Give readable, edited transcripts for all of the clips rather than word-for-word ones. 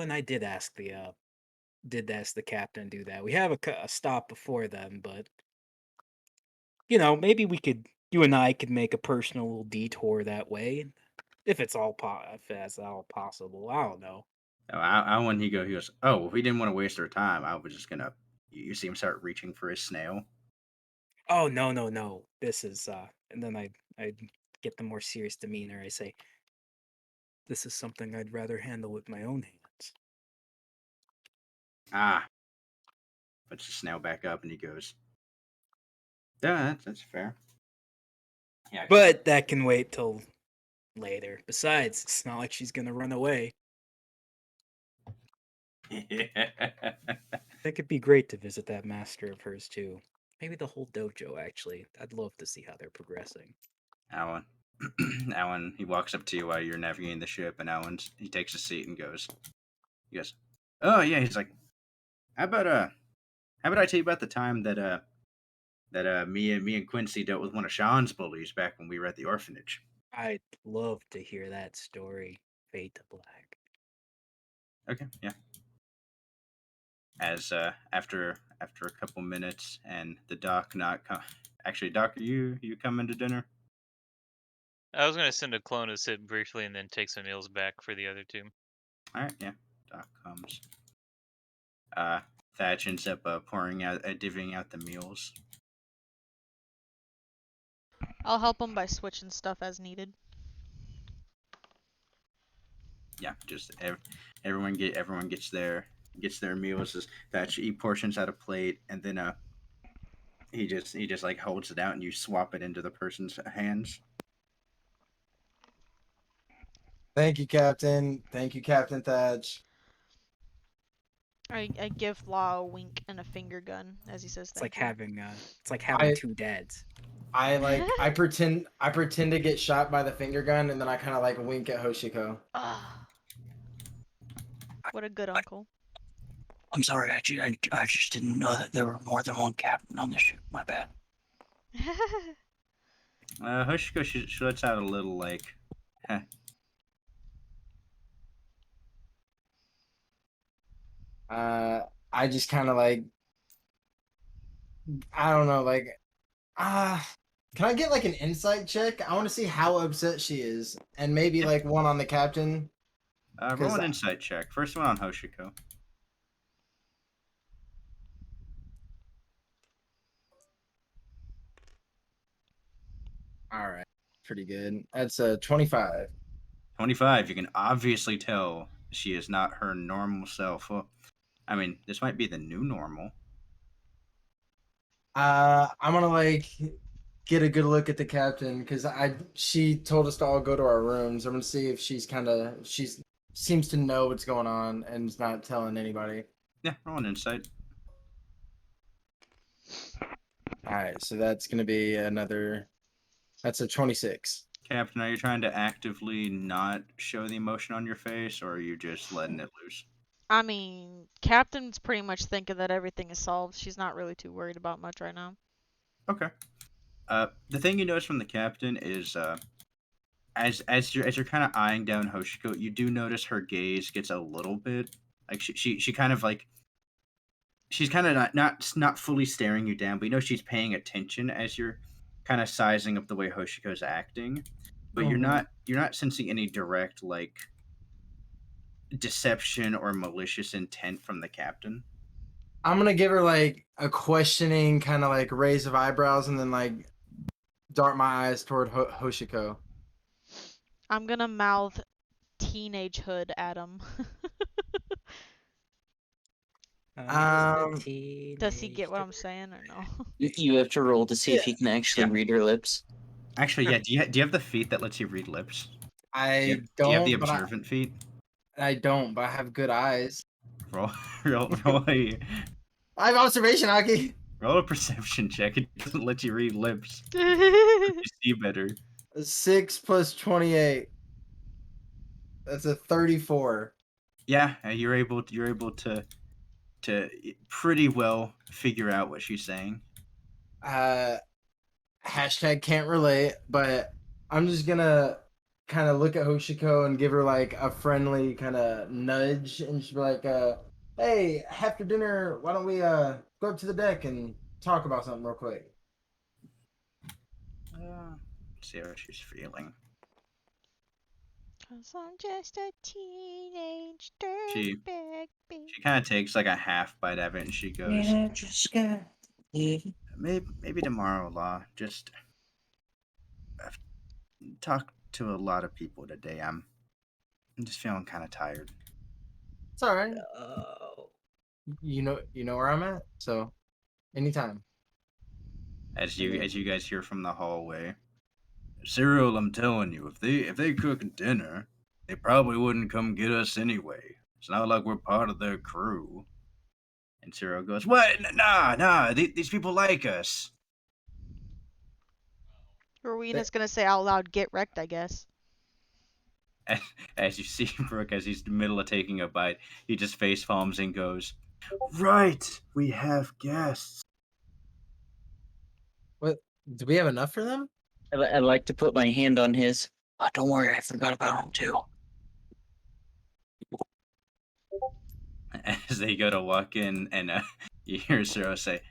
and I did ask the captain to do that. We have a stop before them, but maybe you and I could make a personal little detour that way, if that's all possible. I don't know. When he goes, oh, well, we didn't want to waste our time. I was just gonna. You see him start reaching for his snail. Oh no, no, no. This is and then I get the more serious demeanor. I say, this is something I'd rather handle with my own hands. Ah, puts the snail back up, and he goes, yeah, that's fair. Yeah. But that can wait till later. Besides, it's not like she's gonna run away. That could be great to visit that master of hers too. Maybe the whole dojo, actually. I'd love to see how they're progressing. Alan. Alan, he walks up to you while you're navigating the ship, and he takes a seat and he goes, oh yeah. He's like, how about how about I tell you about the time that me and Quincy dealt with one of Sean's bullies back when we were at the orphanage. I'd love to hear that story. Fade to black. Okay, yeah. As after a couple minutes and the doc not come. Actually, doc, are you coming to dinner? I was gonna send a clone to sit briefly and then take some meals back for the other two. All right, yeah. Doc comes. Uh, Thatch ends up divvying out the meals. I'll help him by switching stuff as needed. Yeah, just everyone gets their meals. As Thatch eat portions out of plate, and then he just like holds it out, and you swap it into the person's hands. Thank you, Captain. Thank you, Captain Thatch. I give Law a wink and a finger gun as he says It's like thank you. having two dads. I pretend to get shot by the finger gun, and then I kind of like wink at Hoshiko. What a good uncle. I'm sorry, I just didn't know that there were more than one captain on the ship. My bad. Hoshiko, she lets out a little like, heh. I just kind of like, I don't know, like, can I get like an insight check? I want to see how upset she is, and maybe like one on the captain. Roll an insight check. First one on Hoshiko. All right, pretty good. That's a 25. 25. You can obviously tell she is not her normal self. Well, I mean, this might be the new normal. I'm gonna like get a good look at the captain because she told us to all go to our rooms. I'm gonna see if she seems to know what's going on and is not telling anybody. Yeah, roll an insight. All right, so that's gonna be that's a 26. Captain, are you trying to actively not show the emotion on your face, or are you just letting it loose? I mean, Captain's pretty much thinking that everything is solved. She's not really too worried about much right now. Okay. The thing you notice from the captain is, as you're kind of eyeing down Hoshiko, you do notice her gaze gets a little bit like she kind of like she's kind of not fully staring you down, but you know she's paying attention as you're kind of sizing up the way Hoshiko's acting. But you're not sensing any direct like deception or malicious intent from the captain. I'm gonna give her like a questioning kind of like raise of eyebrows and then like dart my eyes toward Hoshiko. I'm gonna mouth teenage hood at him. Does he get what I'm saying or no? You have to roll to see if you can actually read her lips. Actually, yeah. Do you have the feat that lets you read lips? I Do you have the don't, observant feat? I don't, but I have good eyes. Roll I have observation, Aki. roll a perception check. It doesn't let you read lips. You see better. 6 plus 28. That's a 34. Yeah, you're able to pretty well figure out what she's saying. Hashtag can't relate, but I'm just gonna kind of look at Hoshiko and give her like a friendly kind of nudge, and she'll be like, "Hey, after dinner, why don't we go up to the deck and talk about something real quick?" See how she's feeling. 'Cause I'm just a teenage She dirtbag baby. she kind of takes like a half bite of it, and she goes, Yeah, just got maybe tomorrow, Law. Just I've talked to a lot of people today. I'm just feeling kind of tired. It's all right. Oh. You know where I'm at, so anytime. As you guys hear from the hallway, Cyril, I'm telling you, if they cook dinner, they probably wouldn't come get us anyway. It's not like we're part of their crew. And Cyril goes, "What? Nah. These people like us." Rowena's gonna say out loud, "Get wrecked," I guess. As you see Brooke, as he's in the middle of taking a bite, he just face palms and goes, "Right, we have guests." What? Do we have enough for them? I'd like to put my hand on his. Oh, don't worry, I forgot about him too. As they go to walk in, and you hear Cyril say,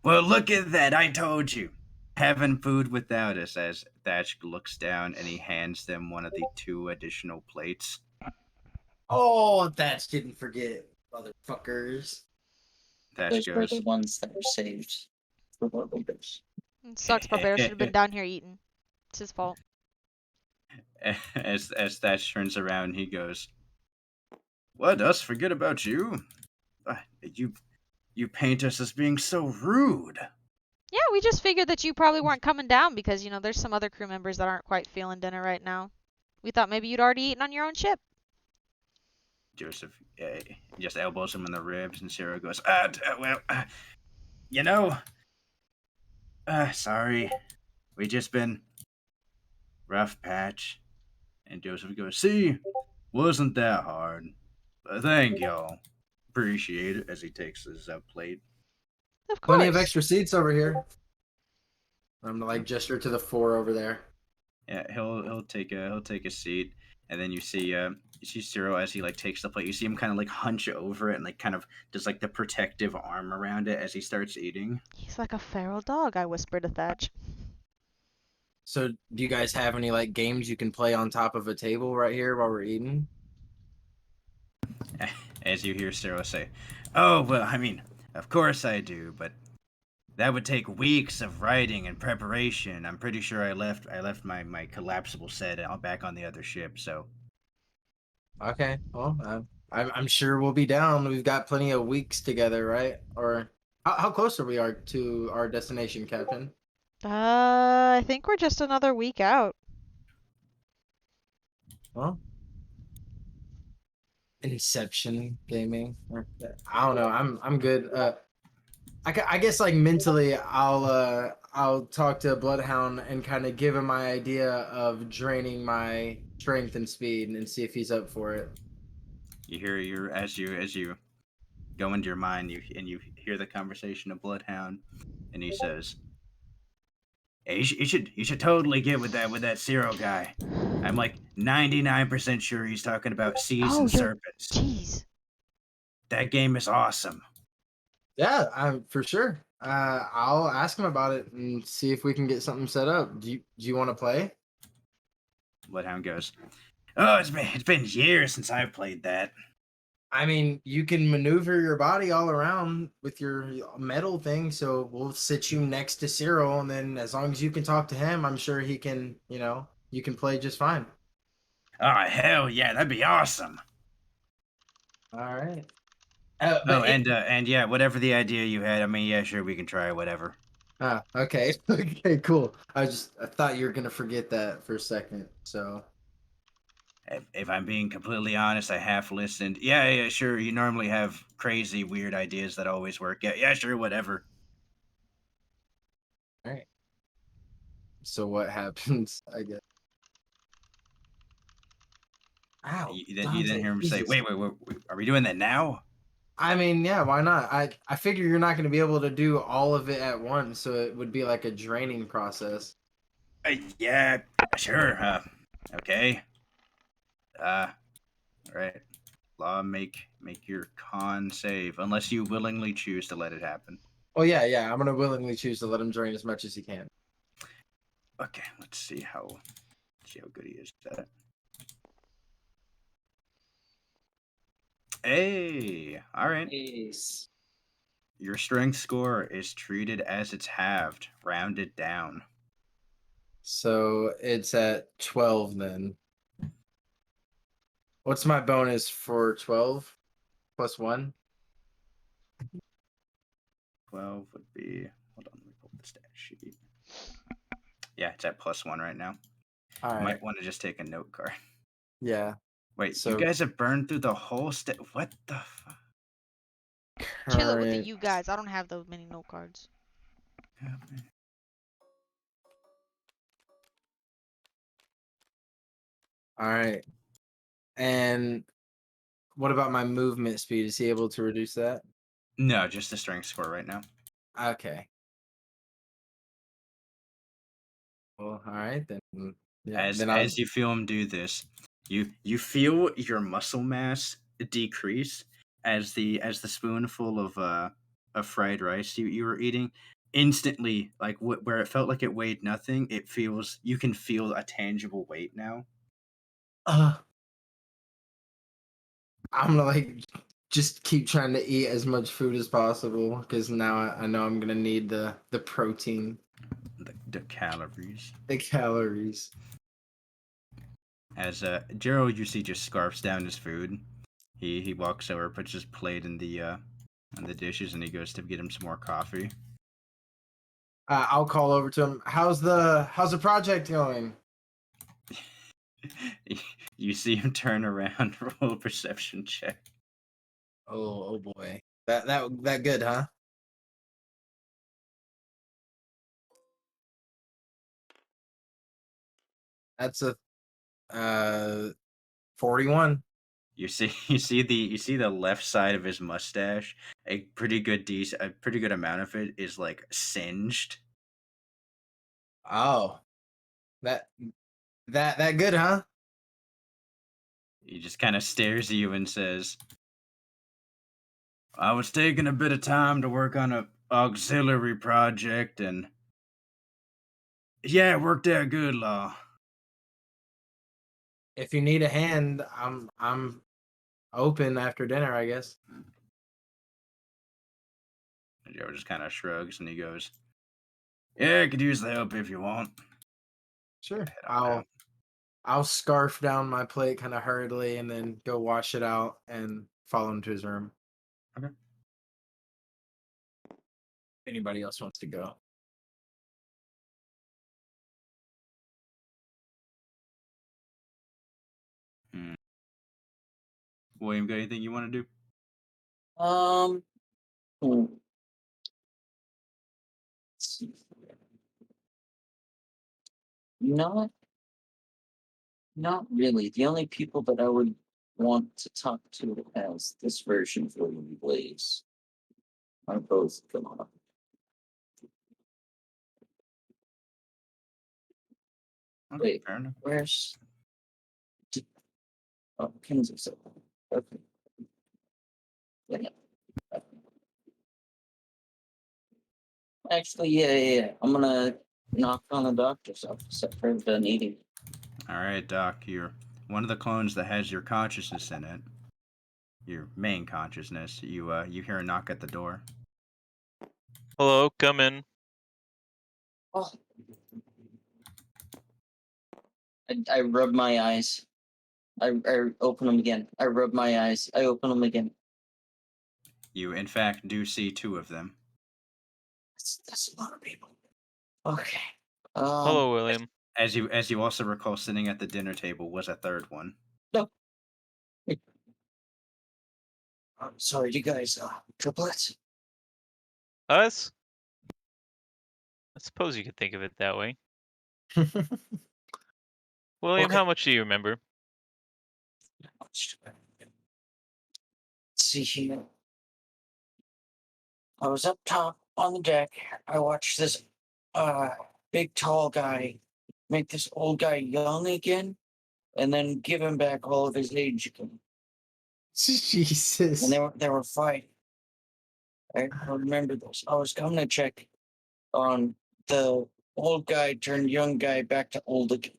"Well, look at that! I told you, having food without us." As Thatch looks down and he hands them one of the 2 additional plates. Oh, that's didn't forget, motherfuckers. Thatch Those were goes, the ones that were saved for Barbados. It sucks, Barbero should have been down here eating. It's his fault. as Thatch turns around, he goes, "What? Us forget about you? You paint us as being so rude." Yeah, we just figured that you probably weren't coming down because, there's some other crew members that aren't quite feeling dinner right now. We thought maybe you'd already eaten on your own ship. Joseph just elbows him in the ribs, and Sarah goes, well, you know, sorry, we just been rough patch." And Joseph goes, "See, wasn't that hard. Thank y'all. Appreciate it," as he takes his plate. Of Plenty of course. extra seats over here. I'm gonna like gesture to the 4 over there. Yeah, he'll take a seat, and then you see Cyril as he like takes the plate. You see him kind of like hunch over it and like kind of does like the protective arm around it as he starts eating. He's like a feral dog, I whispered to Thatch. So, do you guys have any like games you can play on top of a table right here while we're eating? As you hear Cyril say, "Oh well, I mean, of course I do, but that would take weeks of writing and preparation. I'm pretty sure I left my collapsible set back on the other ship, so." Okay. Well, I'm sure we'll be down. We've got plenty of weeks together, right? Or how close are we to our destination, Captain? I think we're just another week out. Well, Inception gaming. I don't know. I'm good. I guess like mentally, I'll talk to Bloodhound and kind of give him my idea of draining my strength and speed and see if he's up for it. You hear as you go into your mind, you hear the conversation of Bloodhound, and he says, "Hey, you should totally get with that Cyril guy. I'm like 99% sure he's talking about seas Oh, and serpents. Jeez. That game is awesome." Yeah, I'm for sure. I'll ask him about it and see if we can get something set up. Do you want to play? Bloodhound goes, "Oh, it's been years since I've played that." I mean, you can maneuver your body all around with your metal thing, so we'll sit you next to Cyril, and then as long as you can talk to him, I'm sure he can, you can play just fine. Oh hell yeah, that'd be awesome. All right. Oh, But and yeah, whatever the idea you had, I mean, yeah, sure, we can try whatever. okay. Okay, cool. I thought you were gonna forget that for a second. So If I'm being completely honest, I half listened. Yeah, sure. You normally have crazy, weird ideas that always work. Yeah, sure, whatever. all right. So what happens, I guess. Ow, You didn't Dante, hear him say, Jesus. wait, are we doing that now?" I mean, yeah, why not? I figure you're not going to be able to do all of it at once, so it would be like a draining process. Yeah, sure. Okay. Right. Law, make your con save unless you willingly choose to let it happen. Oh yeah. I'm gonna willingly choose to let him drain as much as he can. Okay, let's see how good he is at it. Hey, all right. Jeez. Your strength score is treated as it's halved, rounded down. So it's at 12 then. What's my bonus for 12? Plus 1? 12 would be. Hold on, let me pull the stat sheet. Yeah, it's at +1 right now. All You right. might want to just take a note card. Yeah. Wait, So you guys have burned through the whole What the fuck? Chill it with the current. you guys. I don't have those many note cards. All right. And what about my movement speed? Is he able to reduce that? No, just the strength score right now. Okay. Well, all right then. Yeah. As Then I'll. you feel him do this, you feel your muscle mass decrease as the spoonful of fried rice you were eating instantly, like where it felt like it weighed nothing, you can feel a tangible weight now. I'm gonna just keep trying to eat as much food as possible because now I know I'm gonna need the protein, The calories. the calories. As Gerald, you see, just scarfs down his food. He walks over, puts his plate in the dishes, and he goes to get him some more coffee. I'll call over to him. How's the project going? You see him turn around, roll a perception check. Oh boy. That good, huh? That's a 41. You see the left side of his mustache. A pretty good amount of it is like singed. Oh. That good, huh? He just kind of stares at you and says, "I was taking a bit of time to work on a auxiliary project, and yeah, it worked out good, Law." If you need a hand, I'm open after dinner, I guess. And Joe just kind of shrugs and he goes, "Yeah, I could use the help if you want." Sure. Head on out. I'll scarf down my plate kind of hurriedly and then go wash it out and follow him to his room. Okay. Anybody else wants to go? William, got anything you want to do? Hmm. Let's see. Not really. The only people that I would want to talk to as this version of William Blaze are both gone. Okay, Wait, fair enough. where's Kansas? Okay. Yeah. Actually, yeah. I'm gonna knock on the doctor's office after I'm done eating. All right, Doc. You're one of the clones that has your consciousness in it. Your main consciousness. You hear a knock at the door. Hello, come in. Oh. I rub my eyes. I open them again. I rub my eyes. I open them again. You, in fact, do see two of them. That's a lot of people. Okay. Hello, William. As you also recall, sitting at the dinner table was a third one. No. I'm sorry, you guys. Triplets. Us? I suppose you could think of it that way. William, Okay. how much do you remember? Let's see here. I was up top on the deck. I watched this big tall guy make this old guy young again. and then give him back all of his age again. Jesus. And they were fighting. I remember this. I was coming to check on the old guy turned young guy back to old again.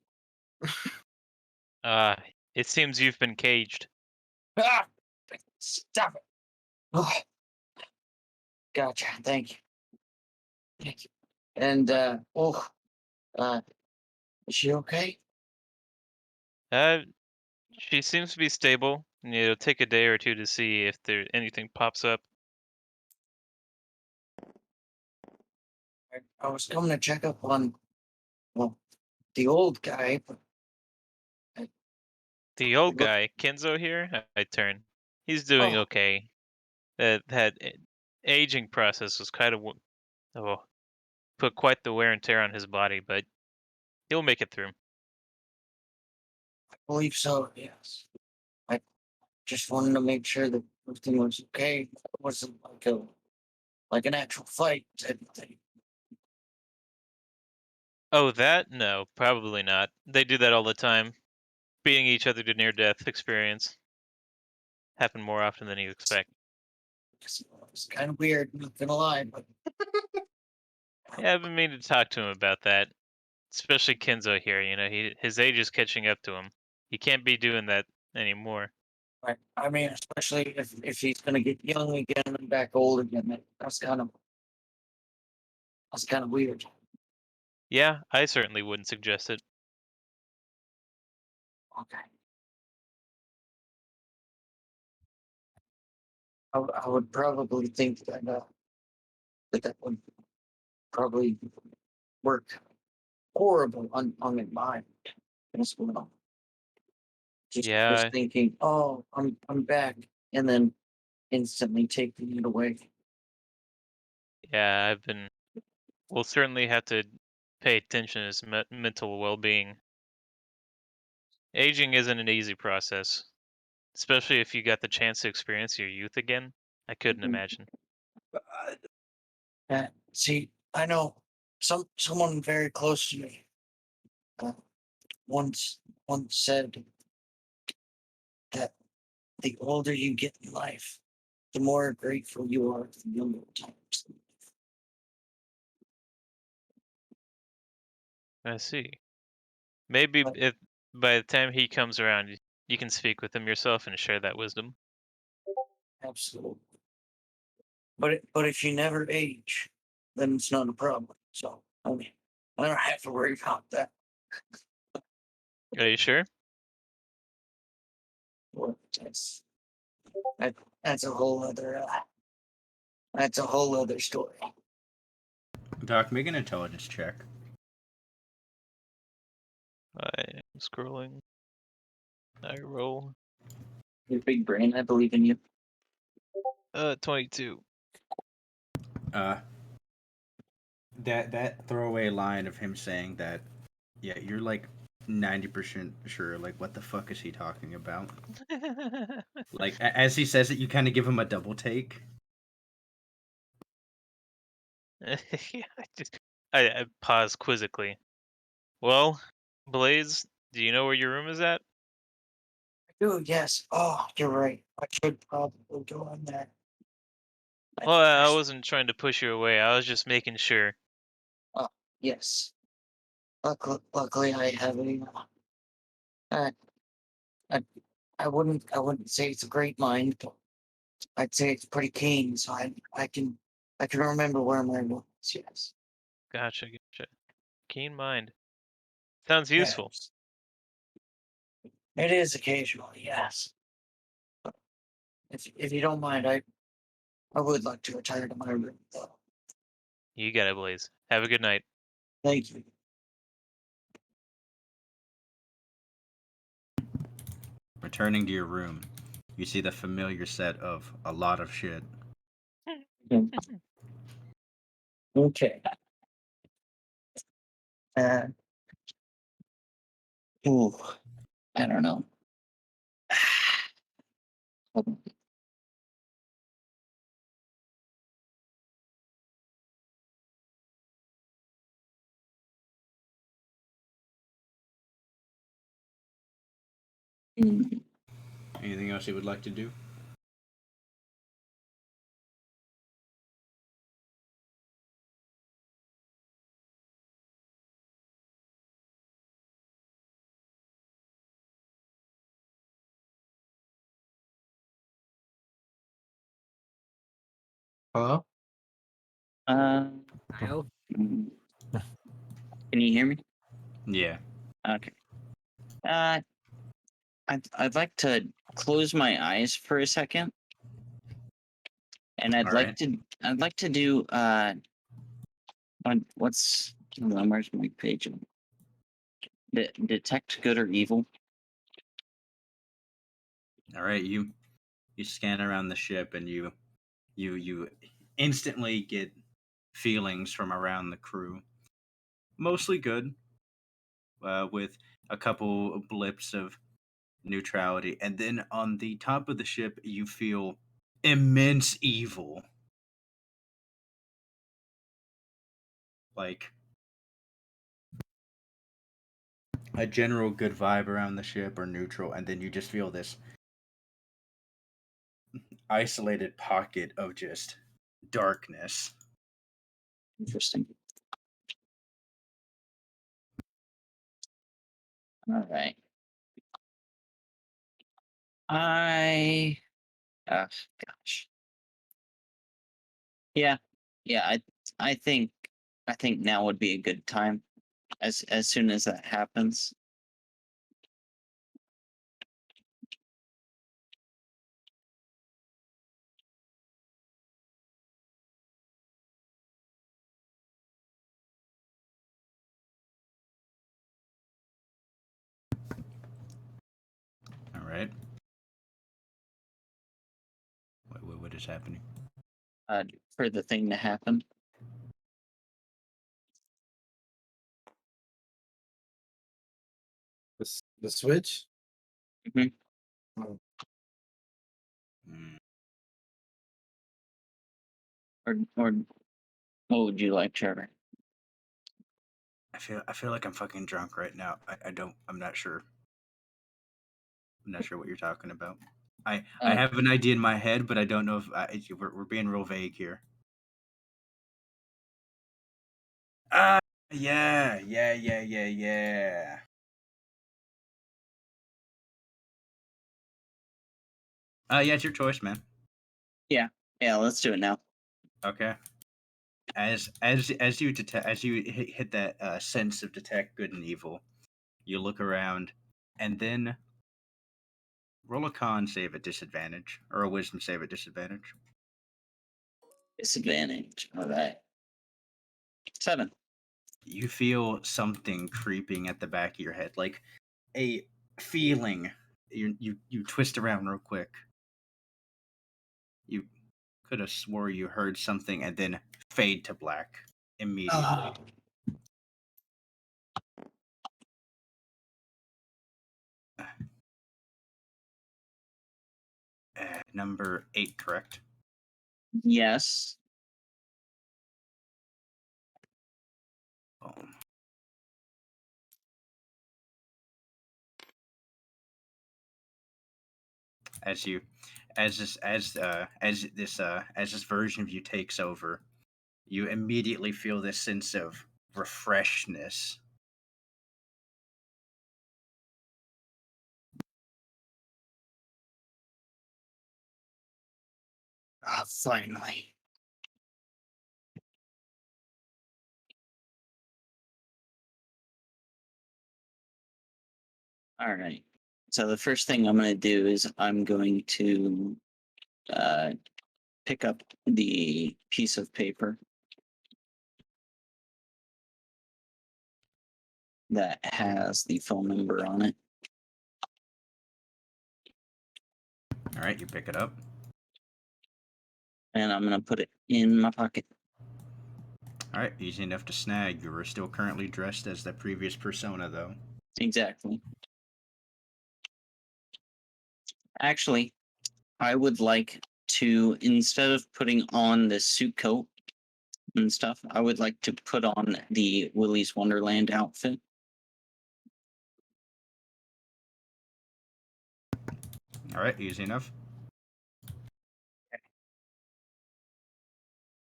It seems you've been caged. Ah! Stop it. Oh, gotcha. Thank you. Thank you. And is she okay? She seems to be stable. And it'll take a day or two to see if there anything pops up. I was coming to check up on well, the old guy, but The old look, guy, Kenzo here, I turn. He's doing oh, okay. That aging process was kind of put quite the wear and tear on his body, but he'll make it through. I believe so, yes. I just wanted to make sure that everything was okay. It wasn't like an actual fight type of thing. Oh, that? No, probably not. They do that all the time. Beating each other to near death experience. Happen more often than you expect. It was kind of weird, not gonna lie, but Yeah, I've been meaning to talk to him about that. Especially Kenzo here, his age is catching up to him. He can't be doing that anymore. I mean, especially if he's gonna get young again and back old again, that's kind of weird. Yeah, I certainly wouldn't suggest it. Okay. I would probably think that would probably work horrible on my mind as well. Just Yeah, thinking, oh, I'm back, and then instantly taking it away. yeah, we'll certainly have to pay attention to his mental well-being. Aging isn't an easy process, especially if you got the chance to experience your youth again. I couldn't Mhm. imagine. See, I know someone very close to me uh, once once said that the older you get in life, the more grateful you are for the younger times. I see. Maybe But if by the time he comes around, you can speak with him yourself and share that wisdom. absolutely. But if you never age, then it's not a problem. So I mean, I don't have to worry about that. Are you sure? Well, that, that's a whole other that's a whole other story. Doc, make an intelligence check. I'm scrolling. I roll. Your big brain, I believe in you. 22. Uh, that throwaway line of him saying that, yeah, you're like 90% sure. Like, what the fuck is he talking about? Like, as he says it, you kind of give him a double take. Yeah, I pause quizzically. Well, Blaze, do you know where your room is at? Dude, yes. Oh, you're right. I should probably go in there. Well, I Actually, wasn't trying to push you away. I was just making sure. oh, yes. Luckily, I have uh, I, I wouldn't say it's a great mind, but I'd say it's pretty keen. So I can remember where my room is. Yes. Gotcha, gotcha. Keen mind. Sounds useful. Yes. It is occasionally, yes. If you don't mind, I would like to retire to my room though. You got it, Blaze. Have a good night. Thank you. Returning to your room, you see the familiar set of a lot of shit. Okay. Uh, ooh, I don't know. Hold on. Mm, Anything else you would like to do? Hello? Uh, I'll mm, can you hear me? Yeah. Okay. I'd like to close my eyes for a second, and All right. I'd like to do what's hold on, where's my page? Detect good or evil. All right. You scan around the ship and you instantly get feelings from around the crew. Mostly good, with a couple of blips of neutrality, and then on the top of the ship you feel immense evil. Like a general good vibe around the ship or neutral, and then you just feel this isolated pocket of just darkness. Interesting. All right. I gosh. Yeah. Yeah, I think now would be a good time as soon as that happens. All right. What is happening? For the thing to happen. The switch? Mhm. Oh, Mm, Or what would you like, Trevor? I feel like I'm fucking drunk right now. I don't. I'm not sure. I'm not sure what you're talking about. I Uh, have an idea in my head, but I don't know if we're being real vague here. Ah, yeah. Yeah, it's your choice, man. yeah, let's do it now. Okay. As you hit that sense of detect good and evil, you look around, and then roll a con save at disadvantage or a wisdom save at disadvantage. Disadvantage. All right. 7. You feel something creeping at the back of your head, like a feeling. You twist around real quick. You could have swore you heard something and then fade to black immediately. Number 8, correct? Yes. Boom. As you, as this version of you takes over, you immediately feel this sense of refreshness. Ah, finally. All right. So the first thing I'm going to do is I'm going to uh, pick up the piece of paper that has the phone number on it. All right, you pick it up. And I'm going to put it in my pocket. All right, easy enough to snag. You are still currently dressed as the previous persona, though. Exactly. Actually, I would like to, instead of putting on the suit coat and stuff, I would like to put on the Willy's Wonderland outfit. All right, easy enough.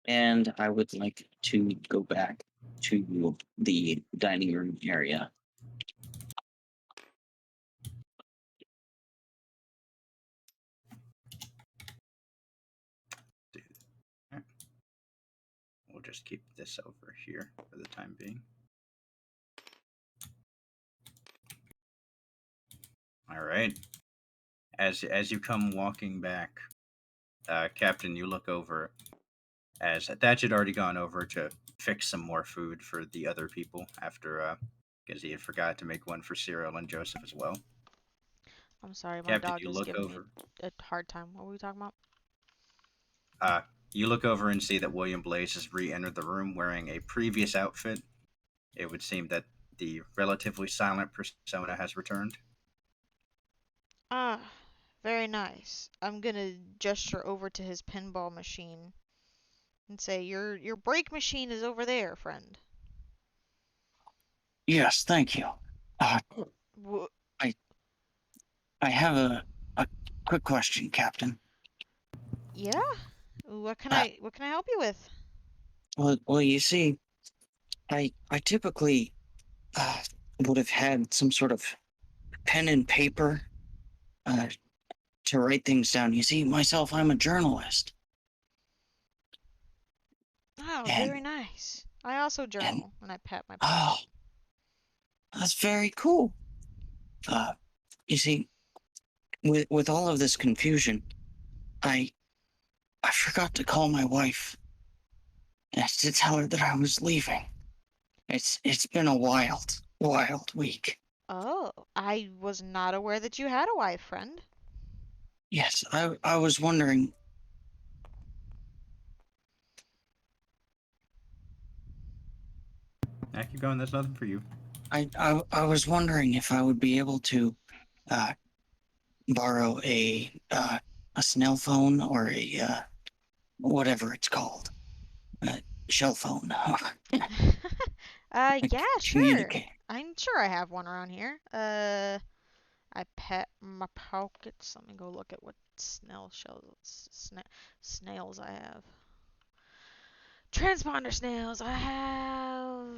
And I would like to go back to the dining room area. Dude. All right. We'll just keep this over here for the time being. All right. As you come walking back, Captain, you look over as Thatch had already gone over to fix some more food for the other people after because he had forgot to make one for Cyril and Joseph as well. I'm sorry, my Captain, dog you is look giving me over. a hard time. What were we talking about? You look over and see that William Blaze has re-entered the room wearing a previous outfit. It would seem that the relatively silent persona has returned. Ah, very nice. I'm gonna gesture over to his pinball machine and say, "Your brake machine is over there, friend." Yes, thank you. Wh- I have a quick question, Captain. yeah? What can Uh, I help you with? well, you see, I typically uh, would have had some sort of pen and paper uh, to write things down. You see, myself, I'm a journalist, Oh, very and nice. I also and journal, and I pat my oh, pocket. that's very cool. Uh, you see, with all of this confusion, I I forgot to call my wife and to tell her that I was leaving. It's been a wild week. Oh, I was not aware that you had a wife, friend. Yes, I was wondering. Yeah, keep going. That's nothing for you. I was wondering if I would be able to uh, borrow a snail phone or a whatever it's called, uh, shell phone. Yeah, sure. Communicate. I'm sure I have one around here. I pat my pockets. Let me go look at what snails I have. Transponder snails. I have.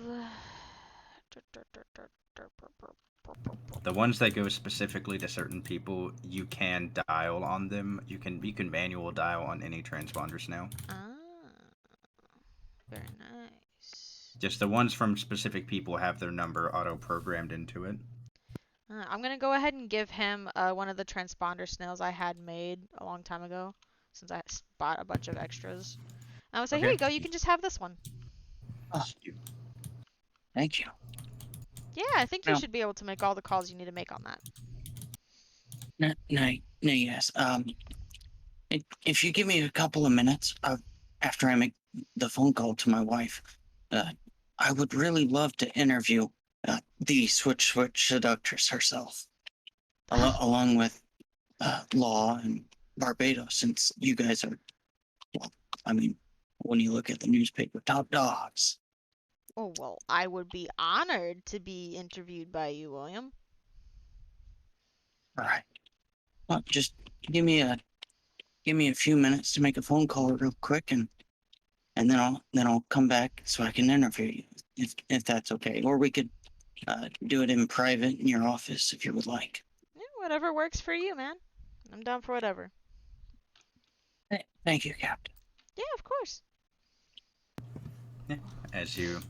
The ones that go specifically to certain people, you can dial on them. You can manual dial on any transponders now. Ah, very nice. Just the ones from specific people have their number auto programmed into it. I'm gonna go ahead and give him one of the transponder snails I had made a long time ago, since I bought a bunch of extras. I would say, here Okay. you go. You can just have this one. Oh, thank you. Yeah, I think you Now, should be able to make all the calls you need to make on that. yes. If you give me a couple of minutes after I make the phone call to my wife, uh, I would really love to interview the Switch seductress herself, along with Law and Barbados, since you guys are, well, I mean, when you look at the newspaper, top dogs. Oh, well, I would be honored to be interviewed by you, William. All right. Well, just give me a few minutes to make a phone call real quick, and then I'll come back so I can interview you, if that's okay. Or we could do it in private in your office if you would like. Yeah, whatever works for you, man. I'm down for whatever. Thank you, Captain. Yeah, of course. Yeah. As you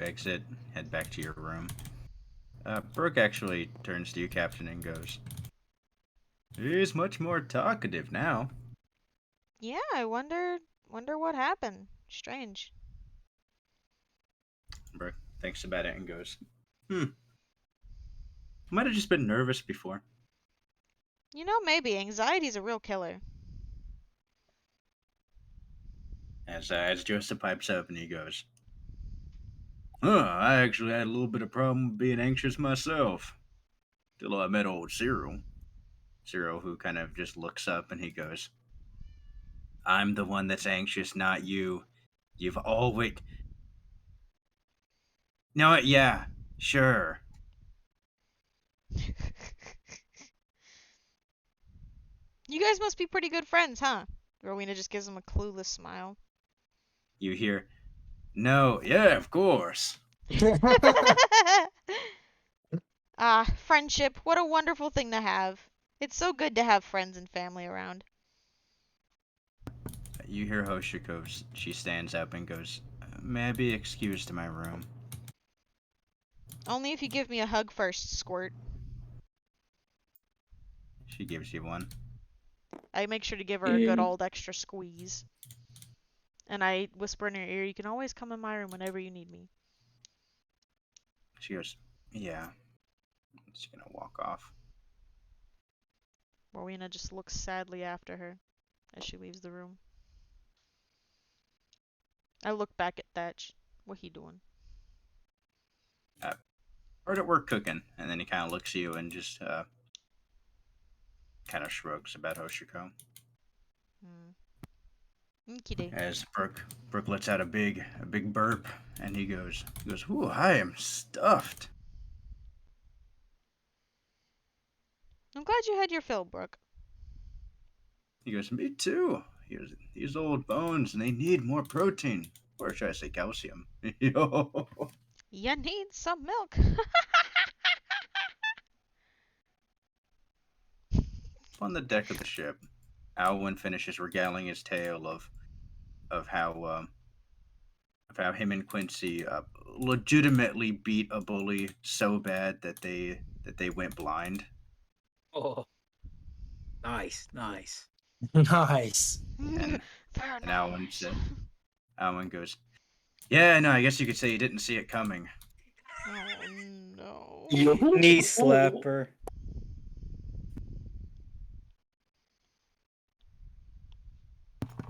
exit, head back to your room. Brooke actually turns to you, Captain, and goes, "He's much more talkative now." Yeah, I wonder what happened. Strange. Brooke thinks about it and goes, "Hmm. Might have just been nervous before." You know, maybe anxiety's a real killer. As Joseph pipes up and he goes, I actually had a little bit of problem with being anxious myself. Till I met old Cyril. Cyril, who kind of just looks up and he goes, I'm the one that's anxious, not you. You've always. No, yeah, sure. You guys must be pretty good friends, huh? Rowena just gives him a clueless smile. You hear, no, yeah, of course. Ah, friendship. What a wonderful thing to have. It's so good to have friends and family around. You hear Hoshiko. She stands up and goes, may I be excused to my room? Only if you give me a hug first, Squirt. She gives you one. I make sure to give her a good old extra squeeze. And I whisper in her ear, you can always come in my room whenever you need me. She goes, yeah. She's gonna walk off. Rowena just looks sadly after her as she leaves the room. I look back at Thatch. What he doing? Hard at work cooking. And then he kind of looks at you and just kind of shrugs about Hoshiko. Okie As Brooke lets out a big burp, and he goes, ooh, I am stuffed. I'm glad you had your fill, Brooke. He goes, me too. He goes, these old bones, and they need more protein. Or should I say calcium? Yo. You need some milk. On the deck of the ship, Alwyn finishes regaling his tale of how him and Quincy legitimately beat a bully so bad that they went blind. Oh, nice, nice. Nice. And Very and Alwyn nice. said, Alwyn goes, yeah, no, I guess you could say you didn't see it coming. Oh no. Knee slapper.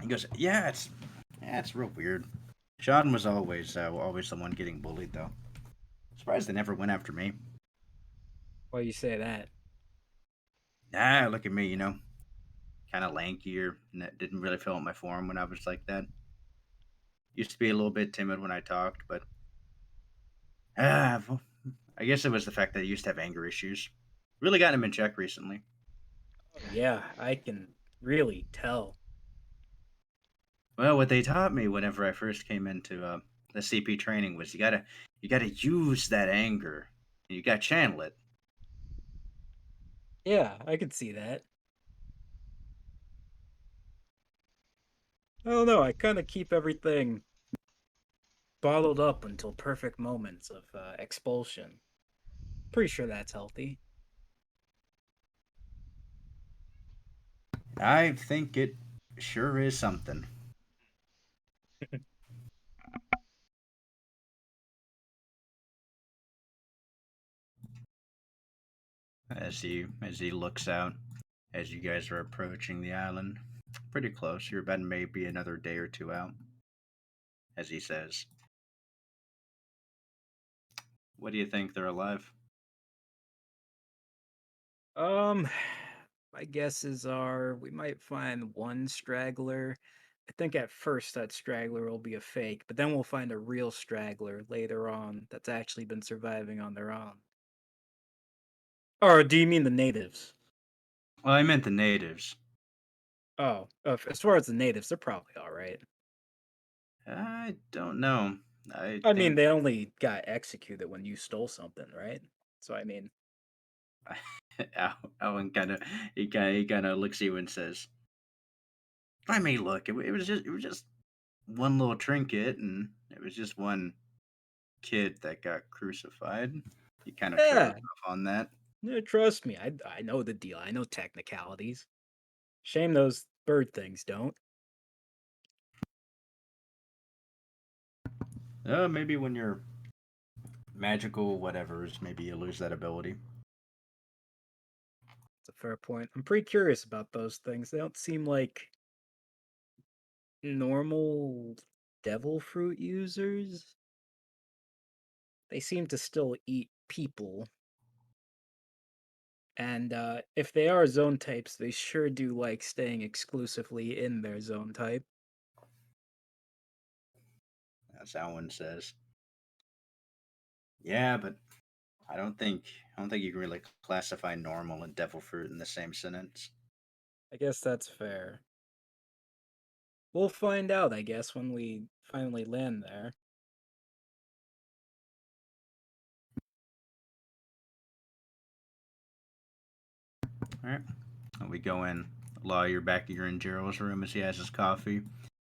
He goes, yeah, it's real weird. Sean was always the one getting bullied though. Surprised they never went after me. Why you say that? Ah, look at me, kind of lankier, and that didn't really fill out my form when I was like that. Used to be a little bit timid when I talked, but well, I guess it was the fact that I used to have anger issues. Really gotten them in check recently. Oh, yeah, I can really tell. Well, what they taught me whenever I first came into the CP training was you gotta use that anger, and you gotta channel it. Yeah, I can see that. I don't know. I kind of keep everything bottled up until perfect moments of expulsion. Pretty sure that's healthy. I think it sure is something. As he looks out, as you guys are approaching the island, pretty close. You're about maybe another day or two out. As he says, "What do you think? They're alive?" Um, my guesses are we might find one straggler. I think at first that straggler will be a fake, but then we'll find a real straggler later on that's actually been surviving on their own. Or do you mean the natives? Well, I meant the natives. Oh, as far as the natives, they're probably all right. I don't know. I I mean, think they only got executed when you stole something, right? So I mean, Alan kind of looks at you and says, "I mean, look, it was just one little trinket, and it was just one kid that got crucified." He kind of trails yeah, off on that. yeah, trust me, I know the deal. I know technicalities. Shame those bird things don't. Maybe when you're magical whatever's, maybe you lose that ability. It's a fair point. I'm pretty curious about those things. They don't seem like normal devil fruit users. They seem to still eat people. And if they are zone types, they sure do like staying exclusively in their zone type. As Alan says. Yeah, but I don't think you can really classify normal and devil fruit in the same sentence. I guess that's fair. We'll find out, I guess, when we finally land there. All right. We go in. Law, you're back in Gerald's room as he has his coffee.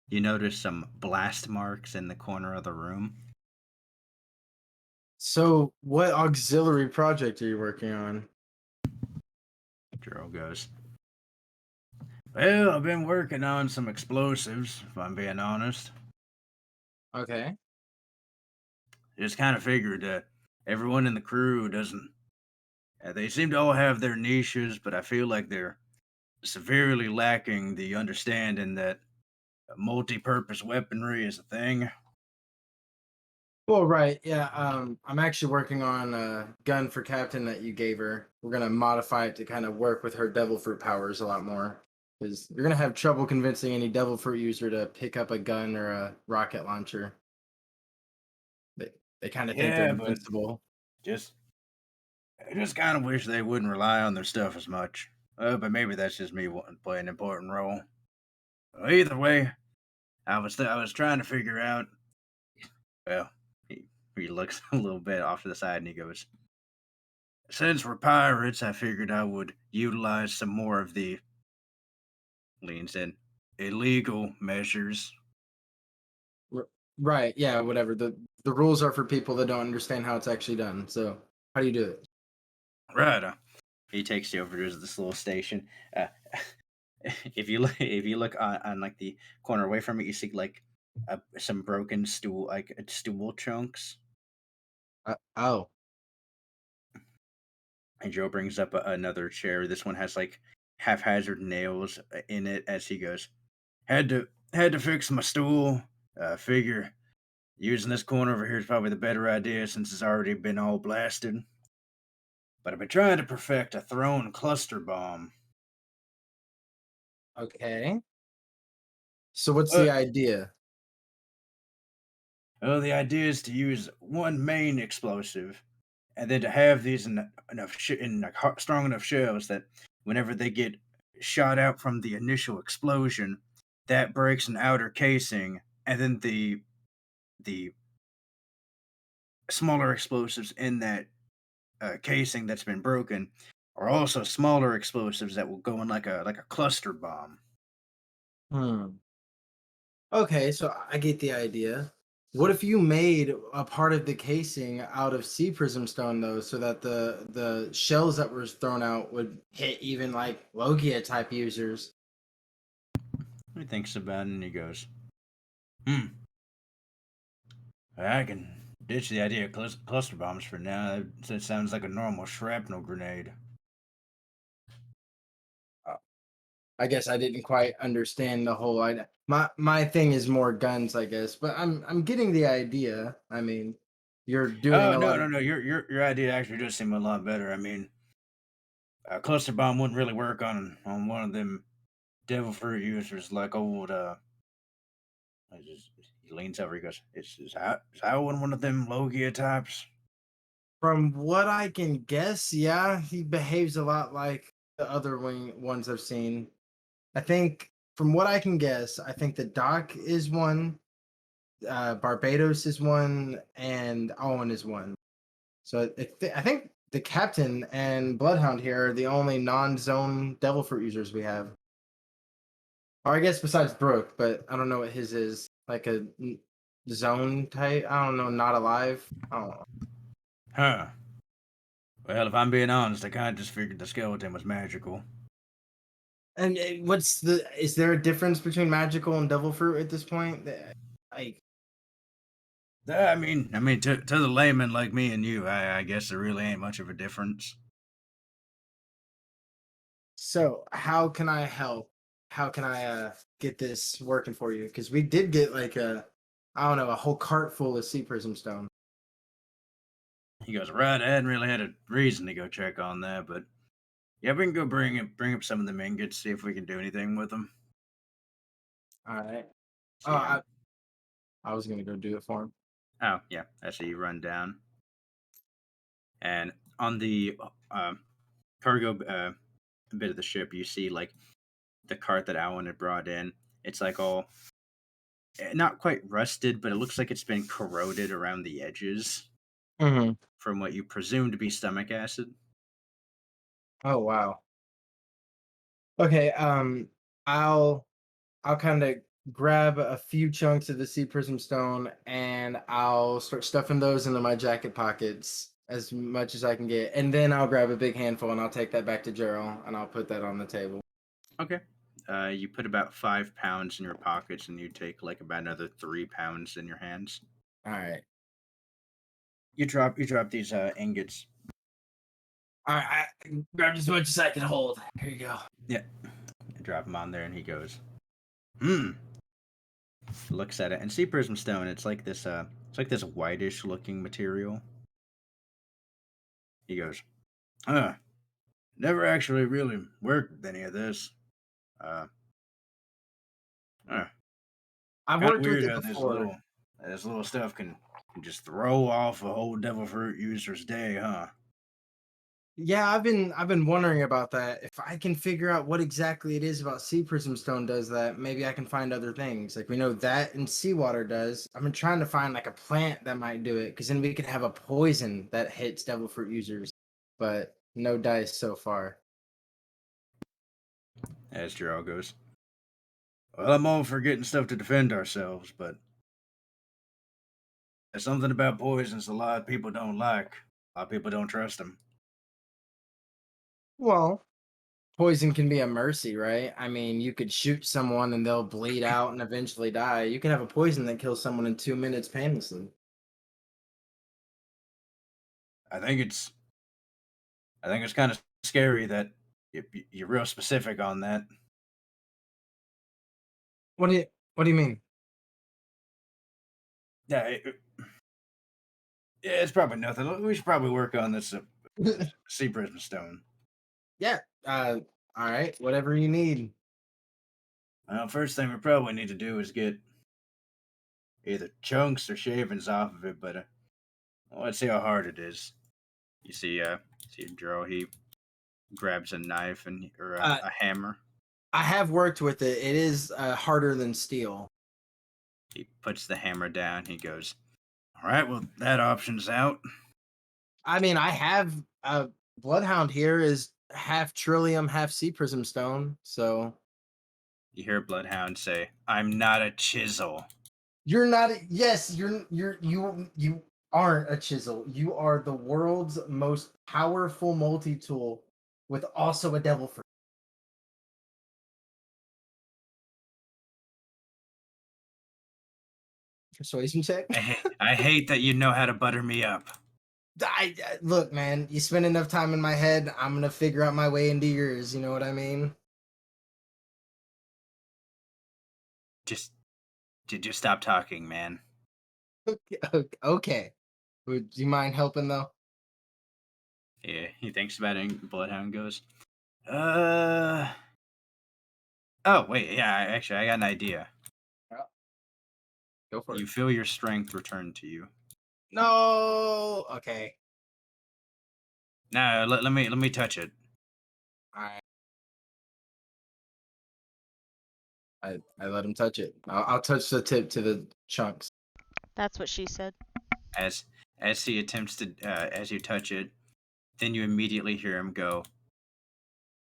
You notice some blast marks in the corner of the room. So, what auxiliary project are you working on? Gerald goes, well, I've been working on some explosives, if I'm being honest. Okay. Just kind of figured everyone in the crew doesn't. They seem to all have their niches, but I feel like they're severely lacking the understanding that multi-purpose weaponry is a thing. Well, right. Yeah. I'm actually working on a gun for Captain that you gave her. We're gonna modify it to kind of work with her devil fruit powers a lot more. Because you're gonna have trouble convincing any devil fruit user to pick up a gun or a rocket launcher. They kind of think they're Yeah, but invincible. just I just kind of wish they wouldn't rely on their stuff as much. But maybe that's just me wanting to play an important role. Either way, I was trying to figure out. Well, he looks a little bit off to the side and he goes, "Since we're pirates, I figured I would utilize some more of the leans in illegal measures." Right. Yeah. Whatever. The rules are for people that don't understand how it's actually done. So how do you do it? Right. He takes you over to this little station. If you look on like the corner away from it, you see like some broken stool stool chunks. Oh. And Joe brings up another chair. This one has like haphazard nails in it. As he goes, had to fix my stool. Figure using this corner over here is probably the better idea since it's already been all blasted. But I've been trying to perfect a thrown cluster bomb. Okay. So what's the But idea? well, the idea is to use one main explosive, and then to have these in in like strong enough shells that whenever they get shot out from the initial explosion, that breaks an outer casing, and then the smaller explosives in that casing that's been broken are also smaller explosives that will go in like a cluster bomb. Hmm. Okay, so I get the idea. What if you made a part of the casing out of sea prism stone though, so that the shells that were thrown out would hit even like Logia type users? He thinks about it and he goes, "Hmm, I can ditch the idea of cluster bombs for now. That sounds like a normal shrapnel grenade." I guess I didn't quite understand the whole idea. My thing is more guns, I guess, but I'm getting the idea. I mean, you're doing Oh a no lot of no no! Your idea actually does seem a lot better. I mean, a cluster bomb wouldn't really work on one of them devil fruit users like old. He leans over. He goes, Is that one of them Logia types?" from what I can guess, yeah, he behaves a lot like the other ones I've seen. I think from what I can guess, I think the Doc is one, Barbados is one, and Owen is one. So I think the Captain and Bloodhound here are the only non-zone Devil Fruit users we have. Or I guess besides Brooke, but I don't know what his is. Like a zone type. I don't know. Not alive. I don't know. Huh. Well, if I'm being honest, I kind of just figured the skeleton was magical. And what's the? Is there a difference between magical and devil fruit at this point? Like, To the layman like me and you, I guess there really ain't much of a difference. so how can I help? How can I get this working for you? Because we did get like I don't know, a whole cart full of sea prism stone. He goes, right, I hadn't really had a reason to go check on that, but yeah, we can go bring up some of the ingots, see if we can do anything with them. All right. Oh, See him. I was gonna go do it for him. Oh, yeah, I see you run down. And on the cargo bit of the ship, you see like the cart that Alan had brought in. It's like all not quite rusted, but it looks like it's been corroded around the edges Mm-hmm. from what you presume to be stomach acid. Oh wow. Okay. I'll kind of grab a few chunks of the sea prism stone and I'll start stuffing those into my jacket pockets as much as I can get, and then I'll grab a big handful and I'll take that back to Gerald and I'll put that on the table. Okay. You put about 5 pounds in your pockets, and you take like about another 3 pounds in your hands. All right. You drop these ingots. All right. I grabbed as much as I can hold. Here you go. Yeah. You drop them on there, and he goes, looks at it, and sea prism stone. It's like this whitish looking material. He goes, never actually really worked with any of this. Uh, I've Kind of worked with weird it how before. this little stuff can just throw off a whole devil fruit user's day, huh? Yeah, I've been wondering about that. If I can figure out what exactly it is about sea prism stone does that, maybe I can find other things. Like we know that and seawater does. I've been trying to find like a plant that might do it, because then we could have a poison that hits devil fruit users. But no dice so far. As Gerald goes, well, I'm all for getting stuff to defend ourselves, but there's something about poisons a lot of people don't like. A lot of people don't trust them. Well, poison can be a mercy, right? I mean, you could shoot someone and they'll bleed out and eventually die. You can have a poison that kills someone in 2 minutes painlessly. I think it's kind of scary that you're real specific on that. What do you mean? Yeah, yeah, it's probably nothing. We should probably work on this sea prism stone. Yeah. All right. Whatever you need. Well, first thing we probably need to do is get either chunks or shavings off of it, but let's see how hard it is. You see Jero, he grabs a knife or Uh, a hammer. I have worked with it. It is harder than steel. He puts the hammer down. He goes, all right, well, that option's out. I mean, I have a bloodhound here is half trillium, half sea prism stone. So You hear Bloodhound say, I'm not a chisel. you're not. Yes, you aren't a chisel. You are the world's most powerful multi-tool with also a devil fruit. Persuasion check. I hate that you know how to butter me up. Look, man. You spend enough time in my head, I'm gonna figure out my way into yours. You know what I mean? Just stop talking, man. Okay. Would you mind helping though? Yeah, he thinks about it and Bloodhound goes, oh, wait, yeah, actually, I got an idea. Yeah. Go for it. You feel your strength return to you. No. Okay. No, let me touch it. I I let him touch it. I'll touch the tip to the chunks. That's what she said. As he attempts to as you touch it, then you immediately hear him go,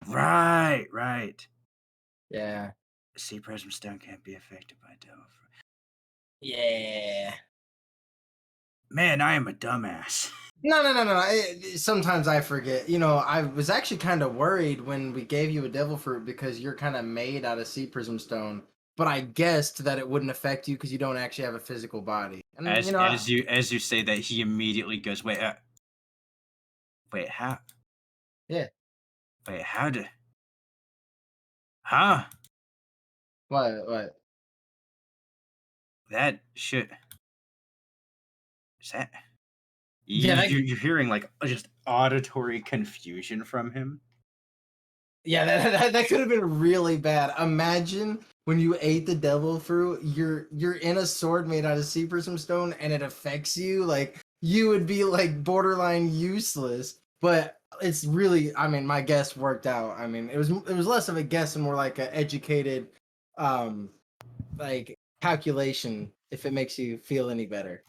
right. Yeah. Sea prism stone can't be affected by devil fruit. Yeah. Man, I am a dumbass. No. Sometimes I forget. You know, I was actually kind of worried when we gave you a devil fruit because you're kind of made out of sea prism stone. But I guessed that it wouldn't affect you because you don't actually have a physical body. And As you know, as you say that, he immediately goes, wait, how? yeah. Wait, how did? Huh? What? That should. Is that? Yeah, You're hearing like just auditory confusion from him. yeah, that could have been really bad. Imagine when you ate the devil fruit, you're in a sword made out of sea prism stone, and it affects you. Like you would be like borderline useless. But it's really, I mean, my guess worked out. I mean, it was less of a guess and more like an educated, like calculation. If it makes you feel any better.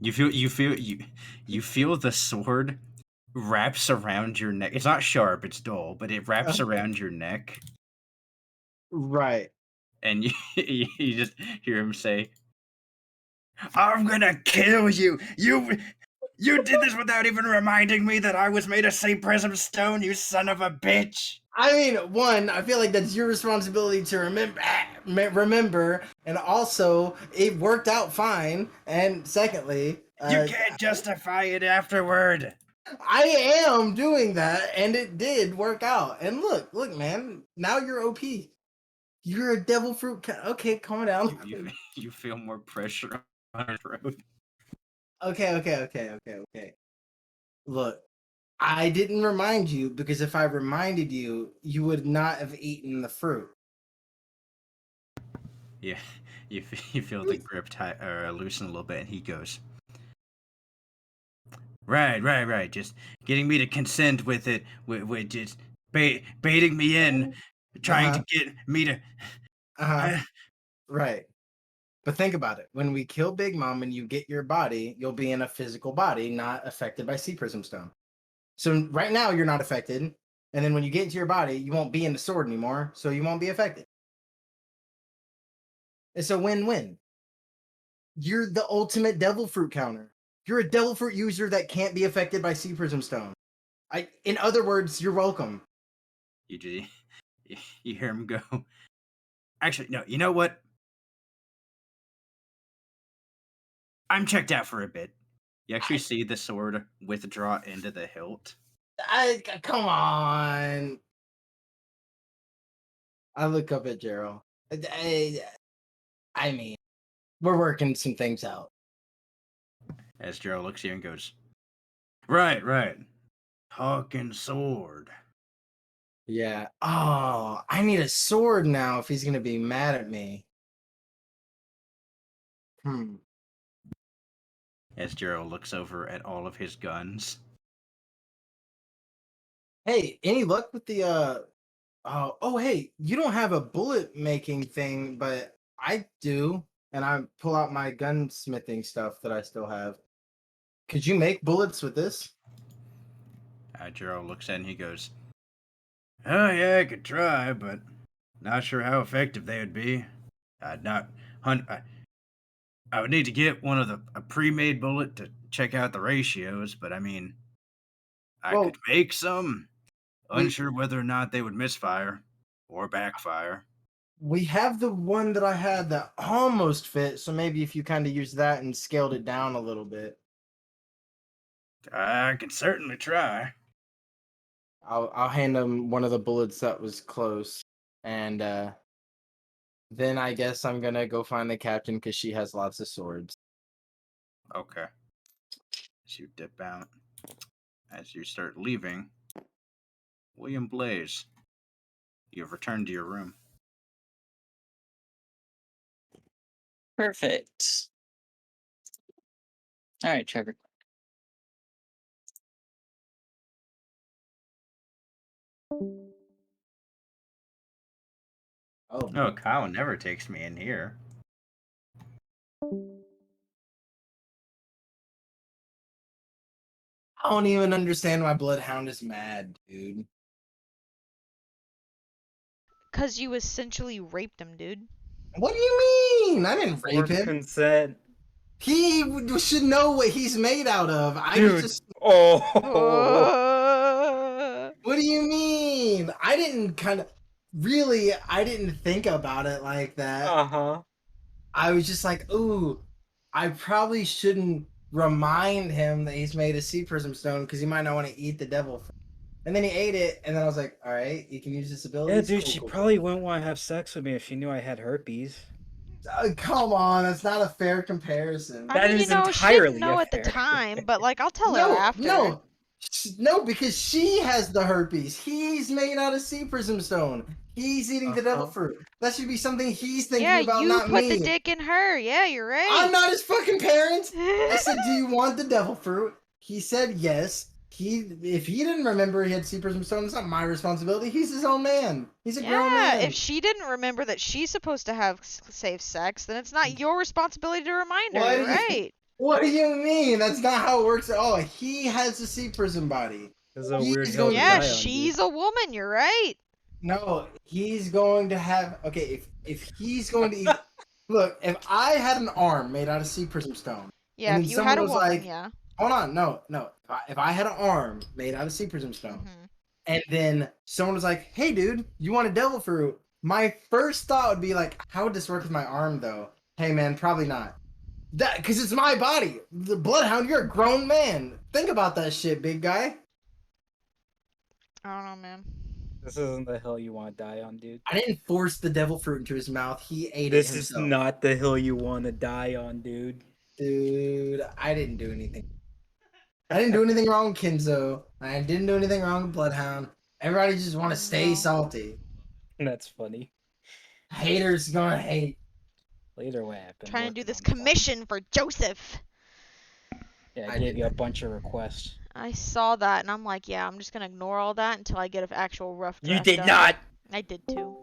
You feel the sword wraps around your neck. It's not sharp, it's dull, but it wraps around your neck, Right. and you just hear him say, "I'm gonna kill you. You did this without even reminding me that I was made of St. Prism stone, you son of a bitch." I mean, one, I feel like that's your responsibility to remember, and also it worked out fine. And secondly, You can't justify it afterward. I am doing that, and it did work out. And look, man, now you're OP. You're a devil fruit. Okay, calm down. You feel more pressure on your throat. Okay. Look, I didn't remind you because if I reminded you, you would not have eaten the fruit. Yeah, you feel the grip loosen a little bit, and he goes, right. Just getting me to consent with it, with just baiting me in, trying to get me to. Uh-huh. Right. But think about it. When we kill Big Mom and you get your body, you'll be in a physical body, not affected by Sea Prism Stone. So right now you're not affected. And then when you get into your body, you won't be in the sword anymore, so you won't be affected. It's a win-win. You're the ultimate devil fruit counter. You're a devil fruit user that can't be affected by Sea Prism Stone. In other words, you're welcome. You hear him go. Actually, no. You know what? I'm checked out for a bit. You actually see the sword withdraw into the hilt. Come on. I look up at Gerald. I mean, we're working some things out. As Gerald looks here and goes, right. Talking sword. Yeah. Oh, I need a sword now if he's gonna be mad at me. As Gerald looks over at all of his guns. Hey, any luck with the hey, you don't have a bullet making thing, but I do. And I pull out my gunsmithing stuff that I still have. Could you make bullets with this? Gerald looks at it and he goes, "Oh yeah, I could try, but not sure how effective they would be. I'd not hunt. I would need to get one of a pre-made bullet to check out the ratios, but I mean, I Well, could make some. we Unsure whether or not they would misfire or backfire. we have the one that I had that almost fit, so maybe if you kind of used that and scaled it down a little bit. I can certainly try." I'll hand him one of the bullets that was close, and then I guess I'm gonna go find the captain because she has lots of swords. Okay. As you dip out, as you start leaving, William Blaze, you have returned to your room. Perfect. All right, Trevor. Oh, Oh, Kyle never takes me in here. I don't even understand why Bloodhound is mad, dude. Cause you essentially raped him, dude. What do you mean? I didn't rape For him. consent. He should know what he's made out of. I was Dude. just. Oh. What do you mean? I didn't really. I didn't think about it like that. Uh-huh. I was just like, ooh, I probably shouldn't remind him that he's made a sea prism stone because he might not want to eat the devil. And then he ate it, and then I was like, all right, you can use this ability. Yeah, dude, she probably wouldn't want to have sex with me if she knew I had herpes. Come on, that's not a fair comparison. I That mean, is she didn't entirely know at the unfair. time, but like, I'll tell her after. No, No, because she has the herpes. He's made out of sea prism stone. He's eating the devil fruit. That should be something he's thinking Yeah, about, you not put the me. dick in her. Yeah, you're right. I'm not his fucking parent. I said, "Do you want the devil fruit?" He said yes. If he didn't remember he had sea prism stone, it's not my responsibility. He's his own man. He's a grown Yeah, man. if she didn't remember that she's supposed to have safe sex, then it's not your responsibility to remind her. What You're do you- right. What do you mean? That's not how it works at all. He has a sea prism body. This is a weird He's hill going to to Yeah, die on, dude. she's a woman. You're right. No, he's going to have. Okay, if he's going to eat. Look, if I had an arm made out of sea prism stone, Yeah, and if then you someone had a was woman, like, yeah. hold on, no. If I had an arm made out of sea prism stone, Hmm. and then someone was like, "Hey, dude, you want a devil fruit?" My first thought would be like, "How would this work with my arm, though?" Hey, man, probably not. That because it's my body. The bloodhound. You're a grown man. Think about that shit, big guy. I don't know, man. This isn't the hill you want to die on, dude. I didn't force the devil fruit into his mouth. He ate This it is himself. not the hill you want to die on, dude. Dude, I didn't do anything. I didn't do anything wrong, Kinzo. I didn't do anything wrong, Bloodhound. Everybody just want to stay No. salty. That's funny. Haters gonna hate. Later, what happened? Trying to do Working this on the farm. commission for Joseph. Yeah, I I gave did you a that. bunch of requests. I saw that and I'm like, yeah, I'm just gonna ignore all that until I get an actual rough You draft did done. not. I did too.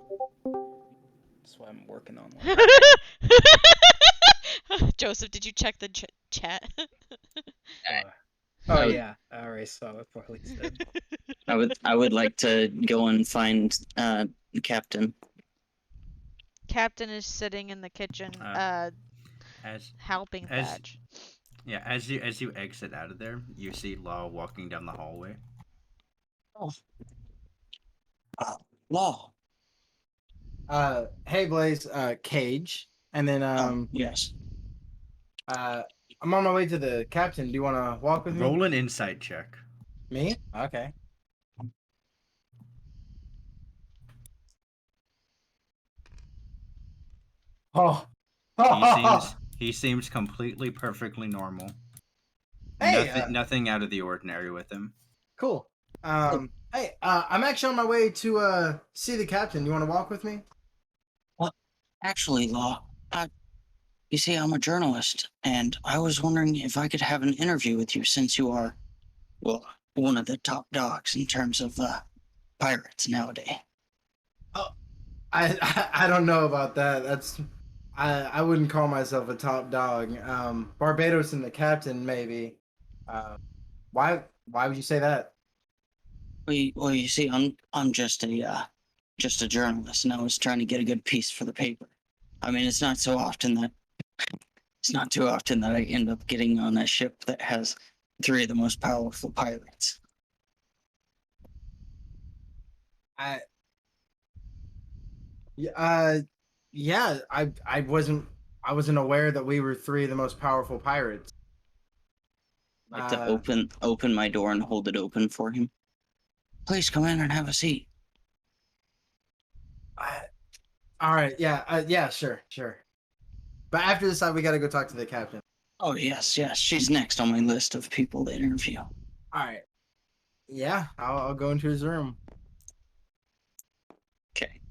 That's why I'm working on one. Joseph, did you check the chat? Oh I would- yeah, I already saw it. Probably said. I would like to go and find the captain. Captain is sitting in the kitchen, As helping as- Thatch. yeah, as you exit out of there, you see Law walking down the hallway. Law. Hey Blaze, Cage. And then Yes. I'm on my way to the captain. Do you wanna walk with me? Roll an insight check. Me? Okay. Oh. He seems completely perfectly normal. Hey, Nothing out of the ordinary with him. cool. Hey, I'm actually on my way to see the captain. You want to walk with me? Actually, Law, you see, I'm a journalist, and I was wondering if I could have an interview with you since you are, well, one of the top dogs in terms of pirates nowadays. I don't know about that. That's I wouldn't call myself a top dog. Barbados and the captain maybe. Why would you say that? Well, you see, I'm just a journalist, and I was trying to get a good piece for the paper. I mean, it's not too often that I end up getting on a ship that has 3 of the most powerful pirates. Yeah, I wasn't aware that we were 3 of the most powerful pirates. I'd like to open my door and hold it open for him. Please come in and have a seat. All right, yeah, sure. But after this, we gotta go talk to the captain. Oh yes, she's next on my list of people to interview. All right. Yeah, I'll go into his room. Okay.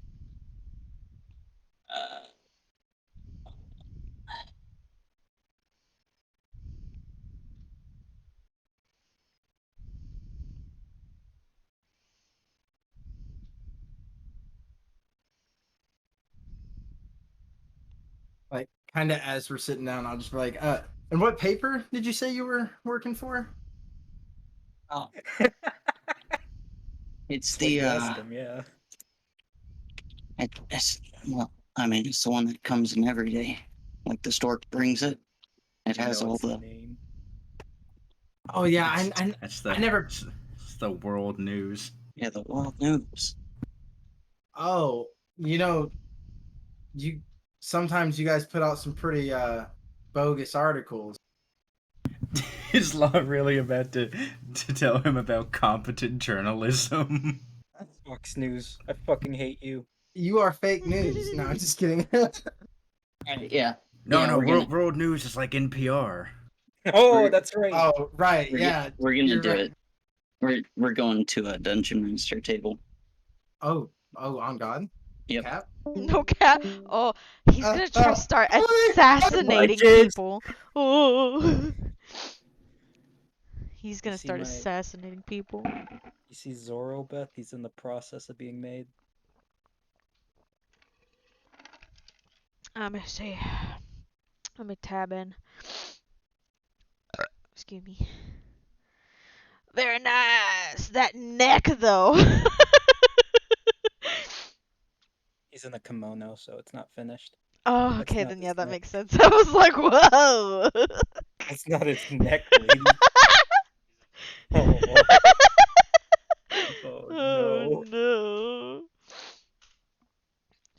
Like, kind of as we're sitting down, I'll just be like, and what paper did you say you were working for? Oh, it's Like the you asked him, yeah. well, I mean, it's the one that comes in every day. Like the stork brings it. It has No, all it's the name. Oh yeah, I never. It's the world news. the world news. Oh, you sometimes you guys put out some pretty bogus articles. Is Law really about to tell him about competent journalism? Fox News. I fucking hate you. You are fake news. No, I'm just kidding. Yeah. No, Yeah, no, we're world news is like NPR. Oh, We're- that's right. Oh, right, We're, yeah. we're gonna you're do right. it. We're going to a dungeon master table. Oh, on God. Yep. Cap. No cat. Oh, he's gonna try to start I assassinating like it. people. Oh. He's You gonna see start my assassinating people. you see Zorro, Beth? He's in the process of being made. Let me see. Let me tab in. Excuse me. Very nice. That neck, though. He's in a kimono, so it's not finished. Oh, That's okay, not then yeah, his that neck. makes sense. I was like, whoa. That's not his neck, lady. Oh, oh Oh no.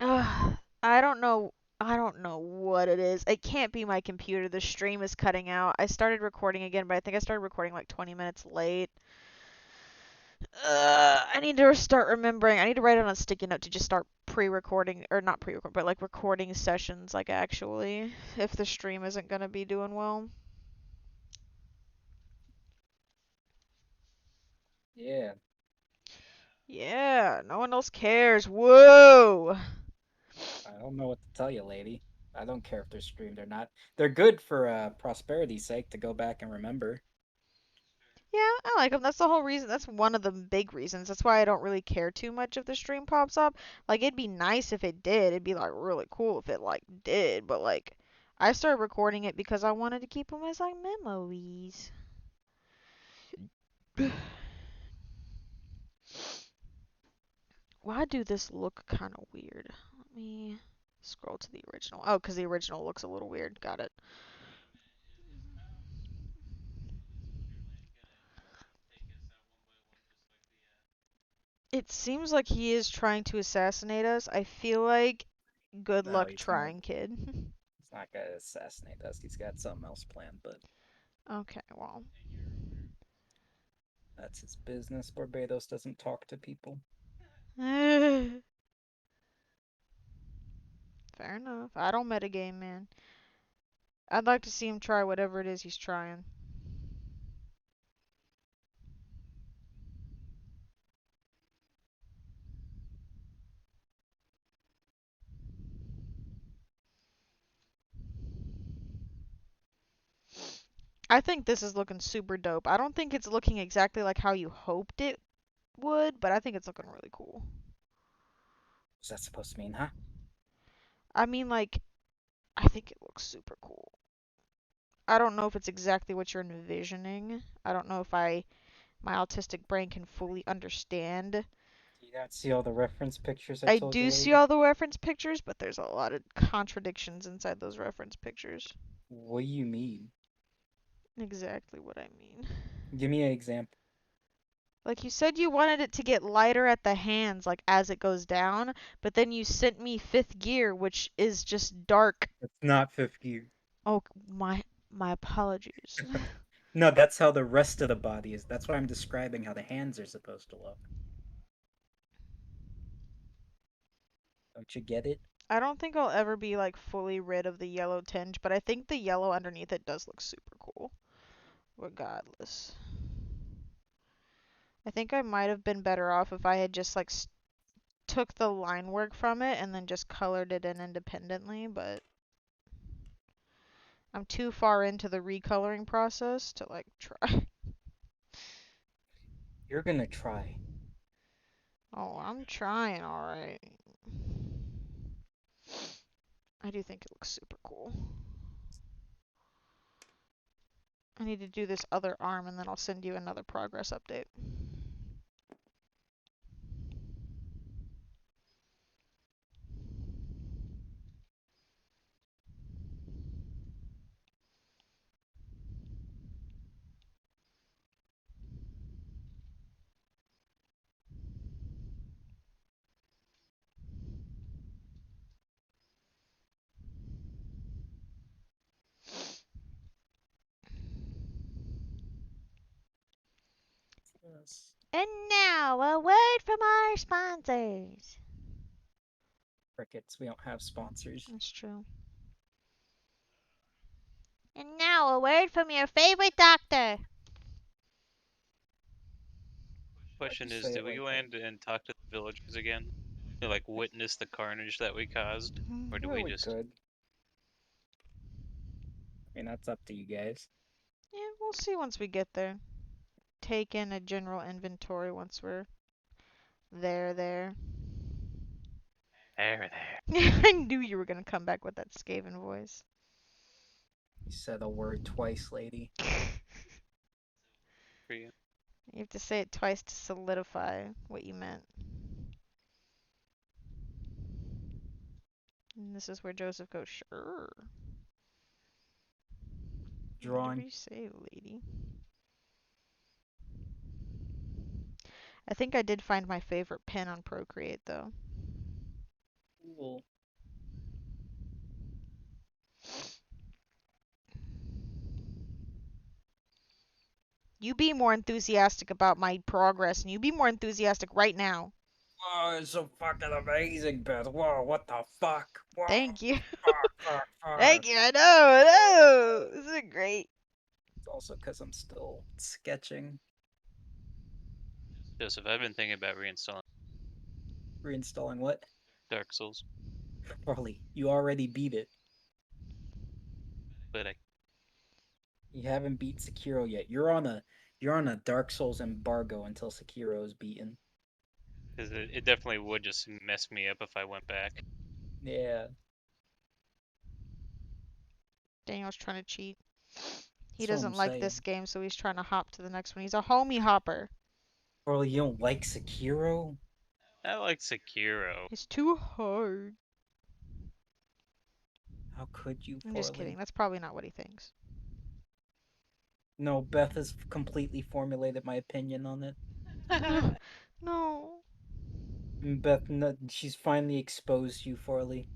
no. I don't know. I don't know what it is. It can't be my computer. The stream is cutting out. I started recording again, but I think I started recording like 20 minutes late. I need to start remembering. I need to write it on a sticky note to just start pre-recording, or not pre-record, but like recording sessions, like actually, if the stream isn't gonna be doing well. Yeah. Yeah, no one else cares. Whoa. I don't know what to tell you, lady. I don't care if they're streamed or not. They're good for prosperity's sake to go back and remember. Yeah, I like them. That's the whole reason. That's one of the big reasons. That's why I don't really care too much if the stream pops up. Like, it'd be nice if it did. It'd be, like, really cool if it, like, did. But, like, I started recording it because I wanted to keep them as, like, memories. Why do this look kind of weird? Let me scroll to the original. Oh, because the original looks a little weird. Got it. It seems like he is trying to assassinate us. I feel like good No, luck he's not. trying, kid. He's not gonna assassinate us. He's got something else planned, but Okay, well. that's his business. Barbados doesn't talk to people. Fair enough. I don't metagame, man. I'd like to see him try whatever it is he's trying. I think this is looking super dope. I don't think it's looking exactly like how you hoped it would, but I think it's looking really cool. What's that supposed to mean, huh? I mean, like, I think it looks super cool. I don't know if it's exactly what you're envisioning. I don't know if my autistic brain can fully understand. Do you not see all the reference pictures I I told you, do see lady? all the reference pictures, but there's a lot of contradictions inside those reference pictures. What do you mean? Exactly what I mean. Give me an example. Like you said you wanted it to get lighter at the hands, like as it goes down, but then you sent me fifth gear, which is just dark. It's not fifth gear. Oh, my apologies. No, that's how the rest of the body is. That's why I'm describing how the hands are supposed to look. Don't you get it? I don't think I'll ever be like fully rid of the yellow tinge, but I think the yellow underneath it does look super cool. Regardless. I think I might have been better off if I had just like took the line work from it and then just colored it in independently, but I'm too far into the recoloring process to like try. You're gonna try. Oh, I'm trying, alright. I do think it looks super cool. I need to do this other arm and then I'll send you another progress update. Yes. And now, a word from our sponsors. Crickets, we don't have sponsors. That's true. And now, a word from your favorite doctor. Question you is, say do it we like that? land and talk to the villagers again? To, like, witness the carnage that we caused? Or do Yeah, we we just... could. I mean, that's up to you guys. Yeah, we'll see once we get there. Take in a general inventory once we're there. There. I knew you were gonna come back with that Skaven voice. You said a word twice, lady. For you. You have to say it twice to solidify what you meant. And this is where Joseph goes, sure. Whatever Drawing. you say, lady. I think I did find my favorite pin on Procreate, though. Cool. You be more enthusiastic about my progress, and you be more enthusiastic right now. Whoa, it's so fucking amazing, Beth. Whoa, what the fuck? Whoa, Thank you. fuck. Thank you. I know. This is great. It's also because I'm still sketching. Joseph, I've been thinking about reinstalling Reinstalling what? Dark Souls, Probably. You already beat it. but You haven't beat Sekiro yet. You're on a Dark Souls embargo until Sekiro is beaten. because it definitely would just mess me up if I went back. Yeah. Daniel's trying to cheat. He That's what I'm doesn't like saying. this game, so he's trying to hop to the next one. He's a homie hopper. Probably you don't like Sekiro? I like Sekiro. It's too hard. How could you, I'm just Farley? kidding. That's probably not what he thinks. No, Beth has completely formulated my opinion on it. No. Beth, no, she's finally exposed you, Farley.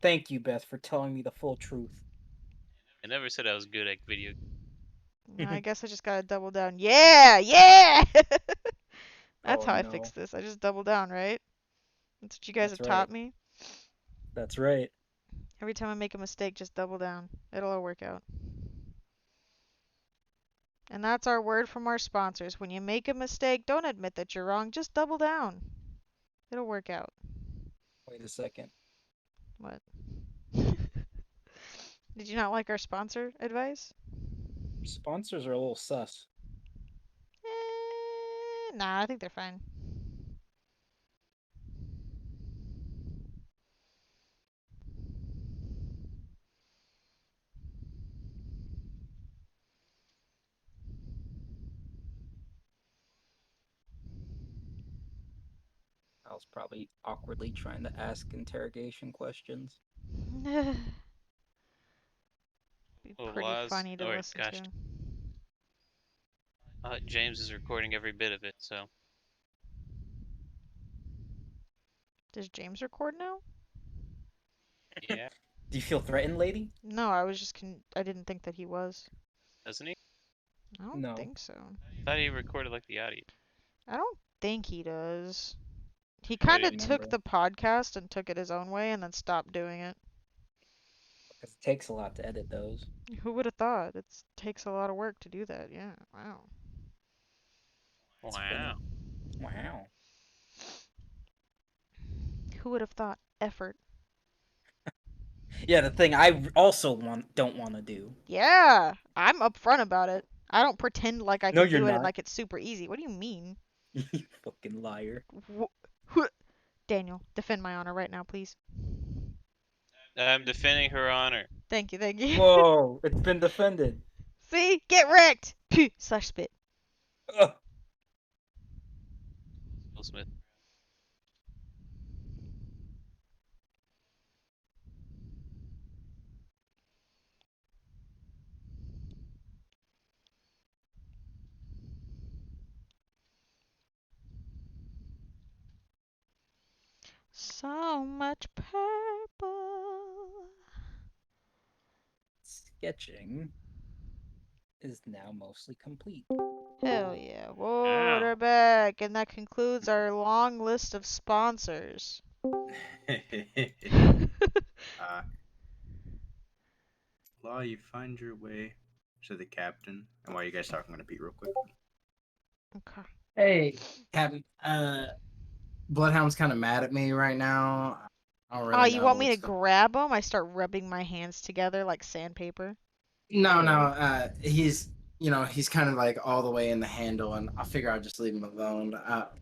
Thank you, Beth, for telling me the full truth. I never said I was good at video. I guess I just gotta double down. Yeah! Yeah! That's Oh how I fix no. this. I just double down, right? That's what you guys That's have right. taught me. That's right. Every time I make a mistake, just double down. It'll all work out. And that's our word from our sponsors. When you make a mistake, don't admit that you're wrong. Just double down. It'll work out. Wait a second. What? Did you not like our sponsor advice? Sponsors are a little sus. Nah, I think they're fine. I was probably awkwardly trying to ask interrogation questions. Be Well, pretty laws. funny to Or listen gosh, to. James is recording every bit of it. So Does James record now? yeah, Do you feel threatened, lady? No, I was just I didn't think that he was. doesn't he? I don't No. think so. Thought he recorded like the audio. I don't think he does. He What kind do of you took remember. the podcast and took it his own way and then stopped doing it. Because it takes a lot to edit those. Who would have thought? It takes a lot of work to do that. Yeah, wow. It's Wow. funny. Wow. Who would have thought? Effort. Yeah, the thing I also don't want to do. Yeah, I'm upfront about it. I don't pretend like I No, can you're do it and not. like it's super easy. What do you mean? You fucking liar. Daniel, defend my honor right now, please. I'm defending her honor. Thank you, thank you. Whoa, it's been defended. See? Get wrecked! Phew, slash spit. Ugh. Will Smith. So much purple. Sketching is now mostly complete. Hell yeah. Wow. Water back. And that concludes our long list of sponsors. While you find your way to the captain, and while you guys talk, I'm gonna pee real quick. Okay. Hey, Captain. Bloodhound's kind of mad at me right now. I don't Oh, really you know want me to what's going. grab him? I start rubbing my hands together like sandpaper. No, no. Ew. He's kind of like all the way in the handle, and I figure I'll just leave him alone.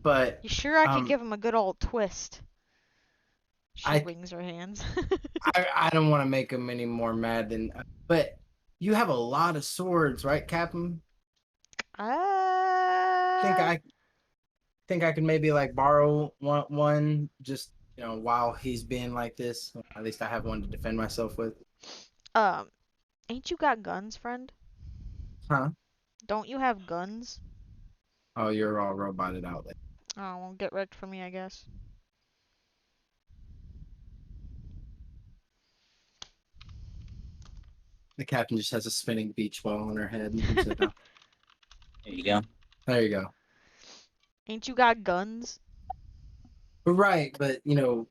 But You sure I could um, give him a good old twist? She I wrings her hands. I don't want to make him any more mad than. But you have a lot of swords, right, Captain? Think uh, I think I could maybe like borrow one just while he's being like this. At least I have one to defend myself with. um, ain't you got guns, friend? Huh? Don't you have guns? Oh, you're all roboted out there. Oh, well, get wrecked for me, I guess. The captain just has a spinning beach ball on her head and said, "Oh, There you go. there you go." Ain't you got guns? Right, but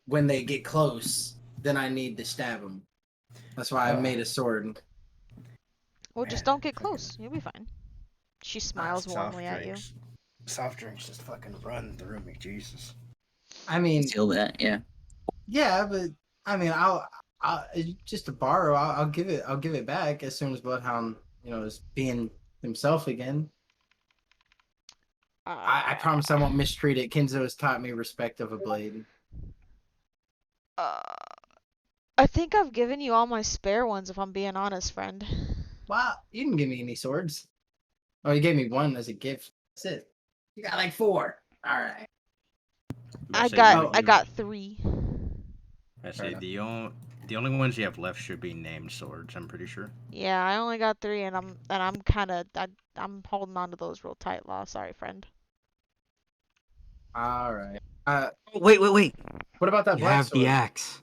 when they get close, then I need to stab them. That's why I Oh made a sword. Well, just man, don't get fucking close. You'll be fine. She smiles soft warmly at you. drinks. Soft drinks just fucking run through me, Jesus. I mean, Feel that, yeah. yeah, but I mean, I'll just to borrow. I'll give it back as soon as Bloodhound, is being himself again. I Uh, promise I won't mistreat it. Kenzo has taught me respect of a blade. uh, I think I've given you all my spare ones, if I'm being honest, friend. Wow, you didn't give me any swords. Oh, you gave me one as a gift. That's it. You got like four. All right. I I say got you Oh, I you. got 3. I fair say enough. the only ones you have left should be named swords. I'm pretty sure. Yeah, I only got 3, and I'm kind of I'm holding on to those real tight, Law. Sorry, friend. All right. Wait. What about that You black have the sword? axe.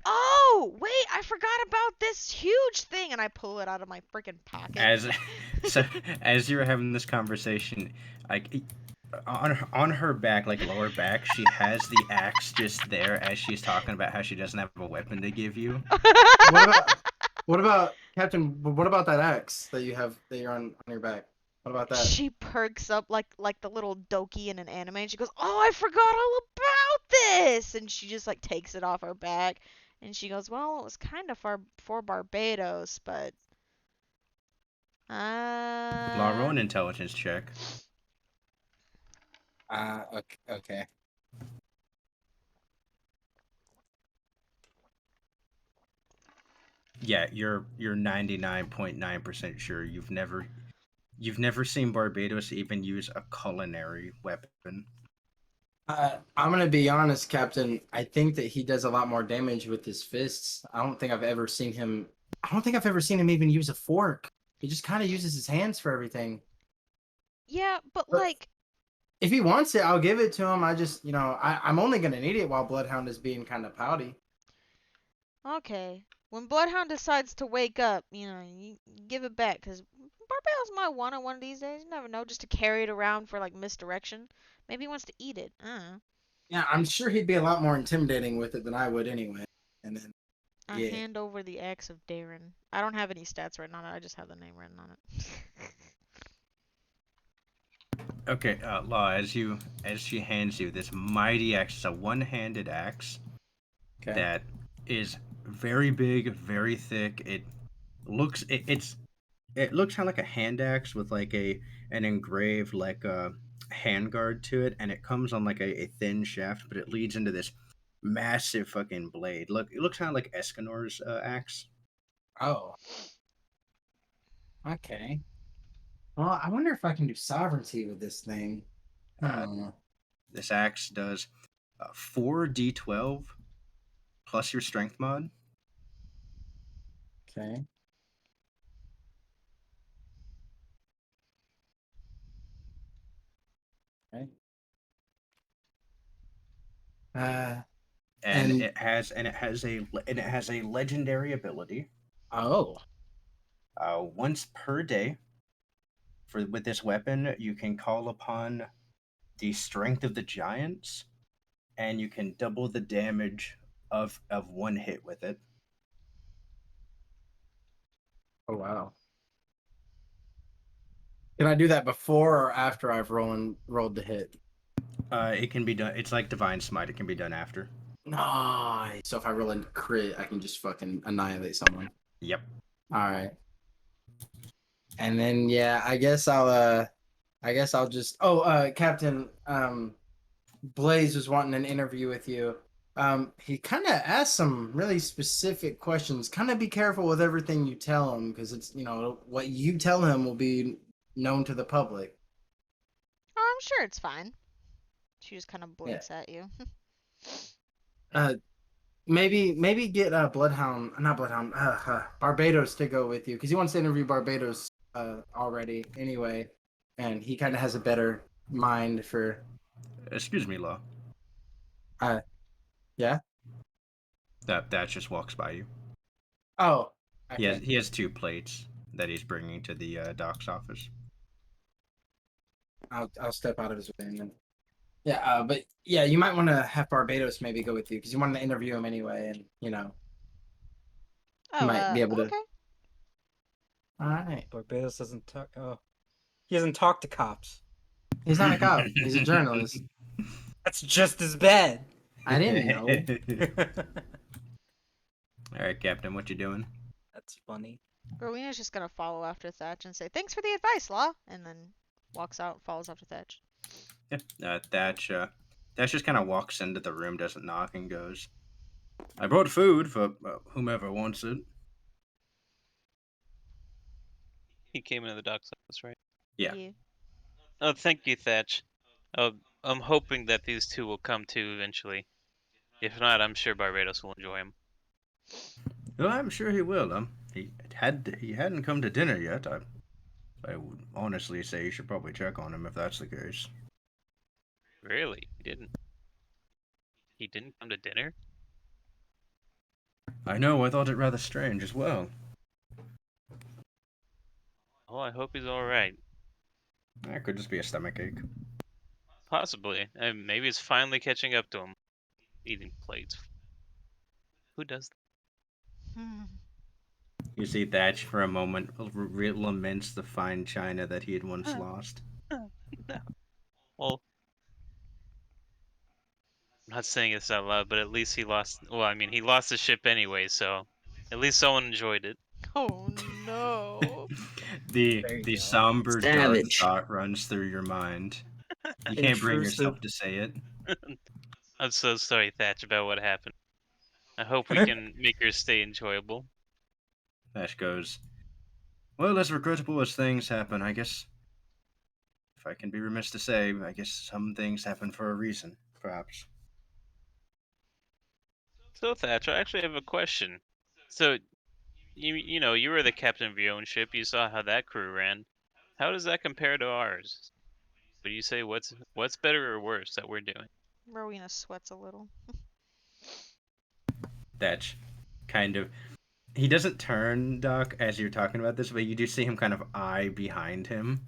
Oh, wait, I forgot about this huge thing, and I pull it out of my freaking pocket. As so as you were having this conversation, like on her back, like lower back, she has the axe just there as she's talking about how she doesn't have a weapon to give you. What about what about Captain? What about that axe that you have that you're on your back? What about that? She perks up like the little doki in an anime, and she goes, "Oh, I forgot all about this!" And she just like takes it off her back, and she goes, "Well, it was kind of far for Barbados, but Law, roll uh, an intelligence check. Okay. Okay. Yeah, you're 99.9% sure you've never seen Barbados even use a culinary weapon. I'm gonna be honest, Captain. I think that he does a lot more damage with his fists. I don't think I've ever seen him. I don't think I've ever seen him even use a fork. He just kind of uses his hands for everything. yeah, but But like, if he wants it, I'll give it to him. I just, I'm only gonna need it while Bloodhound is being kind of pouty. okay, when Bloodhound decides to wake up, you give it back, 'cause Barbados might want it one of these days. You never know, just to carry it around for like misdirection. Maybe he wants to eat it. Yeah, I'm sure he'd be a lot more intimidating with it than I would anyway. And then, I yeah. hand over the axe of Darren. I don't have any stats written on it. I just have the name written on it. Okay, Law, as she hands you this mighty axe, it's a one-handed axe Okay. that is very big, very thick. It looks kind of like a hand axe with like an engraved like handguard to it, and it comes on like a thin shaft, but it leads into this massive fucking blade. Look, it looks kind of like Escanor's axe. Oh, okay. Well, I wonder if I can do sovereignty with this thing. Uh, Hmm. this axe does 4d12 plus your strength mod. Okay. Okay. Uh, And and it has a legendary ability. oh, Once per day, with this weapon, you can call upon the strength of the giants, and you can double the damage of one hit with it. oh wow. Can I do that before or after I've rolled the hit? It can be done. It's like divine smite. It can be done after. Nice. So if I roll a crit, I can just fucking annihilate someone. Yep. All right. And then yeah, I guess I'll just Captain, Blaze was wanting an interview with you. He kind of asked some really specific questions. Kind of be careful with everything you tell him because it's, what you tell him will be known to the public. Oh, I'm sure it's fine. She just kind of Yeah. blinks at you. Uh, maybe get Bloodhound, not Bloodhound, Barbados to go with you because he wants to interview Barbados already anyway, and he kind of has a better mind for Excuse me, Law. yeah. That just walks by you. Oh, He okay. has 2 plates that he's bringing to the doc's office. I'll step out of his way and then. Yeah, but yeah, you might want to have Barbados maybe go with you because you wanted to interview him anyway, and you Oh, might be able to. okay. All right, Barbados doesn't talk. Oh, he doesn't talk to cops. he's not a cop. He's a journalist. That's just as bad. I didn't know. All right, Captain, what you doing? That's funny. Rowena's just gonna follow after Thatch and say, "Thanks for the advice, Law," and then walks out, follows after Thatch. Yeah, Thatch just kind of walks into the room, doesn't knock, and goes, "I brought food for whomever wants it." He came into the doc's office, right? Yeah. Oh, thank you, Thatch. Oh, I'm hoping that these two will come to eventually. If not, I'm sure Barbados will enjoy him. Well, I'm sure he will. He hadn't come to dinner yet. I would honestly say you should probably check on him if that's the case. Really? He didn't. He didn't come to dinner? I know. I thought it rather strange as well. Oh, I hope he's all right. That could just be a stomachache. Possibly. Maybe it's finally catching up to him. Eating plates. Who does Hmm. You see Thatch for a moment laments the fine china that he had once that? lost. No. Well, I'm not saying this out loud, but at least he lost. Well, I mean, he lost the ship anyway, so at least someone enjoyed it. Oh no. There you The go. somber dark Savage. thought runs through your mind. You can't bring Intrusive. yourself to say it. I'm so sorry, Thatch, about what happened. I hope we can make your stay enjoyable. Thatch goes, "Well, as regrettable as things happen, I guess, if I can be remiss to say, I guess some things happen for a reason, perhaps." So, Thatch, I actually have a question. So, you were the captain of your own ship. You saw how that crew ran. How does that compare to ours? Would you say what's better or worse that we're doing? Rowena sweats a little. Thatch kind of. He doesn't turn, Doc, as you're talking about this, but you do see him kind of eye behind him.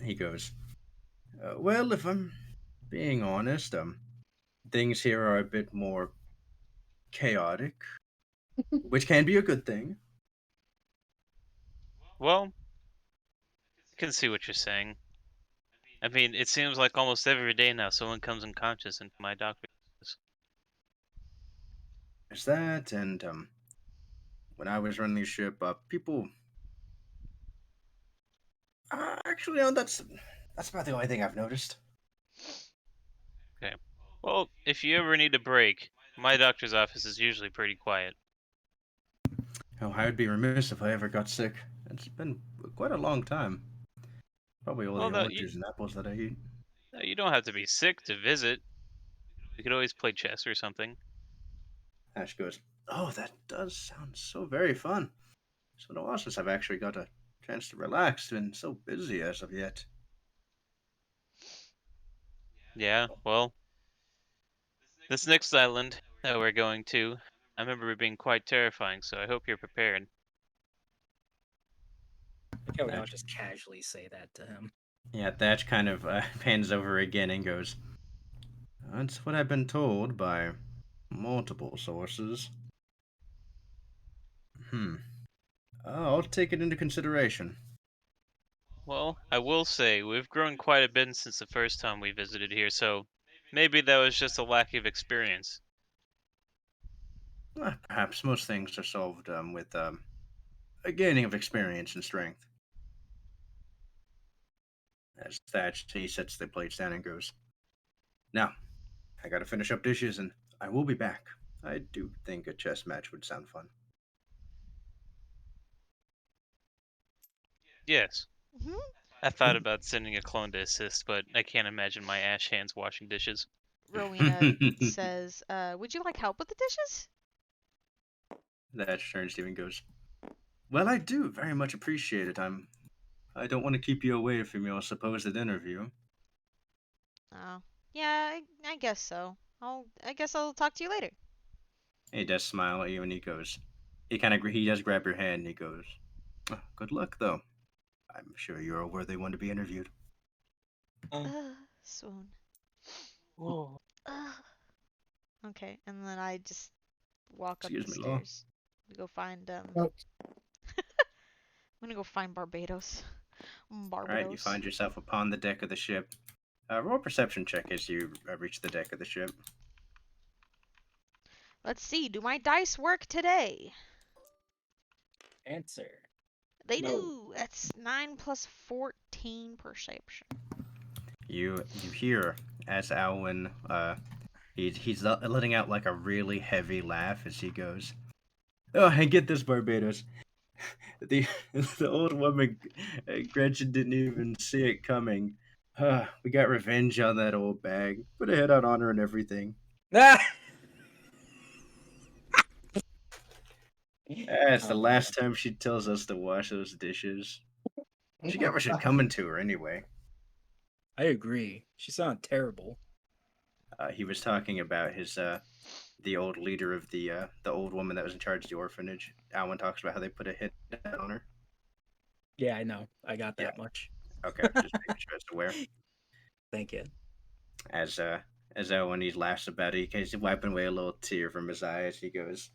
He goes, "Well, if I'm being honest, things here are a bit more chaotic, which can be a good thing." Well, I can see what you're saying. I mean, it seems like almost every day now someone comes unconscious into my doctor's office. There's that, and when I was running the ship, people. Actually, no, that's about the only thing I've noticed. Okay. Well, if you ever need a break, my doctor's office is usually pretty quiet. Oh, I would be remiss if I ever got sick. It's been quite a long time. Probably all Well, the no, oranges and apples that I eat. you don't have to be sick to visit. We could always play chess or something. Ash goes, "Oh, that does sound so very fun. It's been a while since I've actually got a chance to relax. Been so busy as of yet." Yeah, well, this next island that we're going to, I remember it being quite terrifying, so I hope you're prepared. Okay, we don't Thatch, just casually say that to him. yeah, Thatch kind of pans over again and goes, "That's what I've been told by multiple sources." Hmm. I'll take it into consideration. Well, I will say we've grown quite a bit since the first time we visited here, so maybe that was just a lack of experience. Perhaps most things are solved with a gaining of experience and strength. As Thatch, he sets the plates down and goes, "Now, I gotta finish up dishes and I will be back. I do think a chess match would sound fun." Yes, Hmm. I thought about sending a clone to assist, but I can't imagine my ash hands washing dishes. Rowena says, would you like help with the dishes? Thatch turns to him and goes, "Well, I do very much appreciate it. I don't want to keep you away from your supposed interview." Oh, yeah, I guess so. I guess I'll talk to you later. He does smile at you and he goes, he does grab your hand and he goes, "Good luck, though. I'm sure you're a worthy one to be interviewed." Swoon. Oh, Okay, and then I just walk up the Excuse me, Law. stairs. We go find Oh, I'm gonna go find Barbados. All right, you Barbados. find yourself upon the deck of the ship. Roll a perception check as you reach the deck of the ship. Let's see. Do my dice work today? answer. They No. do. That's 9 plus 14 perception. You hear as Alwyn he's letting out like a really heavy laugh as he goes, "Oh, and get this, Barbados. The the old woman Gretchen didn't even see it coming. We got revenge on that old bag. Put a head out on her and everything. Ah! It's the Oh, last time she tells us to wash those dishes. She never should come into her anyway." I agree. She sounded terrible. He was talking about his the old leader of the old woman that was in charge of the orphanage. Alwyn talks about how they put a hit on her. Yeah, I know. I got Yeah. that much. Okay, just making sure it's aware. Thank you. As Owen he laughs about it, he's wiping away a little tear from his eye as he goes,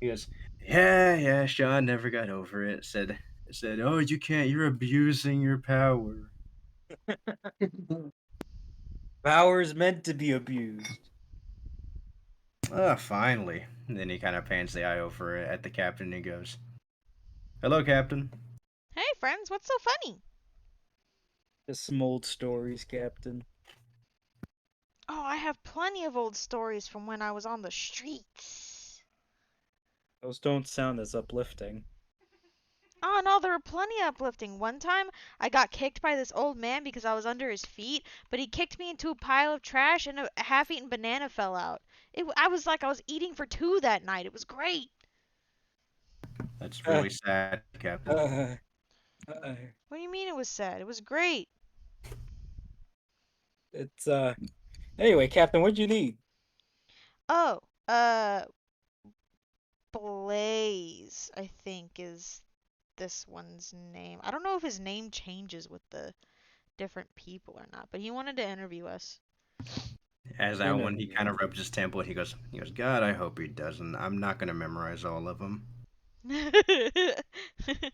"Yeah, yeah, Sean never got over it. Said, oh, you can't, you're abusing your power." Power is meant to be abused. Ah, finally. And then he kind of pans the eye over at the captain and he goes, "Hello, Captain." Hey, friends, what's so funny? Just some old stories, Captain. Oh, I have plenty of old stories from when I was on the streets. Those don't sound as uplifting. Oh no, there were plenty uplifting. One time, I got kicked by this old man because I was under his feet, but he kicked me into a pile of trash and a half-eaten banana fell out. I was like I was eating for two that night. It was great. That's Uh, really sad, Captain. uh, uh, What do you mean it was sad? It was great. it's Anyway, Captain, what'd you need? Oh, Blaze, I think is this one's name. I don't know if his name changes with the different people or not, but he wanted to interview us. As that one, he Interview. kind of rubs his temple and he goes, "God, I hope he doesn't. I'm not gonna memorize all of them." I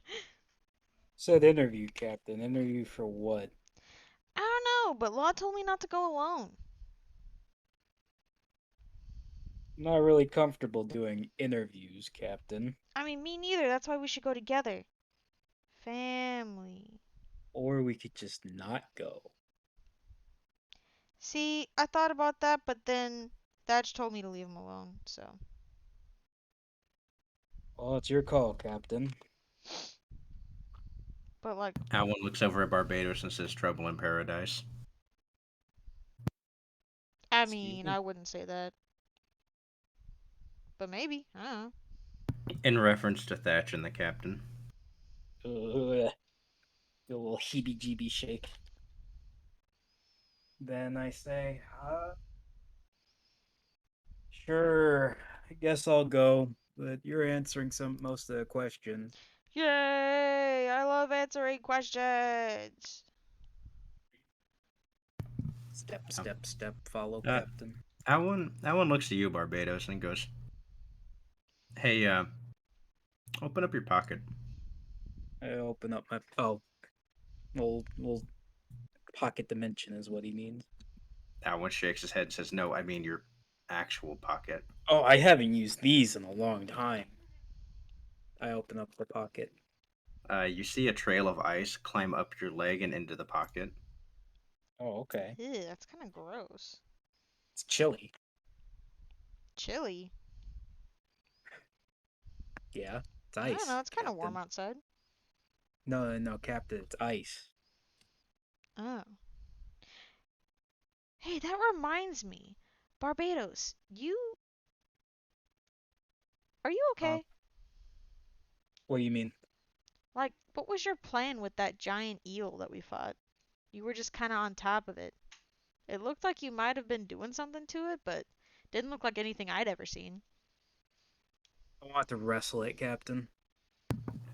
Said interview, Captain. Interview for what? don't know, but Law told me not to go alone. I'm not really comfortable doing interviews, Captain. I mean, me neither. That's why we should go together. Family. Or we could just not go. See, I thought about that, but then Thatch told me to leave him alone, so. Well, it's your call, Captain. But, like, Alwyn looks over at Barbados and says, "Trouble in paradise." I Excuse mean, me. I wouldn't say that. But maybe. I don't know. In reference to Thatch and the captain. Ugh. A little heebie-jeebie shake. Then I say, sure, I guess I'll go, but you're answering most of the questions. Yay! I love answering questions. Step, Oh. step, step, follow, Uh, Captain. Alwyn looks at you, Barbados, and goes, "Hey, open up your pocket." I open up my we'll pocket dimension is what he means. Alwyn shakes his head and says, "No, I mean your actual pocket." Oh, I haven't used these in a long time. I open up the pocket. You see a trail of ice climb up your leg and into the pocket. Oh, okay. Ew, that's kind of gross. It's chilly. Chilly. Yeah, it's I don't know. ice, It's kind of warm Captain. outside. No, Captain. It's ice. Oh. Hey, that reminds me. Barbados, are you Uh, okay? what do you mean? Like, what was your plan with that giant eel that we fought? You were just kind of on top of it. It looked like you might have been doing something to it, but didn't look like anything I'd ever seen. I want to wrestle it, Captain.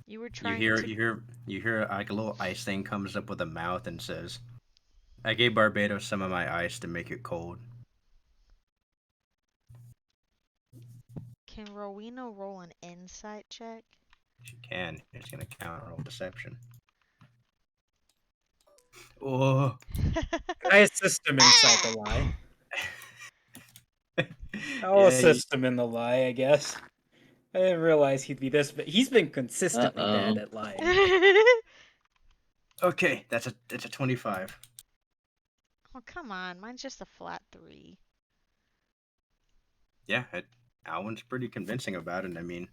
You were You trying hear, to. you hear, you hear like a little ice thing comes up with a mouth and says, "I gave Barbados some of my ice to make it cold." Can Rowena roll an insight check? She can. It's gonna counter roll deception. Oh. I assist him inside the lie. I'll Yeah. assist him in the lie, I guess. I didn't realize he'd be this, but he's been consistently bad at lying. Okay, that's a 25. Oh, come on. Mine's just a flat 3. Yeah, Alwyn's pretty convincing about it. I mean,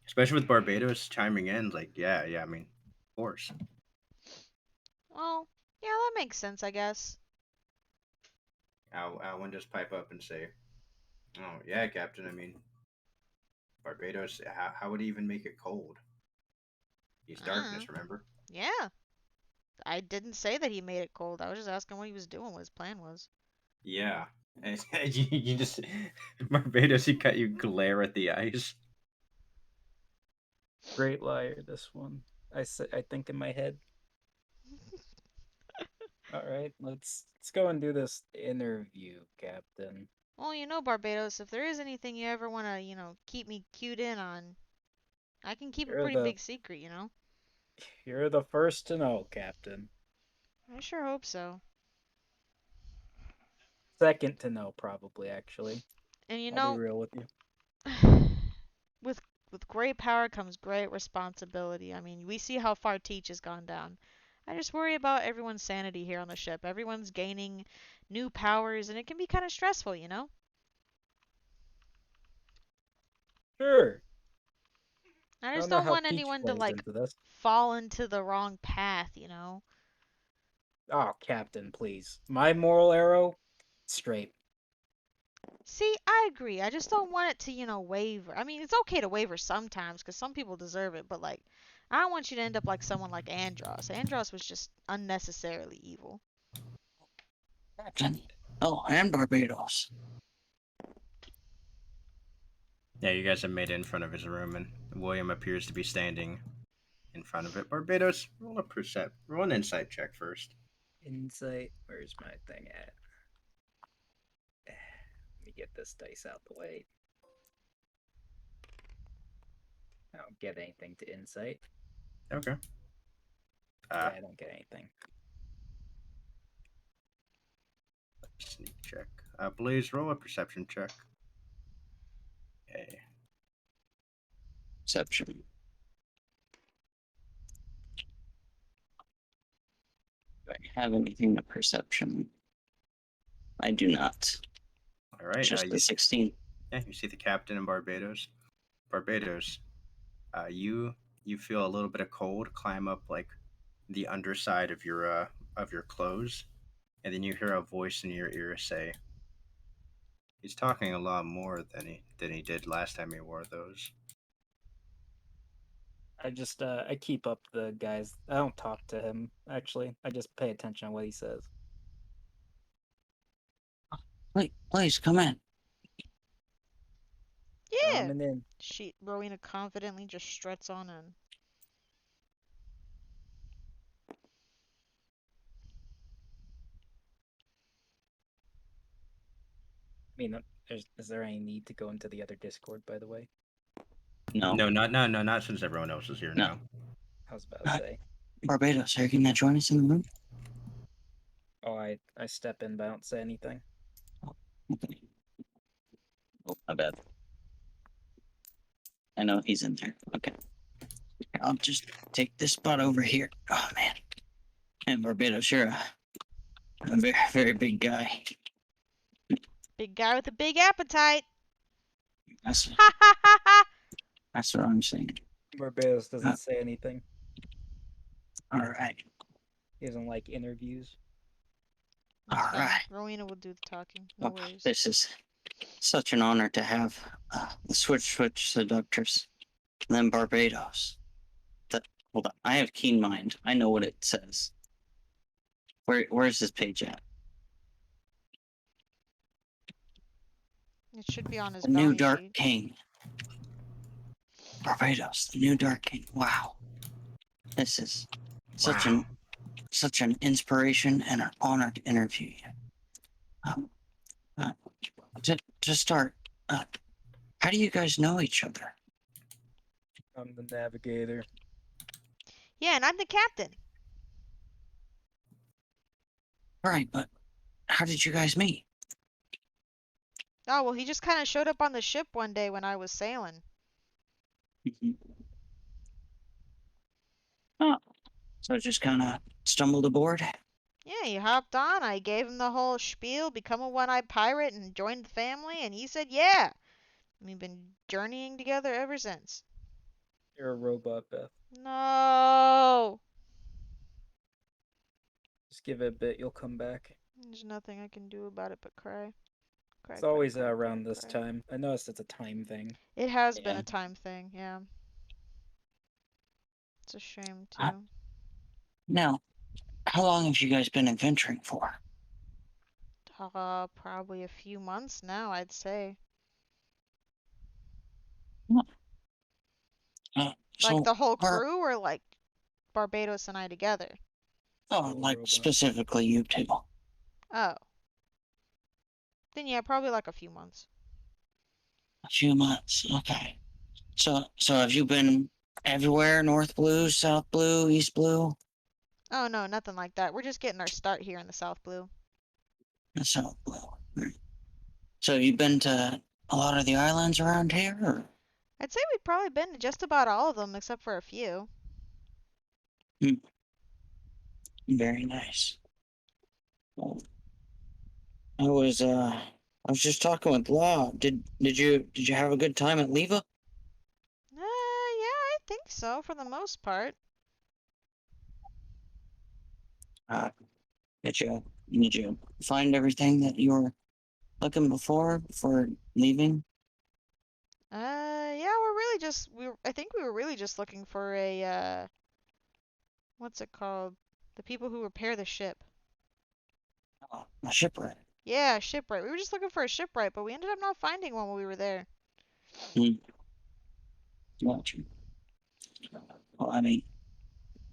especially with Barbados chiming in, like, yeah. I mean, of course. Well, yeah, that makes sense, I guess. Alwyn just pipe up and say, "Oh yeah, Captain. I mean, Barbados. How would he even make it cold? He's Uh, darkness. Remember?" yeah. I didn't say that he made it cold. I was just asking what he was doing, what his plan was. Yeah. And you just Barbados. You glare at the ice. Great liar, this one. I think in my head. All right, let's go and do this interview, Captain. Well, Barbados, if there is anything you ever want to, keep me cued in on, I can keep a You're pretty the big secret. you're the first to know, Captain. I sure hope so. Second to know, probably actually. And I'll be real with you. with with great power comes great responsibility. I mean, we see how far Teach has gone down. I just worry about everyone's sanity here on the ship. Everyone's gaining new powers, and it can be kind of stressful. Sure. I I just don't know don't how want Teach anyone to plays like into this. fall into the wrong path. Oh, Captain, please. My moral arrow, straight. See, I agree. I just don't want it to waver. I mean, it's okay to waver sometimes because some people deserve it, but like, I don't want you to end up like someone like Andros. Andros was just unnecessarily evil. Captain. Oh, and Barbados. Yeah, you guys have made it in front of his room, and William appears to be standing in front of it. Barbados, roll an insight check first. Insight. Where's my thing at? Let me get this dice out the way. I don't get anything to insight. Okay. Yeah, I don't get anything. Sneak check. Blaze, roll a perception check. Okay. Perception. Do I have anything to perception? I do not. All right. Just the 16. You see the captain in Barbados. Barbados, you feel a little bit of cold climb up like the underside of your clothes, and then you hear a voice in your ear say, "He's talking a lot more than he did last time he wore those." I keep up the guys. I don't talk to him actually. I just pay attention to what he says. Please come in. Yeah. Coming in. Rowena confidently just struts on in. I mean, is there any need to go into the other Discord, by the way? No. No, not since everyone else is here No. now. I was about to Uh, say. Barbados, are you gonna join us in the room? Oh, I step in, but I don't say anything. Okay. Oh, my bad. I know he's in there. Okay. I'll just take this spot over here. Oh man. And Barbados, you're a very, very big guy. Big guy with a big appetite. That's Ha ha ha ha. that's what I'm saying. Barbados Uh, doesn't say anything. all right. He doesn't like interviews. It's All fine. right. Rowena will do the talking. No Well, worries. this is such an honor to have the Switch Seductress, and then Barbados. Hold on, I have keen mind. I know what it says. Where's this page at? It should be on his The new bounty Dark sheet. King. Barbados, the new Dark King. Wow. This is such Wow. an inspiration and an honor to interview you. Um, uh, to start, how do you guys know each other? I'm the navigator. Yeah, and I'm the captain. Right, but how did you guys meet? Oh, well, he just kind of showed up on the ship one day when I was sailing. Mhm. Oh, so just kind of stumbled aboard? Yeah, he hopped on. I gave him the whole spiel, become a one-eyed pirate and join the family, and he said, yeah. We've been journeying together ever since. You're a robot, Beth. No! Just give it a bit, you'll come back. There's nothing I can do about it but cry. Cry, It's cry, always cry, cry, around this cry. time. I noticed it's a time thing. It has been Yeah. a time thing, yeah. It's a shame, Uh, too. Now, how long have you guys been adventuring for? Probably a few months now, I'd say. Like So, the whole where, crew, or like Barbados and I together? oh, Little like robot. specifically you two? Oh. Then yeah, probably like a few months. A few months. Okay. So have you been everywhere? North Blue, South Blue, East Blue? Oh no, nothing like that. We're just getting our start here in the South Blue. The South Blue. So you've been to a lot of the islands around here? Or? I'd say we've probably been to just about all of them except for a few. Hmm, very nice. Well, I was just talking with Law. Did you have a good time at Leva? Yeah, I think so for the most part. Uh, did you find everything that you were looking before leaving? Yeah, I think we were really just looking for a what's it called? The people who repair the ship. Oh, a shipwreck. Yeah, shipwright. We were just looking for a shipwright, but we ended up not finding one when we were there. Hmm. Gotcha. Well, I mean,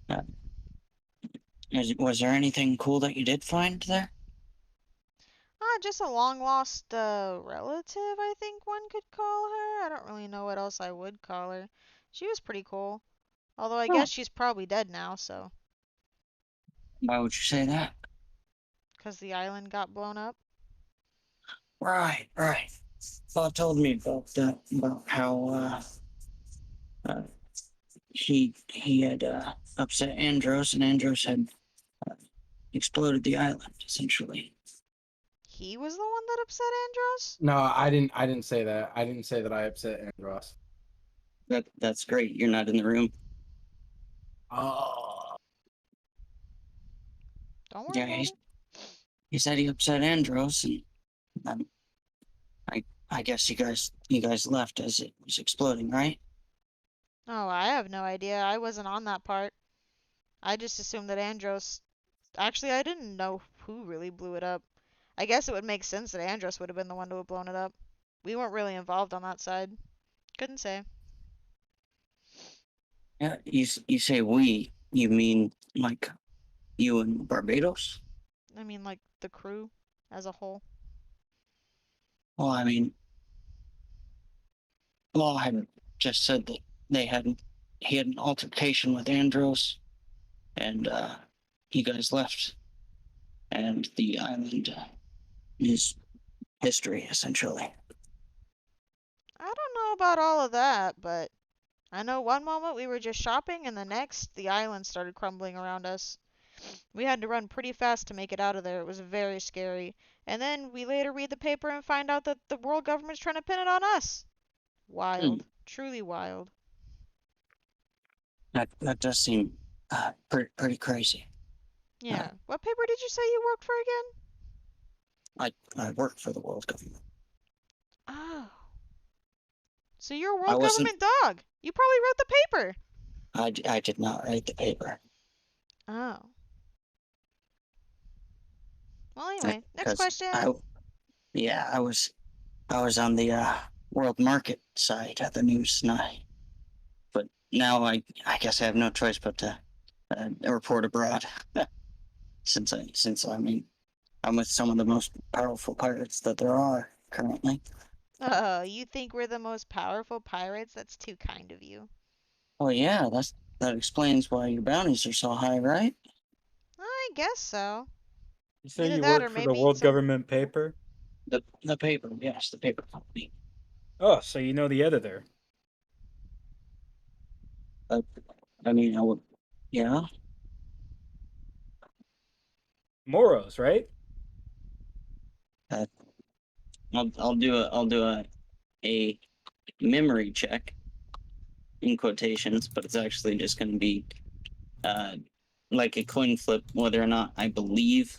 uh, was there anything cool that you did find there? Just a long lost relative, I think one could call her. I don't really know what else I would call her. She was pretty cool. Although I Oh, guess she's probably dead now, so. why would you say that? 'Cause the island got blown up. Right, right. Bob told me about that, about how uh, he had upset Andros, and Andros had uh, exploded the island essentially. He was the one that upset Andros? No, I didn't say that. I didn't say that I upset Andros. That's great. You're not in the room. Oh. Don't worry Yeah, about it. he said he upset Andros, and um, I guess you guys left as it was exploding, right? Oh, I have no idea. I wasn't on that part. I just assumed that Andros. Actually, I didn't know who really blew it up. I guess it would make sense that Andros would have been the one to have blown it up. We weren't really involved on that side. Couldn't say. Yeah, you say we, you mean like you and Barbados? I mean, like the crew as a whole. Well, I mean, Law had just said that they hadn't he had an altercation with Andros, and you guys left, and the island is history essentially. I don't know about all of that, but I know one moment we were just shopping, and the next, the island started crumbling around us. We had to run pretty fast to make it out of there. It was very scary. And then we later read the paper and find out that the world government's trying to pin it on us. Hmm. Wild. Truly wild. That does seem pretty crazy. Uh, Yeah. What paper did you say you worked for again? I work for the world government. Oh. So you're a I world wasn't. government dog. You probably wrote the paper. I did not write the paper. Oh. Well, anyway, next Because question. yeah, I was on the world market side of the news, but now I guess I have no choice but to report abroad. Since I mean I'm with some of the most powerful pirates that there are currently. Oh, you think we're the most powerful pirates? That's too kind of you. Oh yeah, that explains why your bounties are so high, right? I guess so. You say Either you that or work for the maybe world some. government paper? The paper, yes, the paper company. Oh, so you know the editor. Uh, I mean, I would, yeah. Moros, right? Uh, I'll do a memory check in quotations, but it's actually just going to be uh, like a coin flip whether or not I believe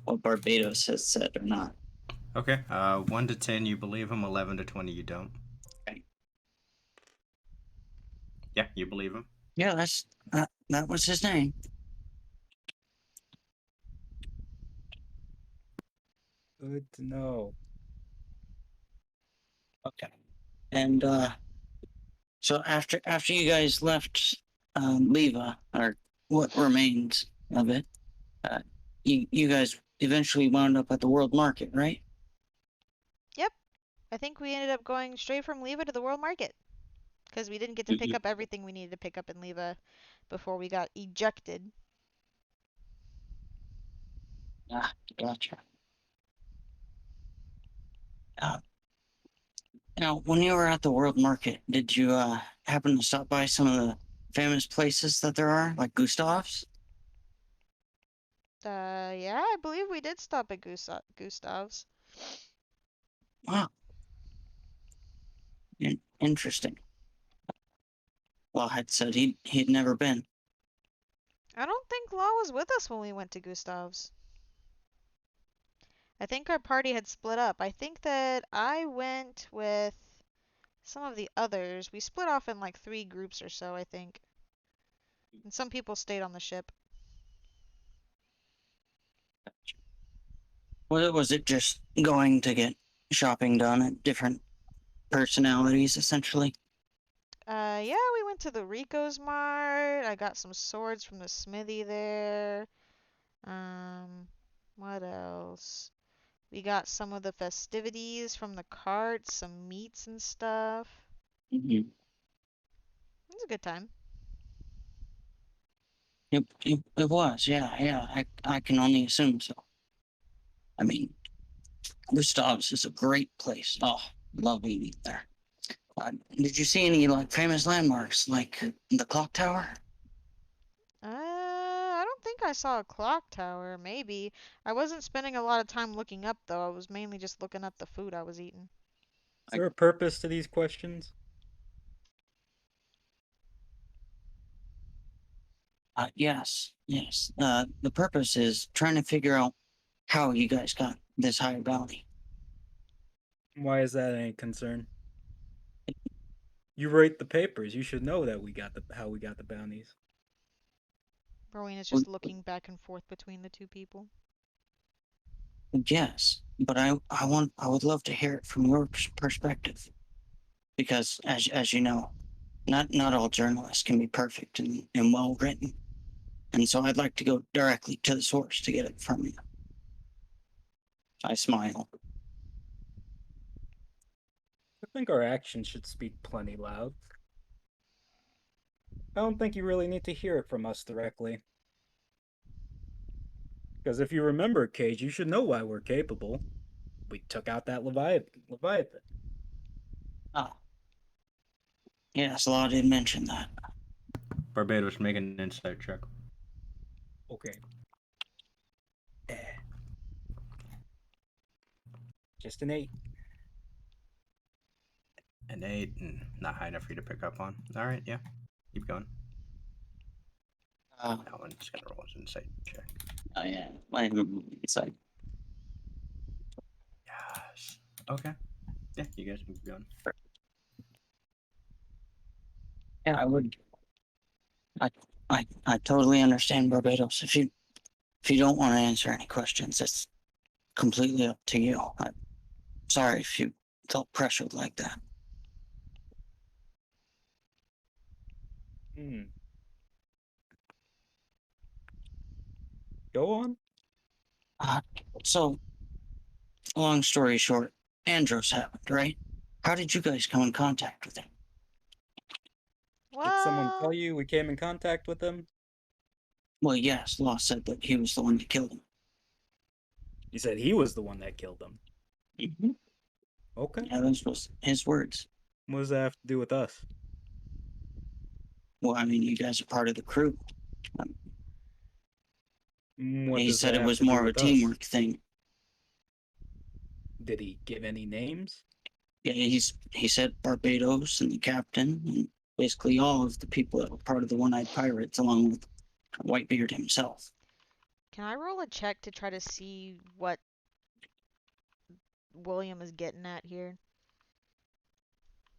what Barbados has said or not. Okay. 1 to 10, you believe him. 11 to 20, you don't. Okay. Yeah, you believe him. Yeah, that was his name. Good to know. Okay. And so after you guys left Leva, or what remains of it, uh, you guys eventually wound up at the world market, right? Yep. I think we ended up going straight from Leva to the world market because we didn't get to pick Mm-hmm. up everything we needed to pick up in Leva before we got ejected. Ah, gotcha. Uh, Now, when you were at the world market, did you happen to stop by some of the famous places that there are, like Gustav's? Yeah, I believe we did stop at Gustav's. Wow, interesting. Well, had said he'd never been. I don't think Law was with us when we went to Gustav's. I think our party had split up. I think that I went with some of the others. We split off in like 3 groups or so, I think. And some people stayed on the ship. Was it just going to get shopping done at different personalities, essentially? Yeah, we went to the Rico's Mart. I got some swords from the smithy there. Um, what else? We got some of the festivities from the carts, some meats and stuff. Mm-hmm. It was a good time. It was, yeah. I can only assume so. I mean, Gustav's is a great place. Oh, love eating there. Did you see any like famous landmarks, like the clock tower? I don't think I saw a clock tower. Maybe. I wasn't spending a lot of time looking up, though. I was mainly just looking up the food I was eating. Is there a purpose to these questions? Yes. The purpose is trying to figure out how you guys got this high bounty. Why is that any concern? You write the papers. You should know that we got the how we got the bounties. Rowena is Well, just looking back and forth between the 2 people. yes, but I would love to hear it from your perspective because as you know, not all journalists can be perfect and well written, and so I'd like to go directly to the source to get it from you. I smile. I think our actions should speak plenty loud. I don't think you really need to hear it from us directly. Because if you remember, Cage, you should know why we're capable. We took out that Leviathan. Ah, yes, Law did mention that. Barbados, make an insight check. Okay. Just an 8. An 8, and not high enough for you to pick up on. All right, yeah. Keep going. Uh, Alan's gonna roll his insight check. I am. It's like, Yes. Okay. Yeah, you guys can keep going. yeah, I would. I totally understand, Barbados. If you don't want to answer any questions, it's completely up to you. I'm sorry if you felt pressured like that. Hmm. Go on. Uh, so, long story short, Andros happened, right? How did you guys come in contact with him? Did someone tell Well, you we came in contact with him? Well, yes, Law said that he was the one that killed him. You said he was the one that killed him. Mm-hmm. Okay. Yeah, those was his words. What does that have to do with us? Well, I mean, you guys are part of the crew. Um, What he does said that it have was to do more of a with us? teamwork thing. Did he give any names? Yeah, he said Barbados and the captain and basically all of the people that were part of the One-Eyed Pirates, along with Whitebeard himself. can I roll a check to try to see what William is getting at here?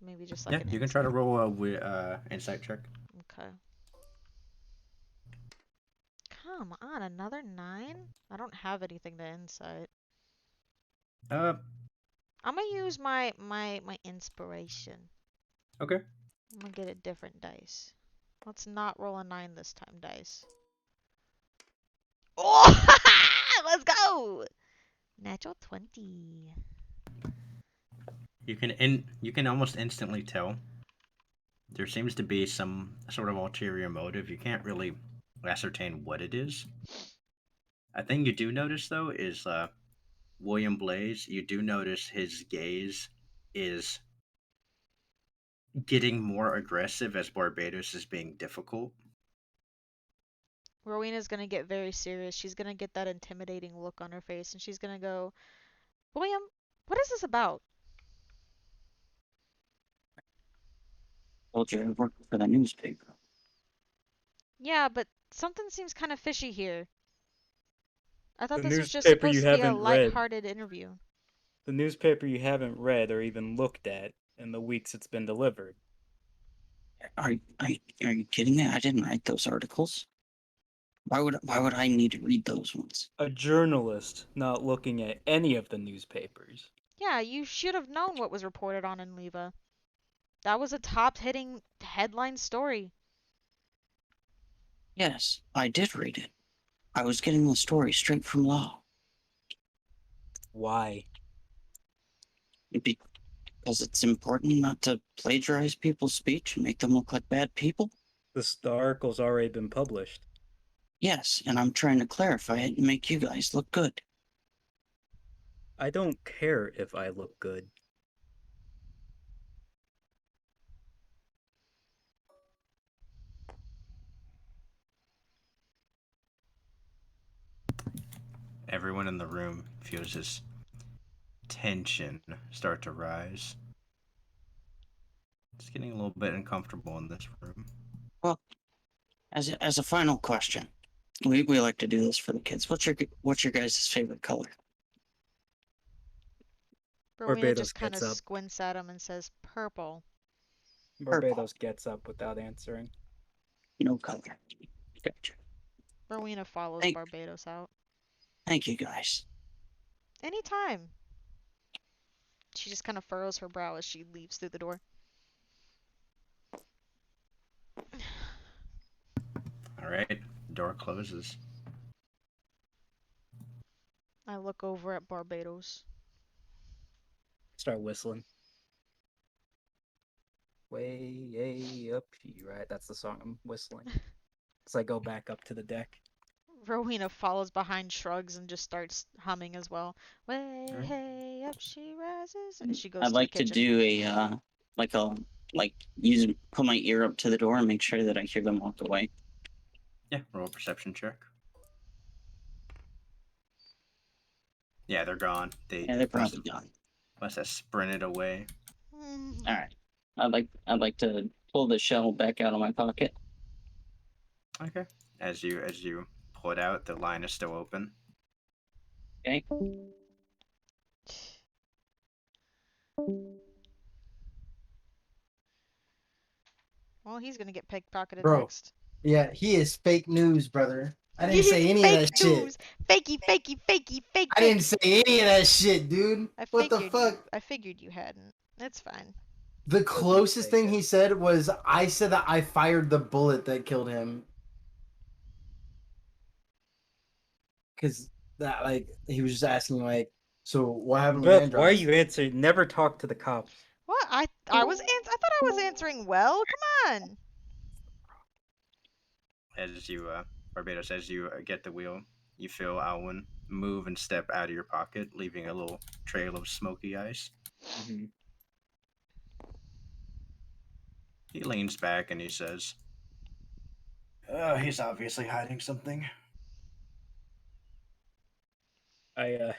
Maybe just like Yeah, an you can try to insight. roll a insight check. Okay. Come on, another 9? I don't have anything to insight. Uh, I'm gonna use my inspiration. okay. I'm gonna get a different dice. Let's not roll a 9 this time, dice. Oh! Let's go! Natural 20. You can almost instantly tell there seems to be some sort of ulterior motive. You can't really ascertain what it is. A thing you do notice though is William Blaze. You do notice his gaze is getting more aggressive as Barbados is being difficult. Rowena's gonna get very serious. She's gonna get that intimidating look on her face and she's gonna go, William, what is this about? Told you I worked for the newspaper. Yeah, but something seems kind of fishy here. I thought The this was just newspaper you supposed to be a haven't read. light-hearted interview. The newspaper you haven't read or even looked at in the weeks it's been delivered. Are you kidding me? I didn't write those articles. Why would I need to read those ones? A journalist not looking at any of the newspapers. Yeah, you should have known what was reported on in Leva. That was a top-hitting headline story. Yes, I did read it. I was getting the story straight from Law. Why? Because it's important not to plagiarize people's speech and make them look like bad people. The article's already been published. Yes, and I'm trying to clarify it and make you guys look good. I don't care if I look good. Everyone in the room feels this tension start to rise. It's getting a little bit uncomfortable in this room. Well, as a final question, we like to do this for the kids. What's your guys' favorite color? Rowena Barbados just kind gets of up. squints at him and says, purple. Purple. Barbados gets up without answering. No color. Gotcha. Rowena follows Thank, Barbados out. thank you guys. Anytime. She just kind of furrows her brow as she leaves through the door. All right, door closes. I look over at Barbados. Start whistling. Way up here, right? That's the song I'm whistling. As I go back up to the deck. Rowena follows behind, shrugs, and just starts humming as well. Way Alright. hey up she rises as she goes I'd to the like to kitchen. do put my ear up to the door and make sure that I hear them walk away. Yeah, roll a perception check. Yeah, they're gone. They Yeah, they're probably gone. must have sprinted away. All right. I'd like to pull the shell back out of my pocket. Okay. As you pull it out, the line is still open. Okay. Well, he's gonna get pickpocketed Bro. next. Yeah, he is fake news, brother. I didn't say any of Fake that shit. news. Fakey, fakey, fakey, fake I didn't it. say any of that shit, dude. What the fuck? I figured you hadn't. That's fine. The What do you closest think thing he said was, I said that I fired the bullet that killed him. Because that, like, he was just asking, like, so what happened with Beth, why are Andros? you answering? Never talk to the cops. What? I thought I was answering well. Come on. As you, Barbados, as you get the wheel, you feel Alwyn move and step out of your pocket, leaving a little trail of smoky ice. Mm-hmm. He leans back and he says, "Oh, he's obviously hiding something." I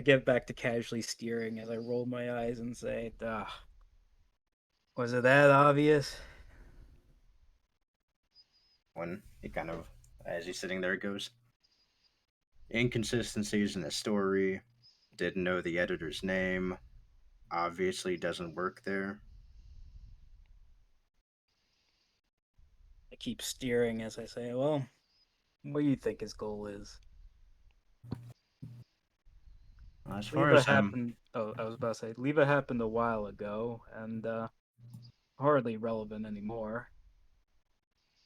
get back to casually steering as I roll my eyes and say, was it that obvious? When he kind of, as he's sitting there, goes, "Inconsistencies in the story. Didn't know the editor's name. Obviously doesn't work there." I keep steering as I say, well, what do you think his goal is? As far Leva as happened. Oh, I was about to say, Leva happened a while ago, and hardly relevant anymore.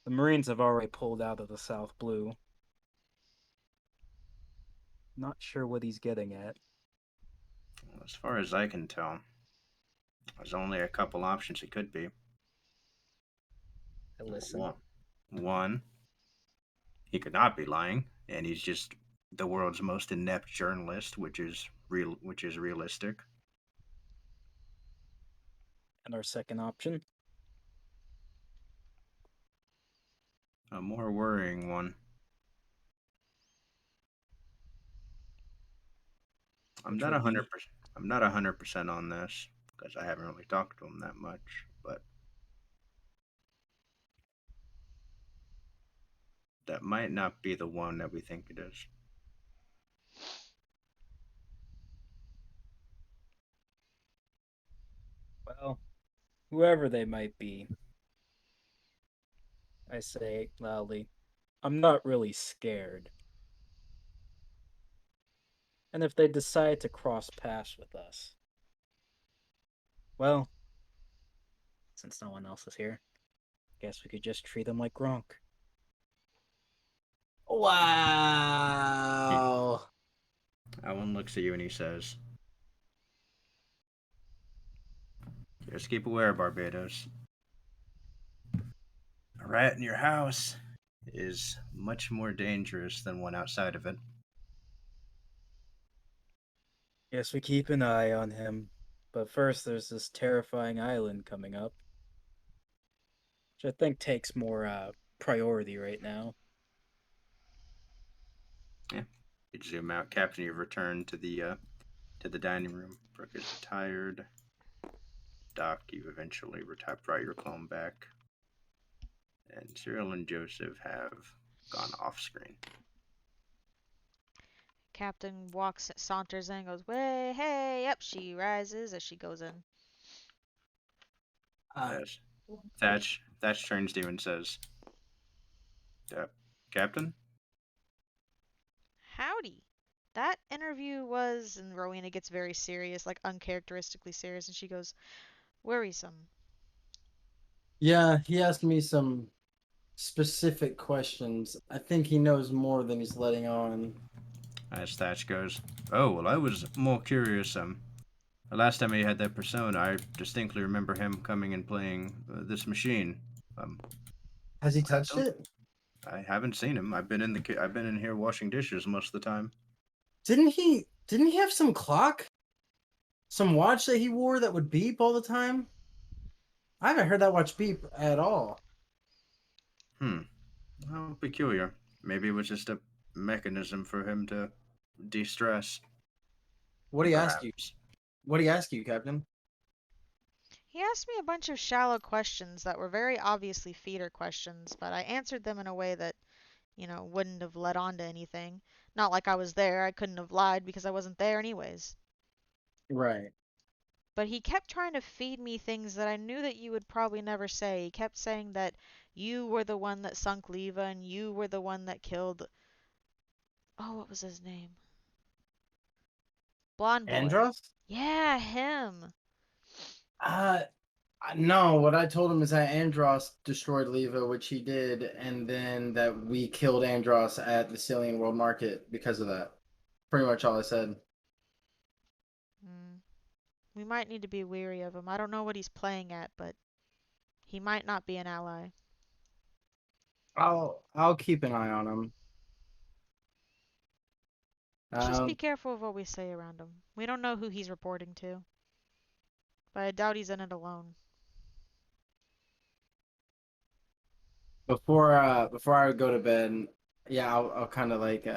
The Marines have already pulled out of the South Blue. Not sure what he's getting at. as far as I can tell, there's only a couple options it could be. I listen. One, he could not be lying, and he's just the world's most inept journalist, which is realistic. And our second option, A more worrying one. I'm which not would a hundred be percent. I'm not 100% on this because I haven't really talked to him that much, but that might not be the one that we think it is. well, whoever they might be. I say loudly, I'm not really scared. And if they decide to cross paths with us, well, since no one else is here, guess we could just treat them like Gronk. He, Wow. Alan looks at you and he says, "Just keep aware, Barbados. A rat in your house is much more dangerous than one outside of it." Guess we keep an eye on him. But first, there's this terrifying island coming up, which I think takes more priority right now. Yeah. You zoom out, Captain. You've returned to the dining room. Brooke is retired. Doc, you eventually brought your clone back, and Cyril and Joseph have gone off screen. Captain saunters in, and goes, way hey up she rises as she goes in. Yes. Thatch turns to you and says, "Captain." Howdy. That interview was, and Rowena gets very serious, like uncharacteristically serious, and she goes, worrisome. Yeah, he asked me some specific questions. I think he knows more than he's letting on. As Thatch goes, "Oh well, I was more curious The last time he had that persona, I distinctly remember him coming and playing this machine. Um, Has he I touched don't. it? I haven't seen him. I've been in here washing dishes most of the time. Didn't he have some clock? Some watch that he wore that would beep all the time? I haven't heard that watch beep at all. Hmm. How peculiar. Maybe it was just a mechanism for him to de-stress. What do he ask you? Perhaps. What do he ask you, Captain? He asked me a bunch of shallow questions that were very obviously feeder questions, but I answered them in a way that, wouldn't have led on to anything. Not like I was there. I couldn't have lied because I wasn't there anyways. Right. But he kept trying to feed me things that I knew that you would probably never say. He kept saying that you were the one that sunk Leva and you were the one that killed. Oh, what was his name? Blonde boy. Andros? Yeah, him. Uh, no. What I told him is that Andros destroyed Leva, which he did, and then that we killed Andros at the Cillian World Market because of that. Pretty much all I said. Hmm. We might need to be weary of him. I don't know what he's playing at, but he might not be an ally. I'll keep an eye on him. Just Uh, be careful of what we say around him. We don't know who he's reporting to, but I doubt he's in it alone. before I go to bed, yeah, I'll kind of like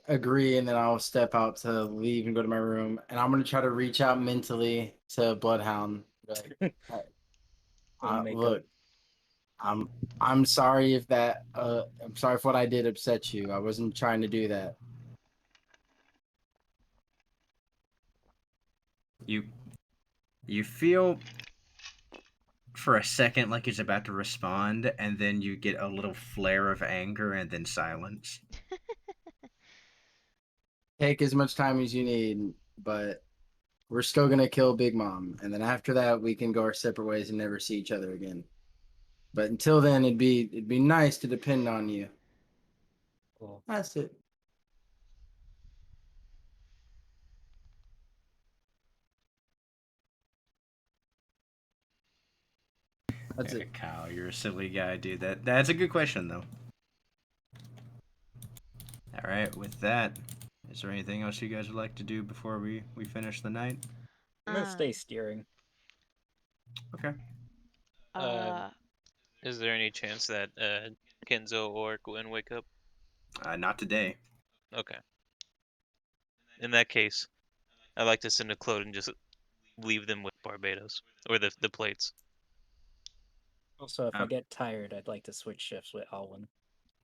agree, and then I'll step out to leave and go to my room, and I'm gonna try to reach out mentally to Bloodhound. Like, Little makeup. look, I'm I'm sorry if that I'm sorry if what I did upset you. I wasn't trying to do that. You you feel for a second like he's about to respond, and then you get a little flare of anger and then silence. Take as much time as you need, but we're still gonna kill Big Mom, and then after that we can go our separate ways and never see each other again. But until then, it'd be nice to depend on you. Cool. That's it. That's it. Kyle, you're a silly guy, dude. That's a good question though. All right, with that, is there anything else you guys would like to do before we finish the night? I'm gonna stay Um, steering. Okay. uh, Is there any chance that Kenzo or Gwen wake up? Not today. Okay. In that case, I'd like to send a Claude and just leave them with Barbados or the plates. Also, if I Um, get tired, I'd like to switch shifts with Alwyn.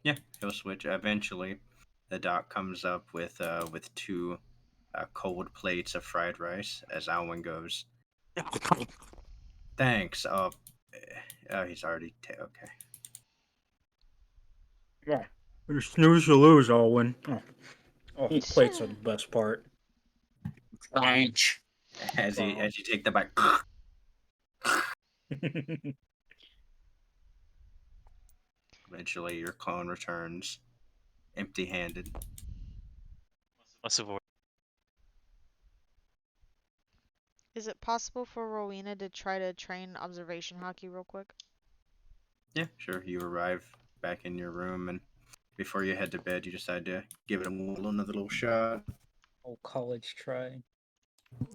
yeah, he'll switch. Eventually, the doc comes up with two cold plates of fried rice as Alwyn goes. Thanks. He's already okay. Yeah. You snooze, you lose, Alwyn. Oh, plates are the best part. Thanks. As you take the bite. Eventually, your clone returns, empty-handed. Must have. is it possible for Rowena to try to train observation hockey real quick? Yeah, sure. You arrive back in your room, and before you head to bed, you decide to give it another little shot. Oh, college try.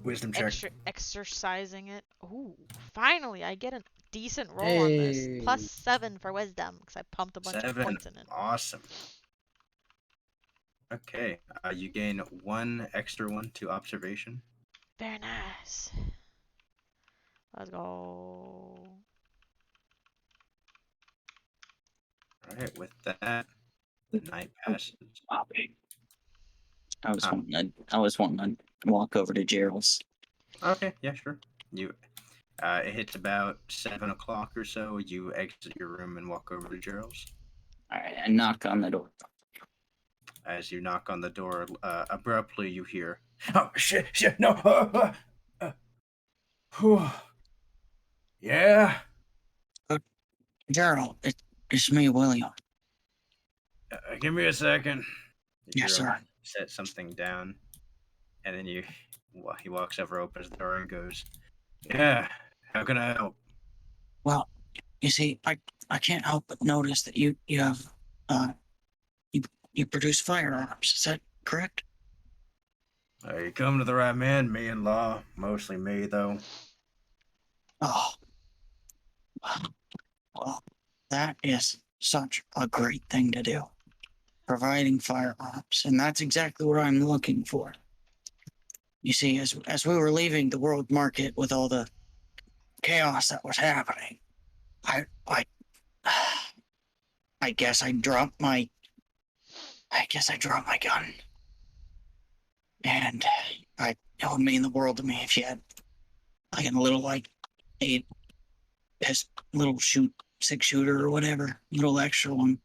Wisdom check. Exercising it. Ooh, finally, I get a decent roll on this. Hey. +7 for wisdom because I pumped a bunch of 7. points in it. Awesome. Okay. You gain 1 extra one to observation. Very nice. Let's go. All right. With that, the night passes. Bobby. I was Huh. wanting to walk over to Gerald's. Okay. Yeah. Sure. You. It hits about 7 o'clock or so. You exit your room and walk over to Gerald's. All right, I knock on the door. As you knock on the door, abruptly you hear, "Oh shit! No! Yeah. Gerald, it's me, William. Give me a second." Yes, Gerald sir. set something down, and then you He walks over, opens the door, and goes, "Yeah, how can I help?" Well, you see, I can't help but notice that you have uh you you produce firearms. Is that correct? You come to the right man. Me and Law, mostly me though. Oh, well, that is such a great thing to do. Providing firearms, and that's exactly what I'm looking for. You see, as we were leaving the world market with all the chaos that was happening, I I guess I dropped my gun, and it would mean the world to me if you had like a little like a little shoot 6 shooter or whatever, little extra one.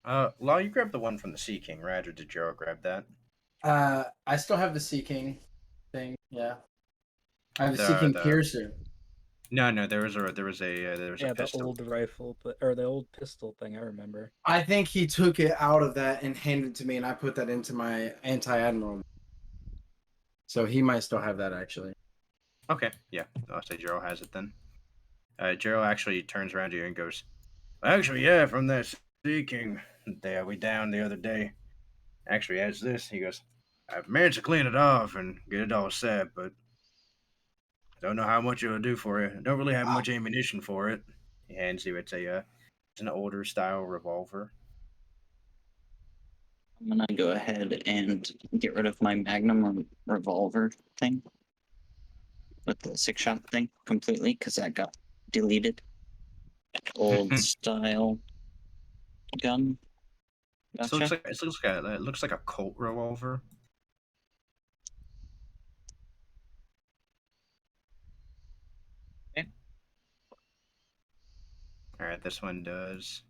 Law, you grabbed the one from the Sea King, right? Or did Gerald grab that? I still have the Sea King thing. Yeah, I have the Sea The King the piercer. no, there was a Yeah, the pistol. old rifle, or the old pistol thing. I remember. I think he took it out of that and handed it to me, and I put that into my anti-admiral. So he might still have that actually. Okay, yeah, I'll say Gerald has it then. Gerald actually turns around to you and goes, "Actually, yeah, from that Sea King that we downed the other day. Actually, has this." He goes, "I've managed to clean it off and get it all set, but I don't know how much it'll do for you. I don't really have much ammunition for it." He hands you it's an older style revolver. I'm gonna go ahead and get rid of my Magnum revolver thing with the 6-shot thing completely because that got deleted. Old style gun. Gotcha. It looks like a Colt revolver. Okay. All right, this one does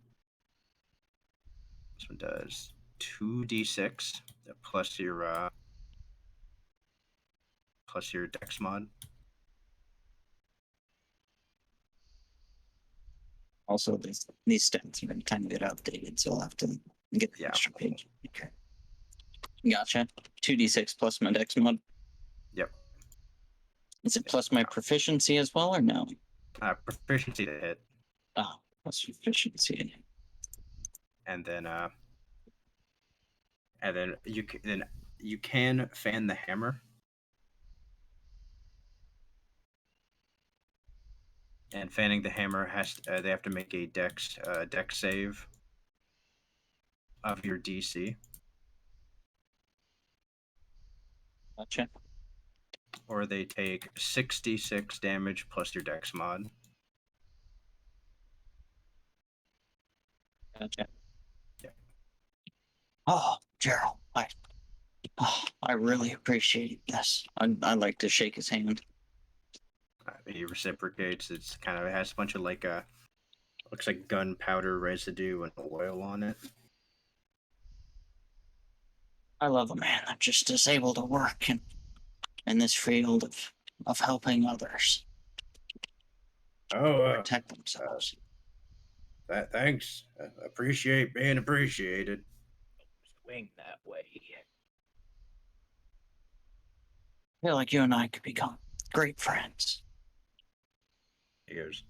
2d6 plus your dex mod. Also, these stats are kind of get updated, so I'll have to get an Yeah. extra page. Okay. Gotcha. 2d6 plus my dex mod. Yep. Is it plus my proficiency as well, or no? Proficiency to hit, Oh, plus proficiency. and then you can fan the hammer, and fanning the hammer they have to make a dex save of your DC, Gotcha. or they take 66 damage plus your dex mod. Gotcha. Yeah. Oh, Gerald, I really appreciate this. I'd like to shake his hand. He reciprocates. It has a bunch of looks like gunpowder residue and oil on it. I love a man that just is able to work in this field of helping others Oh, protect themselves. thanks. Appreciate being appreciated. Swing that way. I feel like you and I could become great friends. He goes,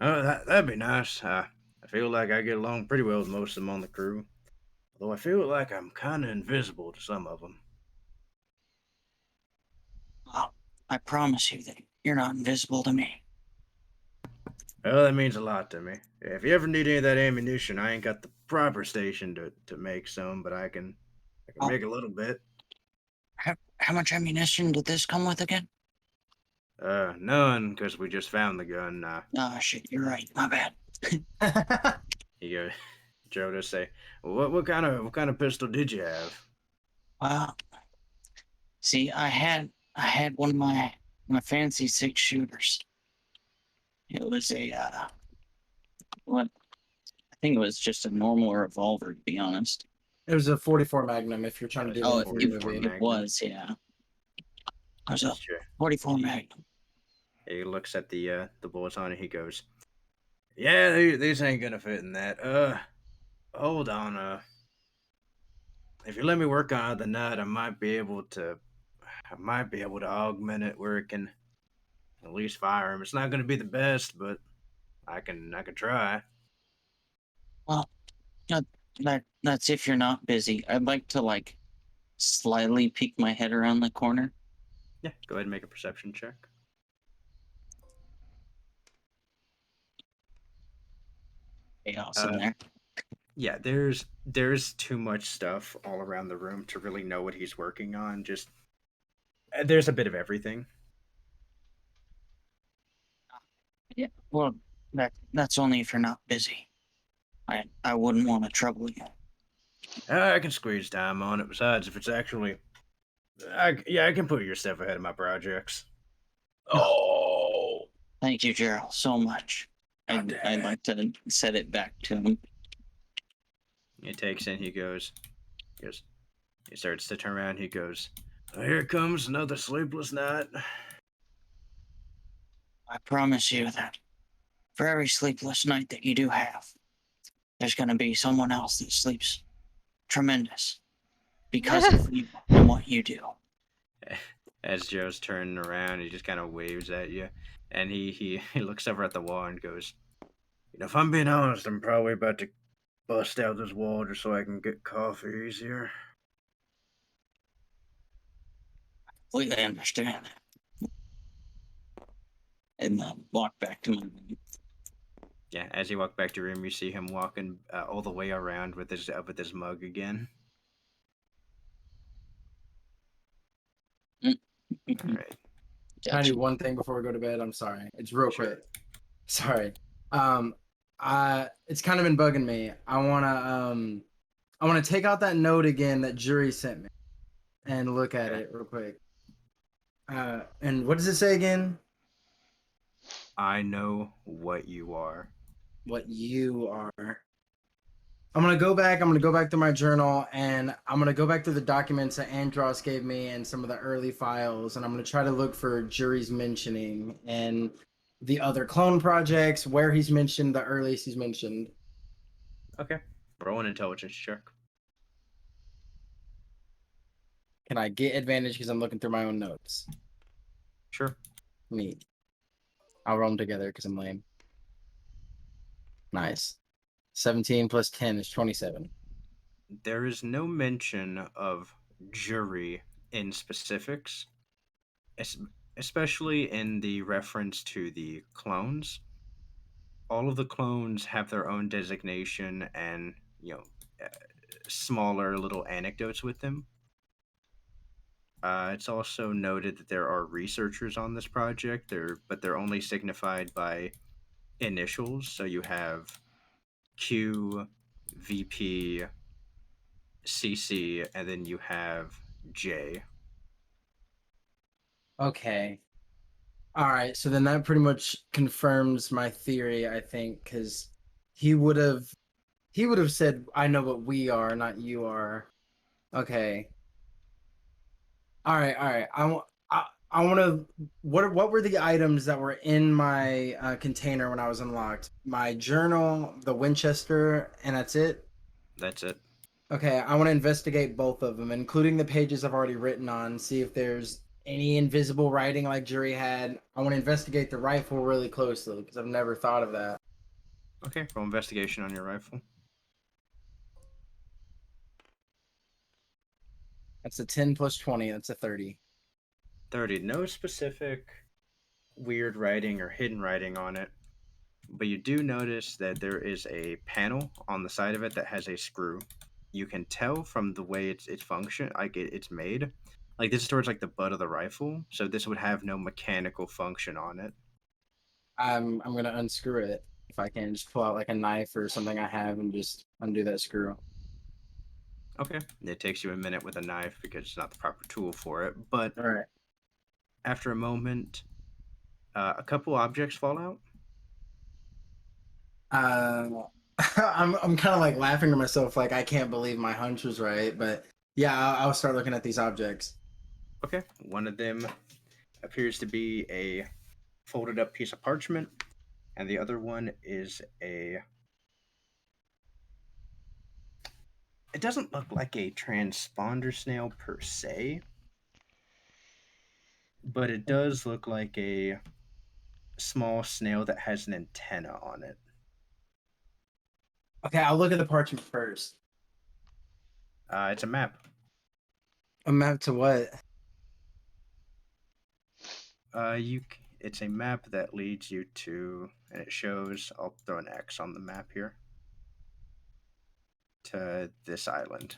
"Oh, that'd be nice. I feel like I get along pretty well with most of them on the crew. Although I feel like I'm kind of invisible to some of them." Well, I promise you that you're not invisible to me. Well, that means a lot to me. If you ever need any of that ammunition, I ain't got the proper station to make some, but I can Oh, make a little bit. how much ammunition did this come with again? None, because we just found the gun. Oh, shit, you're right. My bad. He goes, Joe does say, well, what kind of pistol did you have?" Well, see, I had one of my fancy 6-shooters. It was a what? I think it was just a normal revolver, to be honest. It was a 44 Magnum. If you're trying to do Oh, one for the 44 movie. it was, yeah. It was a That's true. 44 Magnum. He looks at the bullets on it. He goes, "Yeah, these ain't gonna fit in that. Hold on. If you let me work on the nut, I might be able to I might be able to augment it where it can at least fire him. It's not going to be the best, but I can try. Well, that, that's if you're not busy. I'd like to like slyly peek my head around the corner. Yeah, go ahead and make a perception check. Chaos in Uh, there. yeah, there's too much stuff all around the room to really know what he's working on. Just there's a bit of everything. Yeah. Well, that's only if you're not busy. I wouldn't want to trouble you. I can squeeze time on it. Besides, if it's actually, I can put your stuff ahead of my projects. Oh, Oh, thank you, Gerald, so much. God I'd damn it! like to set it back to him. He takes in. He goes. He starts to turn around. He goes. "Oh, here comes another sleepless night." I promise you that for every sleepless night that you do have, there's going to be someone else that sleeps tremendous because of you and what you do. As Joe's turning around, he just kind of waves at you, and he looks over at the wall and goes, if I'm being honest, I'm probably about to bust out this wall just so I can get coffee easier." Completely understand that. And then walk back to my room. Yeah, as you walk back to your room, you see him walking all the way around with his mug again. Mm. All right. Can I do Gotcha. one thing before we go to bed? I'm sorry. It's real Sure. quick. Sorry. Um, it's kind of been bugging me. I wanna take out that note again that Jury sent me and look at Okay. it real quick. And what does it say again? I know what you are. What you are. I'm gonna go back. I'm gonna go back to my journal, and I'm gonna go back to the documents that Andros gave me and some of the early files, and I'm gonna try to look for Jury's mentioning and the other clone projects where he's mentioned the earliest he's mentioned. Okay. Roll an intelligence check. Can I get advantage because I'm looking through my own notes? Sure. Neat. I'll roll them together because I'm lame. Nice. 17 plus 10 is 27. There is no mention of jury in specifics, es- especially in the reference to the clones. All of the clones have their own designation and, uh, smaller little anecdotes with them. It's also noted that there are researchers on this project, but they're only signified by initials. So you have Q, VP, CC, and then you have J. Okay. All right. So then that pretty much confirms my theory, I think, because he would have he would have said, "I know what we are, not you are." Okay. All right. All right. I want to. What were the items that were in my container when I was unlocked? My journal, the Winchester, and that's it. That's it. Okay, I want to investigate both of them, including the pages I've already written on, see if there's any invisible writing like Jury had. I want to investigate the rifle really closely because I've never thought of that. Okay, roll investigation on your rifle. That's a 10 plus 20. That's a 30. 30. No specific weird writing or hidden writing on it, but you do notice that there is a panel on the side of it that has a screw. You can tell from the way it's function, like it's made. Like this is towards like the butt of the rifle, so this would have no mechanical function on it. I'm gonna unscrew it if I can. Just pull out like a knife or something I have and just undo that screw. Okay. It takes you a minute with a knife because it's not the proper tool for it, but All right. after a moment, a couple objects fall out. Uh, I'm kind of like laughing to myself, like I can't believe my hunch was right. But yeah, I'll start looking at these objects. Okay. One of them appears to be a folded up piece of parchment, and the other one is a. It doesn't look like a transponder snail per se. but it does look like a small snail that has an antenna on it. Okay, I'll look at the parchment first. It's a map. A map to what? It's a map that leads you to, and it shows. I'll throw an X on the map here to this island.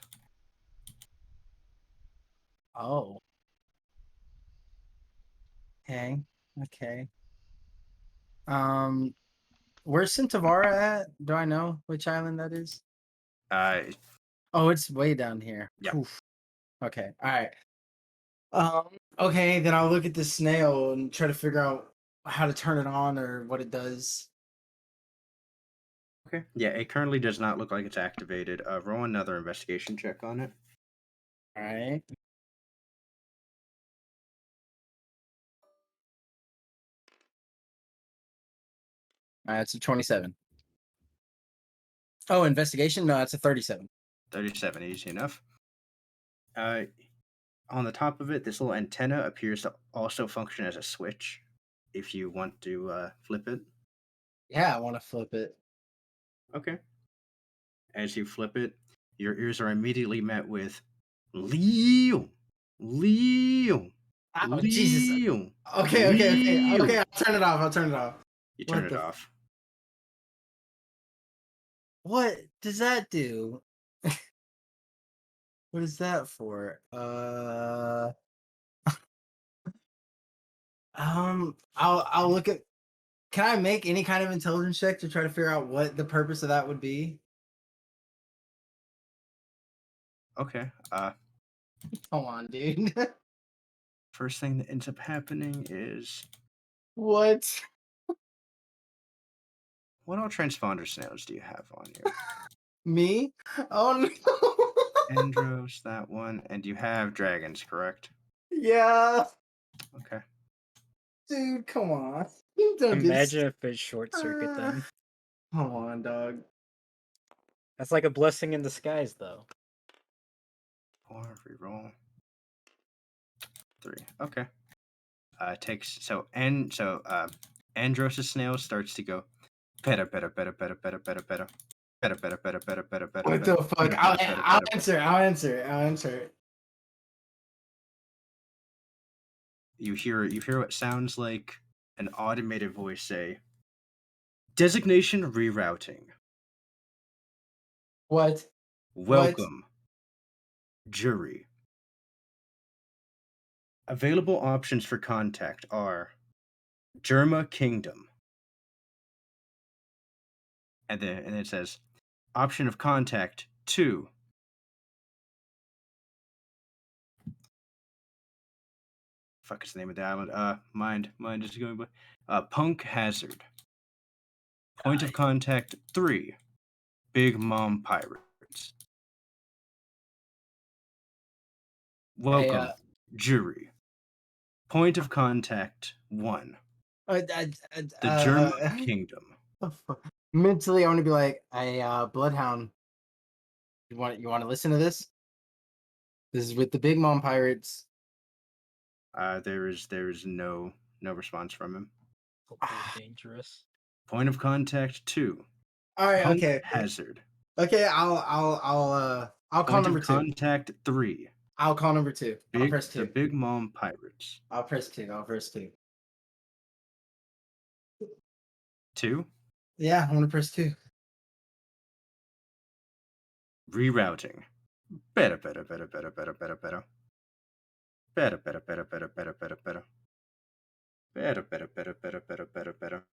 Oh. Okay. Okay. Um, where's Centaura at? Do I know which island that is? Uh, Oh, it's way down here. Yeah. Oof. Okay. All right. Okay, then I'll look at the snail and try to figure out how to turn it on or what it does. okay. Yeah, it currently does not look like it's activated. Roll another investigation check on it. All right. It's a 27. Oh, investigation? No, that's a 37. 37, easy enough. On the top of it, this little antenna appears to also function as a switch. If you want to flip it, Yeah, I want to flip it. okay. As you flip it, your ears are immediately met with Leo, Leo, Oh, Jesus. Leo, Okay. Leo. I'll turn it off. I'll turn it off. You turn What it the? off. What does that do? What is that for? I'll look at. Can I make any kind of intelligence check to try to figure out what the purpose of that would be? Okay. Come on, dude. First thing that ends up happening is What? what all transponder snails do you have on you? Me? Oh no. Andros, that one, and you have dragons, correct? Yeah, Okay. dude, come on. You don't do this. Imagine if it short circuit them. Come on, dog. That's like a blessing in disguise, though. 4, reroll. 3. Okay. Takes Andros' snail starts to go better, better, better, better, better, better, better, better, better, better, better, better, better, What the better, fuck? better, I'll, better, better, I'll better. answer. I'll answer. I'll answer. You hear what sounds like an automated voice say, "Designation rerouting. What? What? Welcome, jury. Available options for contact are Germa Kingdom." And then it says, option of contact 2. Fuck is the name of the island? Mind is going. Punk Hazard. Point of contact 3. Big Mom Pirates. Hey, Welcome, jury. Point of contact 1. uh, The Germa Kingdom. mentally, I want to be like, "Hey, Bloodhound, you want to listen to this? This is with the Big Mom Pirates." There is no response from him. Hopefully dangerous. Point of contact 2. All right, Punk okay, Hazard. okay. I'll call Point number of 2. contact 3. I'll call number 2. I'll press The 2. Big Mom Pirates. I'll press 2. I'll press 2. 2. Yeah, I want to press 2. Rerouting. Better, better, better, better, better, better, better. Better, better, better, better, better, better, better. Better, better, better, better, better, better, better.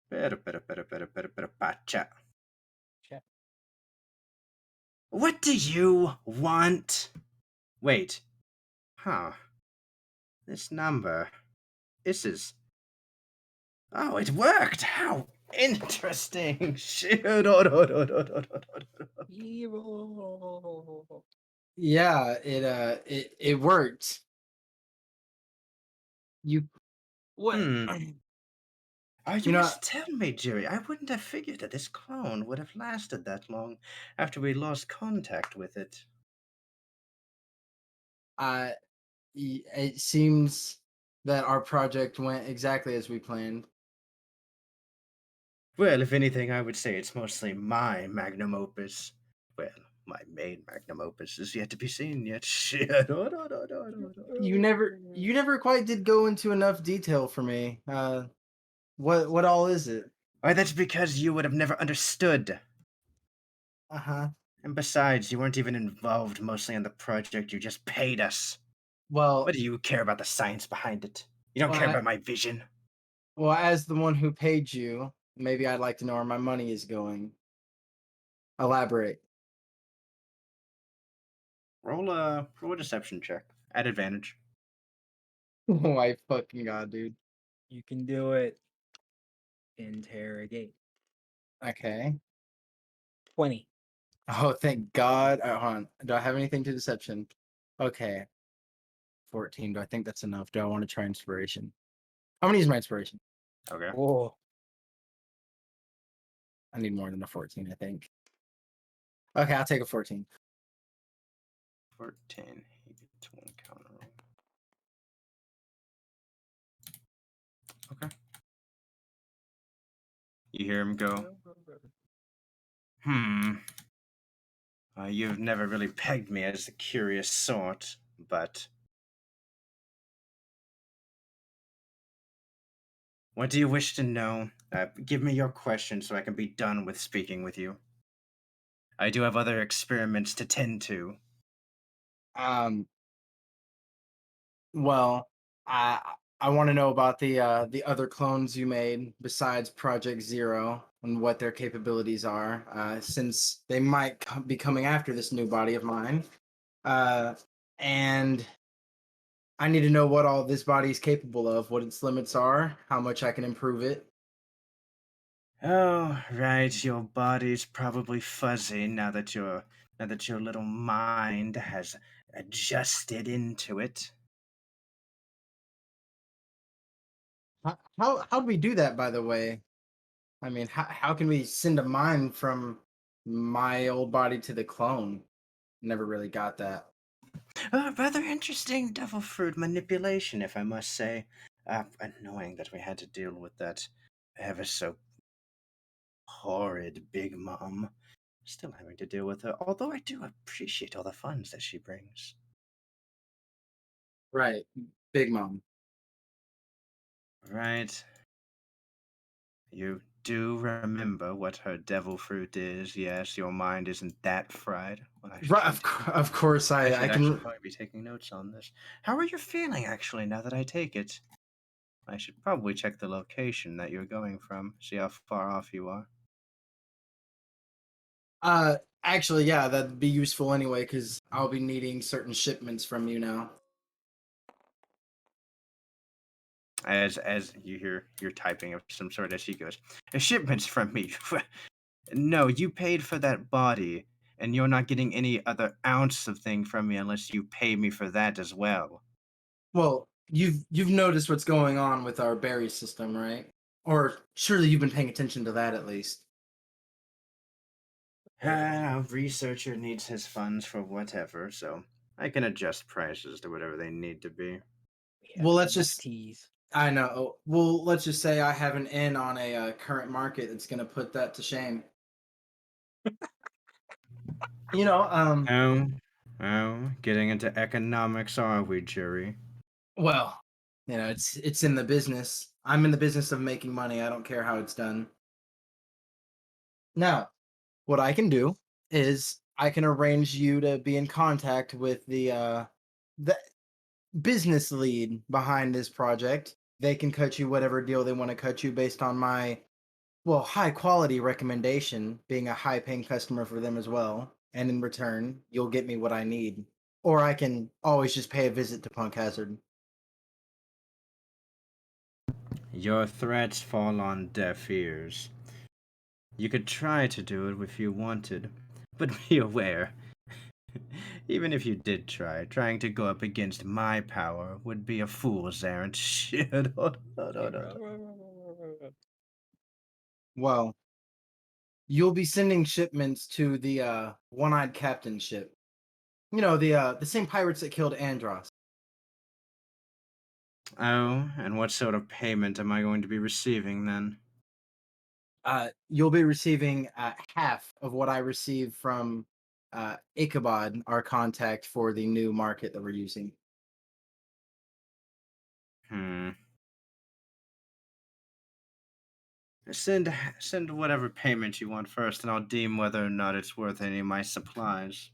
Better, better, better, better, better, better, bacha. Check. What do you want? Wait. Huh. This number. This is. Oh, it worked! How interesting! Shit. Hero. Yeah, it worked. You What? Hmm. You You know, must tell me, Jerry. I wouldn't have figured that this clone would have lasted that long after we lost contact with it. it seems that our project went exactly as we planned. Well, if anything, I would say it's mostly my magnum opus. Well, my main magnum opus is yet to be seen yet. Shit. You never quite did go into enough detail for me. What all is it? Why, that's because you would have never understood. Uh-huh. And besides, you weren't even involved mostly in the project, you just paid us. What Well, do you care about the science behind it? You don't well, care I, about my vision. well, as the one who paid you, maybe I'd like to know where my money is going. Elaborate. Roll a deception check. At advantage. Oh my fucking god, dude. You can do it. Interrogate. Okay. 20. Oh, thank God. Hold on. Do I have anything to deception? Okay. 14. Do I think that's enough? Do I want to try inspiration? I'm gonna use my inspiration. Okay. Oh, I need more than a 14, I think. Okay, I'll take a 14. 14. He gets one counter roll. Okay. You hear him go, hmm. You've never really pegged me as the curious sort, but what do you wish to know? Give me your question so I can be done with speaking with you. I do have other experiments to tend to. Um, well, I want to know about the other clones you made besides Project Zero and what their capabilities are, since they might be coming after this new body of mine. And I need to know what all this body is capable of, what its limits are, how much I can improve it. Oh, right, your body's probably fuzzy now that your little mind has adjusted into it. How do we do that, by the way? I mean, how can we send a mind from my old body to the clone? Never really got that. Rather interesting devil fruit manipulation, if I must say. Annoying that we had to deal with that ever so horrid Big Mom. Still having to deal with her, although I do appreciate all the funds that she brings. Right, Big Mom. Right. You do remember what her devil fruit is, yes? Your mind isn't that fried. Well, Right, of course, I I should actually can. probably be taking notes on this. How are you feeling, actually, now that I take it? I should probably check the location that you're going from, see how far off you are. Actually, yeah, that'd be useful anyway, because I'll be needing certain shipments from you now. As you hear, you're typing of some sort as he goes, shipments from me. No, you paid for that body, and you're not getting any other ounce of thing from me unless you pay me for that as well. Well, you've noticed what's going on with our berry system, right? Or surely you've been paying attention to that at least. A researcher needs his funds for whatever, so I can adjust prices to whatever they need to be. we have Well, let's just. NFTs. I know. Well, let's just say I have an in on a current market that's going to put that to shame. You know, Oh, getting into economics, are we, jury? well, it's in the business. I'm in the business of making money. I don't care how it's done. Now, what I can do is I can arrange you to be in contact with the business lead behind this project. They can cut you whatever deal they want to cut you based on my high quality recommendation, being a high paying customer for them as well. And in return, you'll get me what I need. Or I can always just pay a visit to Punk Hazard. Your threats fall on deaf ears. You could try to do it if you wanted, but be aware. Even if you did try, trying to go up against my power would be a fool's errand. Shit. Well, you'll be sending shipments to the one-eyed captain ship. You know, the same pirates that killed Andros. Oh, and what sort of payment am I going to be receiving then? You'll be receiving half of what I received from Ichabod, our contact for the new market that we're using. Hmm. Send whatever payment you want first, and I'll deem whether or not it's worth any of my supplies.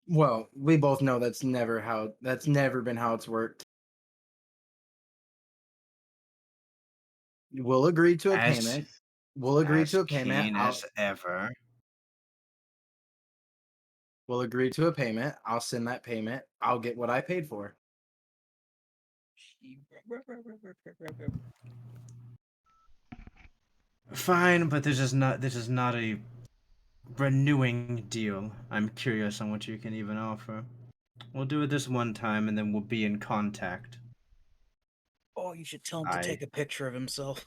Well, we both know that's never been how it's worked. We'll agree to a As payment. We'll agree as to a payment. keen I'll as ever. We'll agree to a payment. I'll send that payment. I'll get what I paid for. Fine, but this is not a renewing deal. I'm curious on what you can even offer. We'll do it this one time, and then we'll be in contact. Oh, you should tell him to I take a picture of himself.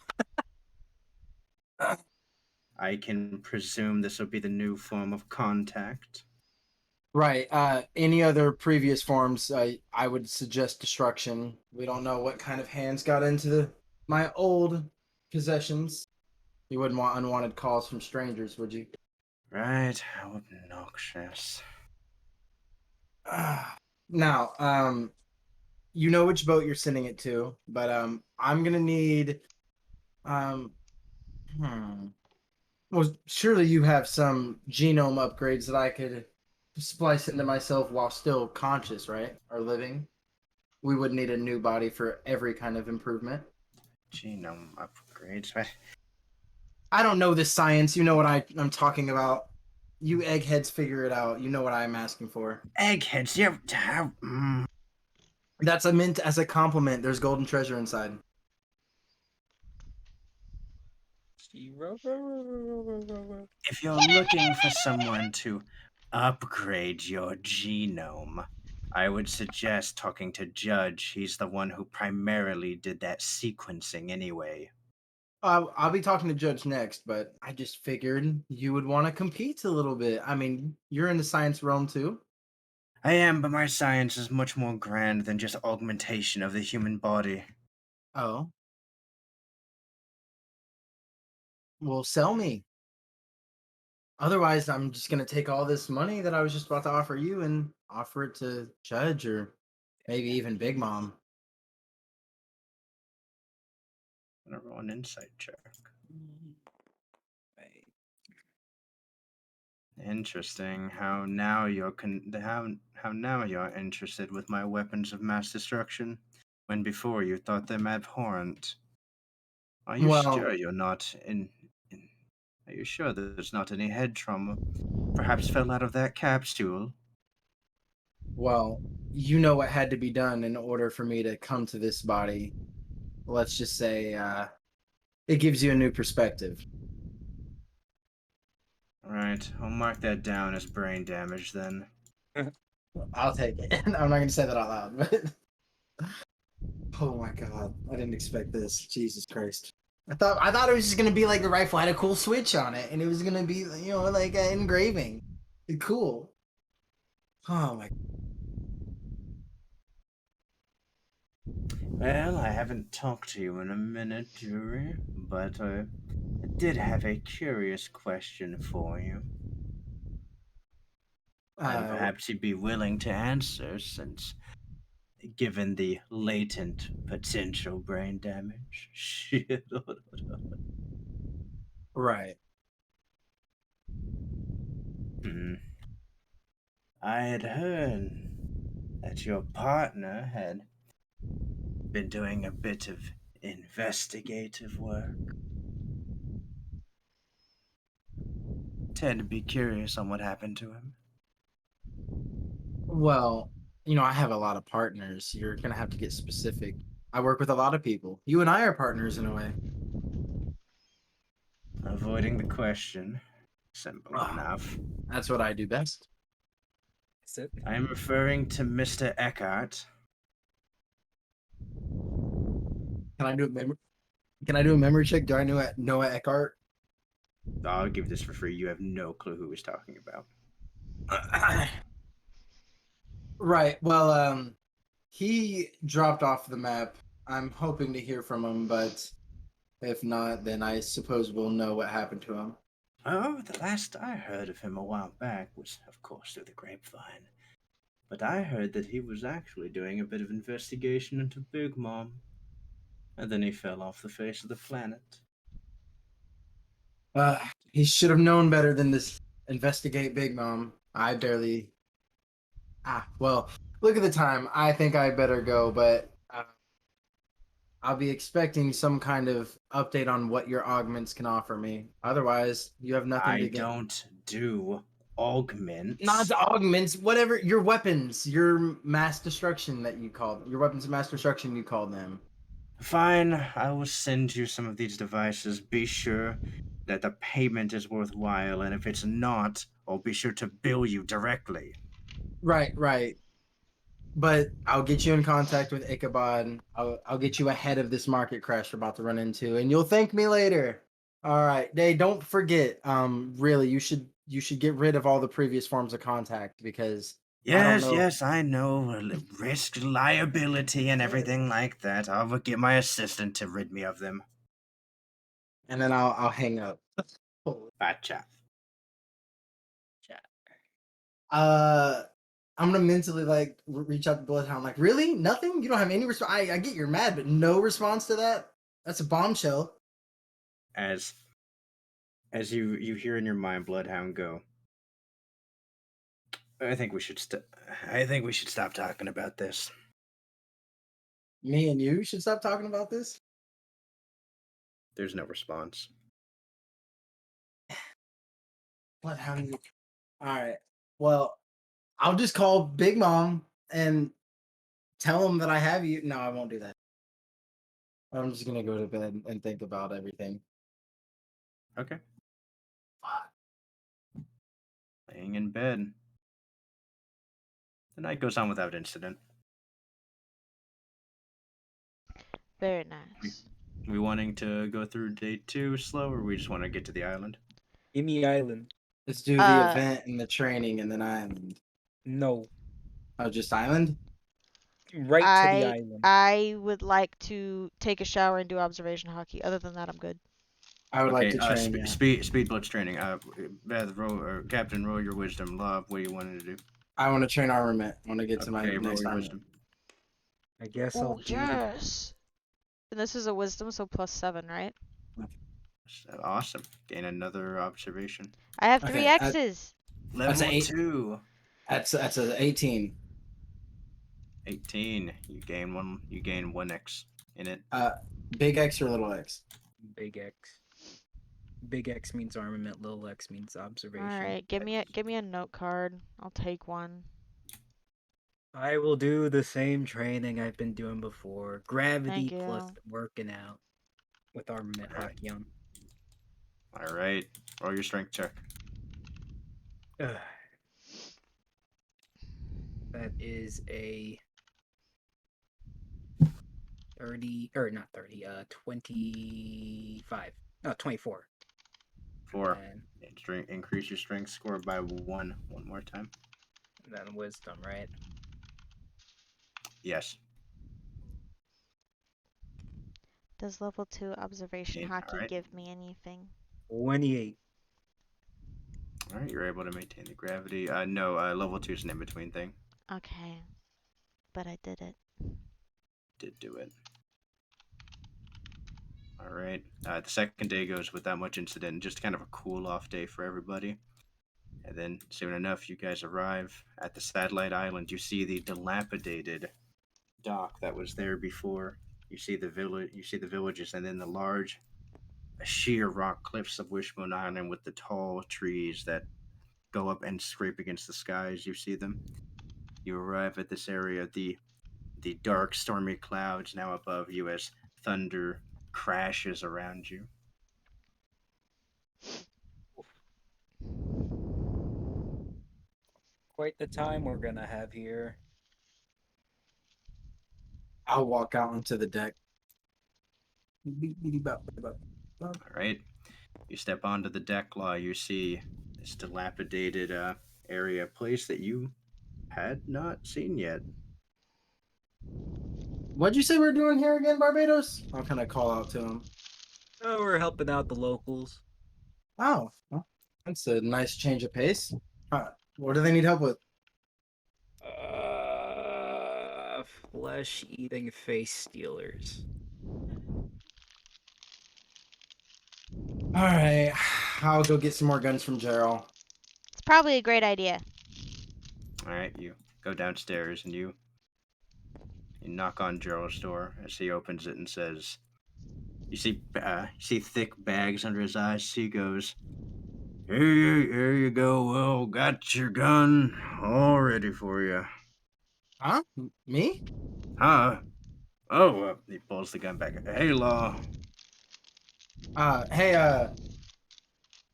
I can presume this will be the new form of contact. Right. Any other previous forms, I would suggest destruction. We don't know what kind of hands got into my old possessions. You wouldn't want unwanted calls from strangers, would you? Right? How obnoxious. Now, you know which boat you're sending it to, but I'm gonna need um, hmm. Well, surely you have some genome upgrades that I could splice into myself while still conscious, right? Or living. We would need a new body for every kind of improvement. Genome upgrades. What? I don't know this science. You know what I'm talking about. You eggheads figure it out. You know what I'm asking for. Eggheads. Yeah. That's a meant as a compliment. There's golden treasure inside. If you're looking for someone to upgrade your genome, I would suggest talking to Judge. He's the one who primarily did that sequencing anyway. I'll be talking to Judge next, but I just figured you would want to compete a little bit. I mean, you're in the science realm too. I am, but my science is much more grand than just augmentation of the human body. Oh, well, sell me. Otherwise, I'm just gonna take all this money that I was just about to offer you and offer it to Judge or maybe even Big Mom. I'm gonna roll an insight check. Interesting. How now you're interested with my weapons of mass destruction, when before you thought them abhorrent. Are you Well, sure you're not in Are you sure there's not any head trauma? Perhaps fell out of that capsule. well, you know what had to be done in order for me to come to this body. Let's just say it gives you a new perspective. Right, I'll mark that down as brain damage then. I'll take it. I'm not gonna say that out loud, but oh my god, I didn't expect this. Jesus Christ. I thought it was just gonna be like the rifle had a cool switch on it, and it was gonna be like an engraving. Cool. Oh my. Well, I haven't talked to you in a minute, Jury, but I did have a curious question for you. And Uh, perhaps you'd be willing to answer, since given the latent potential brain damage. Shit. right. Hmm. I had heard that your partner had been doing a bit of investigative work. Tend to be curious on what happened to him. Well, I have a lot of partners. You're gonna have to get specific. I work with a lot of people. You and I are partners in a way. Avoiding the question. Simple Ah, enough. that's what I do best. That's it. I am referring to Mr. Eckhart. Can I do a memory? Can I do a memory check? Do I know Noah Eckhart? I'll give this for free. You have no clue who he's talking about. Right. Well, He dropped off the map. I'm hoping to hear from him, but if not, then I suppose we'll know what happened to him. Oh, the last I heard of him a while back was, of course, through the grapevine. But I heard that he was actually doing a bit of investigation into Big Mom, and then he fell off the face of the planet. He should have known better than this. Investigate Big Mom. I barely. Well, look at the time. I think I better go, but I'll be expecting some kind of update on what your augments can offer me. Otherwise, you have nothing I to get. don't do Not augments. augments, whatever your weapons, your mass destruction that you called your weapons of mass destruction you called them. Fine, I will send you some of these devices. Be sure that the payment is worthwhile, and if it's not, I'll be sure to bill you directly. Right, right. But I'll get you in contact with Ichabod. I'll get you ahead of this market crash we're about to run into, and you'll thank me later. All right. Hey, don't forget. Really, you should get rid of all the previous forms of contact because I don't Yes, know. yes, I know. Risk, liability, and everything like that. I'll get my assistant to rid me of them. And then I'll hang up. Bye, chap. Uh, I'm gonna mentally like reach out to Bloodhound. Like, really? Nothing? You don't have any response? I get you're mad, but no response to that. That's a bombshell. As as you hear in your mind Bloodhound go, I think we should I think we should stop talking about this. Me and you should stop talking about this. There's no response. Bloodhound. All right. Well, I'll just call Big Mom and tell him that I have you. No, I won't do that. I'm just gonna go to bed and think about everything. Okay. Laying in bed. The night goes on without incident. Very We, nice. we wanting to go through day 2 slow, or we just want to get to the island? Gimme island. Let's do the Uh, event and the training and then island. No. Oh, just island? Right to the island. I would like to take a shower and do observation hockey. Other than that, I'm good. I would like Okay, to train, yeah. speed blitz training. Beth, roll, or Captain, roll your wisdom. Love, what do you want to do? I want to train armament. I want to get to my Okay, roll next your armament. wisdom. I guess I'll Oh do the yes. And this is a wisdom, so +7, right? Awesome. Gain another observation. I have 3 Okay, X's. That's Level an 8. 2. That's a 18. 18. You gain one. You gain 1x in it. Big X or little X? big X. Big X means armament, little X means observation. All right, give me a note card. I'll take one. I will do the same training I've been doing before. Gravity Thank plus you. working out with armament Alright. hockey on. All right. Roll your strength check. Ugh. That is a 30 or not 30, 25. No, 24. 4. And Increase your strength score by 1. One more time. then wisdom, right? Yes. Does level 2 observation hockey Alright. give me anything? 28. Alright, you're able to maintain the gravity. No, level 2 is an in-between thing. Okay. But I did it. Did do it. Alright. The second day goes without much incident, just kind of a cool off day for everybody. And then, soon enough, you guys arrive at the satellite island. You see the dilapidated dock that was there before. You see the village. You see the villages, and then the large, sheer rock cliffs of Wishbone Island with the tall trees that go up and scrape against the skies. You see them. You arrive at this area. The dark, stormy clouds now above you as thunder crashes around you. Quite the time we're gonna have here. I'll walk out onto the deck. All right. You step onto the deck, Law. You see this dilapidated area, place that you had not seen yet. what'd you say we're doing here again, Barbados? I'll kind of call out to him. Oh, we're helping out the locals. Oh, well, that's a nice change of pace. What do they need help with? Flesh-eating face stealers. All right, I'll go get some more guns from Gerald. It's probably a great idea. All right, you go downstairs and you knock on Gerald's door as he opens it and says, you see thick bags under his eyes. He goes, here you go. Well, got your gun all ready for you. Huh? Me? Huh? Oh, he pulls the gun back. Hey, Law. Hey,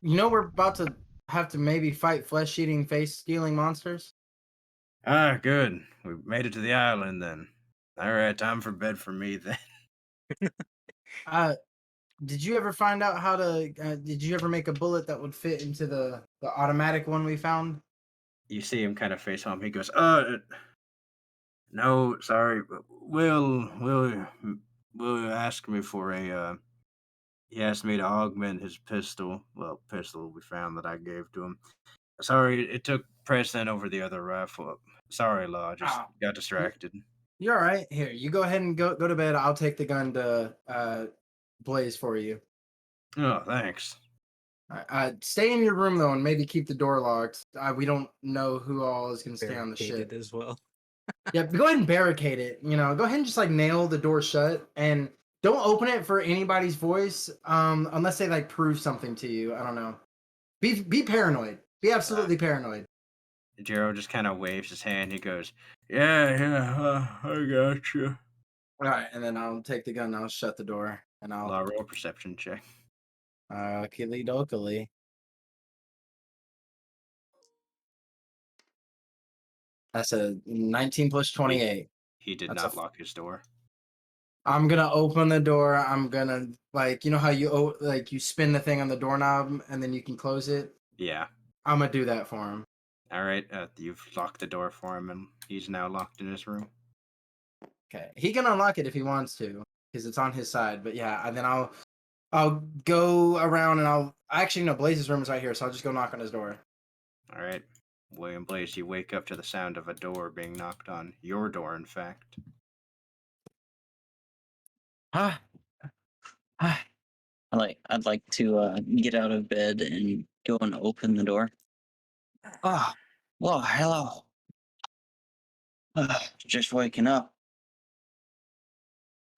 we're about to have to maybe fight flesh-eating, face-stealing monsters. Ah, good. We made it to the island then. All right, time for bed for me then. Uh, did you ever find out how to? Did you ever make a bullet that would fit into the automatic one we found? You see him kind of face palm. He goes, no, sorry. Will ask me for a, he asked me to augment his pistol. Well, pistol we found that I gave to him. Sorry, it took precedent over the other rifle. Sorry, Law, just Oh, got distracted. you're all right. Here, you go ahead and go to bed. I'll take the gun to Blaze for you. Oh, thanks. Stay in your room though, and maybe keep the door locked. We don't know who all is going to stay on the ship. Barricaded as well. Yeah, go ahead and barricade it. Go ahead and just like nail the door shut, and don't open it for anybody's voice, unless they like prove something to you. I don't know. Be paranoid. Be absolutely paranoid. Gerald just kind of waves his hand. He goes, yeah, I got you. All right, and then I'll take the gun. And I'll shut the door, and I'll Law, roll a perception check. killy dokily. That's a 19 plus 28. He did That's not lock his door. I'm gonna open the door. I'm gonna how you you spin the thing on the doorknob and then you can close it. Yeah. I'm gonna do that for him. All right, you've locked the door for him, and he's now locked in his room. Okay, he can unlock it if he wants to because it's on his side. But yeah, and then I'll go around and I'll actually no Blaze's room is right here, so I'll just go knock on his door. All right, William Blaze, you wake up to the sound of a door being knocked on. Your door, in fact. Ah, I'd like to get out of bed and go and open the door. Well, hello. Just waking up.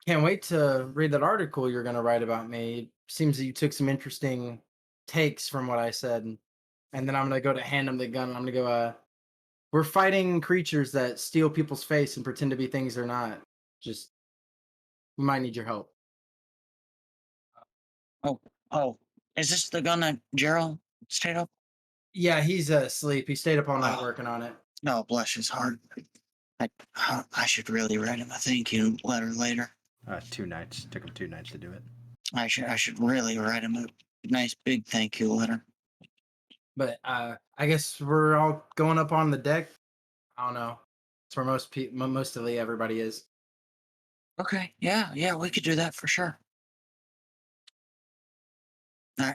can't wait to read that article you're gonna write about me. It seems that you took some interesting takes from what I said, and then I'm gonna go to hand him the gun. And I'm gonna go. We're fighting creatures that steal people's face and pretend to be things they're not. Just, we might need your help. Oh, is this the gun that Gerald stayed up? Yeah, he's asleep. He stayed up all night Oh. working on it. No, bless his heart. I should really write him a thank you letter later. 2 nights. Took him 2 nights to do it. I should really write him a nice big thank you letter. But I guess we're all going up on the deck. I don't know. It's where mostly everybody is. Okay, yeah, we could do that for sure.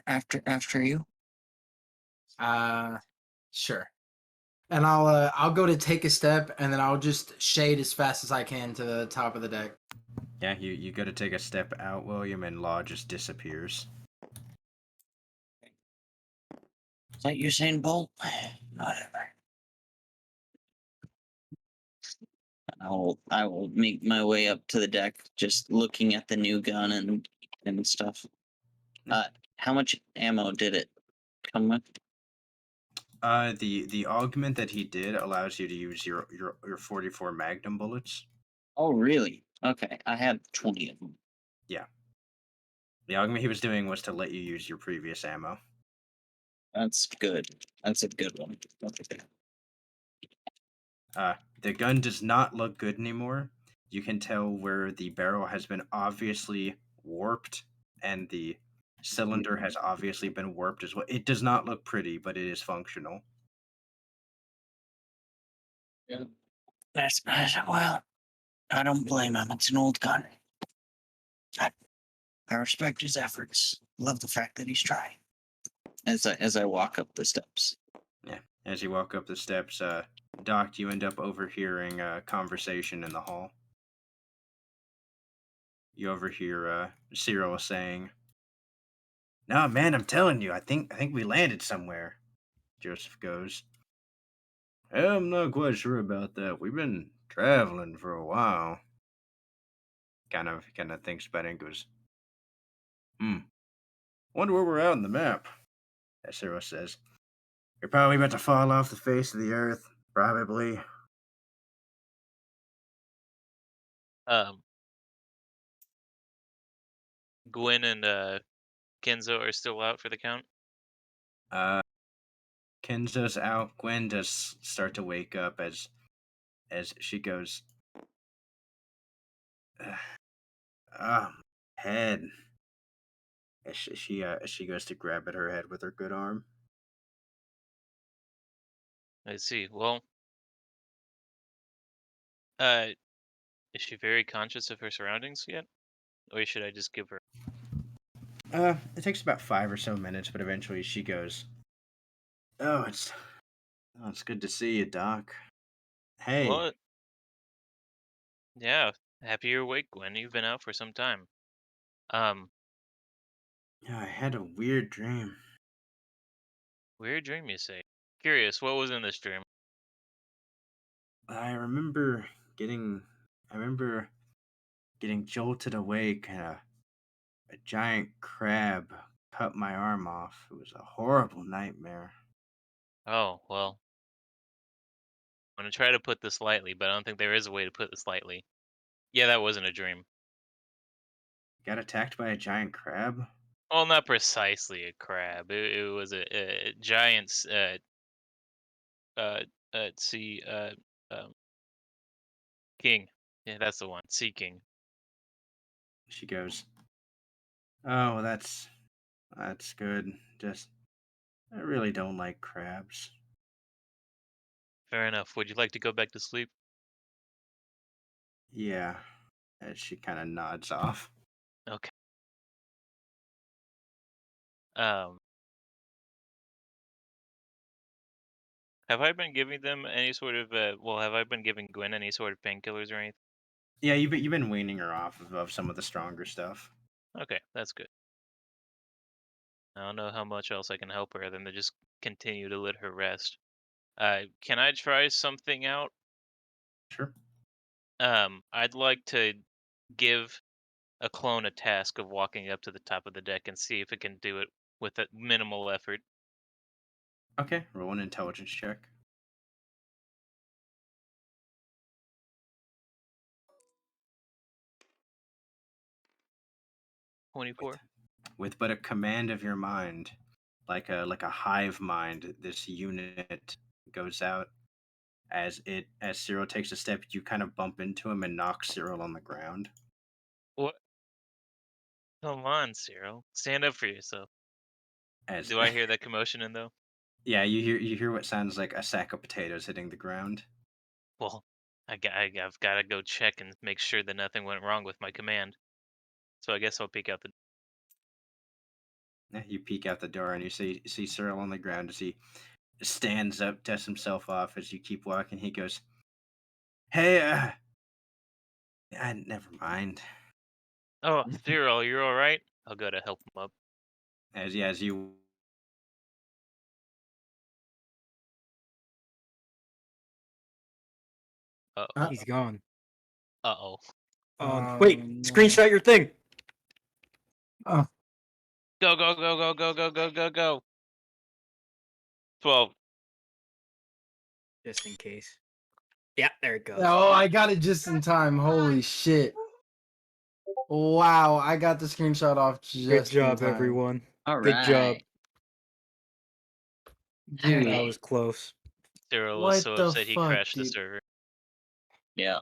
After you. Sure. And I'll go to take a step, and then I'll just shade as fast as I can to the top of the deck. Yeah, you go to take a step out, William, and Law just disappears. Is that Usain Bolt? Whatever. I will make my way up to the deck, just looking at the new gun and stuff. How much ammo did it come with? The augment that he did allows you to use your 44 Magnum bullets. Oh, really? Okay, I had 20 of them. Yeah. The augment he was doing was to let you use your previous ammo. That's good. That's a good one. Okay. The gun does not look good anymore. You can tell where the barrel has been obviously warped, and the cylinder has obviously been warped as well. It does not look pretty, but it is functional. Yeah. That's well. I don't blame him. It's an old gun. I respect his efforts. Love the fact that he's trying. As I walk up the steps. Yeah. As you walk up the steps, Doc, you end up overhearing a conversation in the hall. You overhear Cyril saying, "No, man, I'm telling you, I think we landed somewhere." Joseph goes, "I'm not quite sure about that. We've been traveling for a while." Kind of thinks about it and goes, Wonder where we're at on the map." As Cyril says, "You're probably about to fall off the face of the earth. Probably." Um, Gwen and Kenzo are still out for the count. Uh, Kenzo's out. Gwen does start to wake up as she goes, head. As she goes to grab at her head with her good arm. I see. Well, uh, is she very conscious of her surroundings yet, or should I just give her? It takes about 5 or so minutes, but eventually she goes, "Oh, it's good to see you, Doc. Hey, Well, yeah. Happy you're awake, Gwen. You've been out for some time. Um, yeah, I had a weird dream. Weird dream, you say? Curious, what was in this dream? I remember getting, I remember getting jolted awake, and a giant crab cut my arm off. It was a horrible nightmare." Oh, well, I'm gonna try to put this lightly, but I don't think there is a way to put this lightly. Yeah, that wasn't a dream. Got attacked by a giant crab? Well, not precisely a crab. It was a giant uh sea um king. Yeah, that's the one. Sea king. She goes, "Oh, well, that's good. Just I really don't like crabs." Fair enough. Would you like to go back to sleep? Yeah. And she kind of nods off. Okay. Um, have I been giving them any sort of well, have I been giving Gwen any sort of painkillers or anything? Yeah, you've been weaning her off of some of the stronger stuff. Okay, that's good. I don't know how much else I can help her than to just continue to let her rest. Can I try something out? Sure. I'd like to give a clone a task of walking up to the top of the deck and see if it can do it with a minimal effort. Okay, roll an intelligence check. 24. With but a command of your mind, like a hive mind, this unit goes out. As Cyril takes a step, you kind of bump into him and knock Cyril on the ground. What? Come on, Cyril. Stand up for yourself. As Do I hear that commotion in though? Yeah, you hear what sounds like a sack of potatoes hitting the ground. Well, I've got to go check and make sure that nothing went wrong with my command. So I guess I'll peek out the. You peek out the door and you see Cyril on the ground as he stands up, dusts himself off. As you keep walking, he goes, "Hey, never mind." Oh, Cyril, you're all right. I'll go to help him up. As you Uh Uh, He's gone. oh. Wait, no. screenshot your thing. Oh, Go go go go go go go go go. 12. Just in case. Yeah, there it goes. oh, I got it just in time. Holy shit. Wow, I got the screenshot off just Good in job, time. everyone. All Good job. right. Dude, That was close. Cyril was what so the upset he fuck, crashed the dude? server. Yeah.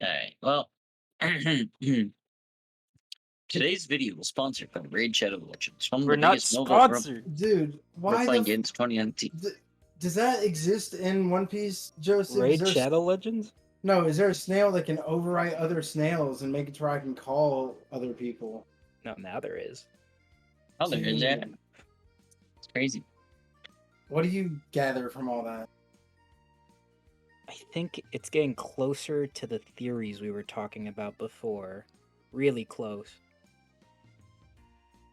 All right. Well, today's video was sponsored by Raid Shadow Legends, one of We're the not biggest mobile sponsored. Dude, why role-playing the games of 2019. does that exist in One Piece, Joseph? Raid Shadow Legends? No, is there a snail that can overwrite other snails and make it to where I can call other people? No, now there is. Oh, there is that. Dude, It's crazy. what do you gather from all that? I think it's getting closer to the theories we were talking about before. Really close.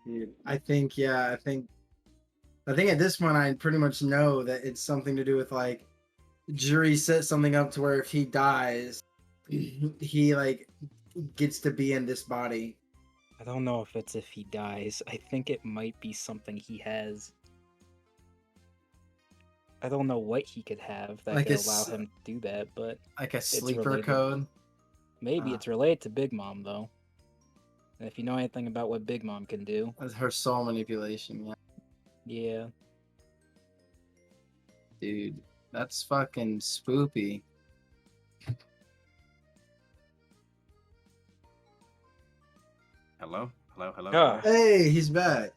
Dude, I think yeah, I think at this point I pretty much know that it's something to do with like jury set something up to where if he dies, he like gets to be in this body. I don't know if it's if he dies. I think it might be something he has. I don't know what he could have that Like could a allow s- him to do that, but Like a it's sleeper related. code. Maybe Ah. it's related to Big Mom though. And if you know anything about what Big Mom can do, That's her soul manipulation, yeah. yeah. Dude, that's fucking spoopy. Hello? Hello? Hello? Ah. Hello? Hey, he's back.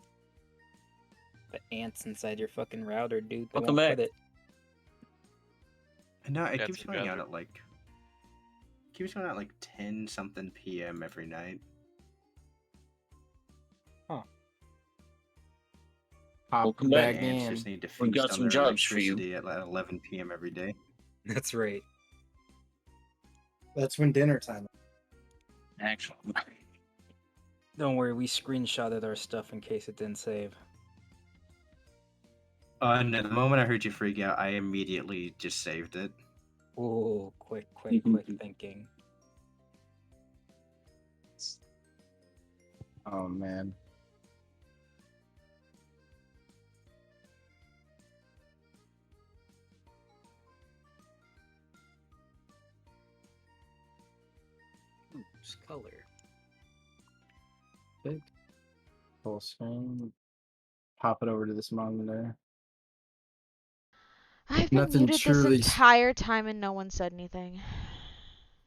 The ants inside your fucking router, dude. They Welcome won't back. quit it. And no, it Got keeps some going out browser. at like 10 something p.m. every night. Pop Welcome The back. back ants in. just need to We've feast got on some their jobs for you. electricity at like 11 p.m. every day. That's right. That's when dinner time. Actually. Don't worry, we screenshotted our stuff in case it didn't save. And the moment I heard you freak out, I immediately just saved it. Ooh, quick thinking. Oh man. Oops, color. Full screen. Pop it over to this monitor. I've been Nothing muted this truly. entire time and no one said anything.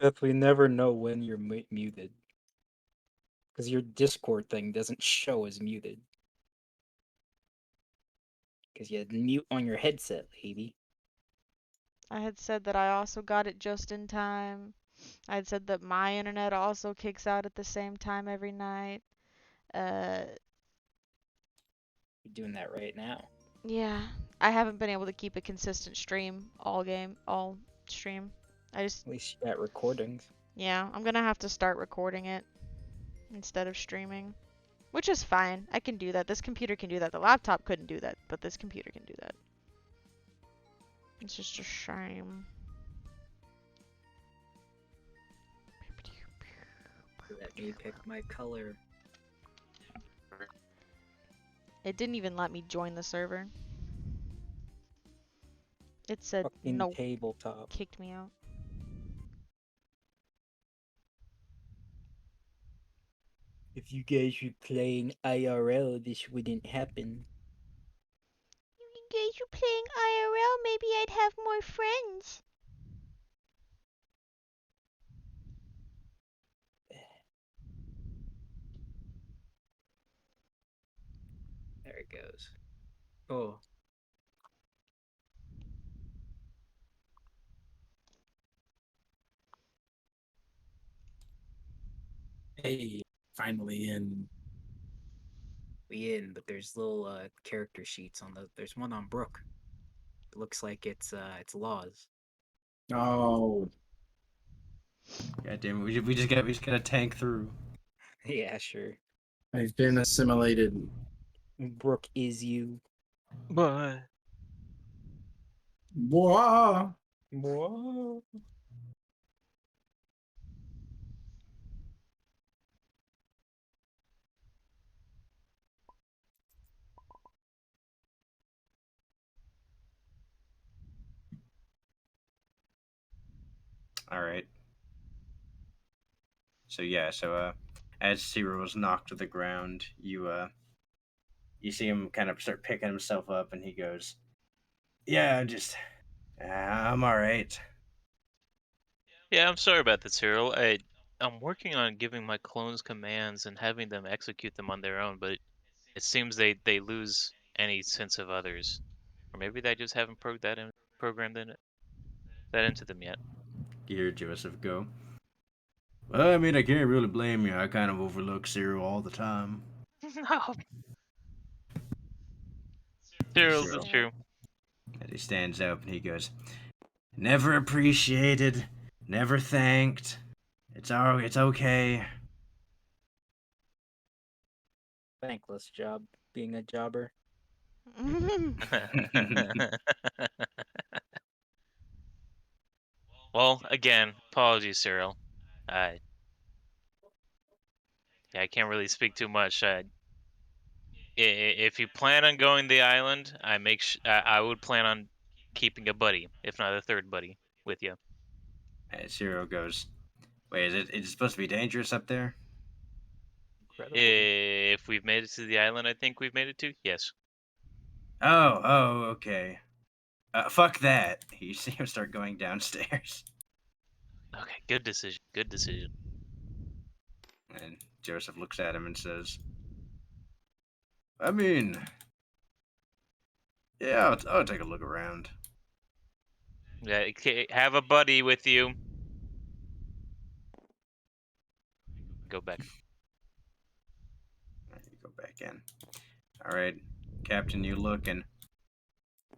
Beth, we never know when you're muted. Because your Discord thing doesn't show as muted. Because you had mute on your headset, lady. I had said that I also got it just in time. I had said that my internet also kicks out at the same time every night. You're doing that right now. Yeah, I haven't been able to keep a consistent stream all stream. I just, At least you got recordings. yeah, I'm gonna have to start recording it instead of streaming. Which is fine. I can do that. This computer can do that. The laptop couldn't do that, but this computer can do that. It's just a shame. Let me pick my color. It didn't even let me join the server. It said Fucking no, tabletop. kicked me out. If you guys were playing IRL, this wouldn't happen. You guys were playing IRL, maybe I'd have more friends. There it goes. Oh. Hey, finally in. We in, but there's little character sheets on the. There's one on Brooke. It looks like it's laws. Oh, God damn it, we just gotta tank through. Yeah, sure. I've been assimilated. Brooke is you. But Whoa. Whoa. All right. So yeah, as Zero was knocked to the ground, you see him kind of start picking himself up, and he goes, "Yeah, I'm all right." yeah, I'm sorry about that, Cyril. I'm working on giving my clones commands and having them execute them on their own, but it seems they lose any sense of others, or maybe they just haven't programmed that into them yet. You hear Joseph go. Well, I mean, I can't really blame you. I kind of overlook Cyril all the time. No. Cyril's the Cyril, true. as he stands up and he goes, never appreciated, never thanked. It's okay. Thankless job being a jobber. Well, again, apologies, Cyril. I yeah, I can't really speak too much. If you plan on going to the island, I would plan on keeping a buddy, if not a third buddy, with you. And Cyril goes, wait, is it supposed to be dangerous up there? Incredible. If we've made it to the island, I think we've made it to. Yes. Oh, okay. Fuck that. You see him start going downstairs. Okay. Good decision. Good decision. And Joseph looks at him and says, I mean, yeah, I'll take a look around. Yeah. Have a buddy with you. Go back. You go back in. All right, Captain, you look, and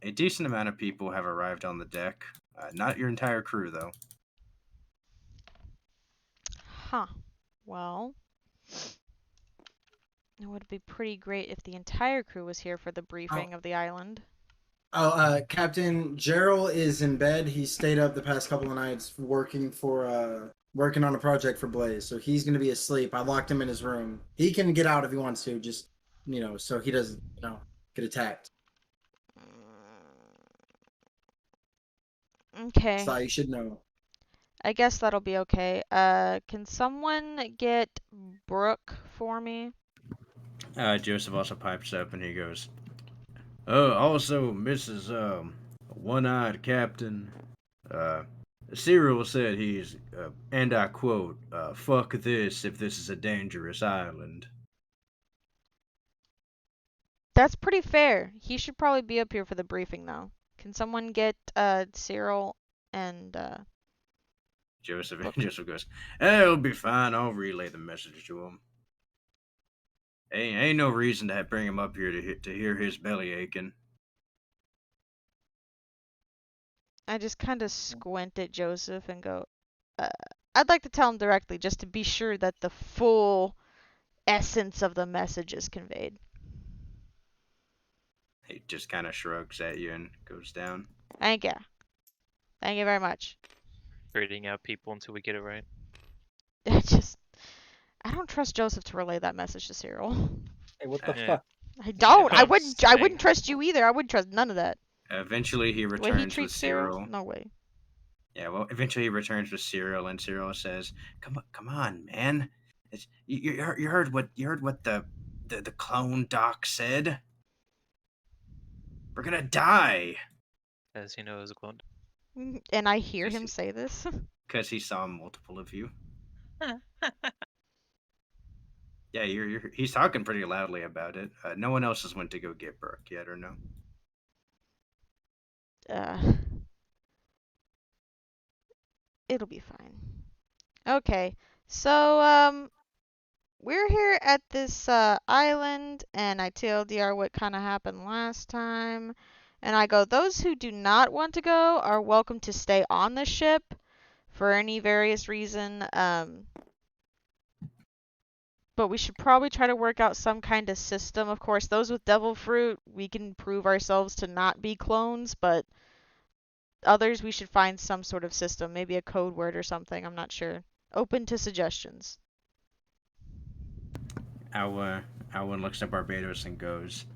a decent amount of people have arrived on the deck. Not your entire crew, though. Huh. Well, it would be pretty great if the entire crew was here for the briefing of the island. Captain Gerald is in bed. He stayed up the past couple of nights working on a project for Blaze, so he's gonna be asleep. I locked him in his room. He can get out if he wants to, just so he doesn't get attacked. Okay. So you should know. I guess that'll be okay. Can someone get Brooke for me? Joseph also pipes up and he goes, also, Mrs. One-Eyed Captain, Cyril said and I quote, fuck this if this is a dangerous island. That's pretty fair. He should probably be up here for the briefing, though. Can someone get Cyril and Joseph Brooke? Joseph goes, it'll be fine. I'll relay the message to him. Ain't no reason to bring him up here to hear his belly aching. I just kind of squint at Joseph and go, I'd like to tell him directly just to be sure that the full essence of the message is conveyed. He just kind of shrugs at you and goes down. Thank you. Thank you very much. Trading out people until we get it right. I don't trust Joseph to relay that message to Cyril. Hey, what the Yeah. fuck? I don't. I I'm wouldn't. I wouldn't trust you either. I wouldn't trust none of that. Eventually, he The way he returns with treats Cyril? Cyril. No way. Yeah, well, eventually he returns with Cyril, and Cyril says, "Come on, man! You heard what the clone doc said? We're gonna die." As he knows, a clone. And I hear him say this. Because he saw multiple of you. Yeah, he's talking pretty loudly about it. No one else has went to go get Brooke yet, or no? It'll be fine. Okay, so we're here at this island, and I TLDR what kind of happened last time. And I go, those who do not want to go are welcome to stay on the ship for any various reason. But we should probably try to work out some kind of system. Of course, those with devil fruit, we can prove ourselves to not be clones, but others we should find some sort of system, maybe a code word or something, I'm not sure. Open to suggestions. Alwyn looks at Barbados and goes,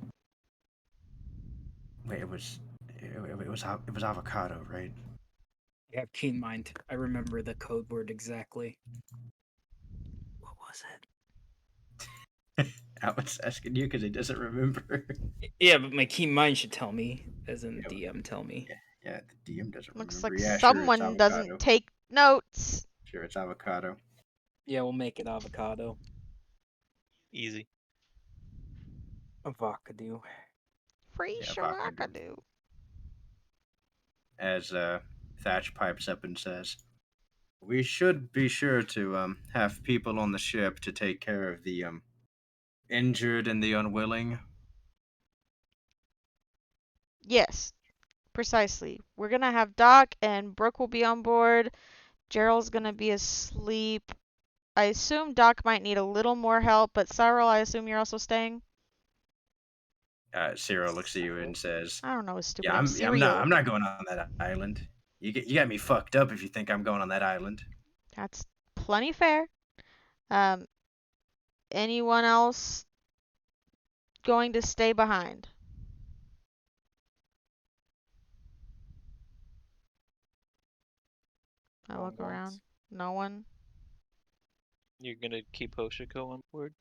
"Wait, it was avocado, right?" I have keen mind. I remember the code word exactly. What was it? Alwyn's asking you because he doesn't remember. Yeah, but my keen mind should tell me, as in DM tell me. Yeah, the DM doesn't Looks remember. like Yeah, someone sure, it's doesn't avocado. take notes. Sure, it's avocado. Yeah, we'll make it avocado. Easy. Avocado. Free Yeah, Sharkadoo. As Thatch pipes up and says, We should be sure to have people on the ship to take care of the injured and the unwilling. Yes, precisely. We're gonna have Doc and Brooke will be on board. Gerald's gonna be asleep. I assume Doc might need a little more help, but Cyril, I assume you're also staying? Cyril looks at you and says, I don't know his stupid "Yeah, name. I'm not. Cereal. I'm not going on that island. You got me fucked up if you think I'm going on that island." That's plenty fair. Um, anyone else going to stay behind? I Going look around. once. No one. You're gonna keep Hoshiko on board?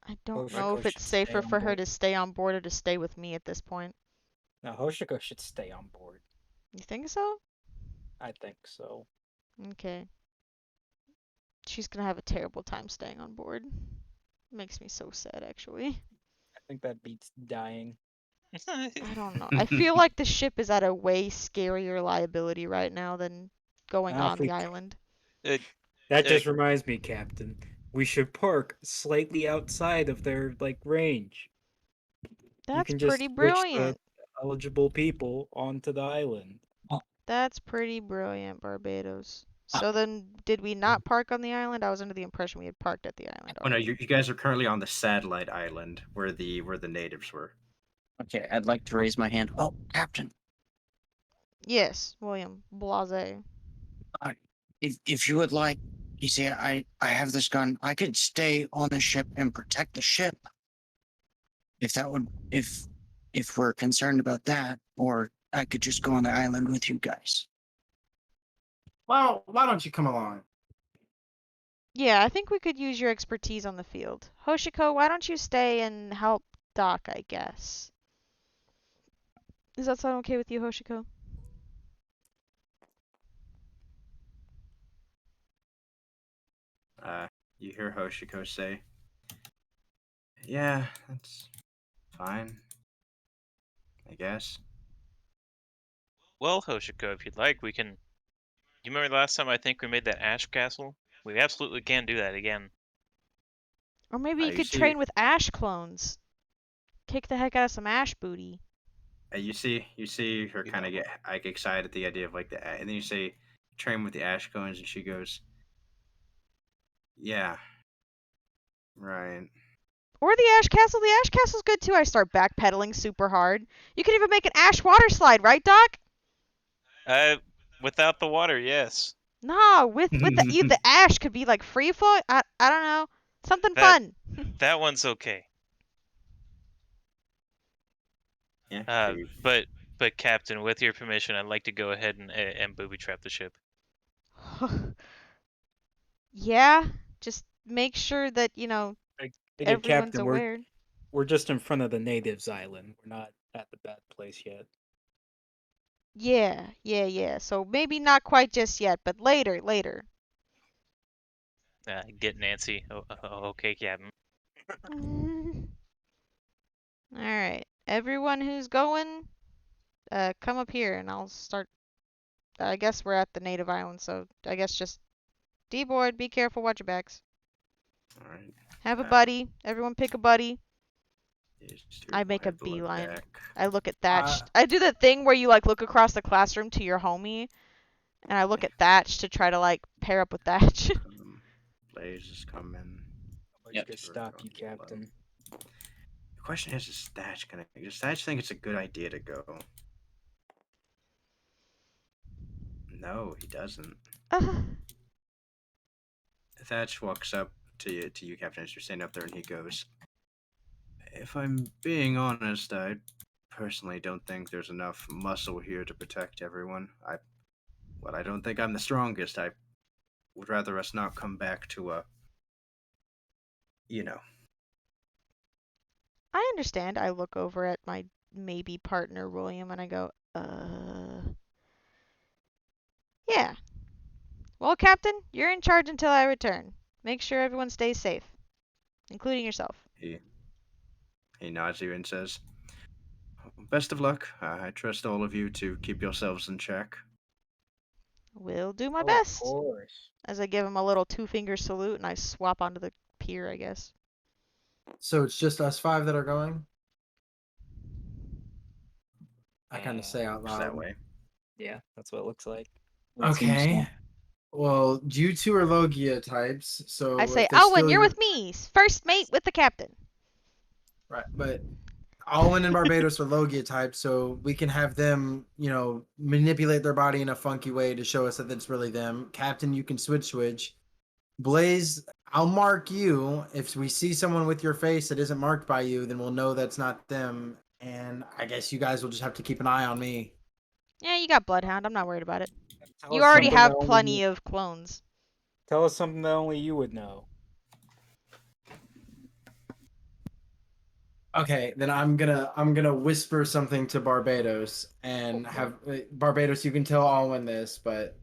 I don't know Hoshiko if it's should stay safer on for her board. to stay on board or to stay with me at this point. No, Hoshiko should stay on board. You think so? I think so. Okay. She's gonna have a terrible time staying on board. Makes me so sad, actually. I think that beats dying. I don't know. I feel like the ship is at a way scarier liability right now than going Now, if on the we island. Uh, That uh, just reminds me, Captain. We should park slightly outside of their range. You That's can pretty just switch the brilliant. eligible people onto the island. That's pretty brilliant, Barbados. Uh, So then, did we not park on the island? I was under the impression we had parked at the island Oh no, already. you guys are currently on the satellite island where the natives were. okay, I'd like to raise my hand. Oh, Captain, Yes, William. Blase. if you would like, you see, I have this gun. I could stay on the ship and protect the ship. If that would, if we're concerned about that, or I could just go on the island with you guys. Why don't you come along? Yeah, I think we could use your expertise on the field. Hoshiko, why don't you stay and help Doc, I guess? Does that sound okay with you, Hoshiko? You hear Hoshiko say, "Yeah, that's fine, I guess." well, Hoshiko, if you'd like, we can. You remember the last time I think we made that ash castle? We absolutely can do that again. Or maybe you You could see, train with Ash clones. Kick the heck out of some Ash booty. you see her You kind know, of get excited at the idea of and then you say, "Train with the ash cones," and she goes, "Yeah, right." Or the Ash Castle. The Ash Castle's good too. I start backpedaling super hard. You could even make an Ash water slide, right, Doc? Uh, without the water, yes. No, with the Ash could be like free flow. I don't know. Something That fun. that one's okay. Yeah, Uh, but but Captain, with your permission, I'd like to go ahead and booby trap the ship. Yeah, just make sure that, again, everyone's Captain, aware. we're just in front of the natives island. We're not at the bad place yet. Yeah. So maybe not quite just yet, but later. Get Nancy. Okay, Captain. Alright. Everyone who's going, come up here and I'll start. I guess we're at the native island, so I guess just D-board, be careful, watch your backs. all right. Have a buddy. Everyone pick a buddy. Here's I your make a blood beeline. back. I look at Thatch. Uh, I do the thing where you look across the classroom to your homie, and I look at Thatch to try to pair up with Thatch. Blaze is coming. Nobody's Yep. gonna stop you, Captain. The question is Thatch gonna? Does Thatch think it's a good idea to go? No, he doesn't. Thatch walks up to you, Captain, as you're standing up there, and he goes, "If I'm being honest, I personally don't think there's enough muscle here to protect everyone. I don't think I'm the strongest. I would rather us not come back to a, you know." I understand. I look over at my maybe partner, William, and I go, yeah. Well, Captain, you're in charge until I return. Make sure everyone stays safe, including yourself. He nods you and says, "Best of luck. I trust all of you to keep yourselves in check." Will do my Oh, of best. course. As I give him a little 2-finger salute and I swap onto the pier, I guess. So it's just us 5 that are going. I kind of say out It's that loud. way. Yeah, that's what it looks like. It seems Okay. so. Well, you two are Logia types, I so say, if they Owen, steal you're your with me. First mate with the captain. right, but Alwyn and Barbados are Logia types, so we can have them, manipulate their body in a funky way to show us that it's really them. Captain, you can switch. Blaze, I'll mark you. If we see someone with your face that isn't marked by you, then we'll know that's not them. And I guess you guys will just have to keep an eye on me. Yeah, you got Bloodhound. I'm not worried about it. Tell You us already something that have only plenty you, of clones. tell us something that only you would know. Okay, then I'm gonna whisper something to Barbados and Okay. have Barbados. You can tell Alwyn this, but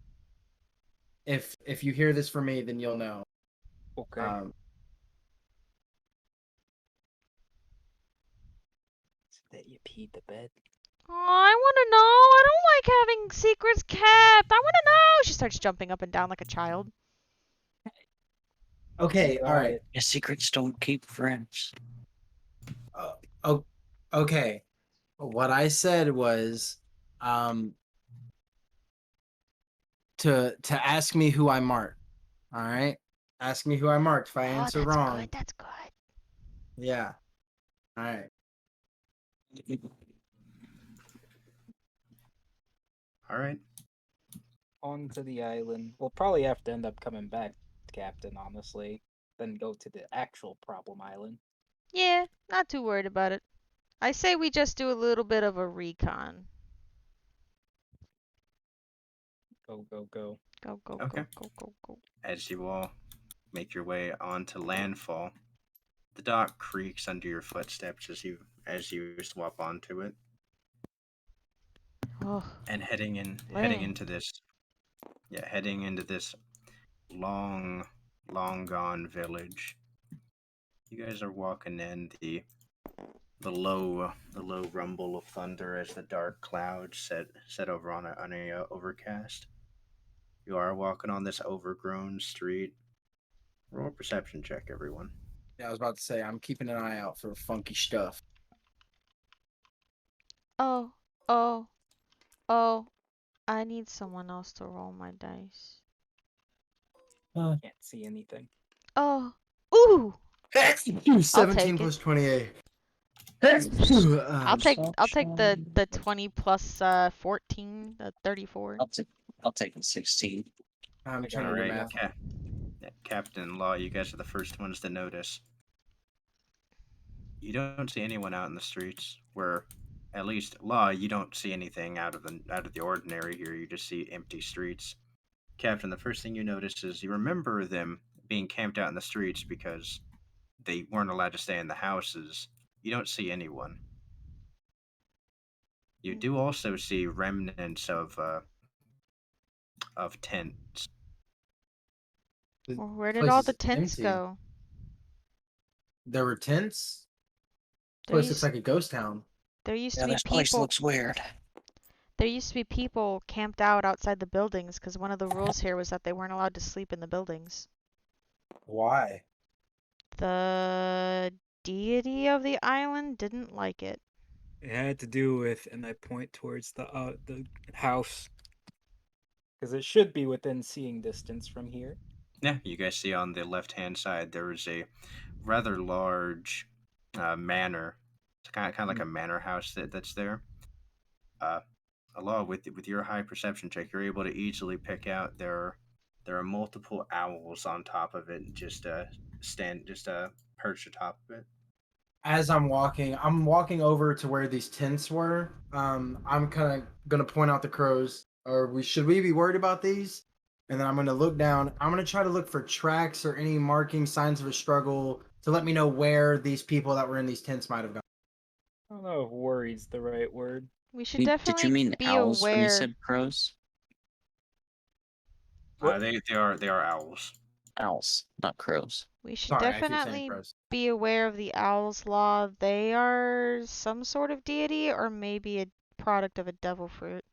if you hear this from me, then you'll know. Okay. Um, That you peed the bed. Oh, I want to know. I don't like having secrets kept. I want to know. She starts jumping up and down like a child. okay, all right. Your secrets don't keep friends. Oh, okay. What I said was, um, to ask me who I marked. All right, ask me who I marked. If I Oh, answer that's wrong, good. That's good. yeah. All right. All right. Onto the island. We'll probably have to end up coming back, Captain, honestly. Then go to the actual problem island. Yeah, not too worried about it. I say we just do a little bit of a recon. Go, go, go. Go, go, Okay. go, go, go, go. As you all make your way onto landfall, the dock creaks under your footsteps as you swap onto it, Oh, and heading land. into this heading into this long gone village. You guys are walking in the low rumble of thunder as the dark clouds set over on a overcast. You are walking on this overgrown street. Roll a perception check, everyone. Yeah, I was about to say I'm keeping an eye out for funky stuff. Oh, oh, oh. I need someone else to roll my dice. Can't see anything. Oh, ooh. I'll 17 take it. plus 28. I'll take the Perception. 20 plus 14, 34. I'll take the 16. I'm I trying got to All do the it. right, math. Captain Law, you guys are the first ones to notice. You don't see anyone out in the streets. Where, at least Law, you don't see anything out of the ordinary here. You just see empty streets. Captain, the first thing you notice is you remember them being camped out in the streets because they weren't allowed to stay in the houses. You don't see anyone. You do also see remnants of tents. The Well, where did place all the is tents empty. go? There were tents. There Place looks used like a ghost town. there used to Yeah, be this place people looks weird. there used to be people camped out outside the buildings because one of the rules here was that they weren't allowed to sleep in the buildings. Why? The deity of the island didn't like it. It had to do with, and I point towards the house, because it should be within seeing distance from here. Yeah, you guys see on the left-hand side there is a rather large manor. It's kind of like a manor house that's there. Uh, Along with your high perception check, you're able to easily pick out there are multiple owls on top of it, just perched atop of it. As I'm walking over to where these tents were. I'm kind of gonna point out the crows. Should we be worried about these? And then I'm gonna look down. I'm gonna try to look for tracks or any marking signs of a struggle to let me know where these people that were in these tents might have gone. I don't know if worry's the right word. We should Did you definitely mean be owls when you aware. said crows? What? They are owls. Owls, not crows. We should Sorry, I keep saying definitely crows. be aware of the Owl's Law. They are some sort of deity or maybe a product of a devil fruit.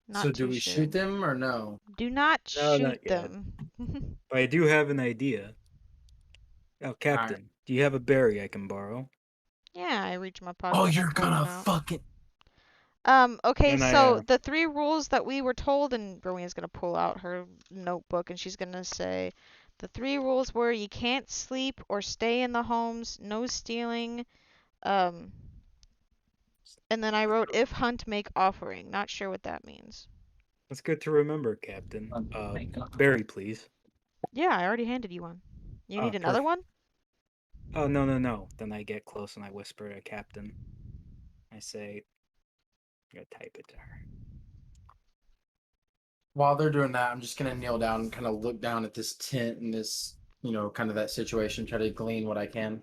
Not So do too we sure. shoot them or no? Do not No, shoot not yet. them. But I do have an idea. Oh, Alright. Captain, do you have a berry I can borrow? Yeah, I reach my Oh, pocket and I you're pull one gonna out. fucking. Okay, Then I, so the 3 rules that we were told, and Rowena's gonna pull out her notebook and she's gonna say, the 3 rules were you can't sleep or stay in the homes, no stealing, and then I wrote if hunt make offering. Not sure what that means. That's good to remember, Captain. My God. Berry, please. Yeah, I already handed you one. You need another Perfect. one? Oh, no, no, no. Then I get close and I whisper to Captain. I say, I'm gonna type it to her. While they're doing that, I'm just gonna kneel down and kind of look down at this tent and this, kind of that situation, try to glean what I can.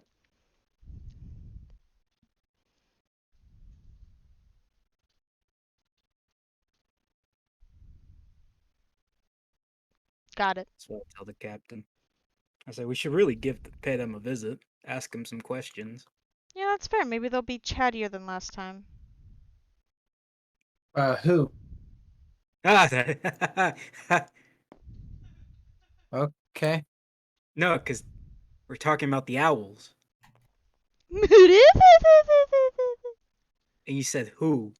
Got it. That's what I tell the Captain. I say, we should really pay them a visit, ask them some questions. Yeah, that's fair. Maybe they'll be chattier than last time. Who? Ah, Okay. no, because we're talking about the owls. And you said who?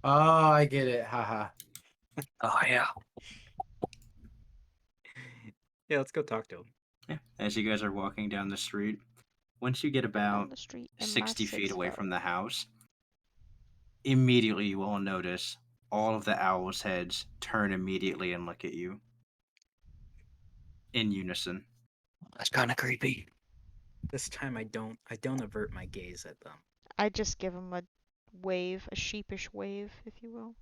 Oh, I get it. Haha. Oh yeah. Yeah, let's go talk to him. Yeah. As you guys are walking down the street, once you get Down about the street in my 60 feet away 6'5". from the house, immediately you will notice all of the owls' heads turn immediately and look at you in unison. That's kind of creepy. This time I don't avert my gaze at them. I just give him a wave, a sheepish wave, if you will.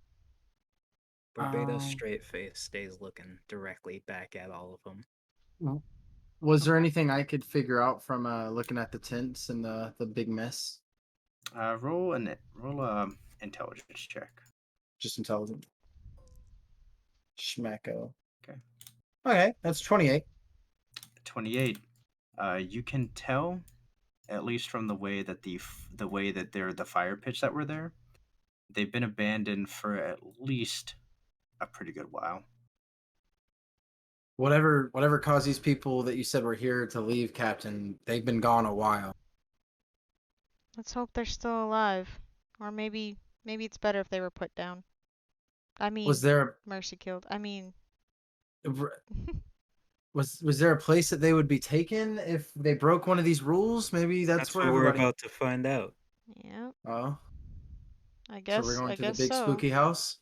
Barbados Um, straight face stays looking directly back at all of them. Was there anything I could figure out from looking at the tents and the big mess? Roll a intelligence check. Just intelligent. Schmacko. Okay. Okay, that's 28. 28. You can tell, at least from the way that the fire pits that were there, they've been abandoned for at least a pretty good while. Whatever caused these people that you said were here to leave, Captain, they've been gone a while. Let's hope they're still alive. Or maybe it's better if they were put down. I mean, Was there Mercy killed. I mean, was there a place that they would be taken if they broke one of these rules? Maybe that's where what we're everybody. about to find out. yeah, Oh, I so we're guess going I to the guess big so. spooky house.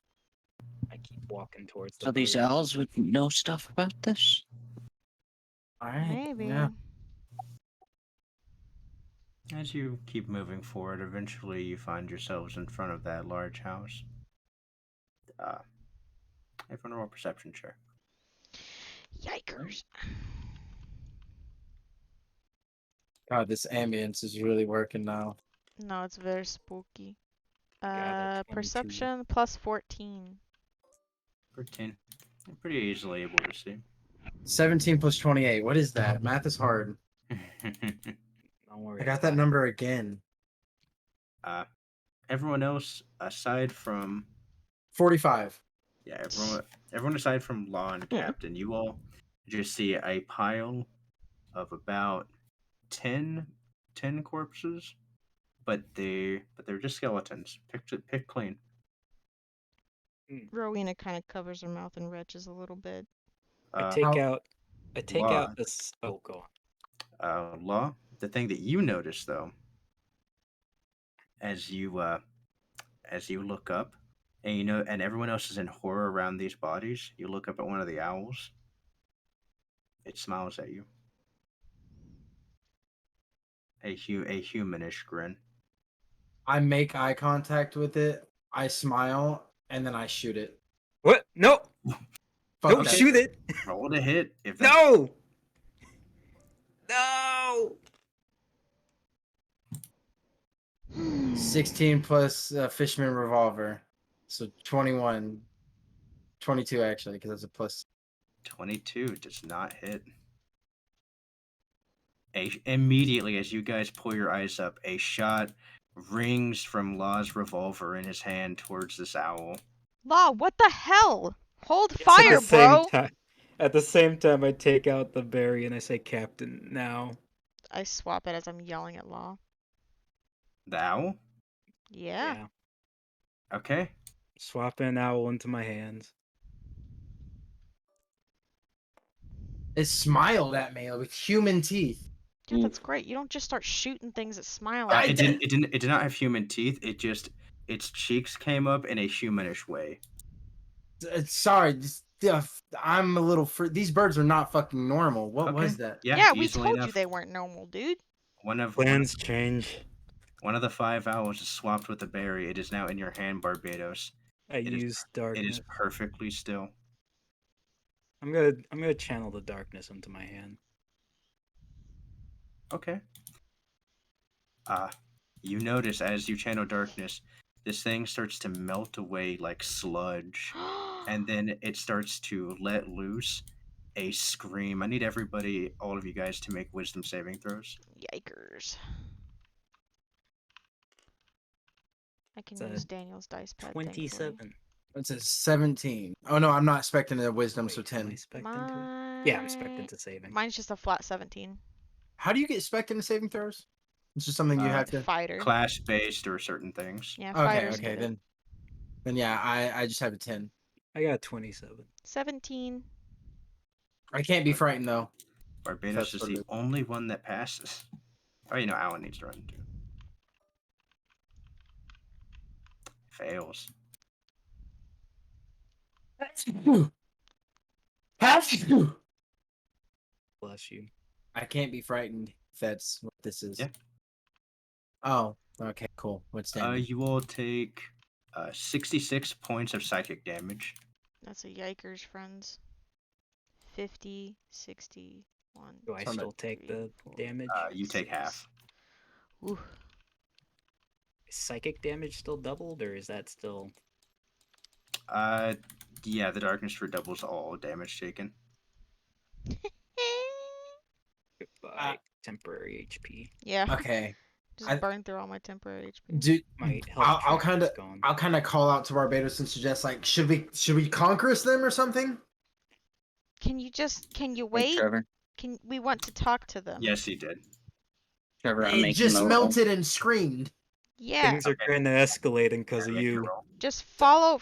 I keep walking towards the So these bird. owls would know stuff about this. All right. Maybe. Yeah. As you keep moving forward, eventually you find yourselves in front of that large house. Everyone roll a perception check. Yikers. God, this ambience is really working now. No, it's very spooky. Got a 22. Perception plus 14. 13. You're pretty easily able to see. 17 plus 28. What is that? Math is hard. Don't worry. I got that number again. Everyone else, aside from 45. yeah, everyone aside from Law and Captain, you all just see a pile of about 10 corpses, but they're just skeletons. Picked clean. Rowena kind of covers her mouth and retches a little bit. I take How- out this. Oh, go on. Law. The thing that you notice though, as you look up, and everyone else is in horror around these bodies, you look up at one of the owls. It smiles at you. A humanish grin. I make eye contact with it. I smile and then I shoot it. What? No! Fuck Don't that. shoot it! Roll to hit. If that, No! No! 16 plus Fishman revolver. So 21. 22 actually, because that's a plus. 22 does not hit. Immediately, as you guys pull your eyes up, a shot rings from Law's revolver in his hand towards this owl. Law, what the hell? Hold Yes, at fire, the same bro! time, I take out the berry and I say, "Captain, now." I swap it as I'm yelling at Law. Thou? Yeah. Yeah, Okay. swap an owl into my hands. It smiled at me with human teeth. Yeah, that's great. You don't just start shooting things that smile I at you. It did not have human teeth. It just its cheeks came up in a humanish way. Sorry, I'm a little. These birds are not fucking normal. What Okay. was that? Yeah, Yeah, we easily told you enough. they weren't normal, dude. Plans change. One of the 5 owls is swapped with the berry. It is now in your hand, Barbados. I It is use it is darkness. perfectly still. I'm gonna channel the darkness into my hand. Okay. You notice as you channel darkness, this thing starts to melt away like sludge, and then it starts to let loose a scream. I need everybody, all of you guys, to make wisdom saving throws. Yikers. I can It's a use Daniel's dice pad, thankfully. 27. It's a 17. Oh no, I'm not expecting a wisdom, so Wait, am I 10. spec'd into it? Yeah, I'm spec'd into saving. Mine's just a flat 17. How do you get spec into saving throws? It's just something you have to. Fighter. Class based or certain things. Yeah, Okay, fighters okay, get it. then yeah, I just have a 10. I got 27. 17. I can't be frightened though. Barbados That's is what the it is. only one that passes. Oh, you know, Alan needs to run too. Fails. Bless you. I can't be frightened if that's what this is. Yeah. Oh, okay, cool. What's damage? You will take 66 points of psychic damage. That's a yikers, friends. 50, 61. Do I So I'm still at take 3, the 4, damage? You take half. Ooh. Is psychic damage still doubled, or is that still Yeah, the darkness redoubles all damage taken. goodbye temporary HP? Yeah. Okay. Just burn through all my temporary HP. Do My health I'll track kind is of gone. I'll kind of call out to Barbados and suggest like should we conquerus them or something? Can you Hey, wait? Trevor. We want to talk to them. Yes, he did. Trevor, I'm It making just a roll. melted and screamed. Yeah. Things are kind of escalating because of Make your you. roll. Just follow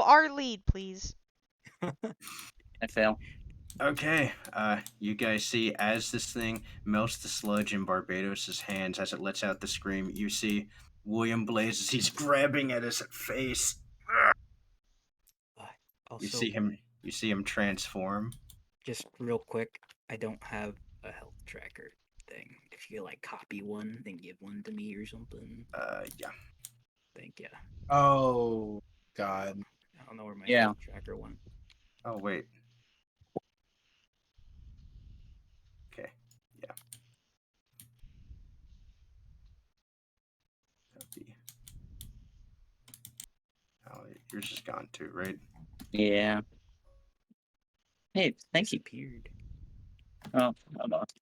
our lead, please. I fail. Okay, you guys see as this thing melts the sludge in Barbados's hands as it lets out the scream, you see William Blaze as he's grabbing at his face. Also, You see him transform. just real quick, I don't have a health tracker thing. If you like copy one, then give one to me or something. Yeah. Thank you. Oh God. I don't know where my Yeah. health tracker went. Oh, wait. Okay, yeah. Copy. Oh, yours is gone too, right? Yeah. Hey, thank you. Disappeared. Oh, almost.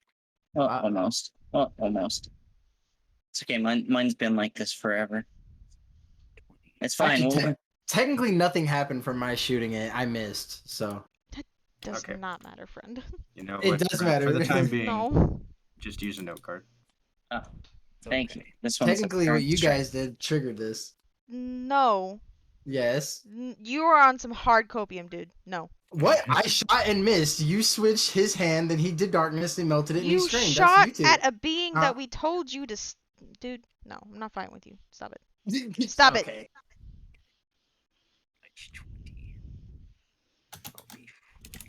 Oh, almost. Oh, almost. It's okay. Mine's been like this forever. It's fine. Actually, technically, nothing happened from my shooting it. I missed, so Does Okay. not matter, friend. You know It what? does For matter. the time being, No. just use a note card. Oh, It's thank you. okay. This one's technically, what you guys did triggered this. No. Yes. You are on some hard copium, dude. No. What? I shot and missed. You switched his hand, then he did darkness, and melted it, and he You screamed. shot That's you two. at a being that we told you to. Dude, no, I'm not fighting with you. Stop it. Stop it. Okay.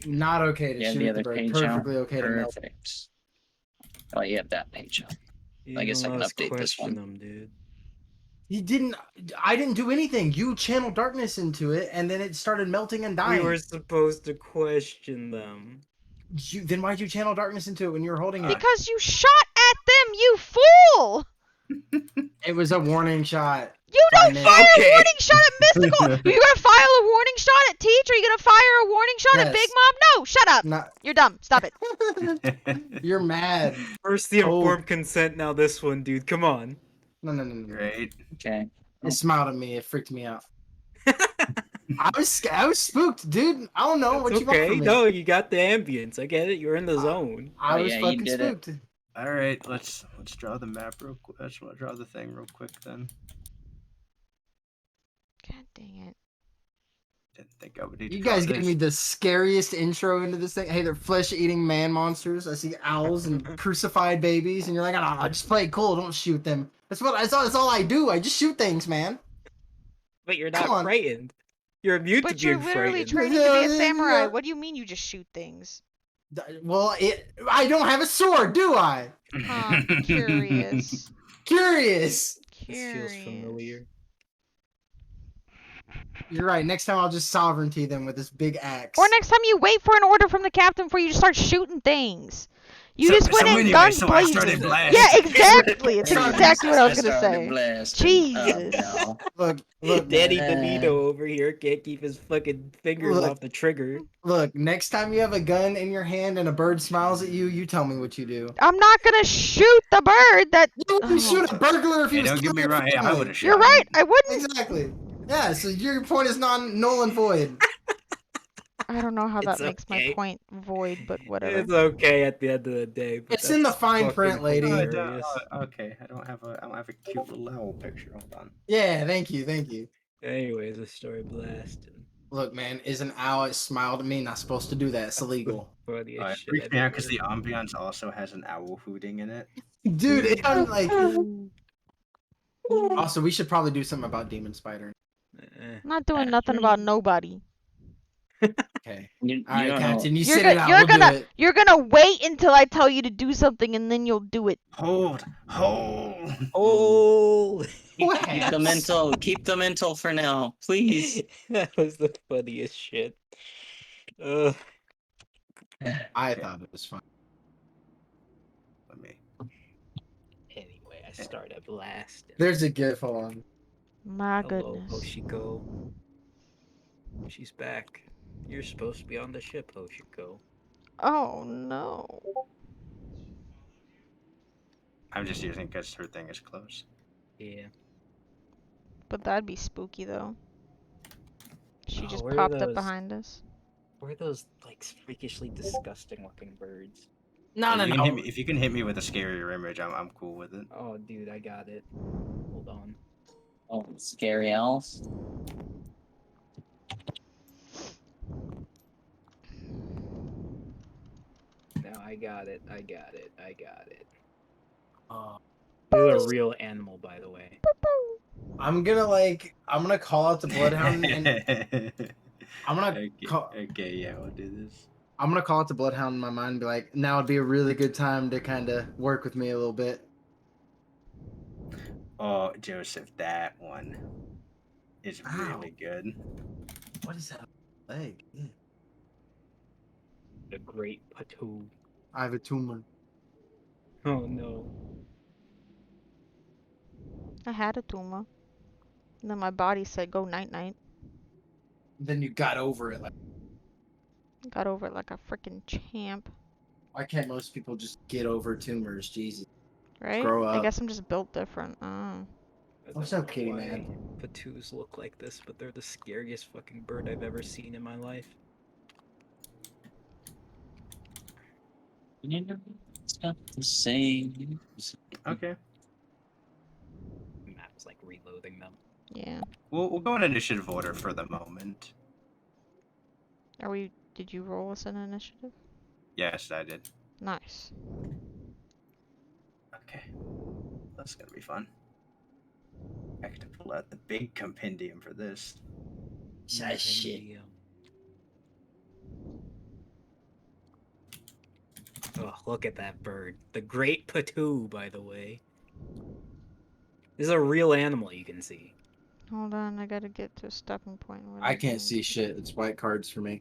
Not okay to Yeah, shoot the at the other bird. page Perfectly out. okay to melt. Perfect. Oh, you have that page out. You I guess I even can let us update this question one. them, dude. He didn't. I didn't do anything. You channeled darkness into it, and then it started melting and dying. We were supposed to question them. Then why'd you channel darkness into it when you were holding it? Because you shot at them, you fool! It was a warning shot. You don't Fine, fire okay. a warning shot at Mystical! Are you gonna fire a warning shot at Teach? Are you gonna fire a warning shot at Yes. Big Mom? No! Shut up! Not. You're dumb. Stop it. You're mad. First the Oh. informed consent, now this one, dude. Come on. No. Great. Okay. It smiled at me. It freaked me out. I was spooked, dude. I don't know That's what you want okay. from me. No, you got the ambience. I get it. You're in the zone. I Oh, was yeah, you fucking did it. spooked. All right, let's draw the map real quick. Let's draw the thing real quick then. God dang it. Didn't think I would need to You draw guys gave me this. the scariest intro into this thing. Hey, they're flesh-eating man monsters. I see owls and crucified babies, and you're like, "Ah, just play it cool. Don't shoot them." That's all I do. I just shoot things, man. But you're Come not on. frightened. You're immune to But you're being literally frightened. training to be a samurai. What do you mean you just shoot things? Well, I don't have a sword, do I? Huh, curious. Curious. This feels Curious. familiar. You're right. Next time I'll just sovereignty them with this big axe. Or next time you wait for an order from the captain before you just start shooting things. You just went in anyway, guns so I blazing. started blasting. Yeah, exactly. It's Sorry, exactly what I was gonna started say. blasting. Jesus. Oh, Look, Danny man. DeVito over here can't keep his fucking fingers Look. off the trigger. look. Next time you have a gun in your hand and a bird smiles at you, you tell me what you do. I'm not gonna shoot the bird that. You wouldn't shoot a burglar if he Hey, was don't get me killing wrong. Hey, your I family. would have shot. You're right. I wouldn't. Exactly. Yeah. So your point is null and void. I don't know how that It's makes my okay. point void, but whatever. It's okay at the end of the day. But It's in the that's fine fucking print, lady. hilarious. Okay, I don't have a cute little owl picture. Hold on. Yeah. Thank you. Anyways, the story blasting. Look, man, is an owl smile to me not supposed to do that? It's illegal. Funniest It shit freaks I've me out ever because the heard. ambiance also has an owl hooting in it. Dude, I'm like. Also, we should probably do something about demon spider. Eh. I'm not doing nothing about nobody. Okay. You All right, don't know. Captain, you You're sit it out. We'll do it. you're gonna wait until I tell you to do something and then you'll do it. Hold. Oh, Keep the mental for now, please. that was the funniest shit. Ugh. I thought it was fun. Let me. Anyway, I started blasting. There's a gif. Hold on. My Hello, goodness. Hoshiko. She's back. You're supposed to be on the ship, Hoshiko. Oh no. I'm just using because her thing is closed. Yeah. But that'd be spooky though. She Oh, just where are popped up those- behind us. Where are those like freakishly disgusting looking birds? No. If you can hit me with a scarier image, I'm cool with it. Oh, dude, I got it. Hold on. Oh, scary owls. No, I got it. I got it. Uh, This is a real animal, by the way. I'm gonna call out the bloodhound and I'm gonna okay, yeah, we'll do this. I'm gonna call out the bloodhound in my mind and be like, now would be a really good time to kind of work with me a little bit. Oh, Joseph, that one is Ow. really good. What is that leg? Yeah. The great Patu. I have a tumor. Oh no. I had a tumor. And then my body said go night night. Then you got over it. Like, Got over it like a freaking champ. why can't most people just get over tumors? Jesus. Right? Grow I up. guess I'm just built different. I What's don't up, know kitty why man? Patus look like this, but they're the scariest fucking bird I've ever seen in my life. You know, it's not the same. Okay, Matt was like reloading them. Yeah. we'll go in initiative order for the moment. Did you roll us an initiative? Yes, I did. Nice. Okay, that's gonna be fun. I have to pull out the big compendium for this. That shit. Oh, look at that bird. The great Patu, by the way. This is a real animal you can see. Hold on, I gotta get to a stopping point. Where I can't see shit. It's white cards for me.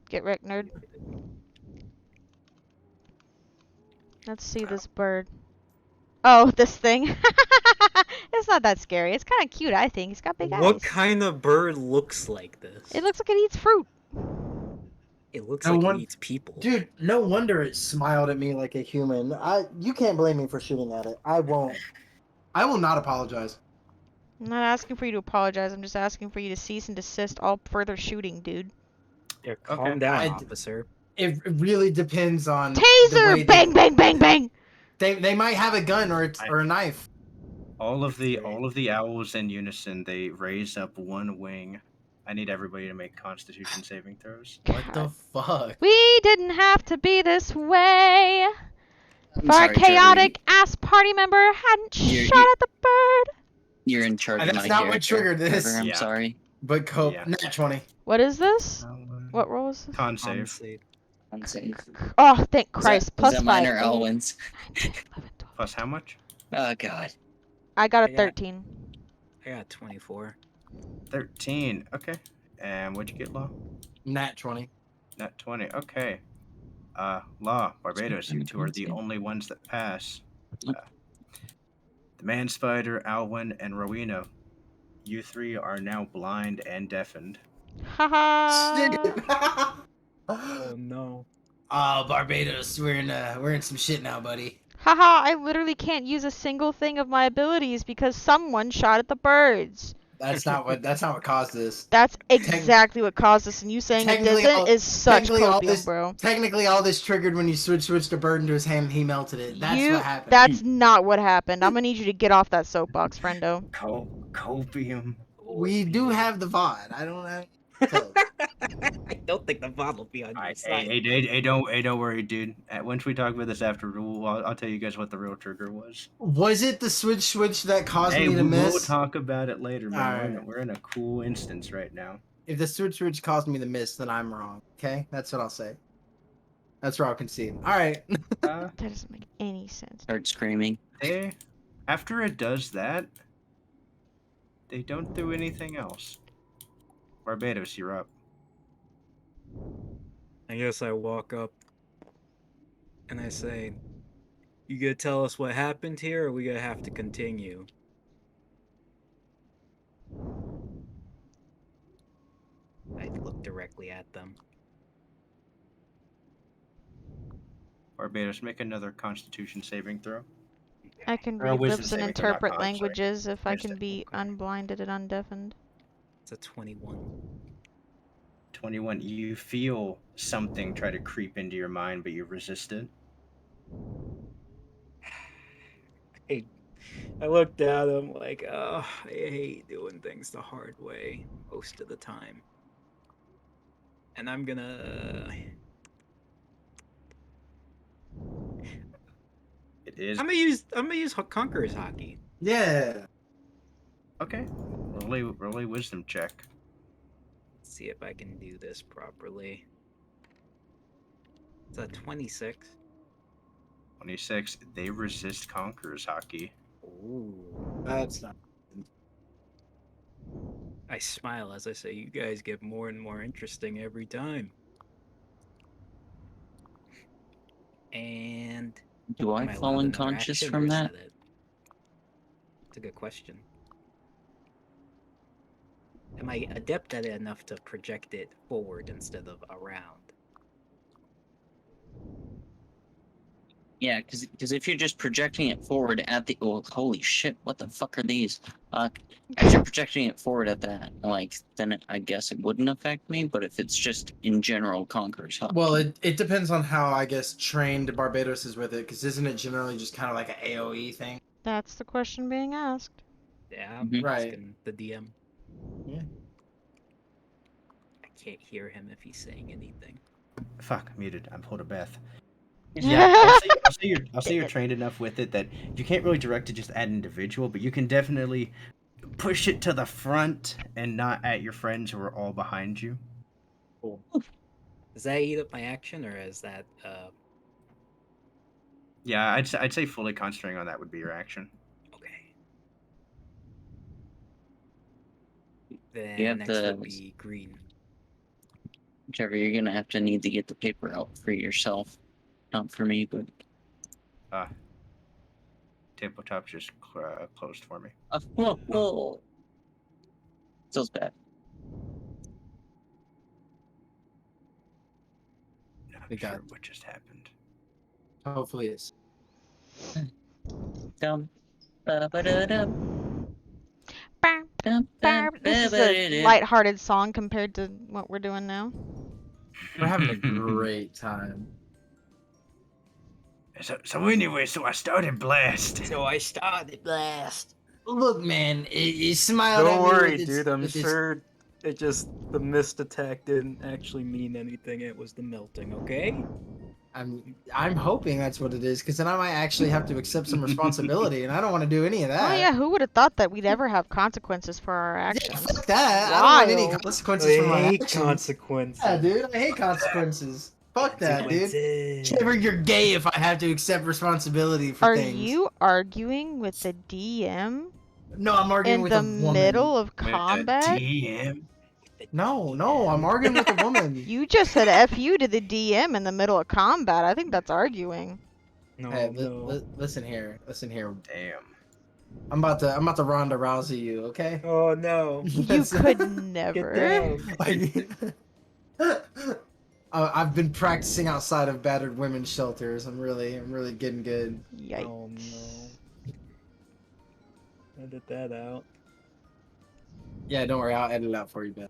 Get wrecked, nerd. Let's see this bird. Oh, this thing. It's not that scary. It's kind of cute, I think. It's got big eyes. What kind of bird looks like this? It looks like it eats fruit. It looks No like one- it eats people. Dude, no wonder it smiled at me like a human. You can't blame me for shooting at it. I won't. I will not apologize. I'm not asking for you to apologize. I'm just asking for you to cease and desist all further shooting, dude. Yeah, Okay. calm down, I- officer. It really depends on the way Taser! Bang, bang, bang, bang! they might have a gun or a knife. All of the Okay. owls in unison, they raise up one wing. I need everybody to make Constitution saving throws. What the God. fuck? We didn't have to be this way. I'm If our sorry, Trevor. chaotic ass party member hadn't You're- shot you- at the bird. You're in charge of That's my not what character. triggered this. Trevor, I'm Yeah. sorry. But cope. Yeah. Nat 20. What is this? What roll is this? Con On save. save. Unsafe. Oh, thank Is Christ. that, Plus is that 5. mine or 8, Elwin's? 9, 10, 11, 12. Plus how much? Oh, God. I got I a got- 13. I got 24. 13. Okay. And what'd you get, Law? Nat 20. Nat 20. Okay. Law, Barbados, you two are the only ones that pass. The Man Spider, Alwyn, and Rowena, you three are now blind and deafened. Haha. Oh no. Oh, Barbados, we're in some shit now, buddy. Haha, I literally can't use a single thing of my abilities because someone shot at the birds. That's not what caused this. That's exactly what caused this, and you saying it Technically, doesn't is such technically all copium, this- bro. Technically, all this triggered when you switched a bird into his hand. He melted it. That's what happened. That's not what happened. I'm gonna need you to get off that soapbox, friendo. Copium. We do have the VOD. I don't have. I don't think the VOD will be on your side. Hey, don't worry, dude. Once we talk about this after, I'll tell you guys what the real trigger was. Was it the switch that caused Hey, me to we'll miss? talk about it later, man. Alright. We're in a cool instance right now. If the switch caused me to miss, then I'm wrong. Okay, that's what I'll say. That's where I'll concede. All right. Uh, That doesn't make any sense. Start screaming. After it does that, they don't do anything else. Barbados, you're up. I guess I walk up and I say, "You gonna tell us what happened here, or we gonna have to continue?" I look directly at them. Barbados, make another Constitution saving throw. I can Or a read wisdom lips and saving throw, not interpret con, sorry. languages if I can Wisdom, be okay. unblinded and undeafened. It's a 21. 21. You feel something try to creep into your mind, but you resist it. I looked at him like, oh, I hate doing things the hard way most of the time. And I'm gonna... It is I'm gonna use Conqueror's Hockey. Yeah. okay. Roll a wisdom check. Let's see if I can do this properly. It's a 26. 26. They resist Conqueror's Hockey. Ooh. That's not. I smile as I say, you guys get more and more interesting every time. And Do I am I fall allowed another unconscious action, or from is that? it? It's a good question. Am I adept at it enough to project it forward instead of around? Yeah, because if you're just projecting it forward at the holy shit, what the fuck are these? As you're projecting it forward at that, like then I guess it wouldn't affect me. But if it's just in general Conqueror's Hockey, Well, it depends on how I guess trained Barbados is with it, because isn't it generally just kind of like an AOE thing? That's the question being asked. Yeah, I'm Mhm. Right. asking the DM. Yeah. I can't hear him if he's saying anything. Fuck, muted. I'm pulled a Beth. Yeah. Yeah, I'll say you're trained enough with it that you can't really direct it just at an individual, but you can definitely push it to the front and not at your friends who are all behind you. Cool. Does that eat up my action, or is that Yeah, I'd say fully concentrating on that would be your action. okay? Then You have next to- would be green. Trevor, you're gonna have to need to get the paper out for yourself, not for me, but Tabletop just closed for me. whoa. Feels bad. Not We got sure it. what just happened. Hopefully it's. Dum. Ba-ba-da-dum. This is a lighthearted song compared to what we're doing now. We're having a great time. So anyway, so I started blast. So I started blast. Look, man, he smiled at Don't me worry, with its, dude. I'm with its- sure it just the mist attack didn't actually mean anything. It was the melting. Okay. I'm hoping that's what it is, because then I might actually have to accept some responsibility, and I don't want to do any of that. Oh yeah, who would have thought that we'd ever have consequences for our Yeah, actions? fuck that. I don't want any Wild. consequences for my actions. consequences. Yeah, dude, I hate consequences. Fuck that, dude. Consequences. Trevor, you're gay if I have to accept responsibility for Are things. you arguing with the DM No, I'm arguing in with the a woman. middle of With the combat? DM. No, I'm arguing with a woman. You just said F you to the DM in the middle of combat. I think that's arguing. No, Hey, no. listen here. Damn. I'm about to Ronda Rousey you, okay? Oh no. You That's- could Get never. down. I've been practicing outside of battered women's shelters. I'm really getting good. Yikes. Oh no. Edit that out. Yeah, don't worry, I'll edit it out for you, Ben.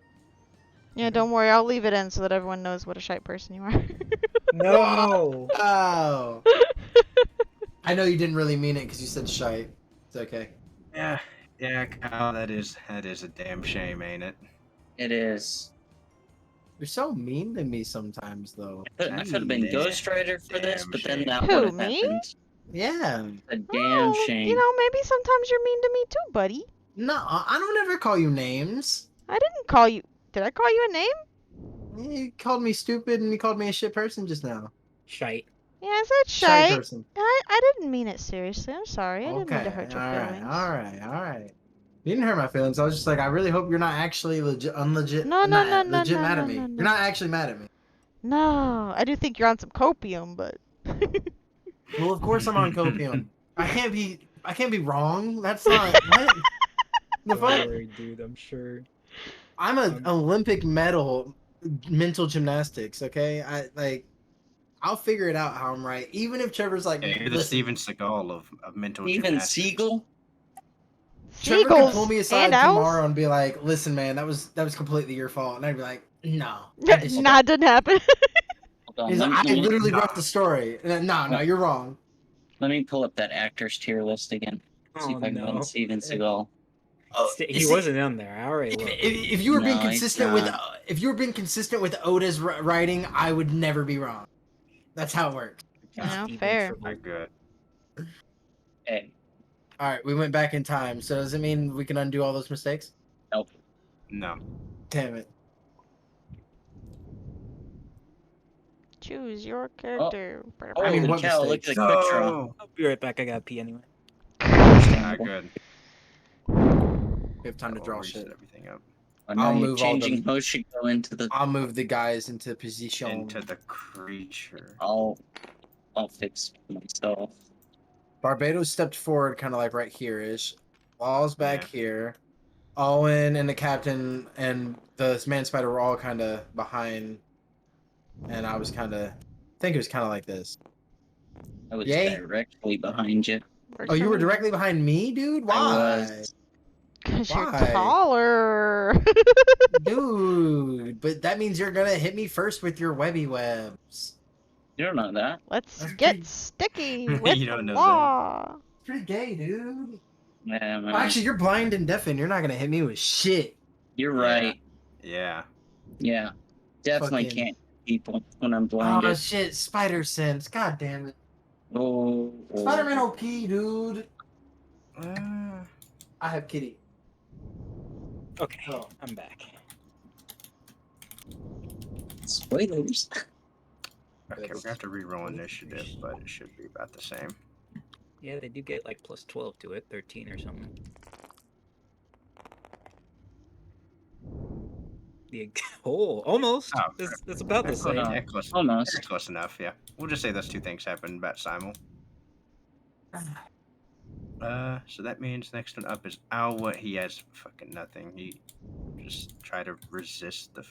Yeah, don't worry. I'll leave it in so that everyone knows what a shite person you are. No. Oh, I know you didn't really mean it because you said shite. It's okay. Yeah, Kyle, that is a damn shame, ain't it? It is. You're so mean to me sometimes, though. I could have been Damn- ghostwriter for this, damn but then shame. that Who, would have me? happened. Yeah. A damn Oh, shame. You know, maybe sometimes you're mean to me too, buddy. No, I don't ever call you names. I didn't call you. Did I call you a name? You called me stupid and you called me a shit person just now. Shite. Yeah, I said Shite shite. person. I didn't mean it seriously. I'm sorry. I didn't mean to hurt your feelings. All right. You didn't hurt my feelings. I was just like, I really hope you're not actually legit No, mad at me. no. You're not actually mad at me. No, I do think you're on some copium, but. Well, of course I'm on copium. I can't be wrong. That's not what? The Don't fuck? worry, dude. I'm sure. I'm an Olympic medal mental gymnastics, okay? I'll figure it out how I'm right. Even if Trevor's like, Yeah, you're the listen, Steven Seagal of mental Even gymnastics. Seagal? Trevor could Seagulls pull me aside and owls? tomorrow and be like, listen, man, that was completely your fault. And I'd be like, no. I just- Nah, it didn't happen. Hold on, He's like, let I me- literally wrote the story. And then, no, you're wrong. Let me pull up that actors tier list again. See Oh if I can no. find Steven Seagal. He wasn't in there. I already looked. If you were being No, he's consistent with not. if you were being consistent with Oda's writing, I would never be wrong. That's how it works. No, Steven fair. Trevor. Not good. Hey, All right, we went back in time. So does it mean we can undo all those mistakes? nope. No. Damn it. Choose your character. I mean, Holy what cow, look at mistakes? the quick draw. No. I'll be right back. I gotta pee anyway. Not good. We have time to I'll draw reset shit. everything up Oh, now I'll you're move all changing them. Hoshiko into the. I'll move the guys into position. into the creature. I'll fix myself. Barbados stepped forward, kind of like right here ish. Law's back Yeah. here. Owen and the captain and the man spider were all kind of behind. And I was kind of, I think it was kind of like this. I was Yay. directly behind you. Oh, you were directly behind me, dude? Why? I was. Because you're Why? taller. Dude, but that means you're gonna hit me first with your webby webs. You don't know that. Let's That's get pretty- sticky with You the don't know that. law. Pretty gay, dude. Yeah, man. Actually, you're blind and deafened. You're not gonna hit me with shit. You're Yeah. right. Yeah. Yeah. Definitely Fucking- can't people when I'm Oh blinded. shit, spider sense. God damn it. Oh. Spider-Man OP, dude. Uh, I have kitty. Okay, Oh. I'm back. Spoilers. okay, we're gonna have to re-roll initiative, but it should be about the same. Yeah, they do get like plus 12 to it, 13 or something. The almost. Oh, It's about the same. Yeah, close. Almost. Yeah, close enough. Yeah, we'll just say those two things happen about simul. So that means next one up is Alwa. He has fucking nothing. He just try to resist the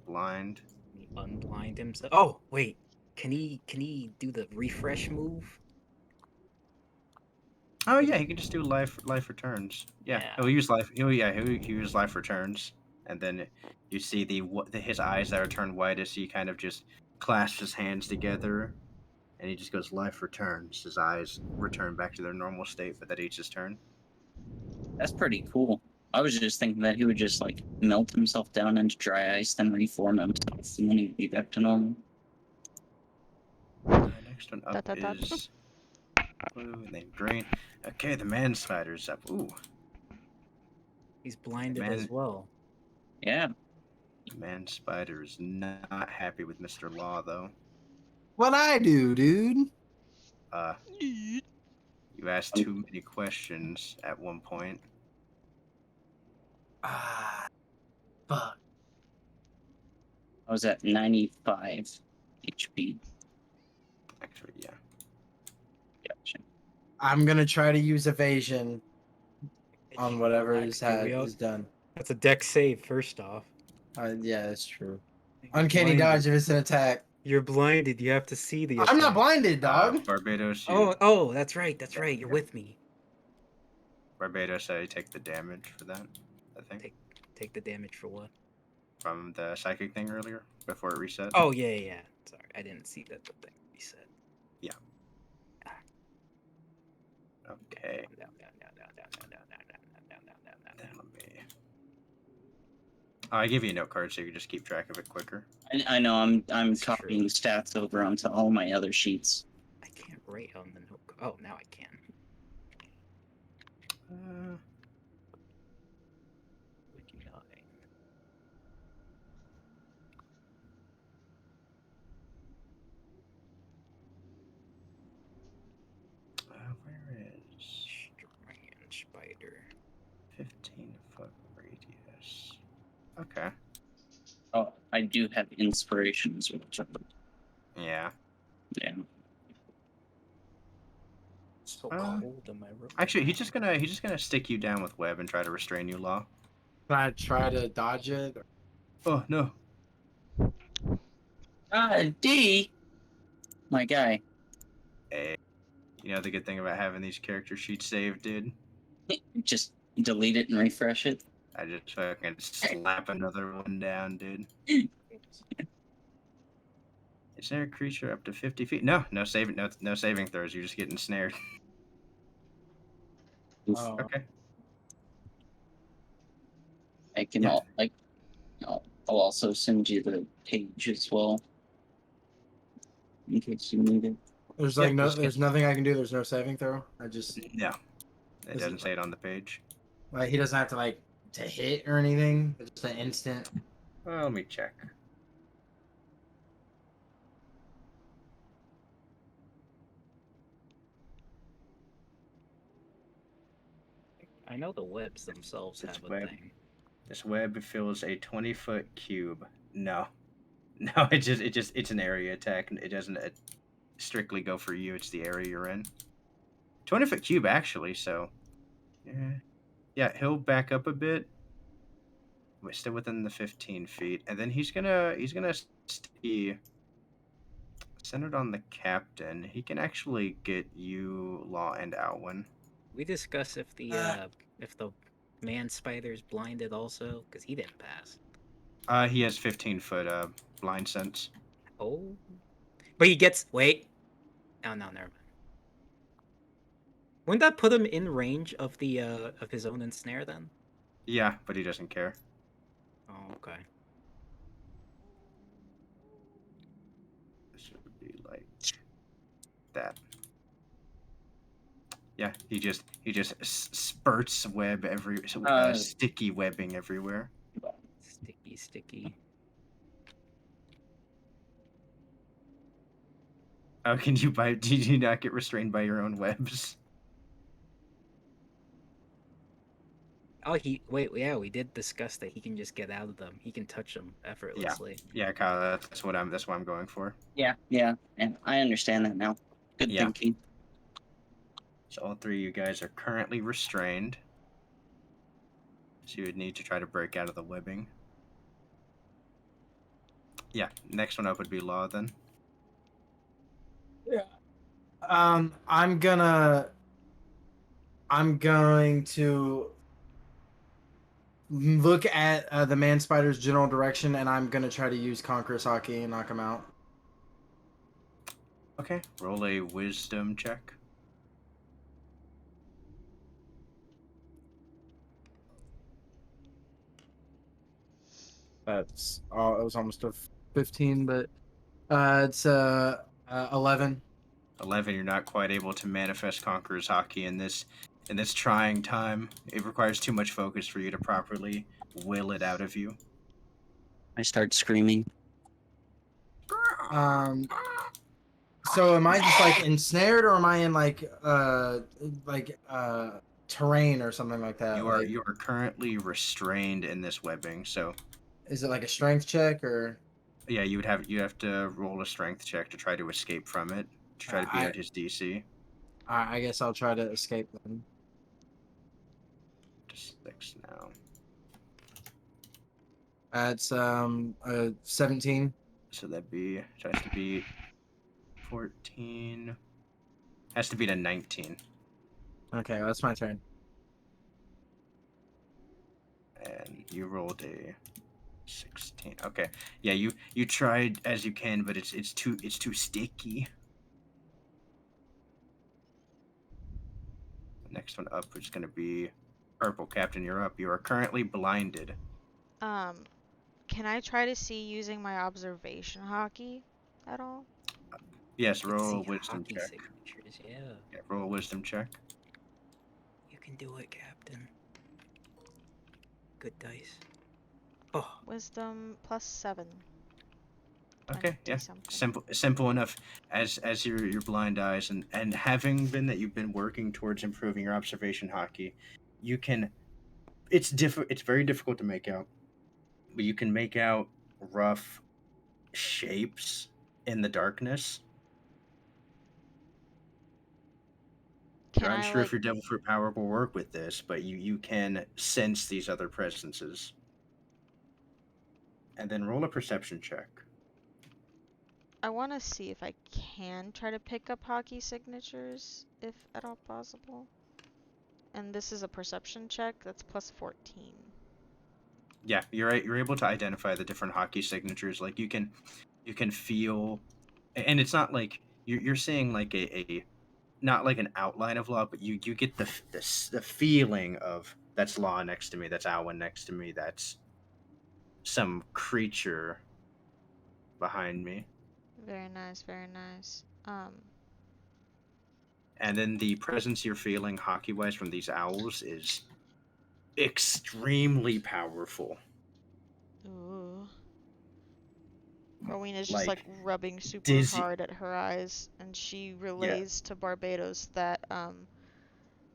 blind. He unblind himself. Oh wait, can he do the refresh move? Oh yeah, he can just do life returns. Yeah, Yeah. he'll use life. He'll use life returns, and then you see his eyes that are turned white as he kind of just clasps his hands together, and he just goes life returns. His eyes return back to their normal state, but that each his turn. That's pretty cool. I was just thinking that he would just like melt himself down into dry ice, then reform himself, and then he'd be back to normal. Next one Dot up dot dot. is blue and then green. Okay, the man spider's up. Ooh, He's the blinded man as well. Yeah. the man spider is not happy with Mr. Law though. What I do, dude? Uh, you asked too many questions at one point. Ah, fuck. I was at 95 HP. Actually, yeah. Gotcha. I'm gonna try to use evasion on whatever Black, is here we are. is done. That's a deck save first off. Yeah, that's true. You're Uncanny blinded. dodge if it's an attack. You're blinded. You have to see the I'm not attack. blinded, dog. Barbados, Oh, that's right. That's right. You're with me. Barbados, I take the damage for that. I think Take the damage for what? from the psychic thing earlier before it reset. Oh, yeah. Sorry, I didn't see that the thing reset. Okay. Down. Then let me. I give you a note card so you can just keep track of it quicker. I know I'm That's copying stats over onto all my other sheets. I can't write on the note. Oh, now I can. 59. Where is Strange spider. 15-foot radius? Okay. Oh, I do have inspiration as well. Yeah. Yeah. So Uh, cold in my room. Actually, he's just gonna stick you down with web and try to restrain you, Law. Can I try to dodge it? Oh no. D. My guy. Hey, you know the good thing about having these character sheets saved, dude? Just delete it and refresh it. I just fucking slap another one down, dude. Is there a creature up to 50 feet? No saving throws. You're just getting snared. Oh. Okay. I can Yeah. I'll also send you the page as well. In case you need it. There's Yeah, like no, just there's nothing I can do. There's no saving throw. I just No. It Is doesn't it- say it on the page. like he doesn't have to like to hit or anything. It's just an instant. Well, let me check. I know the webs themselves It's have a web. thing. This web fills a 20-foot cube. No. No, it's an area attack. It doesn't strictly go for you. It's the area you're in. 20-foot cube, actually, so. Yeah, he'll back up a bit. We're still within the 15 feet. And then he's gonna stay centered on the captain. He can actually get you, Law, and Alwyn. We discuss if the man spider's blinded also, because he didn't pass. He has 15-foot blind sense. Oh, but he gets Oh no, never mind. Wouldn't that put him in range of the of his own ensnare then? Yeah, but he doesn't care. Oh, okay. This would be like that. Yeah, he just spurts web sticky webbing everywhere. Sticky. How can you did you not get restrained by your own webs? Oh, we did discuss that he can just get out of them. He can touch them effortlessly. Yeah, Kyle, that's what I'm going for. Yeah, and I understand that now. Good Yeah. thinking. So all three of you guys are currently restrained. So you would need to try to break out of the webbing. Yeah, next one up would be Law then. I'm gonna I'm going to look at the man spider's general direction, and I'm gonna try to use Conqueror's Hockey and knock him out. Okay, roll a wisdom check. That's it was almost a 15, but it's 11. 11. You're not quite able to manifest Conqueror's Hockey in this trying time. It requires too much focus for you to properly will it out of you. I start screaming. Um, so am I just like ensnared, or am I in terrain or something like that? Like, You are currently restrained in this webbing, so is it like a strength check, or yeah, you have to roll a strength check to try to escape from it, to try to beat I out his DC. I guess I'll try to escape then. Just 6 now. That's 17. So that'd be tries to beat 14. Has to beat a 19. Okay, well, that's my turn. And you rolled a 16. Okay. Yeah, you tried as you can, but it's too sticky. The next one up is going to be Purple. Captain, you're up. You are currently blinded. Can I try to see using my observation hockey at all? Yes, Let's roll a see wisdom hockey check. signatures. Yeah, Yeah, roll a wisdom check. you can do it, Captain. Good dice. Oh, Wisdom +7. Okay, 20 yeah, something. simple enough. As your blind eyes and having been that you've been working towards improving your observation hockey, you can. It's very difficult to make out, but you can make out rough shapes in the darkness. You're Can I unsure if like your devil fruit power will work with this, but you can sense these other presences. And then roll a perception check. I want to see if I can try to pick up hockey signatures, if at all possible. And this is a perception check. That's +14. Yeah, you're right. You're able to identify the different hockey signatures. Like you can feel, and it's not like you're seeing like a not like an outline of law, but you get the feeling of that's law next to me, that's Alwyn next to me, that's some creature behind me. Very nice, very nice. And then the presence you're feeling hockey wise from these owls is extremely powerful. Ooh. Rowena's just like Like rubbing super dizzy. hard at her eyes, and she Yeah. relays to Barbados that,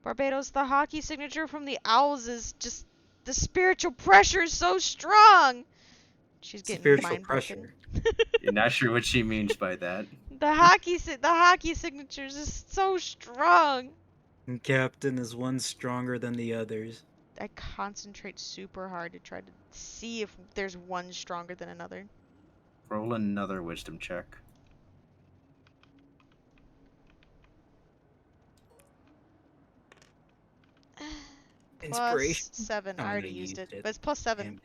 Barbados, the hockey signature from the owls is just, the spiritual pressure is so strong! She's getting spiritual mind broken. pressure. You're not sure what she means by that. The hockey signatures is so strong. And Captain is one stronger than the others. I concentrate super hard to try to see if there's one stronger than another. Roll another wisdom check. Inspiration. +7. I Oh no, already you used it, used it. but it's +7.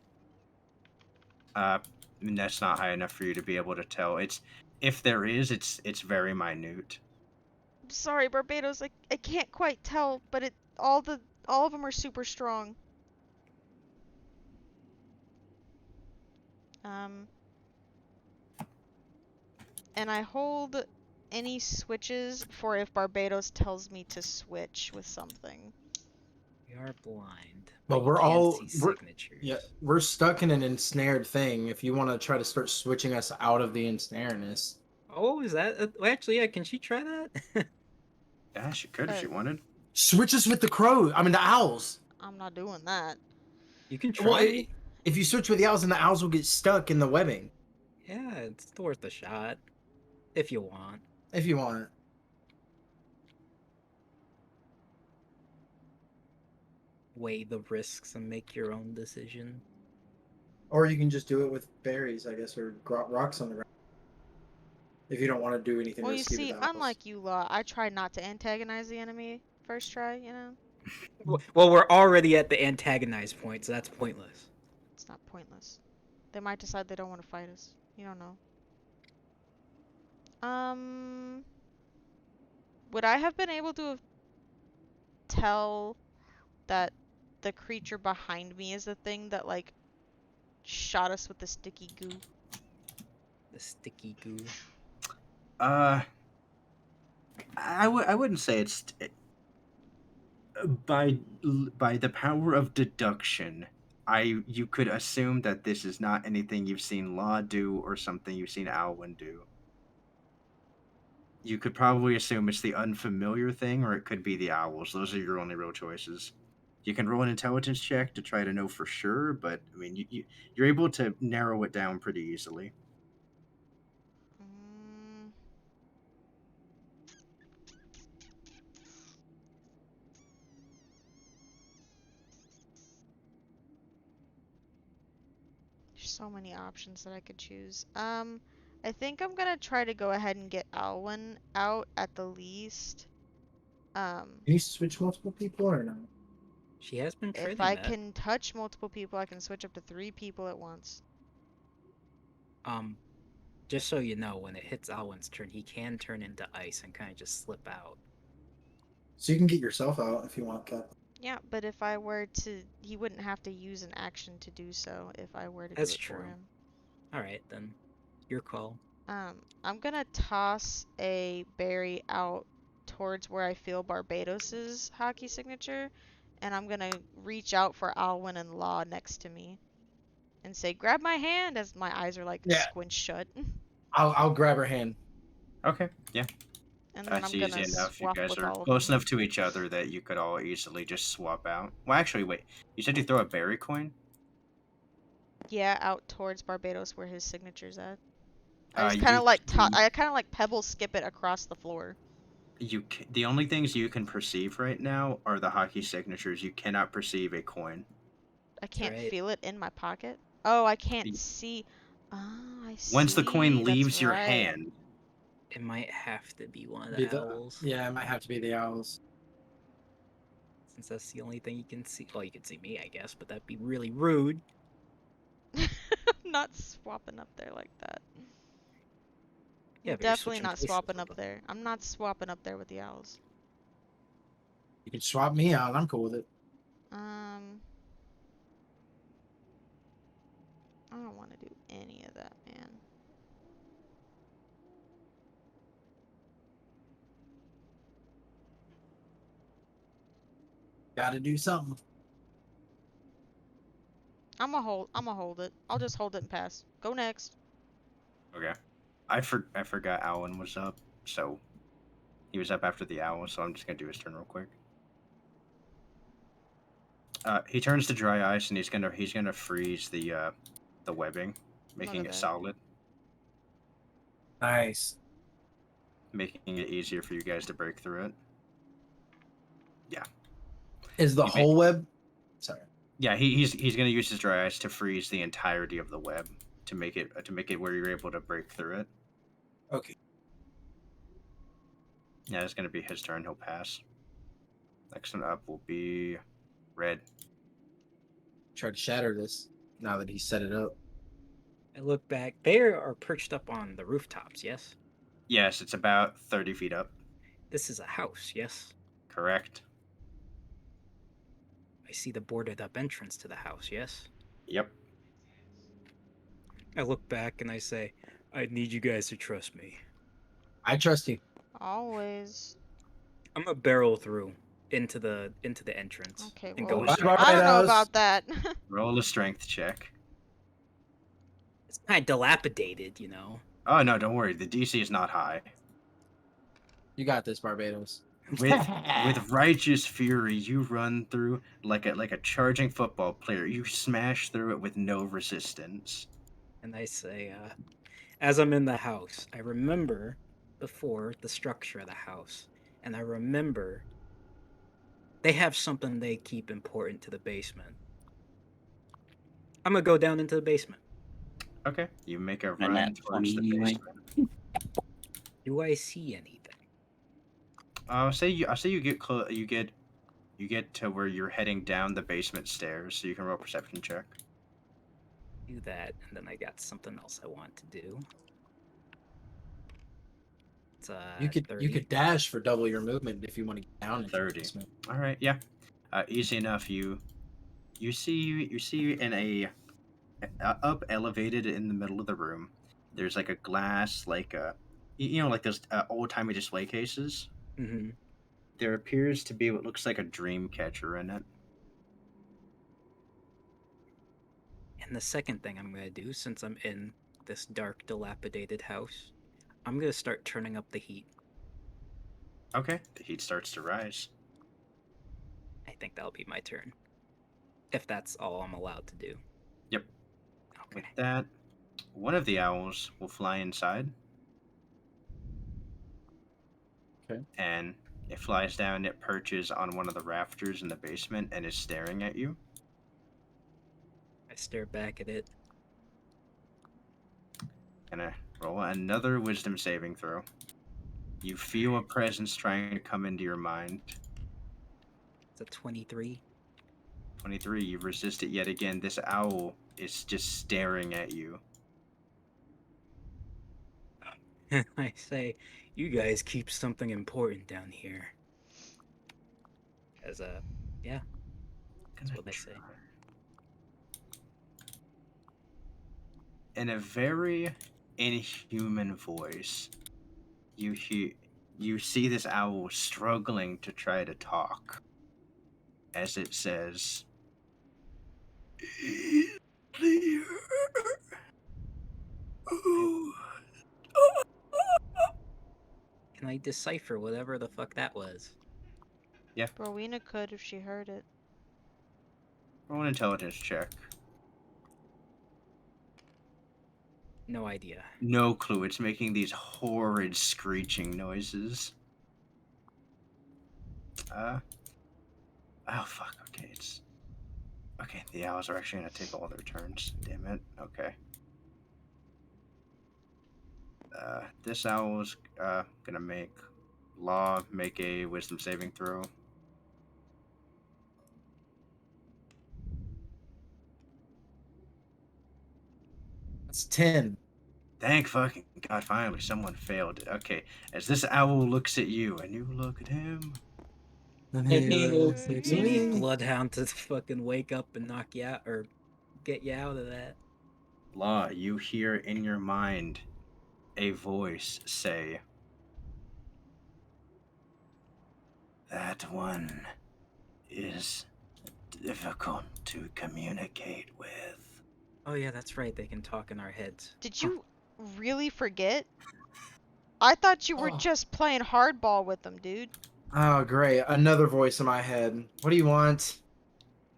Damn it. That's not high enough for you to be able to tell. It's if there is, it's very minute. I'm sorry, Barbados. I can't quite tell, but all of them are super strong. And I hold any switches for if Barbados tells me to switch with something. We are blind. But You we're can't all see we're signatures. yeah we're stuck in an ensnared thing. If you want to try to start switching us out of the ensnaredness, Oh, is that? Well, actually, yeah. Can she try that? Yeah, she could if she wanted. switch us with the crows. I mean the owls. I'm not doing that. You can Well, try. if you switch with the owls, then the owls will get stuck in the webbing. Yeah, it's worth a shot if you want. If you want. Weigh the risks and make your own decision. Or you can just do it with berries, I guess, or rocks on the ground. If you don't want to do anything Well, you risky with see, the owls. unlike you lot, I try not to antagonize the enemy first try, you know? Well, we're already at the antagonized point, so that's pointless. It's not pointless. They might decide they don't want to fight us. You don't know. Would I have been able to tell that the creature behind me is the thing that like shot us with the sticky goo? The sticky goo. I wouldn't say it's by the power of deduction. You could assume that this is not anything you've seen Law do or something you've seen Alwyn do. You could probably assume it's the unfamiliar thing, or it could be the owls. Those are your only real choices. You can roll an intelligence check to try to know for sure, but I mean, you're able to narrow it down pretty easily. Mm, there's so many options that I could choose. I think I'm gonna try to go ahead and get Alwyn out at the least. Can you switch multiple people or no? She has been If training I that. can touch multiple people, I can switch up to 3 people at once. Um, just so you know, when it hits Alwyn's turn, he can turn into ice and kind of just slip out. So you can get yourself out if you want, Cap. Yeah, but if I were to, he wouldn't have to use an action to do so if I were to do That's it for true. him. All right, then. Your call. I'm gonna toss a berry out towards where I feel Barbados's hockey signature, and I'm gonna reach out for Alwyn and Law next to me and say, "Grab my hand," as my eyes are like Yeah. squinched shut. I'll grab her hand. Okay, yeah. And then That's I'm easy gonna enough. You swap guys with are all of close them. enough to each other that you could all easily just swap out. Well, actually, wait. You said you throw a berry coin? Yeah, out towards Barbados where his signature's at. I Uh, just kind you of like can, I kind of like pebble skip it across the floor. the only things you can perceive right now are the hockey signatures. You cannot perceive a coin. I That's can't right. feel it in my pocket. Oh, I can't see. Oh, I Once the see. coin That's leaves your right. hand, It might have to be one of Be the the owls, yeah, it might have to be the owls. since that's the only thing you can see. Well, you can see me, I guess, but that'd be really rude. I'm not swapping up there like that. Yeah, I'm but you're definitely switching not places swapping with up them. there. I'm not swapping up there with the owls. You can swap me out. I'm cool with it. Um, I don't want to do any of that, man. Got to do something. I'm gonna hold it. I'll just hold it and pass. Go next. okay. I forgot Alan was up, so he was up after the owl. So I'm just gonna do his turn real quick. He turns to dry ice and he's gonna freeze the webbing, Look making at it that. solid, Nice. making it easier for you guys to break through it. Yeah. Is the You whole web? Sorry. Yeah, he's gonna use his dry ice to freeze the entirety of the web to make it where you're able to break through it. Okay. Yeah, it's gonna be his turn. He'll pass. Next one up will be Red. Try to shatter this now that he set it up. I look back. They are perched up on the rooftops, yes? Yes, it's about 30 feet up. This is a house, yes? Correct. I see the boarded up entrance to the house, yes? Yep. I look back and I say, I need you guys to trust me. I trust you. Always. I'm gonna barrel through into the entrance Okay, and well, go Roll a Bye, inside. strength. I don't know Barbados. about that. Roll a strength check. It's kind of dilapidated, you know. Oh no, don't worry. The DC is not high. You got this, Barbados. With righteous fury, you run through like a charging football player. You smash through it with no resistance. And I say, as I'm in the house, I remember before the structure of the house, and I remember they have something they keep important to the basement. I'm gonna go down into the basement. Okay. You make a A run nat towards 20 the anyway. basement. Do I see anything? I'll say you get You get to where you're heading down the basement stairs, so you can roll a perception check. Do that, and then I got something else I want to do. It's You 30. could dash for double your movement if you want to get down into the 30. basement. All right, yeah. Easy enough. You see in a up elevated in the middle of the room. There's like a glass, like like those old timey display cases. Mm-hmm. There appears to be what looks like a dream catcher in it. And the second thing I'm gonna do, since I'm in this dark, dilapidated house, I'm gonna start turning up the heat. Okay, the heat starts to rise. I think that'll be my turn. If that's all I'm allowed to do. Yep. Okay. With that, one of the owls will fly inside. Okay. And it flies down, it perches on one of the rafters in the basement and is staring at you. I stare back at it. Gonna roll another wisdom saving throw. You feel a presence trying to come into your mind. It's a 23. 23, you resist it yet again. This owl is just staring at you. I say, you guys keep something important down here. As yeah, that's what they say. In a very inhuman voice, you see this owl struggling to try to talk as it says, "Clear." Can I decipher whatever the fuck that was? Yeah, Rowena could if she heard it. roll an intelligence check. No idea. No clue. It's making these horrid screeching noises. Oh fuck. Okay, the owls are actually gonna take all their turns. Damn it. Okay. This owl's gonna make a wisdom saving throw. That's 10. Thank fucking God, finally someone failed it. Okay, as this owl looks at you and you look at him. You need Bloodhound to fucking wake up and knock you out, or get you out of that. Law, you hear in your mind a voice say, "That one is difficult to communicate with." Oh yeah, that's right. They can talk in our heads. Did you really forget? I thought you were Oh. just playing hardball with them, dude. Oh, great. Another voice in my head. What do you want?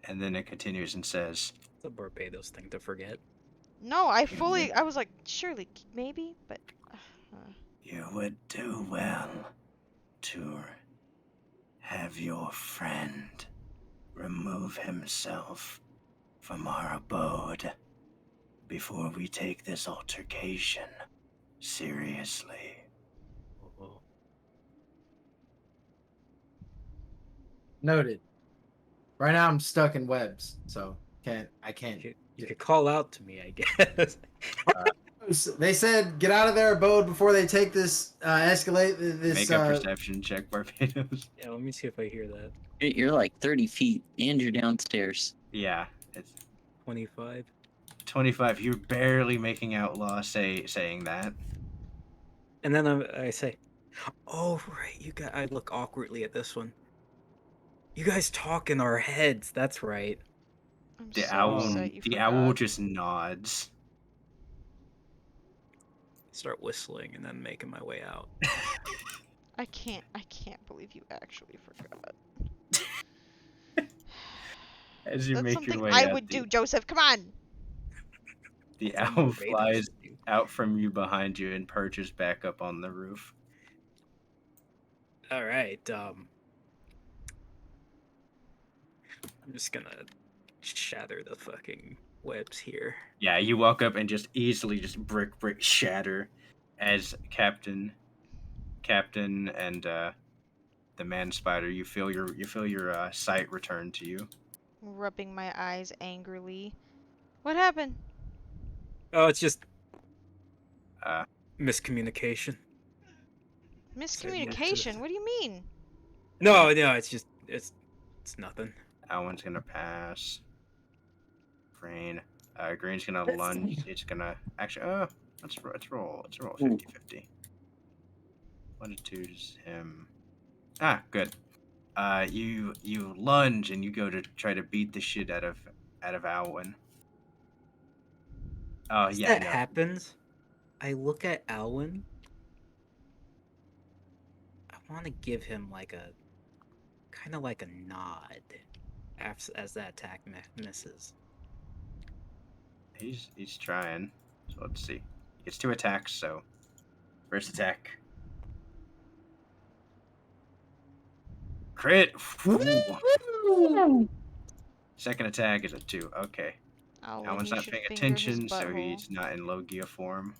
And then it continues and says, It's a Barbados thing to forget. No, I was like, surely, maybe, but. "You would do well to have your friend remove himself from our abode before we take this altercation seriously." Oh, Noted. Right now I'm stuck in webs, so I can't. you could call out to me, I guess. They said get out of their abode before they take this escalate this. Make a perception check, Barbados. Yeah, let me see if I hear that. You're like 30 feet and you're downstairs. Yeah, it's 25. 25. You're barely making out Law saying that. And then I say, "Oh right, you guys." I look awkwardly at this one. You guys talk in our heads. That's right. I'm The so owl, upset you the owl forgot. just nods. Start whistling and then making my way out. I can't believe you actually forgot. As you That's make something your way I out, would do, Joseph. Come on. the That's owl what Barbados flies would do. out from you behind you and perches back up on the roof. All right. I'm just gonna shatter the fucking webs here. Yeah, you walk up and just easily just brick shatter as Captain and the man spider, you feel your sight return to you. Rubbing my eyes angrily. What happened? Oh, it's just Uh, miscommunication. Said move to Miscommunication? the. What do you mean? No, no, it's nothing. Alwyn's gonna pass. Green. Green's gonna Let's lunge. see. It's gonna actually. Let's roll. Let's roll Ooh. 50-50. 1 to 2's him. Good. You lunge and you go to try to beat the shit out of Alwyn. Oh As yeah, that no. happens, I look at Alwyn. I want to give him like a kind of like a nod as that attack misses. He's trying. So let's see. He gets 2 attacks. So first attack. Crit. Ooh. Woo! Second attack is a 2. Okay. Alwyn, Alwyn's you not should paying finger his attention, so butthole. he's not in Logia form.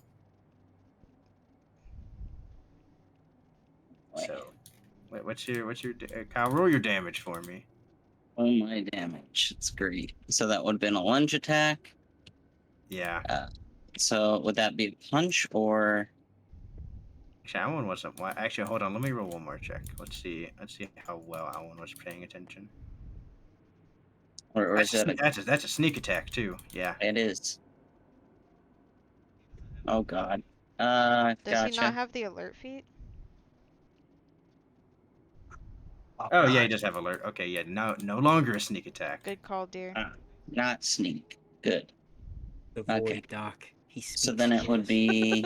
So, what's your Kyle? Roll your damage for me. Oh my damage. It's great. So that would have been a lunge attack. Yeah. So would that be a punch or Actually, Alwyn wasn't. Actually, hold on. Let me roll one more check. Let's see. Let's see how well Alwyn was paying attention. or is that a That's a sneak attack too. Yeah. it is. Oh god. Does he not Gotcha. have the alert feat? Oh yeah, he does have alert. Okay, yeah. No longer a sneak attack. Good call, dear. Not sneak. Good. The Okay. void, Doc. He speaks. So then it would to us. be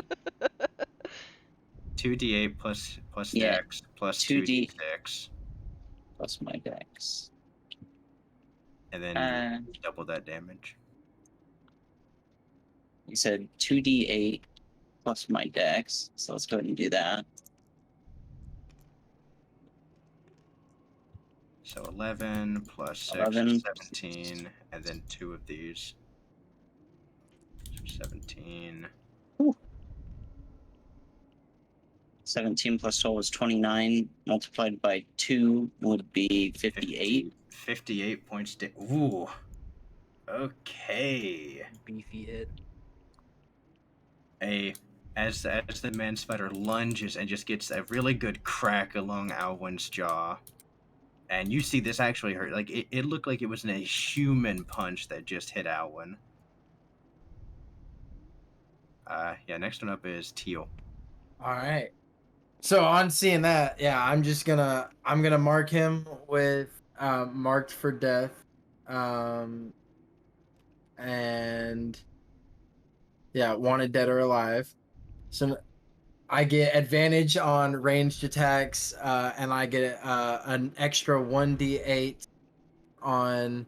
2d8 plus Yeah, dex plus 2d 2d6, plus my dex. and then you double that damage. You said 2d8 plus my dex. So let's go ahead and do that. So 11 plus 6 11. is 17, and then 2 of these. So 17. 17 plus 12 is 29. Multiplied by 2 would be 58. 58 points. Ooh. Okay. Beefy hit. As the man spider lunges and just gets a really good crack along Alwyn's jaw. And you see this actually hurt. Like it looked like it was a human punch that just hit Alwyn. Yeah, next one up is Teal. All right. So on seeing that, yeah, I'm gonna mark him with marked for death, and yeah, wanted dead or alive. So I get advantage on ranged attacks, and I get an extra 1d8 on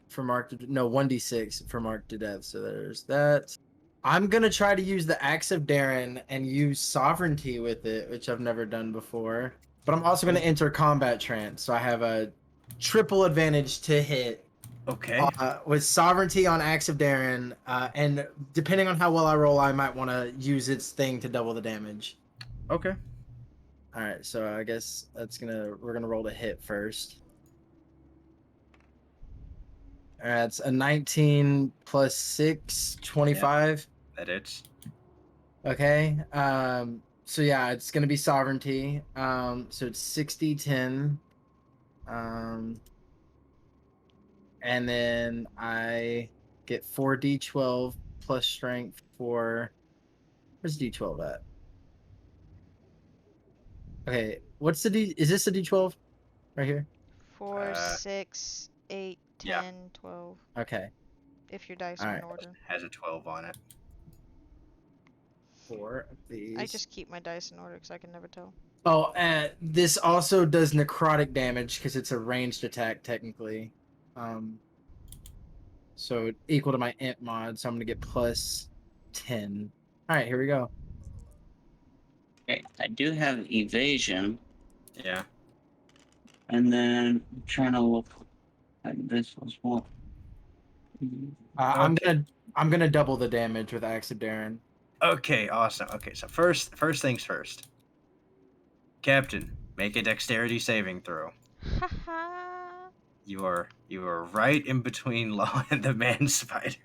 for marked no 1d6 for marked to death. So there's that. I'm gonna try to use the Axe of Darren and use Sovereignty with it, which I've never done before. But I'm also gonna enter Combat Trance, so I have a triple advantage to hit. Okay. With Sovereignty on Axe of Darren, and depending on how well I roll, I might want to use its thing to double the damage. Okay. All right, so I guess we're gonna roll to hit first. All right, it's a 19 plus 6, 25. That it's. Okay. So yeah, it's gonna be Sovereignty. So it's 60, 10. And then I get 4d12 plus strength for where's d12 at? Okay, what's the d? Is this a d12 right here? 4, Uh, 6, 8, yeah. 10, 12. Okay, If your dice All are right. in order. Has a 12 on it. 4 of these. I just keep my dice in order because I can never tell. Oh, this also does necrotic damage because it's a ranged attack technically. So equal to my int mod, so I'm gonna get plus 10. All right, here we go. Okay, I do have evasion, Yeah. and then I'm trying to look at this as well. I'm gonna double the damage with Axe of Darren. Okay, awesome. Okay, so first things first. Captain, make a dexterity saving throw. Haha. You are right in between Law and the man spider.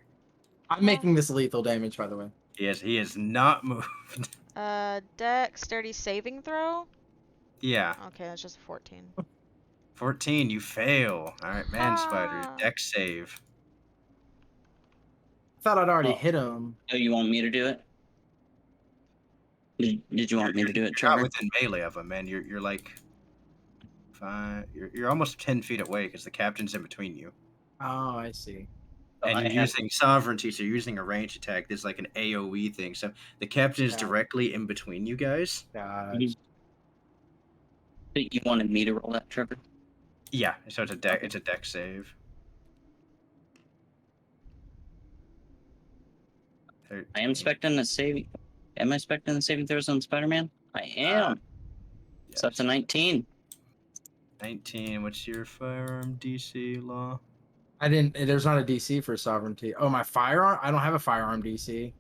I'm making this lethal damage, by the way. He is not moved. Dexterity saving throw? Yeah. Okay, that's just a 14. 14, you fail. All right, man spider, Ha. dex save. I thought I'd already Oh, hit him. oh, you want me to do it? Did you want me to do it, You're not Trevor? within melee of him, man. You're like 5. You're almost 10 feet away because the captain's in between you. Oh, I see. Oh, And I you're have. using sovereignty, so you're using a range attack. There's like an AoE thing. So the captain is Got it. directly in between you guys. Gosh. You wanted me to roll that, Trevor? Yeah, so it's a dex save. 13. I am expecting the saving. Am I expecting the saving throws on Spider-Man? I am. So that's a Yes. 19. 19. What's your firearm DC, Law? I didn't. There's not a DC for sovereignty. Oh, my firearm. I don't have a firearm DC.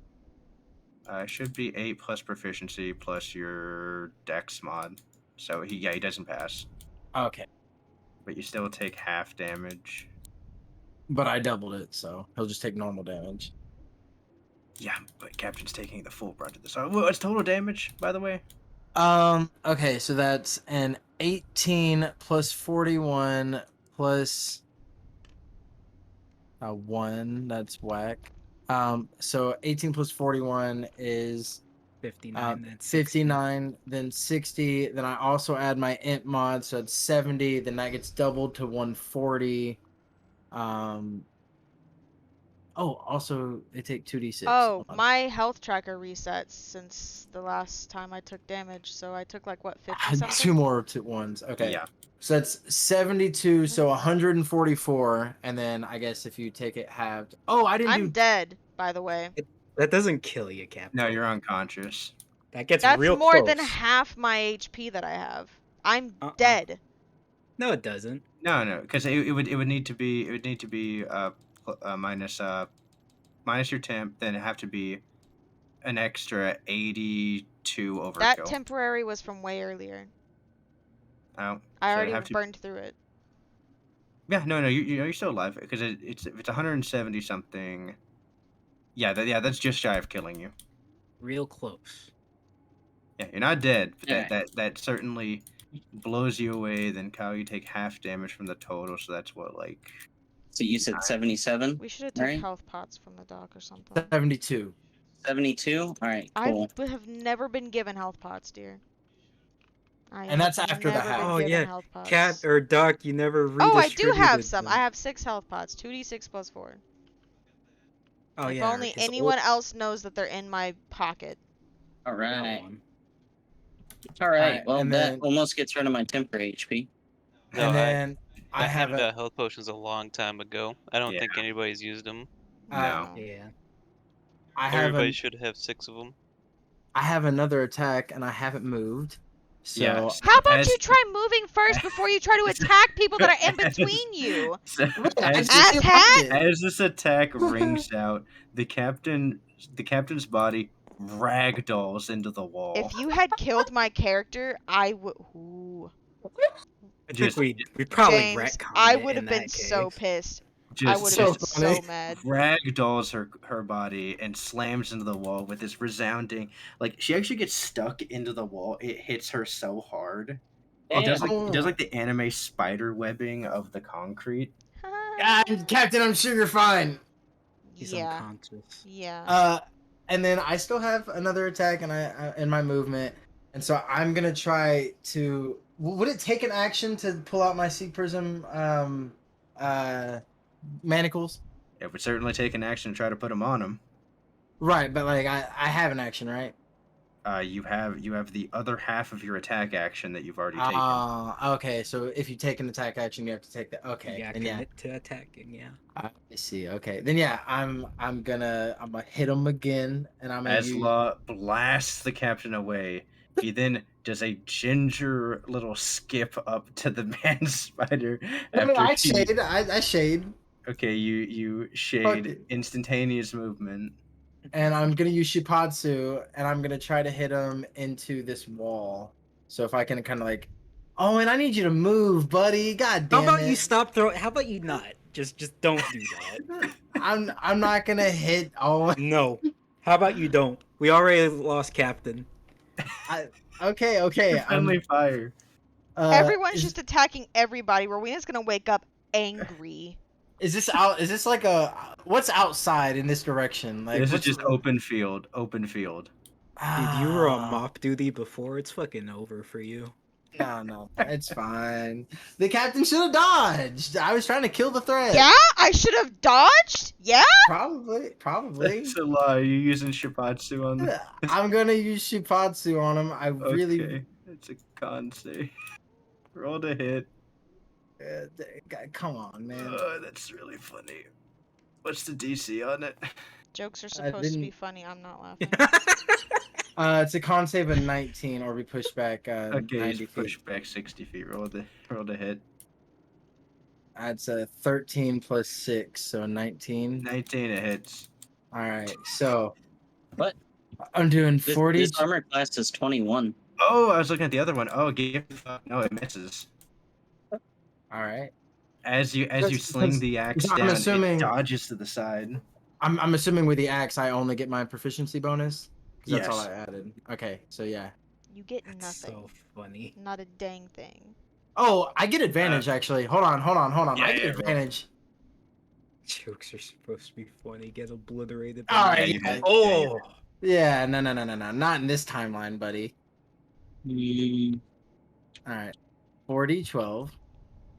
It should be 8 plus proficiency plus your dex mod. So he doesn't pass, Okay, but you still take half damage. but I doubled it, so he'll just take normal damage. Yeah, but captain's taking the full brunt of this. What's total damage, by the way? Okay, so that's an 18 plus 41 plus 1. That's whack. So 18 plus 41 is 59, that's 60. 59, then 60. Then I also add my int mod, so it's 70. Then that gets doubled to 140. Oh, also they take 2d6. Oh, Hold on. my health tracker resets since the last time I took damage, so I took like what, 50 something? 2 more to ones. Okay. Yeah. So that's 72, so 144, and then I guess if you take it halved. Oh, I didn't I'm do. dead, by the way. That doesn't kill you, Captain. No, you're unconscious. That gets That's real more close. than half my HP that I have. I'm Uh-uh. dead. No, it doesn't. No, because it would need to be minus your temp, then it'd have to be an extra 82 overkill. That temporary was from way earlier. Oh, I so already have to- burned through it. Yeah, no, you're still alive because it's 170 something. Yeah, that's just shy of killing you. Real close. Yeah, you're not dead. But Okay. that certainly blows you away. Then Kyle, you take half damage from the total, so that's what, like. So you said 77? We should have took Right. health pots from the dock or something. 72. 72? Alright, cool. I have never been given health pots, dear. And that's after the never half. been Oh, given yeah. health pots. Cat or Duck, you never Oh, I do have redistributed some. them. I have 6 health pots. 2d6 plus 4. Oh, If yeah. only his anyone else knows that they're in my pocket. old Alright. one. Alright, Alright, well, and that then- almost gets rid of my temporary HP. No, And then I have handed a. out health potions a long time ago. I don't Yeah. think anybody's used them. No. Yeah. I have Everybody an, should have 6 of them. I have another attack, and I haven't moved. So Yeah. How about As- you try moving first before you try to attack people that are in between you? So, I as, just Ass hat? as this attack rings out, the captain's body ragdolls into the wall. If you had killed my character, I would. Ooh. I Just- think we probably James, retconned I it would in have been that so case. pissed. I just, would so have been funny. so mad. ragdolls her body and slams into the wall with this resounding, like, she actually gets stuck into the wall. It hits her so hard. It does Damn. like the anime spider webbing of the concrete. God, Captain, I'm sure you're fine. He's Yeah. unconscious. Yeah. And then I still have another attack, and I in my movement, and so I'm gonna try to. Would it take an action to pull out my sea prism manacles? It would certainly take an action to try to put him on him. Right, but like I have an action, right? You have the other half of your attack action that you've already taken. Okay. So if you take an attack action, you have to take that. Okay, You got then yeah, commit to attacking, yeah. I see. Okay, then yeah, I'm gonna hit him again, and I'm gonna As use. Law blasts the captain away, he then does a ginger little skip up to the man spider. I mean, after I he- shade. I shade, Okay, you Fuck shade it. instantaneous movement. and I'm gonna use Shipatsu, and I'm gonna try to hit him into this wall. So if I can kind of like, oh, and I need you to move, buddy. God How damn about it. you stop throwing? How about you not? Just don't do that. I'm not gonna hit Owen. No. How about you don't? We already lost Captain. Okay. Friendly fire. Everyone's Is, just attacking everybody. Rowena's gonna wake up angry. is this out? Is this like a what's outside in this direction? Like This is what's just open field. Open field. Dude, you were on Ah, mop duty before. It's fucking over for you. no, it's fine. The captain should have dodged. I was trying to kill the threat. Yeah, I should have dodged. Yeah. Probably. That's a lie. You're using Shipatsu on the... I'm gonna use Shipatsu on him. I really. Okay. It's a con save. Roll to hit. Come on, man. That's really funny. What's the DC on it? Jokes are supposed to be funny. I'm not laughing. It's a con save of 19, or we push back Okay, 90 he's feet. pushed back 60 feet. Roll to hit. That's a 13 plus 6, so 19. 19, it hits. All right, so What? I'm doing This, 40. this armor class is 21. Oh, I was looking at the other one. Oh, no, it misses. All right, As you sling the axe I'm down, assuming- it dodges to the side. I'm assuming with the axe, I only get my proficiency bonus. 'Cause that's all Yes. I added. Okay, so yeah. You get That's nothing. so funny. Not a dang thing. Oh, I get advantage actually. Hold on. Yeah, I get yeah, roll. advantage. Jokes are supposed to be funny. Get obliterated. All by right. you Yeah, hit. Oh. yeah, no, not in this timeline, buddy. Mm, All right, 40, 12,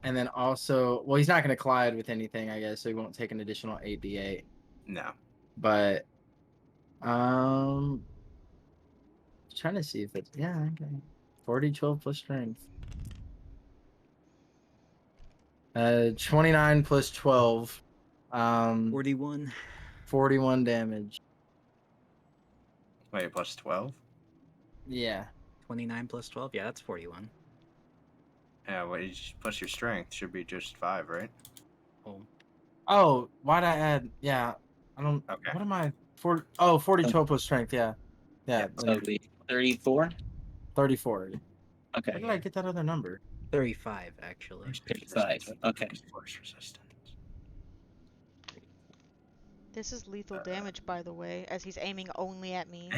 and then also, well, he's not going to collide with anything, I guess, so he won't take an additional 8d8. No. But, trying to see if it's okay. 40, 12 plus strength. 29 plus 12. 41. 41 damage. Wait, plus 12? Yeah. 29 plus 12. Yeah, that's 41. Yeah, plus your strength should be just 5, right? Oh, why'd I add? Yeah, I don't. Okay. What am I? 40, 12 plus strength. Yeah. Yeah. so it'd be 34? 34. Okay. Where did I get that other number? 35, actually. 35, okay. Force resistance. This is lethal damage, by the way, as he's aiming only at me.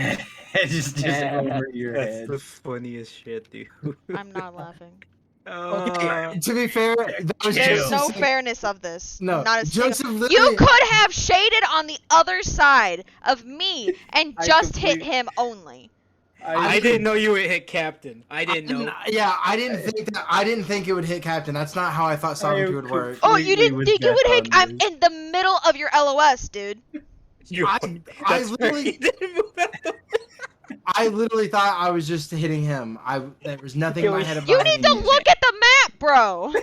just over your That's head. the funniest shit, dude. I'm not laughing. Okay, to be fair, that was There's There's Joseph. no fairness of this. No, Not a single. Joseph You literally. could have shaded on the other side of me and I just hit complete- him only. I didn't know you would hit Captain. I didn't know. Yeah, I didn't think that. I didn't think it would hit Captain. That's not how I thought sovereignty would work. Oh, you didn't with think it would Jeff hit? on I'm this. in the middle of your LOS, dude. I That's literally- right. Didn't move out the- I literally thought I was just hitting him. There was nothing in my head about You need to hitting look at the map, bro.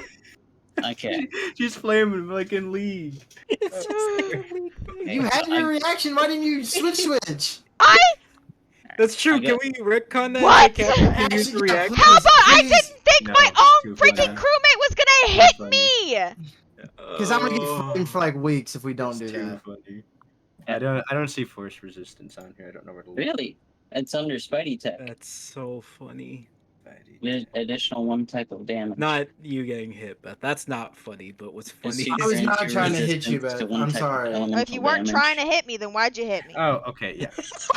Okay. She's flaming like in League. It's just like a weak thing. You had your reaction. Why didn't you switch? I. That's true. I Can got- we retcon that? What? Captain can use the Actually, yeah, reaction? How about I Please. didn't think No, my it's own too freaking funny. crewmate was gonna hit funny. me? Because I'm gonna get flamed for like weeks if we don't do It's too that. funny. I don't see force resistance on here. I don't know where to look. Really? It's under Spidey tech. That's so funny. With additional 1 type of damage. Not you getting hit, but that's not funny. But what's funny It's I was is not your trying to hit you, resistance to but one I'm type of sorry. elemental If you weren't damage, trying to hit me, then why'd you hit me? Oh, okay, yeah.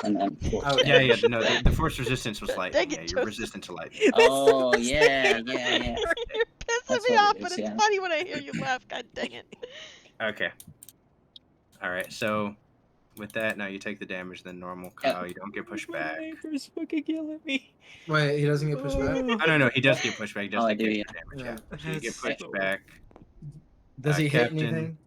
And then force Oh, damage. Yeah. No, the force resistance was lightning. Dang Yeah, it, you're Joseph. resistant to lightning. Oh, yeah. You're pissing That's me what off, it but is, it's yeah. funny when I hear you laugh. God dang it. Okay. All right. So, with that, now you take the damage. Then normal, Kyle. You don't get pushed back. Neighbors fucking yelling at me. Wait, he doesn't get pushed back. Oh no, he does get pushed back. He does Oh, I take do, damage. Yeah. So you get That's pushed so- back. Does he hit Captain. anything?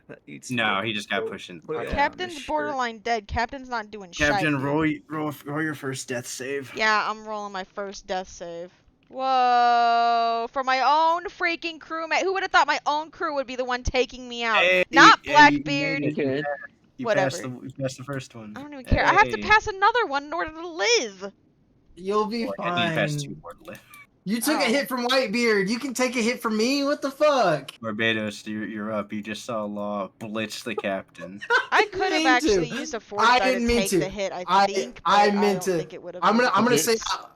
That needs No, to- he just got pushed in. Put it down Captain's his shirt. borderline dead. Captain's not doing shit. Captain, roll your first death save. Yeah, I'm rolling my first death save. Whoa! For my own freaking crewmate. Who would have thought my own crew would be the one taking me out? Hey, Not hey, Blackbeard. you Good. passed Whatever. you passed the first one. I don't even care. I have to Hey. pass another one in order to live. You'll be Well, I think you passed 2 fine. more to live. You took Oh. a hit from Whitebeard. You can take a hit from me. What the fuck? Barbados, you're up. You just saw Law blitz the captain. I could have mean to. actually used a force I die didn't to mean take to. the hit. I I- think. I but meant I don't to. think it would have. I'm gonna say. Yes.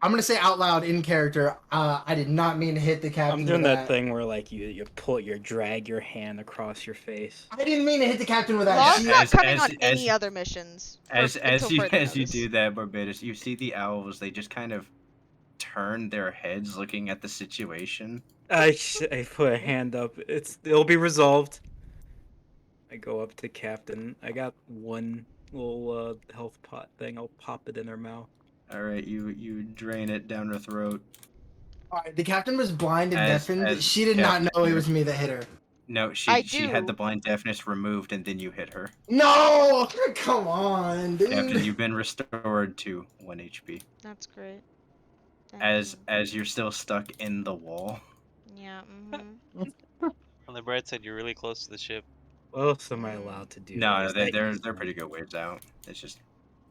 I'm gonna say out loud in character. I did not mean to hit the I'm captain doing with that that. thing where like you drag your hand across your face. I didn't mean to hit the captain with that. Law's She, not As coming as on as any other missions as until you further as you notice. do that, Barbados, you see the owls. They just kind of turn their heads, looking at the situation. I put a hand up. It'll be resolved. I go up to captain. I got one little health pot thing. I'll pop it in her mouth. All right, you drain it down her throat. all right, the captain was blind and deafened. As She did not captain, know it was me that hit her. no, I she had the do. blind deafness removed, and then you hit her. No, come on, Captain, dude. you've been restored to 1 HP. That's great. Thank As you're still stuck in the wall. you. Yeah. Mm-hmm. On the bright side, you're really close to the ship. What else am I Mm. allowed to do? No, Is they, that they're easy? they're pretty good ways out. It's just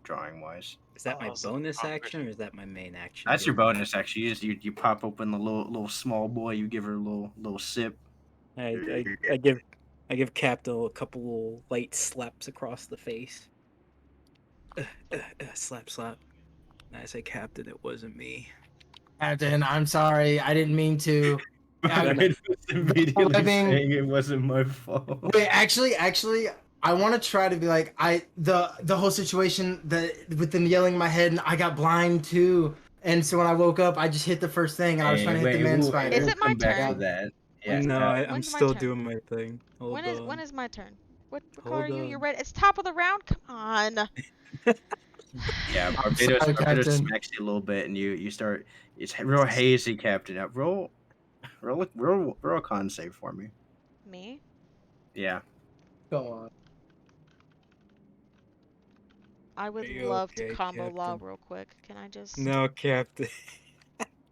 drawing wise. Is that my Oh, so bonus awkward. action or is that my main action? That's your Doing that? bonus actually. You pop open the little small boy. You give her a little sip. I give Captain a couple little light slaps across the face. Slap slap. And I say, Captain, it wasn't me. Captain, I'm sorry. I didn't mean to. Barbados was immediately webbing- saying it wasn't my fault. Wait, actually, I want to try to be like the whole situation that with them yelling in my head, and I got blind too. And so when I woke up, I just hit the first thing, and I was trying to hit the man spider. Is it my come back turn? to that. Yeah. No, I'm When's my still turn? doing my thing. Hold on. When is my turn? What color are Hold you? You're on. red. It's top of the round. Come on. Yeah, I'm Barbados, sorry, Barbados Captain. smacks you a little bit, and you start. It's real hazy, Captain. Now roll a con save for me. Me? Yeah. Go on. I would Are you love to okay, combo Law Captain? real quick. Can I just? No, Captain.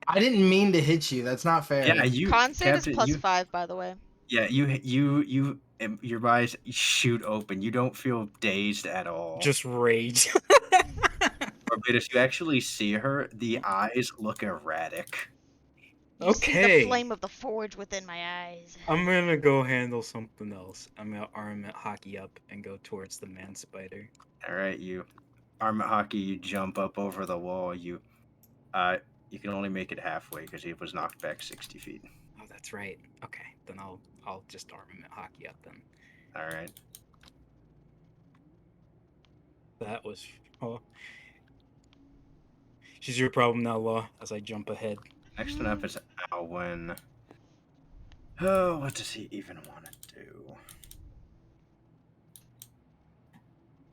I didn't mean to hit you. That's not fair. Yeah, you, Con save is Captain. +5, by the way. Yeah, your eyes shoot open. You don't feel dazed at all. Just rage. Barbados, you actually see her. The eyes look erratic. You see the Okay. flame of the forge within my eyes. I'm gonna go handle something else. I'm gonna armament hockey up and go towards the man spider. All right, you arm hockey. You jump up over the wall. You can only make it halfway because he was knocked back 60 feet. Oh, that's right. Okay, then I'll just armament hockey up then. All right. That was. Oh. She's your problem now, Law. As I jump ahead. Next one up is Alwyn. Oh, what does he even want to do?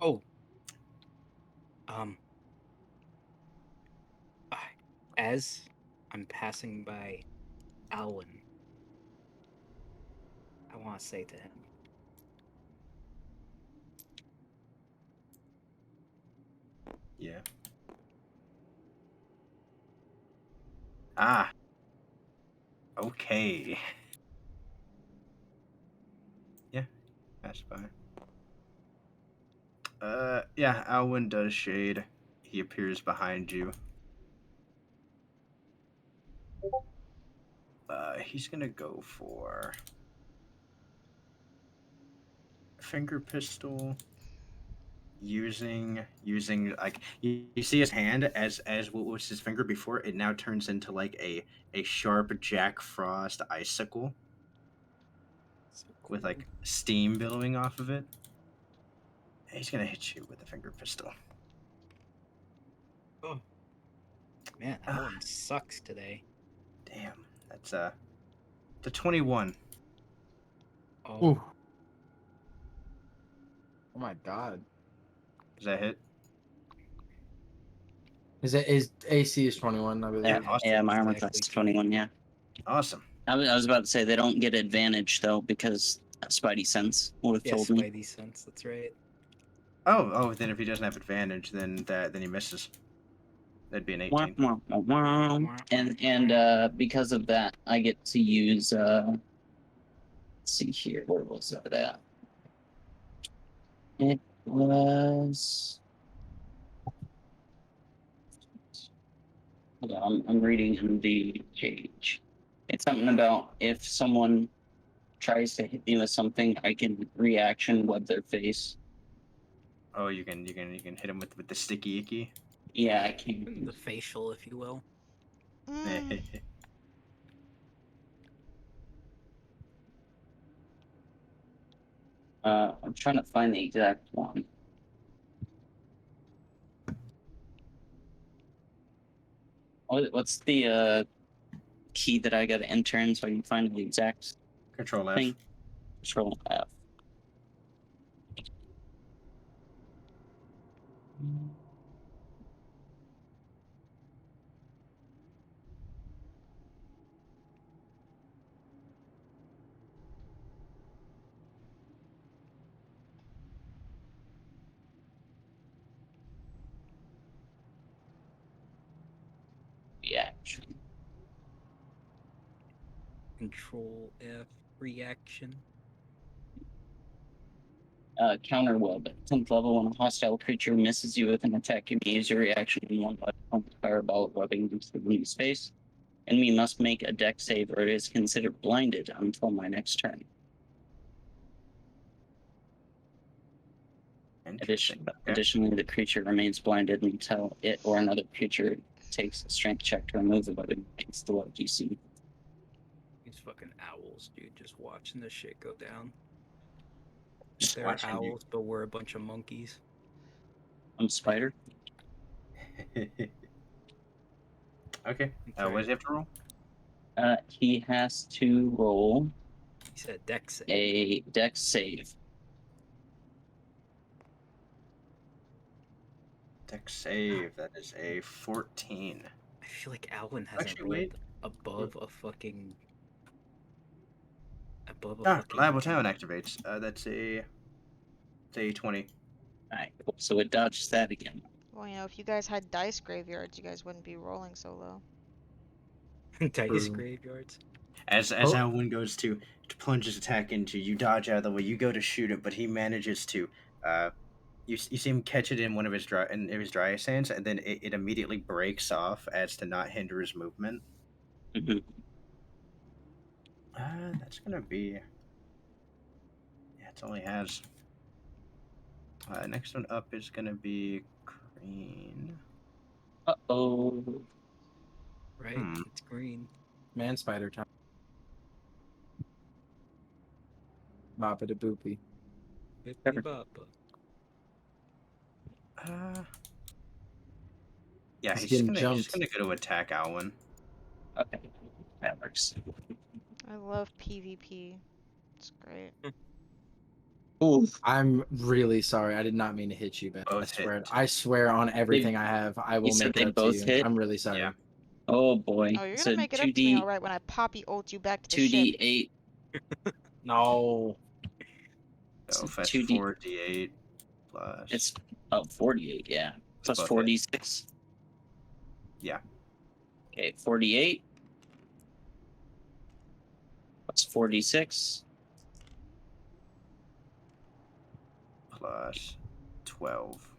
Oh. As I'm passing by Alwyn, I want to say to him, Yeah. Ah. Okay. Yeah, pass by. Yeah, Alwyn does shade. He appears behind you. He's gonna go for finger pistol. Using like you see his hand as what was his finger before, it now turns into like a sharp Jack Frost icicle so with cool. like steam billowing off of it. He's gonna hit you with a finger pistol. Oh. Man, Alwyn sucks today. Damn, that's the 21. Oh. Ooh. Oh my god. Does that hit? Is AC is 21, I believe. Yeah, awesome. yeah, my armor Exactly. class is 21. Yeah, Awesome. I was about to say they don't get advantage though because Spidey sense would have Yeah, told me. Spidey sense. That's right. Oh, then if he doesn't have advantage, then he misses. That'd be an 18. Wah, wah, wah, wah. And because of that, I get to use. Let's see here, where was it at? It was. Hold on, I'm reading in the page. It's something about if someone tries to hit me with something, I can reaction web their face. Oh, you can hit him with the sticky icky. Yeah, I can. The facial, if you will. Mm. I'm trying to find the exact one. What's the key that I got to enter in so I can find the exact Control F. thing? Control F. Reaction. Control F reaction. Counter web. At 10th level, when a hostile creature misses you with an attack, you may use your reaction in one weapon fireball webbing into the enemy's face. Enemy must make a deck save or it is considered blinded until my next turn. Interesting. Okay. Additionally, the creature remains blinded until it or another creature takes a strength check to remove the weapon against the web DC. These fucking owls, dude, just watching this shit go down. Just They're watching you. owls, but we're a bunch of monkeys. I'm Spider. Okay. That's What does right. he have to roll? He has to roll He said deck save. a dex save. Deck save. That is a 14. I feel like Alvin hasn't Actually, rolled wait. above a fucking Reliable talent activates. That's a 20. Alright, cool. So it dodges that again. Well, you know, if you guys had dice graveyards, you guys wouldn't be rolling so low. dice True. graveyards. As Oh. Alwyn goes to plunge his attack into you, dodge out of the way. You go to shoot it, but he manages to. You see him catch it in one of his dry sands, and then it immediately breaks off as to not hinder his movement. Mm-hmm. That's gonna be. Yeah, it's all he has. Next one up is gonna be green. Uh-oh. Right? It's green. Man spider time. Bop it a boopy. Bippy boppa. Yeah, He's he's getting gonna jumped. go to attack Alwyn. Okay, that works. I love PvP. It's great. Ooh, I'm really sorry. I did not mean to hit you, Ben. Both hit. I swear on everything I have, I will said make they it up to both you. hit? I'm really sorry. Yeah. oh boy. Oh, you're So gonna make it up to me, alright, when I poppy ult you back to the ship. 2d8. No. So It's that's 2D. 4d8 plus. It's 48, yeah. Plus both 4d6. Yeah. Okay, 48. Plus 4d6. Plus 12.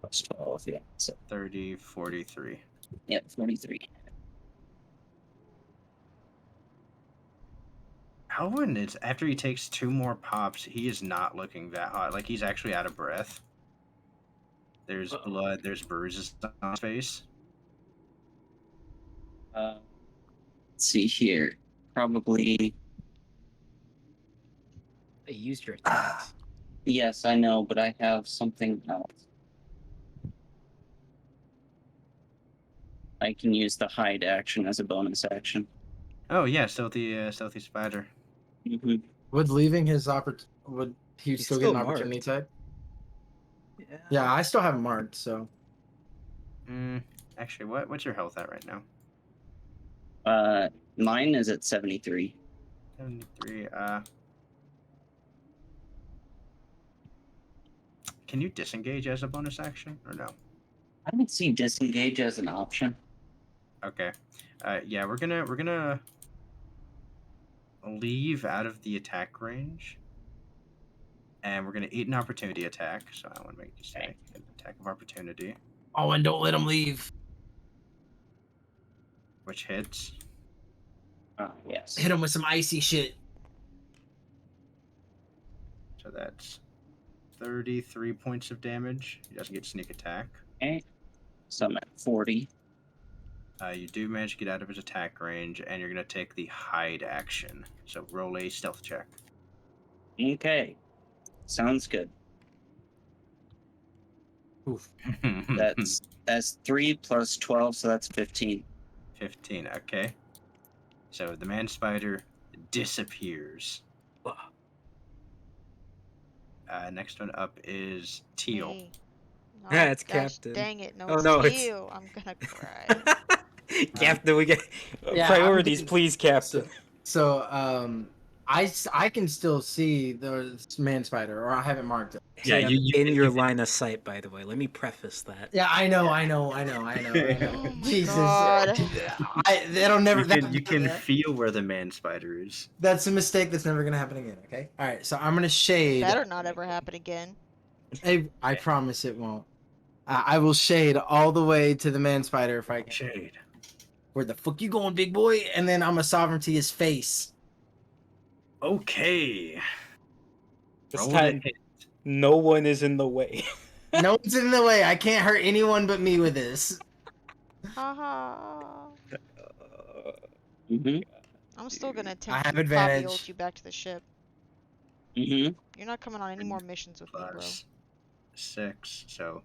Plus 12, yeah. So 30, 43. yeah, 43. Alwyn is after he takes 2 more pops, he is not looking that hot. Like he's actually out of breath. There's blood, there's bruises on his face. Let's see here. Probably. They used your attacks. Yes, I know, but I have something else. I can use the hide action as a bonus action. Oh yeah, stealthy spider. Mm-hmm. Would leaving his would he He's still get still an opportunity type? Yeah. Yeah, I still have him marked, so Actually, what's your health at right now? Mine is at 73. 73. Can you disengage as a bonus action or no? I don't see disengage as an option. Okay. Yeah, we're gonna leave out of the attack range, and we're gonna eat an opportunity attack. So I want to make this an attack of opportunity, oh, and don't let him leave. which hits. Yes. Hit him with some icy shit. So that's 33 points of damage. He doesn't get sneak attack. Okay. So I'm at 40. You do manage to get out of his attack range, and you're going to take the hide action. So roll a stealth check. Okay. Sounds good. Oof. That's 3 plus 12, so that's 15. 15, okay. So the man spider disappears. Next one up is Teal. Me. No, Yeah, it's gosh, Captain. dang it. No, Oh, it's no, it's- Teal. I'm gonna cry. Captain, we get Yeah, priorities, I'm- please, Captain. I can still see the man spider, or I haven't marked it. Yeah, Hey, I'm you in can- your you can- line of sight, by the way. Let me preface that. Yeah, I know. Oh my Jesus, God. that'll never. You can feel where the man spider is. That's a mistake. That's never gonna happen again. Okay. All right. So I'm gonna shade. Better not ever happen again. I promise it won't. I will shade all the way to the man spider if I can. Shade. Where the fuck you going, big boy? And then I'm a sovereignty his face. Okay. This Roll time, to hit. no one is in the way. No one's in the way. I can't hurt anyone but me with this. Haha. Mm-hmm. I'm still gonna I attempt have to advantage. copy ult you back to the ship. Mm-hmm. You're not coming on any more missions with me, bro. Plus 6, so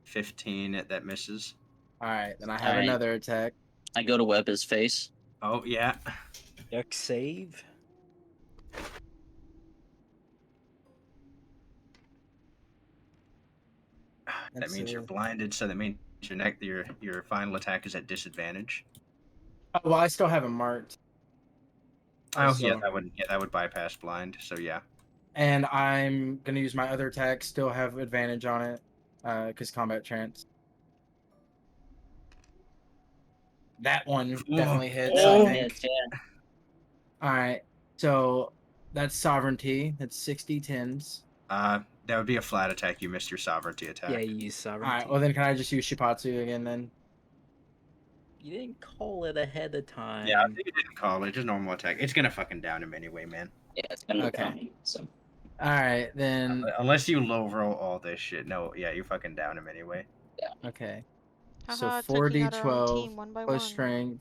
15. That misses. All right. Then I have Alright. another attack. I go to web his face. Oh, yeah. Dex save. That Let's means see. you're blinded, so that means your final attack is at disadvantage. Oh, well, I still have him marked. Oh, So- yeah, that would bypass blind. So yeah. And I'm gonna use my other attack. Still have advantage on it, because combat trance. That one definitely hits. Oh. I think. Yeah. All right. So that's sovereignty. That's 60 tens. That would be a flat attack. You missed your sovereignty attack. Yeah, you use All sovereignty. right. Well, then can I just use Shipatsu again then? You didn't call it ahead of time. Yeah, I think you didn't call it. Just normal attack. It's gonna fucking down him anyway, man. Yeah, it's gonna Okay. down me. So All right then. Unless you low roll all this shit. No, yeah, you fucking down him anyway. Okay. Haha, So taking out our own 4d12 team one by plus one. strength,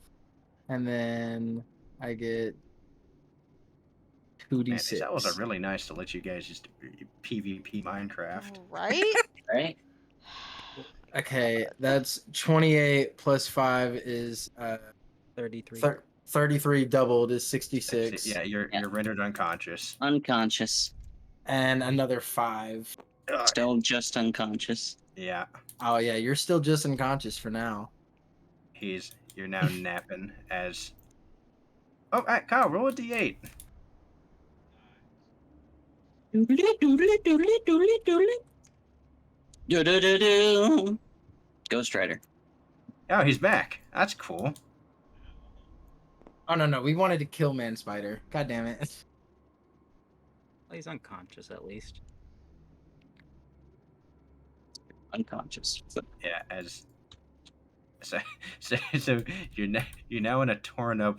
and then I get Man, these owls are 2d6. really nice to let you guys just PvP Minecraft. Right? right. Okay, that's 28 plus 5 is 33. 33 doubled is 66. Yeah, you're rendered unconscious. Unconscious. And another 5. Ugh. Still just unconscious. Yeah, Oh yeah, you're still just unconscious for now. you're now napping as. Oh, Kyle, roll a d8. Ghost Rider. Oh, he's back. That's cool. Oh no, we wanted to kill Man Spider. God damn it. Well, he's unconscious at least. Unconscious. So, Yeah, as. So you're now in a torn up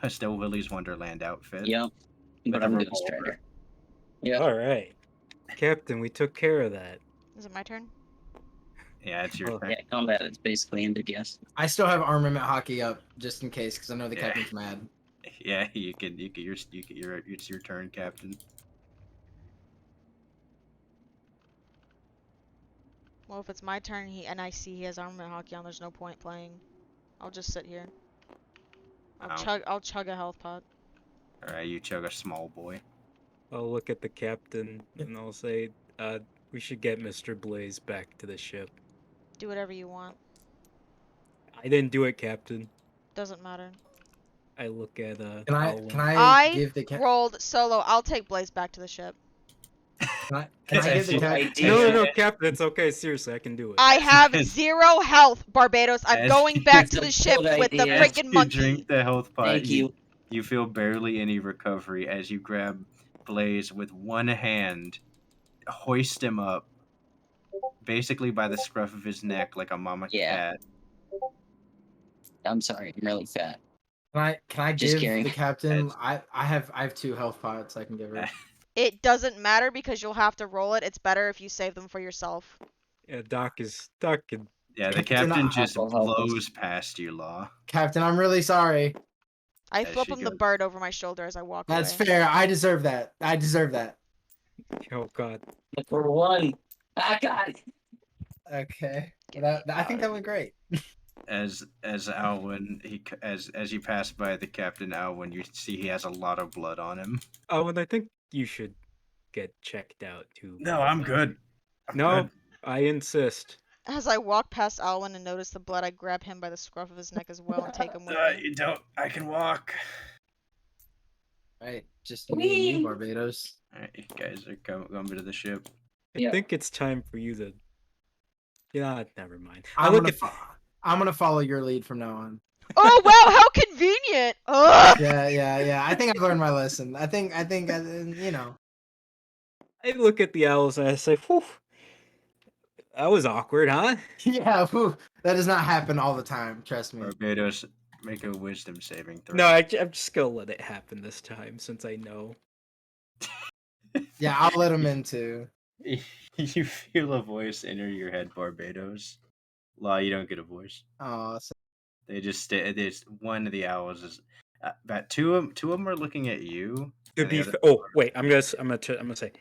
still Willy's Wonderland outfit. yep. But a I'm Ghost revolver. Rider. Yep. All right, Captain, we took care of that. Is it my turn? Yeah, it's your Oh, turn. Yeah, combat is basically ended, yes. I still have armament hockey up just in case because I know the Yeah. captain's mad. Yeah, it's your turn, Captain. Well, if it's my turn and I see he has armament hockey on, there's no point playing. I'll just sit here. Oh. I'll chug a health pot. Alright, you chug a small boy. I'll look at the captain and I'll say, we should get Mr. Blaze back to the ship. Do whatever you want. I didn't do it, Captain. Doesn't matter. I look at Can I Alwyn. can I give the Rolled solo. I'll take Blaze back to the ship. can I give the As captain? No, no, no, Captain, it's okay. Seriously, I can do it. I have 0 health, Barbados. I'm As going you- back to the Good ship with the idea. As freaking you monkey. drink the health pot, Thank you. you feel barely any recovery as you grab Blaze with one hand, hoist him up, basically by the scruff of his neck like a mama Yeah. cat. I'm sorry, I'm really fat. Can I Just give kidding. the captain? That's- I have 2 health pots I can give her. It doesn't matter because you'll have to roll it. It's better if you save them for yourself. Yeah, Doc can Yeah, the Captain, captain just Will help us. blows past you, Law, Captain, I'm really sorry. I as flip she him the goes. bird over my shoulder as I walk That's away. fair. I deserve that. I deserve that. Oh god. For one. Ah, God. Okay. Get That me I think out that of went here. great. As Alwyn as you pass by the captain Alwyn, you see he has a lot of blood on him. Oh, and I think you should get checked out too, No, buddy. I'm good. I'm No, good. I insist. As I walk past Alwyn and notice the blood, I grab him by the scruff of his neck as well and take him with me. You don't. I can walk. Right. Just me and you, Whee! Barbados. All right, you guys are coming to the ship. I Yeah. think it's time for you to. Yeah, never mind. I'm gonna follow your lead from now on. Oh wow, how convenient! Ugh! Yeah. I think I've learned my lesson. I think you know. I look at the owls and I say, "Whew, that was awkward, huh?" Yeah, whew, that does not happen all the time. Trust me. Barbados, make a wisdom saving throw. No, I'm just gonna let it happen this time since I know. Yeah, I'll let him in too. You feel a voice enter your head, Barbados. Law, you don't get a voice. Oh, so They just stay. There's one of the owls is about two of them are looking at you, To and the be other. oh wait, I'm gonna say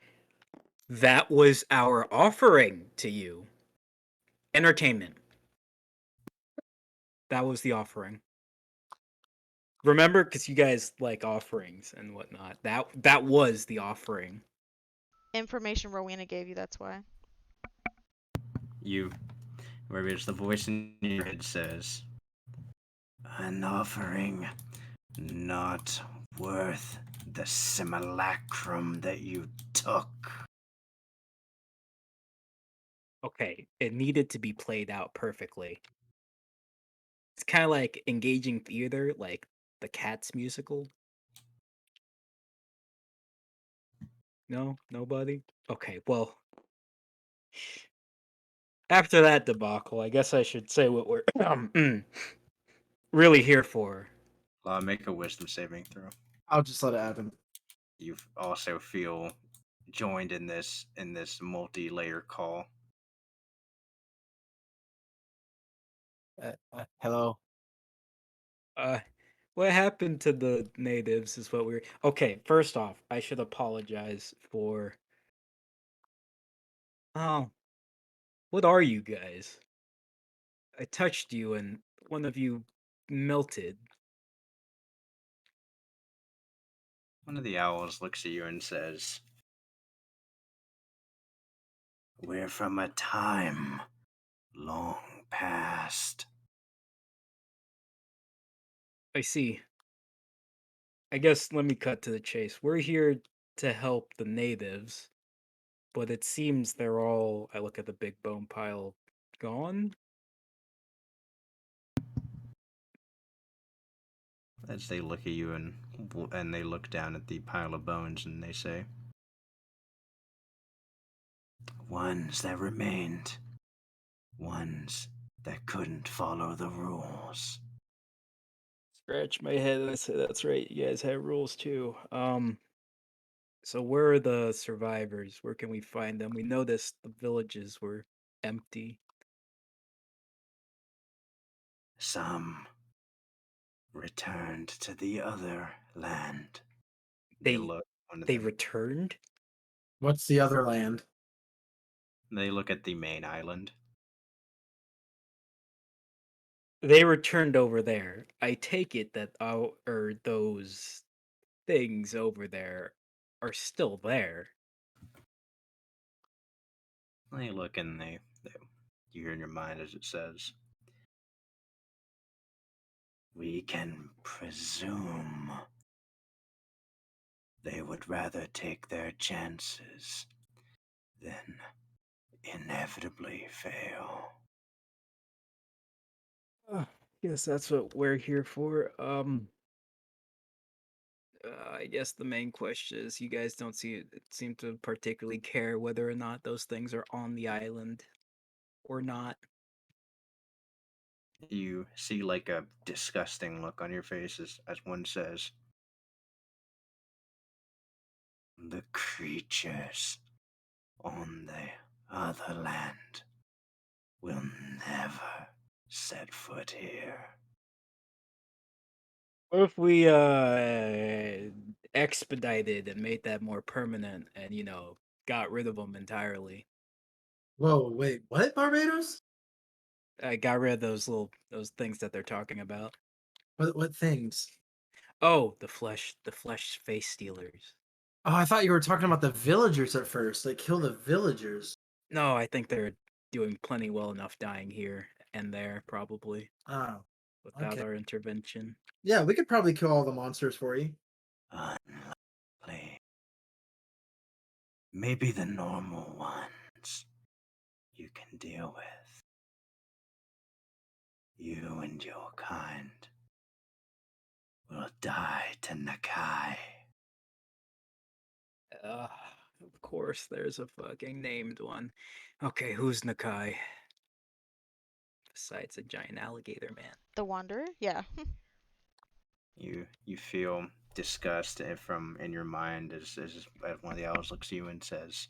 that was our offering to you. Entertainment. That was the offering. Remember, because you guys like offerings and whatnot. That was the offering. Information Rowena gave you, that's why. You, Barbados, the voice in your head says, "An offering not worth the simulacrum that you took." Okay, it needed to be played out perfectly. It's kind of like engaging theater, like the Cats musical. No, nobody. Okay, well, after that debacle, I guess I should say what we're really here for. Law, make a wisdom saving throw. I'll just let it happen. You also feel joined in this multi-layer call. Hello. Uh, what happened to the natives is what we're. Okay, first off, I should apologize for. Oh, what are you guys? I touched you and one of you melted. One of the owls looks at you and says, "We're from a time long past." I see. I guess let me cut to the chase. We're here to help the natives, but it seems they're all. I look at the big bone pile, gone. As they look at you and they look down at the pile of bones and they say, "Ones that remained, ones that couldn't follow the rules." Scratch my head and I say, "That's right. You guys have rules too." So where are the survivors? Where can we find them? We noticed the villages were empty. Some returned to the other land. They They look one of they them. returned. What's the other land? They look at the main island. They returned over there. I take it that those things over there are still there. They look and they you hear in your mind as it says, "We can presume they would rather take their chances than inevitably fail." Guess that's what we're here for. I guess the main question is you guys don't seem to particularly care whether or not those things are on the island or not. You see like a disgusting look on your faces as one says, "The creatures on the other land will never set foot here. What if we expedited and made that more permanent and got rid of them entirely? Whoa, wait, what, Barbados? I got rid of those things that they're talking about. What things? Oh, the flesh face stealers. Oh, I thought you were talking about the villagers at first. Like, kill the villagers. No, I think they're doing plenty well enough dying here and there, probably, Oh, without okay. our intervention. Yeah, we could probably kill all the monsters for you. Unlikely. Maybe the normal ones you can deal with. You and your kind will die to Nakai. Of course, there's a fucking named one. Okay, who's Nakai? Besides a giant alligator man. The Wanderer? Yeah. You feel disgust from in your mind as one of the owls looks at you and says,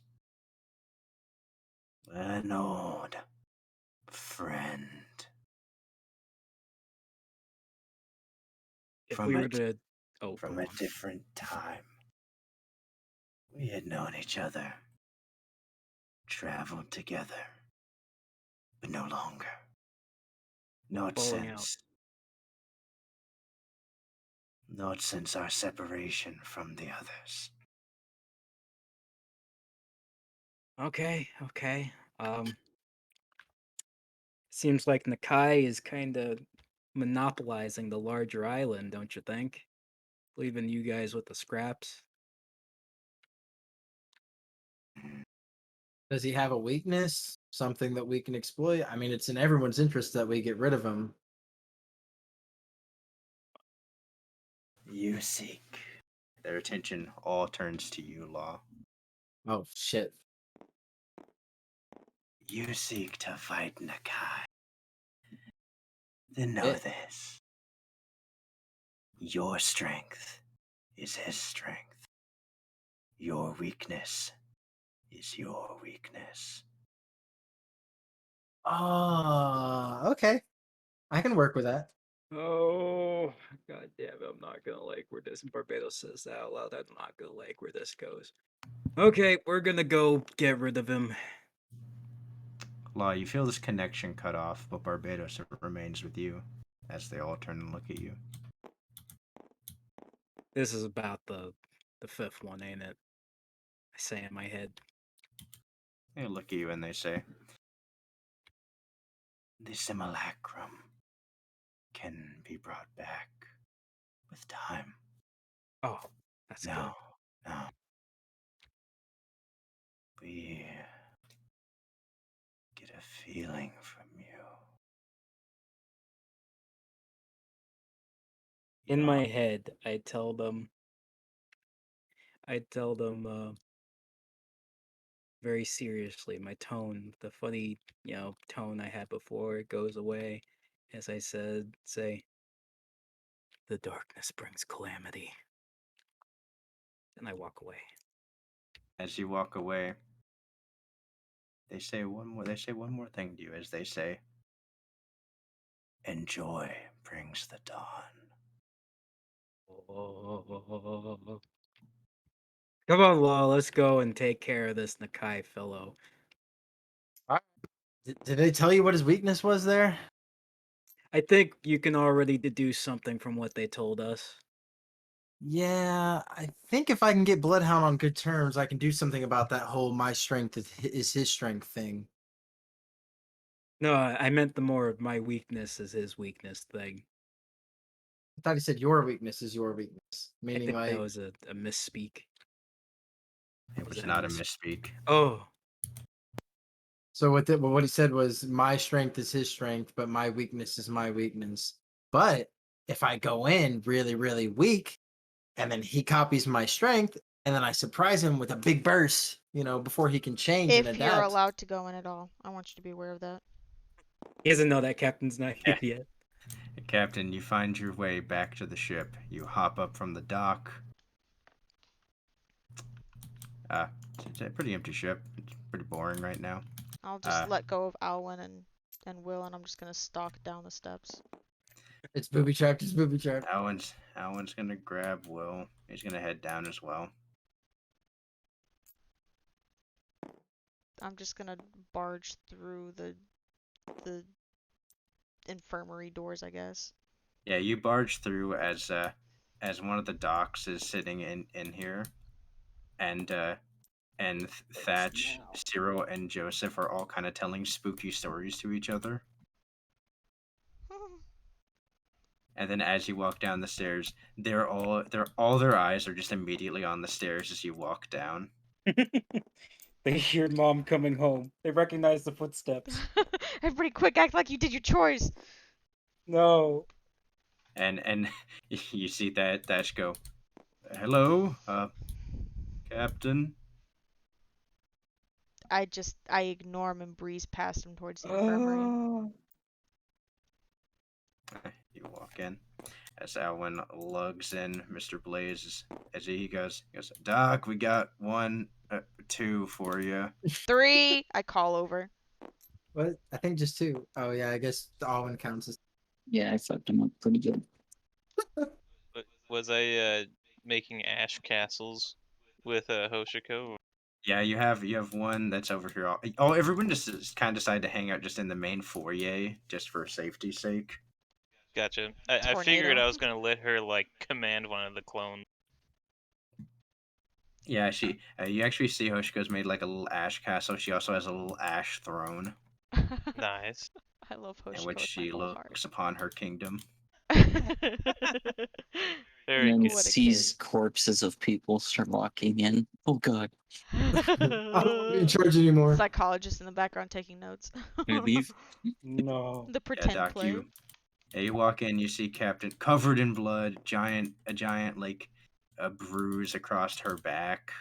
"An old friend If from we a were to. Oh, from go a on. different time. We had known each other, traveled together, but no longer. Not Falling out. since. Not since our separation from the others." Okay. Seems like Nakai is kind of monopolizing the larger island, don't you think? Leaving you guys with the scraps. Does he have a weakness? Something that we can exploit? I mean, it's in everyone's interest that we get rid of him. You seek. Their attention all turns to you, Law. Oh, shit. You seek to fight Nakai. Then know It, this. Your strength is his strength. Your weakness is your weakness. okay. I can work with that. Oh, god damn it, I'm not gonna like where this. Barbados says that out loud. I'm not gonna like where this goes. Okay, we're gonna go get rid of him. Law, you feel this connection cut off, but Barbados remains with you as they all turn and look at you. This is about the fifth one, ain't it? I say in my head. They look at you and they say, "The simulacrum can be brought back with time." Oh, that's good. No. We get a feeling from you. In my head, I tell them very seriously. My tone, the funny, tone I had before, it goes away. As I say, the darkness brings calamity. And I walk away. As you walk away, they say one more thing to you as they say, "And joy brings the dawn." Oh. Come on, Law, let's go and take care of this Nakai fellow. Did they tell you what his weakness was there? I think you can already deduce something from what they told us. Yeah, I think if I can get Bloodhound on good terms, I can do something about that whole my strength is his strength thing. No, I meant the more of my weakness is his weakness thing. I thought he said your weakness is your weakness, I meaning think that like was a misspeak. It Was was that not a misspeak. Oh, so. What he said was my strength is his strength, but my weakness is my weakness. But if I go in really, really weak, and then he copies my strength, and then I surprise him with a big burst, before he can change and If you're adapt. allowed to go in at all. I want you to be aware of that. he doesn't know that Captain's not here yet. Captain, you find your way back to the ship. You hop up from the dock. It's a pretty empty ship. It's pretty boring right now. I'll just let go of Alwyn and and Will, and I'm just gonna stalk down the steps. It's booby trapped. It's booby trapped. Alan's gonna grab Will. He's gonna head down as well. I'm just gonna barge through the infirmary doors, I guess. Yeah, you barge through as one of the docs is sitting in here, and Thatch, Cyril, and Joseph are all kind of telling spooky stories to each other. And then as you walk down the stairs, all their eyes are just immediately on the stairs as you walk down. They hear mom coming home. They recognize the footsteps. Everybody, quick, act like you did your chores. No. And you see that Thatch go, "Hello, Captain." I ignore him and breeze past him towards the infirmary. You walk in. As Alwyn lugs in Mr. Blaze, as he goes, "Doc, we got 1, 2 for you." 3, I call over. What? I think just 2. Oh yeah, I guess all one counts as. Yeah, I fucked him up pretty good. Was I making ash castles with Hoshiko? Yeah, you have one that's over here. Oh, everyone just kind of decided to hang out just in the main foyer, just for safety's sake. Gotcha. I figured I was gonna let her like command one of the clones. Yeah, you actually see Hoshiko's made like a little ash castle. She also has a little ash throne, Nice. I love in Hoshiko which with my she whole heart. looks upon her kingdom. Very And then good. What a sees kid. corpses of people start walking in. Oh god. I don't want to be in charge anymore. Psychologist in the background taking notes. I leave. No. The pretend Doc, play. you walk in, you see Captain covered in blood, a giant like a bruise across her back.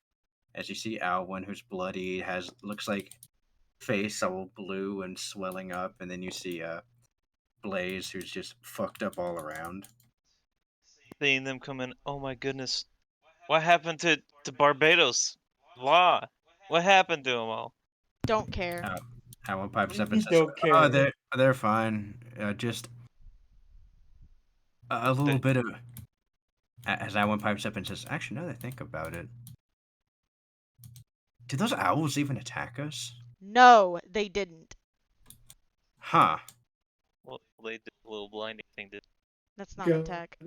As you see Alwyn, who's bloody, looks like face all blue and swelling up, and then you see Blaze, who's just fucked up all around. Seeing them come in. Oh my goodness. What happened to Barbados? Law. What happened to them all? Don't care. Alwyn pipes up You and says, don't care. "Oh, they're fine. Just a little bit of." As Alwyn pipes up and says, "Actually, now that I think about it, did those owls even attack us?" No, they didn't. Huh. Well, they did a little blinding thing. That's not an attack.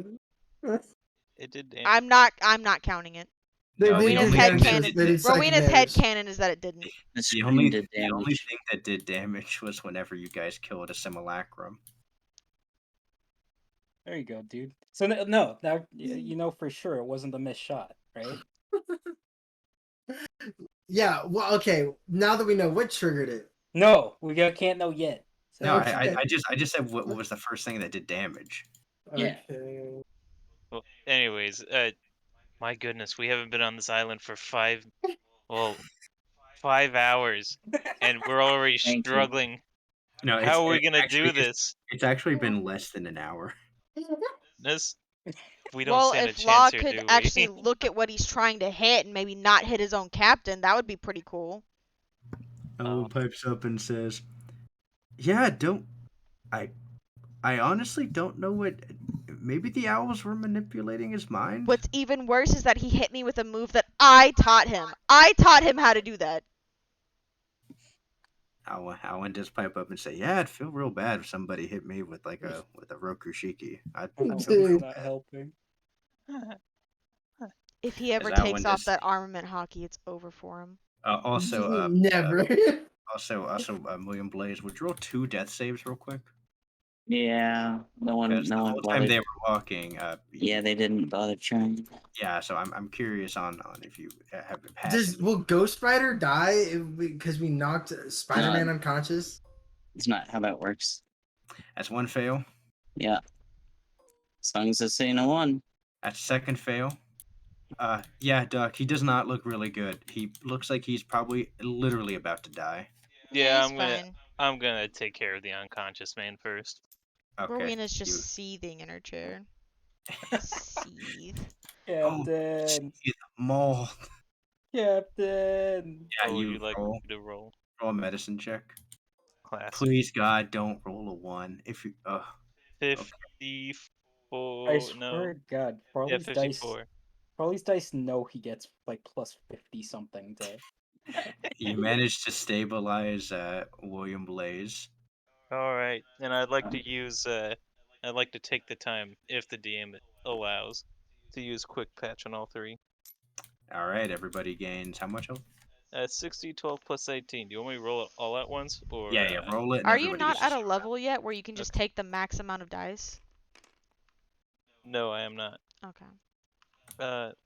It did damage. I'm not counting it. They No, the Rowena's only head thing canon. they did psychic Rowena's head damage. canon is that it didn't. The The screen only did damage. thing that did damage was whenever you guys killed a simulacrum. There you go, dude. So no, now you know for sure it wasn't a missed shot, right? Yeah. Well, okay. Now that we know what triggered it. No, can't know yet. So No, Okay. I just said what was the first thing that did damage. Yeah. Okay. Well, anyways, my goodness, we haven't been on this island for 5 hours, and we're already Thank you. struggling. No, How are we gonna actually do this? It's actually been less than an hour. This we don't Well, stand a if Law chance here, could do we? actually look at what he's trying to hit and maybe not hit his own captain, that would be pretty cool. Owl pipes up and says, "Yeah, I honestly don't know what. Maybe the owls were manipulating his mind." What's even worse is that he hit me with a move that I taught him. I taught him how to do that. Alwyn does pipe up and say, "Yeah, I'd feel real bad if somebody hit me with a Rokushiki. I'd feel Alwyn's real not helping. If he ever As Alwyn takes off does- that armament hockey, it's over for him. Also, Never. William Blaze, would you roll 2 death saves real quick? Yeah. No one Because the whole time bothered. they were walking, Yeah, they didn't bother trying. yeah. So I'm curious on if you have been passing. Will Ghost Rider die because we knocked Spider-Man unconscious? It's not how that works. That's 1 fail. Yeah. As long as it's saying a 1. That's 2nd fail. Yeah, Duck. He does not look really good. He looks like he's probably literally about to die. Yeah, he's fine. I'm gonna take care of the unconscious man first. Okay. Rowena's just you- seething in her chair. Seethe. Captain. Mold. Captain. Yeah, Oh, you you like roll to roll? a medicine check. class. Please, God, don't roll a 1. If you, 54. I swear No. to God, Yeah, Farley's dice. 54. Farley's dice know he gets like plus 50 something to. you managed to stabilize William Blaze. All right, and I'd like to use. I'd like to take the time, if the DM allows, to use quick patch on all three. All right, everybody gains how much health? 60, 12 plus 18. Do you want me to roll it all at once, or? Yeah, roll it, and Are you everybody not gets at to a start. level yet where you can just Okay. take the max amount of dice? No, I am not. Okay.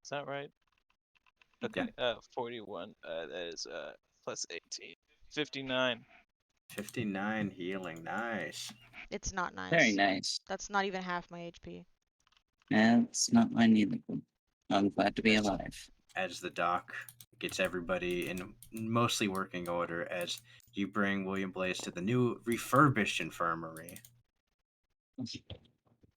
Is that right? Okay. 41. That is plus 18. 59. 59 healing, nice. It's not nice. Very nice. That's not even half my HP. That's not mine either. I'm glad to be alive. As the doc gets everybody in mostly working order, as you bring William Blaze to the new refurbished infirmary.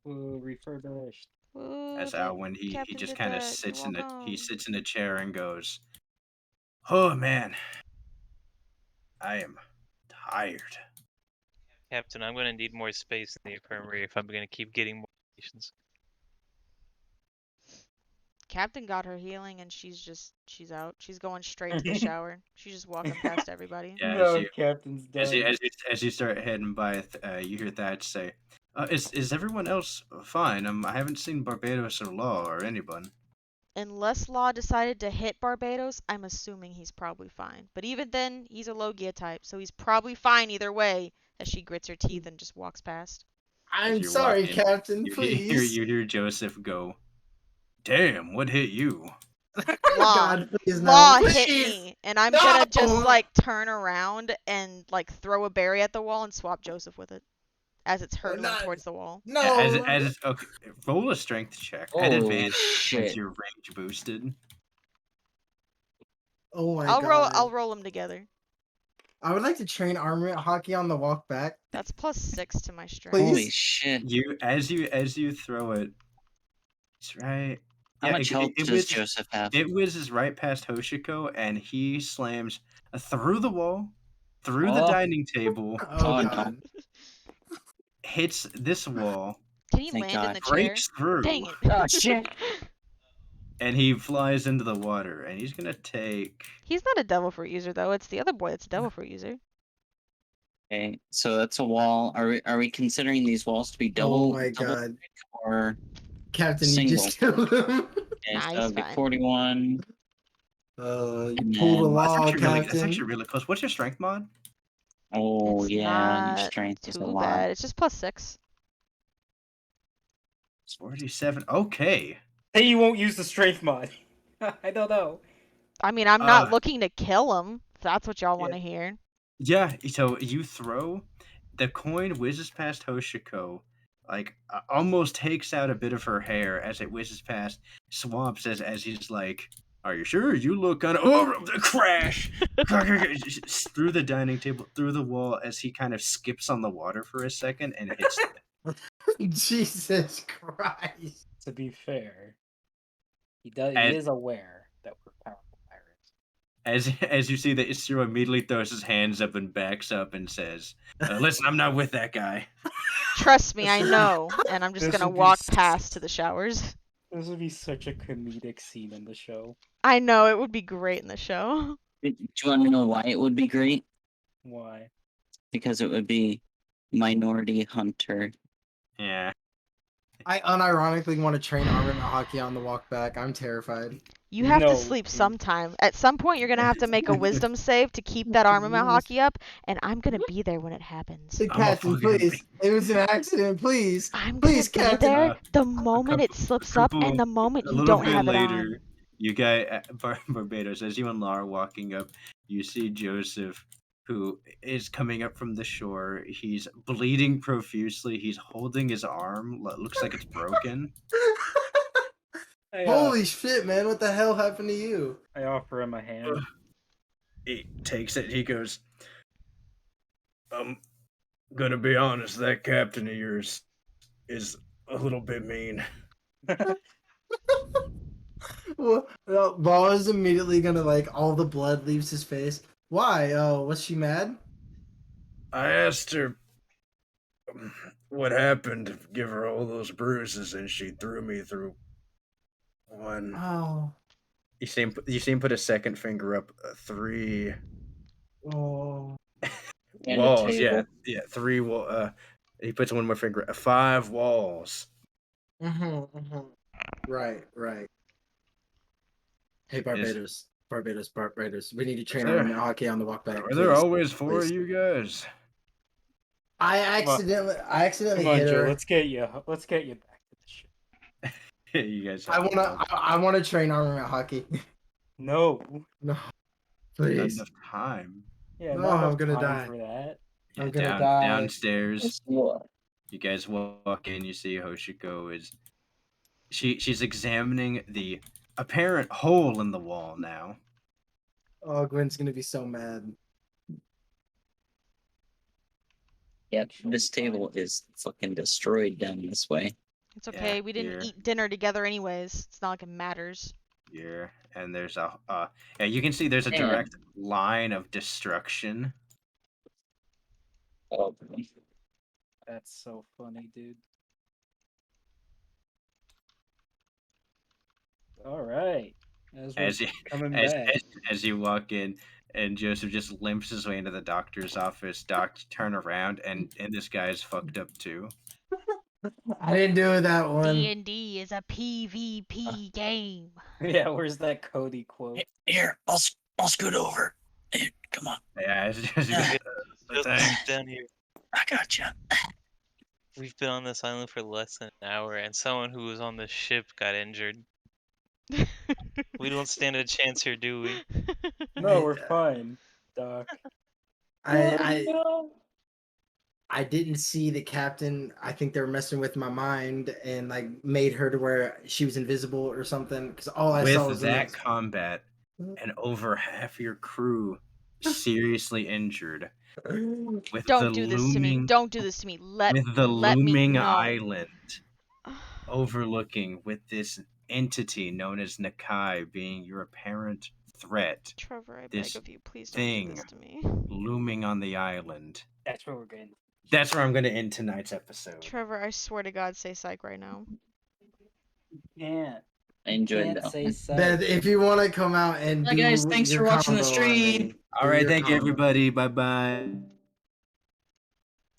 Ooh, refurbished. Ooh, As the Alwyn, he captain just did kind of that. You're sits in welcome. a chair and goes, "Oh man, I am tired." Captain, I'm gonna need more space in the infirmary if I'm gonna keep getting more patients. Captain got her healing and she's out. She's going straight to the shower. She's just walking past everybody. Yeah, No, Captain's done. as you start heading by, you hear Thatch say, "Is everyone else fine? I haven't seen Barbados or Law or anyone." Unless Law decided to hit Barbados, I'm assuming he's probably fine. But even then, he's a Logia type, so he's probably fine either way, as she grits her teeth and just walks past. As I'm you walk sorry, in, Captain. you Please. hear Joseph go, "Damn, what hit you?" Law. God, please Law no. hit Please. me, and I'm gonna just No! like turn around and like throw a berry at the wall and swap Joseph with it as it's hurtling not- towards the wall. No. Okay, roll a strength check at Holy advantage since shit. your range boosted. Oh my God. I'll roll them together. I would like to train armor hockey on the walk back. That's +6 to my strength. Please? Holy shit. As you throw it, it's right. How Yeah, much health does whizzes- Joseph have? It whizzes right past Hoshiko, and he slams through the wall, through the Oh. dining table, Oh, Oh, no. God. hits this wall, Can you Thank land in God. the chair? breaks through, Dang it. Oh, shit. and he flies into the water. And he's gonna take. He's not a devil fruit user though. It's the other boy that's a devil fruit user. Okay, so that's a wall. Are we considering these walls to be Oh double my God. or Captain, single? you just killed him. okay, Nah, so he's that'd be fine. 41. You And pulled a then- law, That's Captain. actually really close. What's your strength mod? Oh It's yeah, your not strength is a too lot. bad. It's just +6. It's 47. Okay. Hey, you won't use the strength mod. I don't know. I mean, I'm not looking to kill him, if that's what y'all want to hear. Yeah, so you throw, the coin whizzes past Hoshiko, like almost takes out a bit of her hair as it whizzes past, swamps as he's like, "Are you sure? You look kind of the crash through the dining table, through the wall as he kind of skips on the water for a second and hits." Jesus Christ. To be fair, he And- is aware that we're powerful pirates. As you see that Isiro immediately throws his hands up and backs up and says, "Listen, I'm not with that guy." Trust me, I know. And I'm just This gonna would be walk past to the showers. This would be such a comedic scene in the show. I know, it would be great in the show. Do you want to know why it would be great? Why? Because it would be Minority Hunter. Yeah. I unironically want to train armament hockey on the walk back. I'm terrified. You have No, to sleep dude. sometime. At some point, you're gonna have to make a wisdom save to keep that armament hockey up, and I'm gonna be there when it happens. Hey, I'm a Captain, fucking please. It was an accident, please. I'm Please, gonna be Captain. there the moment it slips up and the moment A you little don't bit have it later, on. you guys, Barbados, as you and Lara are walking up, you see Joseph, who is coming up from the shore. He's bleeding profusely. He's holding his arm. Looks like it's broken. Holy shit, man. What the hell happened to you? I offer him a hand. He takes it. He goes, "I'm gonna be honest. That captain of yours is a little bit mean." Well, Ball is immediately gonna, like, all the blood leaves his face. Why? Oh, was she mad? I asked her what happened to give her all those bruises, and she threw me through one. Oh, You see him put a second finger up. Three oh. And a walls. Yeah, table. yeah. Three wall. He puts one more finger. Five walls. Mm-hmm. Right, right. Hey, Is Barbados. We need to is train our there? room at hockey on the walk back, Are there please. always four of Please. you guys? I Come on. accidentally Come on, hit Joe. her. Let's get you. Let's get you back to the ship. You guys I have wanna, I wanna train our room at hockey. No. No, not please. enough time. Yeah, No, not I'm enough gonna time die. for that. Yeah, I'm gonna die. downstairs. It's what? You guys walk in. You see Hoshiko is she's examining the apparent hole in the wall now. Oh, Gwen's gonna be so mad. Yep, this table is fucking destroyed down this way. It's Yeah, okay. We didn't here, eat dinner together anyways. It's not like it matters. here, and there's a yeah. You can see there's a Man. direct line of destruction. Oh, That's so funny, dude. All right. As we're As you coming as back. as you walk in, and Joseph just limps his way into the doctor's office. Doc, turn around, and this guy's fucked up too. I didn't do that one. D&D is a PvP game. Yeah, where's that Cody quote? here, I'll scoot over. Hey, come on, Yeah, as you get thanks. Down here. I got you. We've been on this island for less than an hour, and someone who was on the ship got injured. We don't stand a chance here, do we? No, we're fine, Doc. I didn't see the captain. I think they were messing with my mind and like made her to where she was invisible or something. Because all I saw With was that combat, and over half your crew seriously injured, with Don't the do this to me. looming Don't do this to me. Let with the me looming know. island overlooking, with this entity known as Nakai being your apparent threat, Trevor, I beg this of you, please don't do thing this to me. looming on the island. That's where we're going. That's where I'm going to end tonight's episode. Trevor, I swear to God, say psych right now. Can't. I enjoyed Can't that say one. psych. Beth, if you want to come out and Hi, do guys. Thanks your for watching the combo on me, stream. All do right, your thank you, combo. everybody. Bye bye.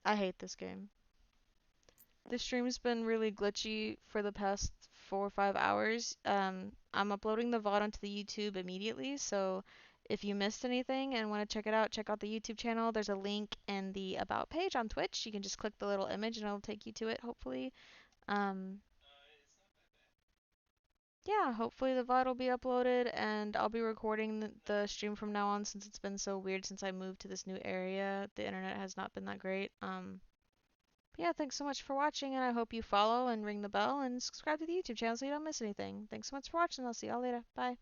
I hate this game. This stream's been really glitchy for the past 4 or 5 hours. I'm uploading the VOD onto the YouTube immediately, so if you missed anything and want to check it out, check out the YouTube channel. There's a link in the About page on Twitch. You can just click the little image and it'll take you to it, hopefully. Yeah, hopefully the VOD will be uploaded, and I'll be recording the stream from now on since it's been so weird since I moved to this new area. The internet has not been that great. Yeah, thanks so much for watching, and I hope you follow and ring the bell and subscribe to the YouTube channel so you don't miss anything. Thanks so much for watching. I'll see y'all later. Bye.